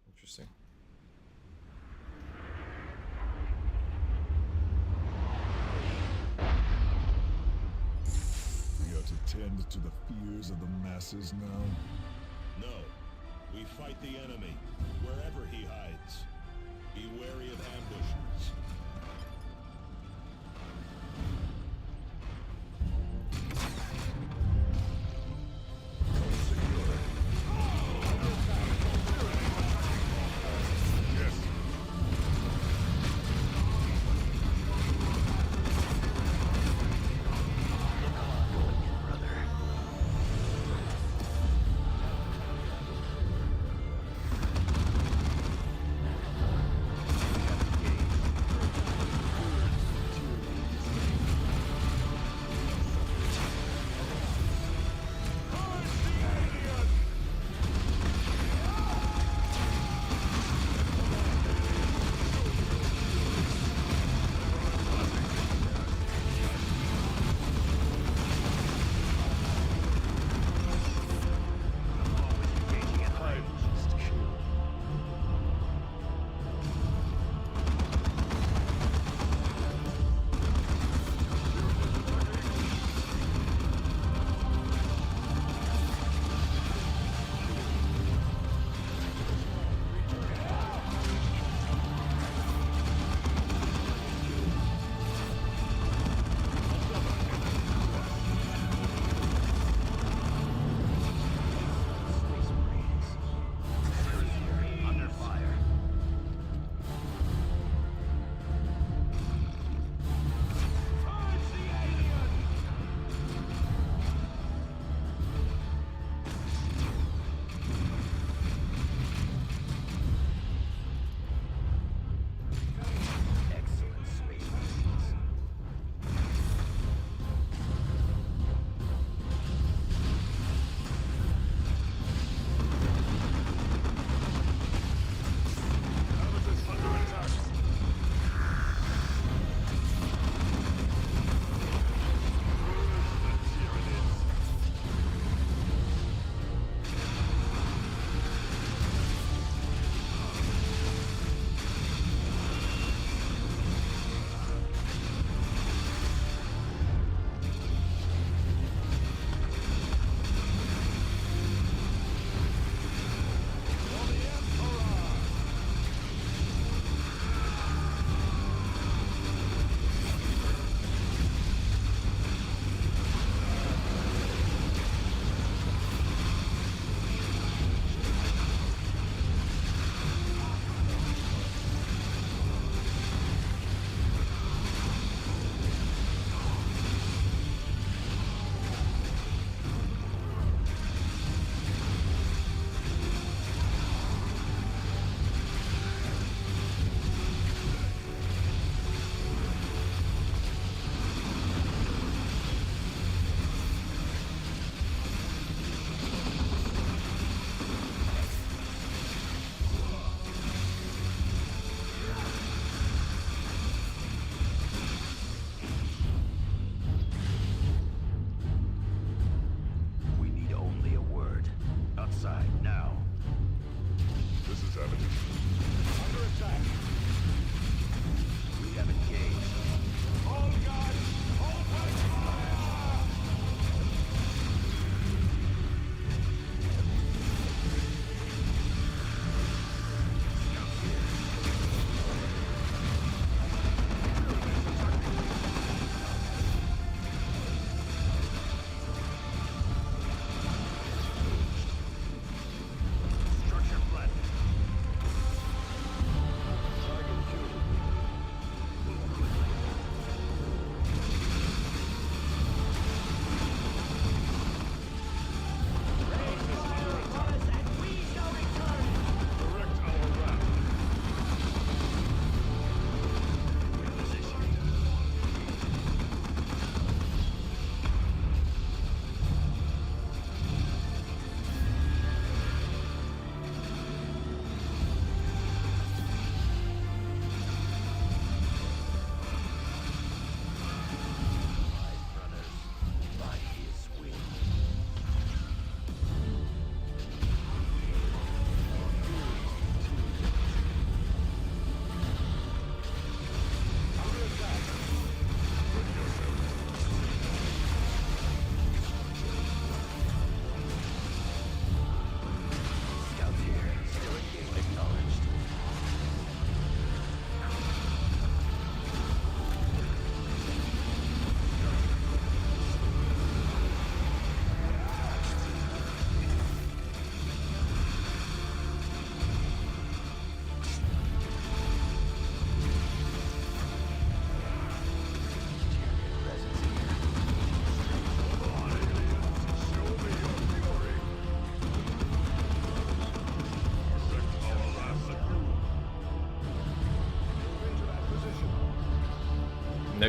Interesting. We are to tend to the fears of the masses now? No. We fight the enemy, wherever he hides. Be wary of ambushes.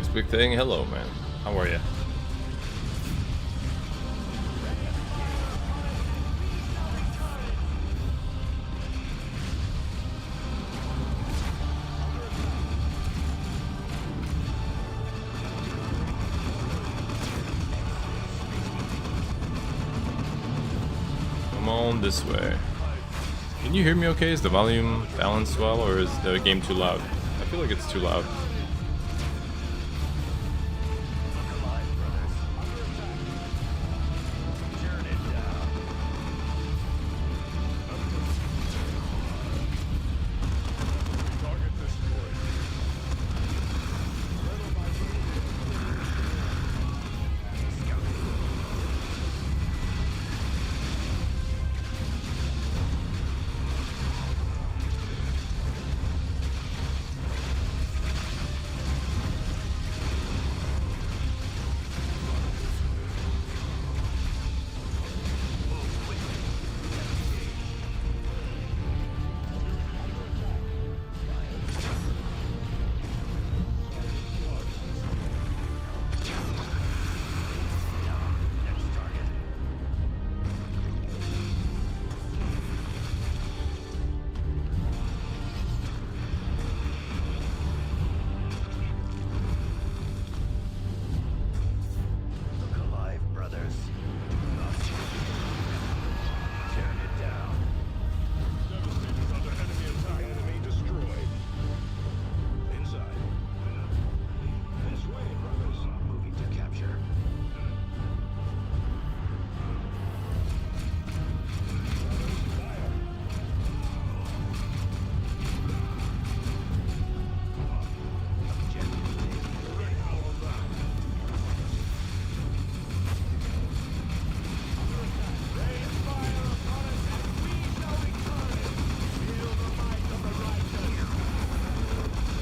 Next big thing. Hello, man. How are you? Come on this way. Can you hear me okay? Is the volume balanced well, or is the game too loud? I feel like it's too loud.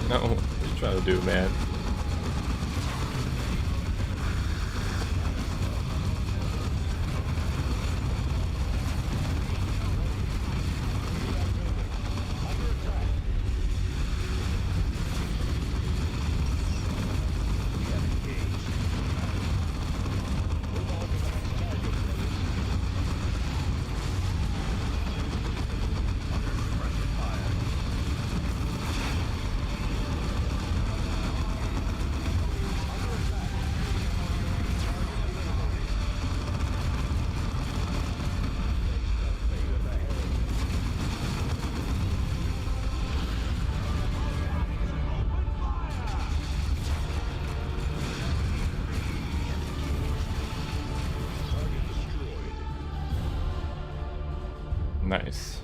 No, what are you trying to do, man? Nice.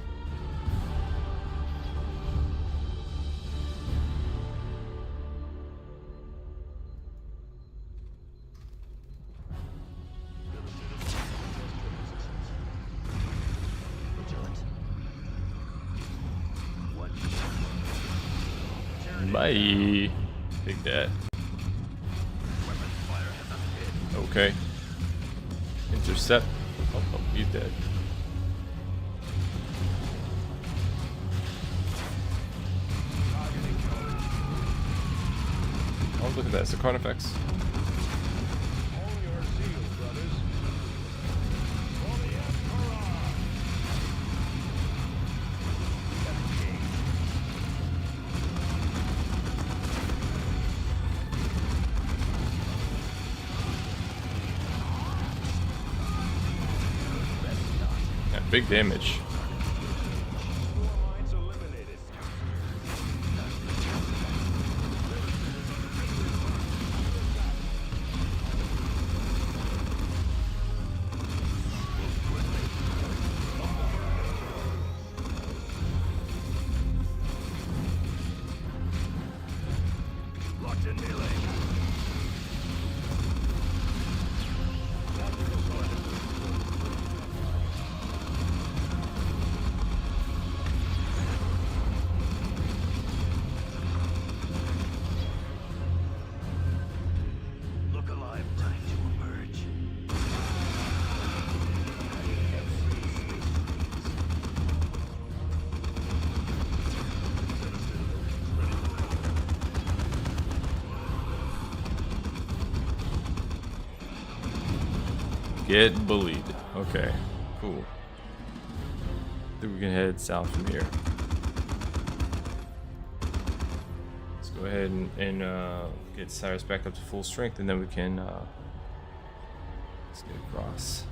Bye. Take that. Okay. Intercept. Oh, he's dead. Oh, look at that. It's the Carnifex. Yeah, big damage. Get bullied. Okay, cool. I think we can head south from here. Let's go ahead and get Cyrus back up to full strength, and then we can let's get across.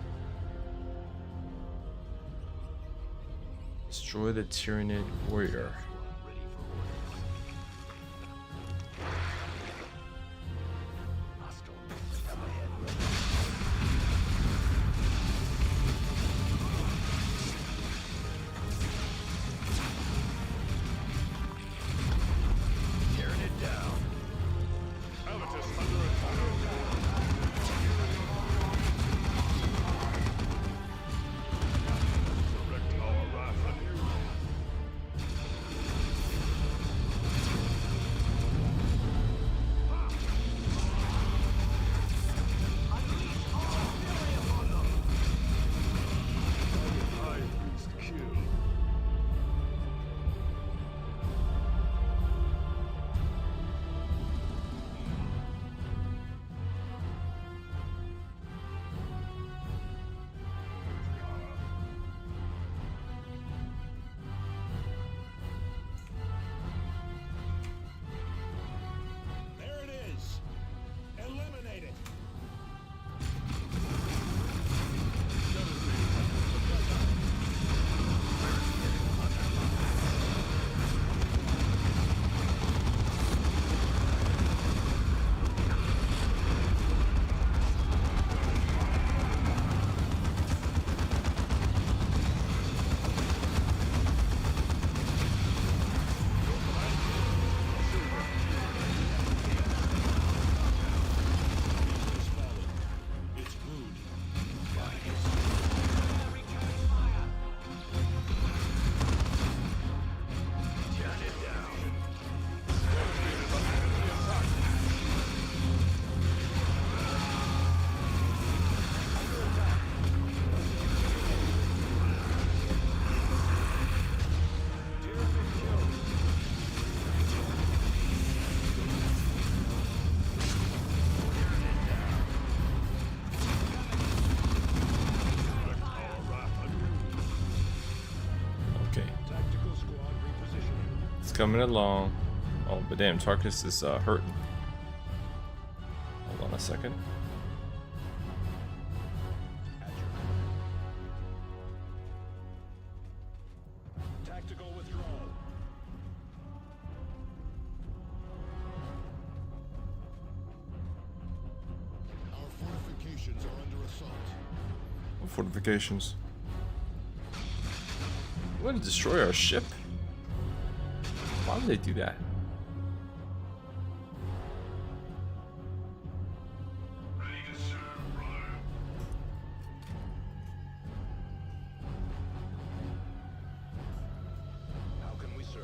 Destroy the Tyranid warrior. There it is. Eliminate it. It's good. Okay, Tactical squad repositioning. it's coming along. Oh, but damn, Tarkus is hurting. Hold on a second. Tactical withdrawal. Our fortifications are under assault. Fortifications. You want to destroy our ship? Why would they do that? Ready to serve, brother. How can we serve?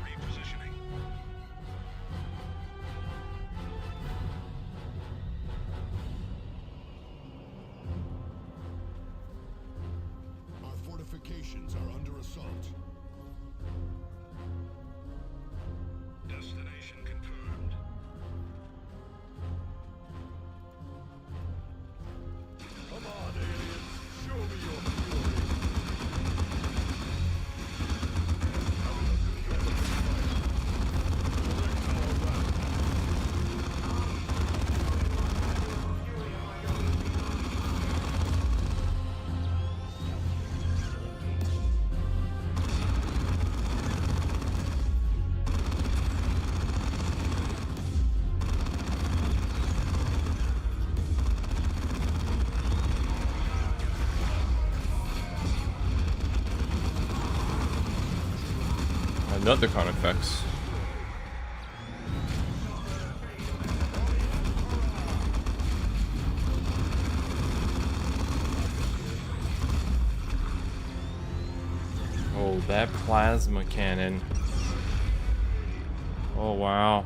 Repositioning. Our fortifications are under assault. Destination confirmed. Come on, aliens. Show me your fury. Another con effects. Oh, that plasma cannon. Oh, wow.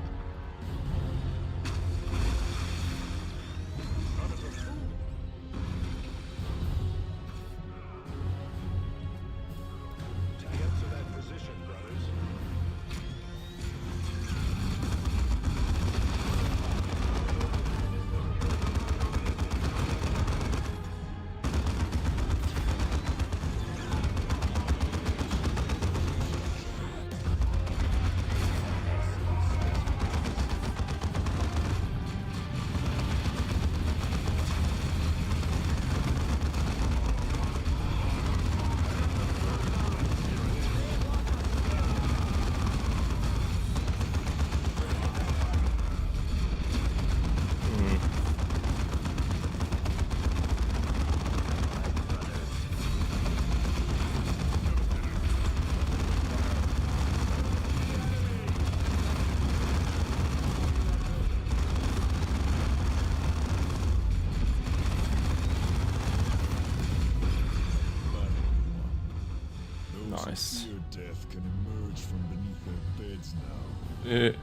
Nice. Fear death can emerge from beneath their beds now. Yeah.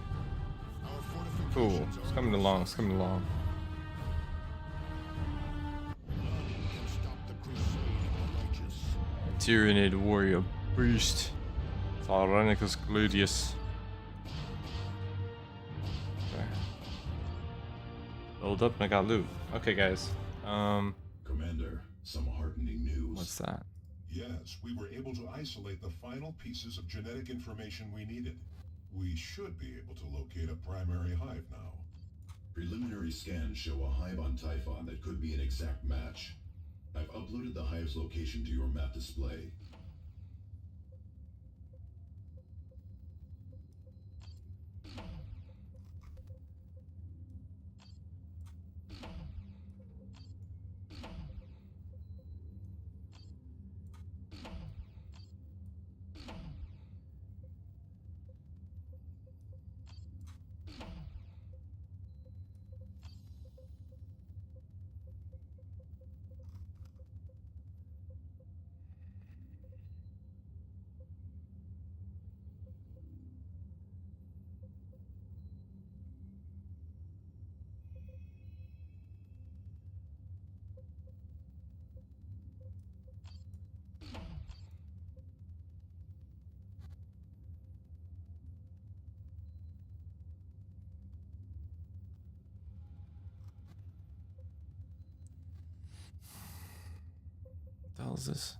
Our Cool. fortifications It's are coming along. It's coming along. None can stop the crusade of the righteous. Tyrannid warrior beast. Tyrannicus Gladius. Okay. Load up and I got loot. Okay, guys. Commander, some heartening news. What's that? Yes, we were able to isolate the final pieces of genetic information we needed. We should be able to locate a primary hive now. Preliminary scans show a hive on Typhon that could be an exact match. I've uploaded the hive's location to your map display. What the hell is this?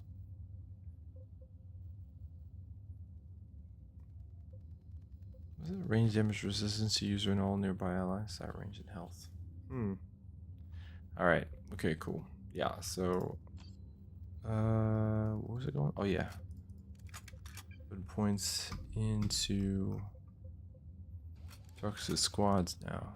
Was it range damage resistance to user and all nearby allies? That range and health. Alright. Okay, cool. Yeah, so what was it going? Oh yeah. Put points into Tarkus' squads now.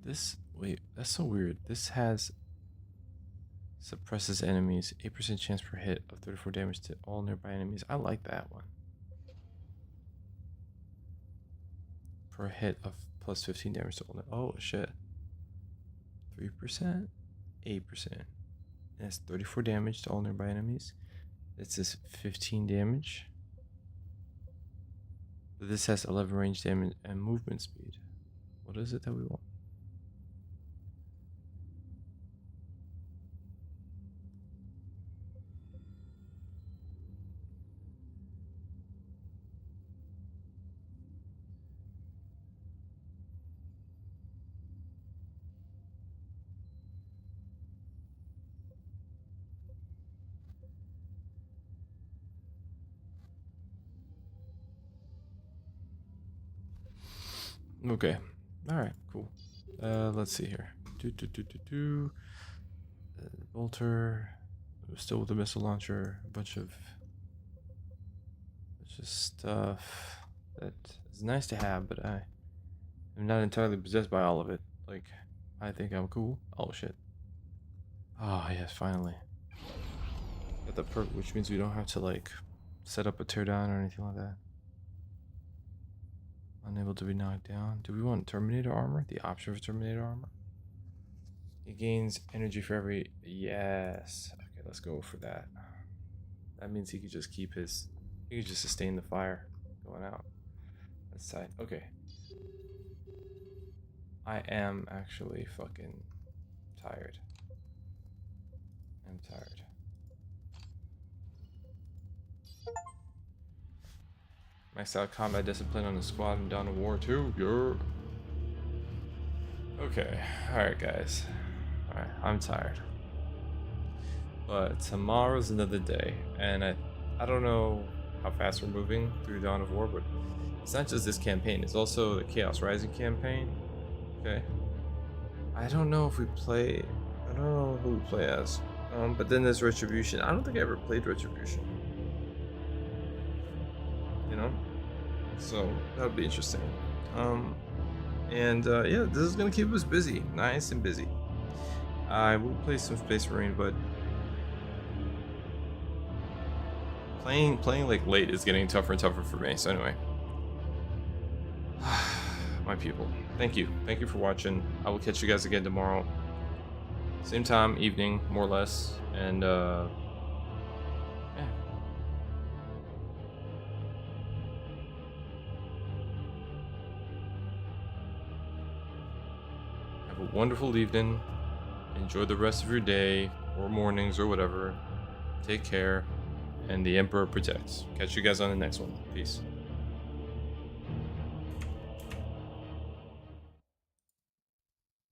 This, wait, that's so weird. This has suppresses enemies, 8% chance per hit of 34 damage to all nearby enemies. I like that one. Per hit of plus 15 damage to all. Oh shit. 3%, 8%. That's 34 damage to all nearby enemies. This is 15 damage. But this has 11 range damage and movement speed. What is it that we want? Okay. All right. Cool. Let's see here. Bolter. Still with the missile launcher. A bunch of stuff that is nice to have, but I am not entirely possessed by all of it. Like, I think I'm cool. Oh shit. Oh yes, finally. Got the perk, which means we don't have to like set up a teardown or anything like that. Unable to be knocked down. Do we want Terminator armor? The option for Terminator armor? It gains energy for every... Yes. Okay, let's go for that. That means he could just keep his... He could just sustain the fire going out. That side. Okay. I am actually fucking tired. I'm tired. Max out combat discipline on the squad and Dawn of War 2. Yeah. Okay. Alright, guys. Alright, I'm tired. But tomorrow's another day. And I don't know how fast we're moving through Dawn of War, but it's not just this campaign. It's also the Chaos Rising campaign. Okay. I don't know if we play... I don't know who we play as. But then there's Retribution. I don't think I ever played Retribution. You know? So that'll be interesting. Yeah, this is gonna keep us busy, nice and busy. I will play some Space Marine, but Playing like late is getting tougher and tougher for me. So anyway, my people, thank you for watching. I will catch you guys again tomorrow, same time, evening, more or less, and yeah. Have a wonderful evening. Enjoy the rest of your day or mornings or whatever. Take care, and the Emperor protects. Catch you guys on the next one. Peace.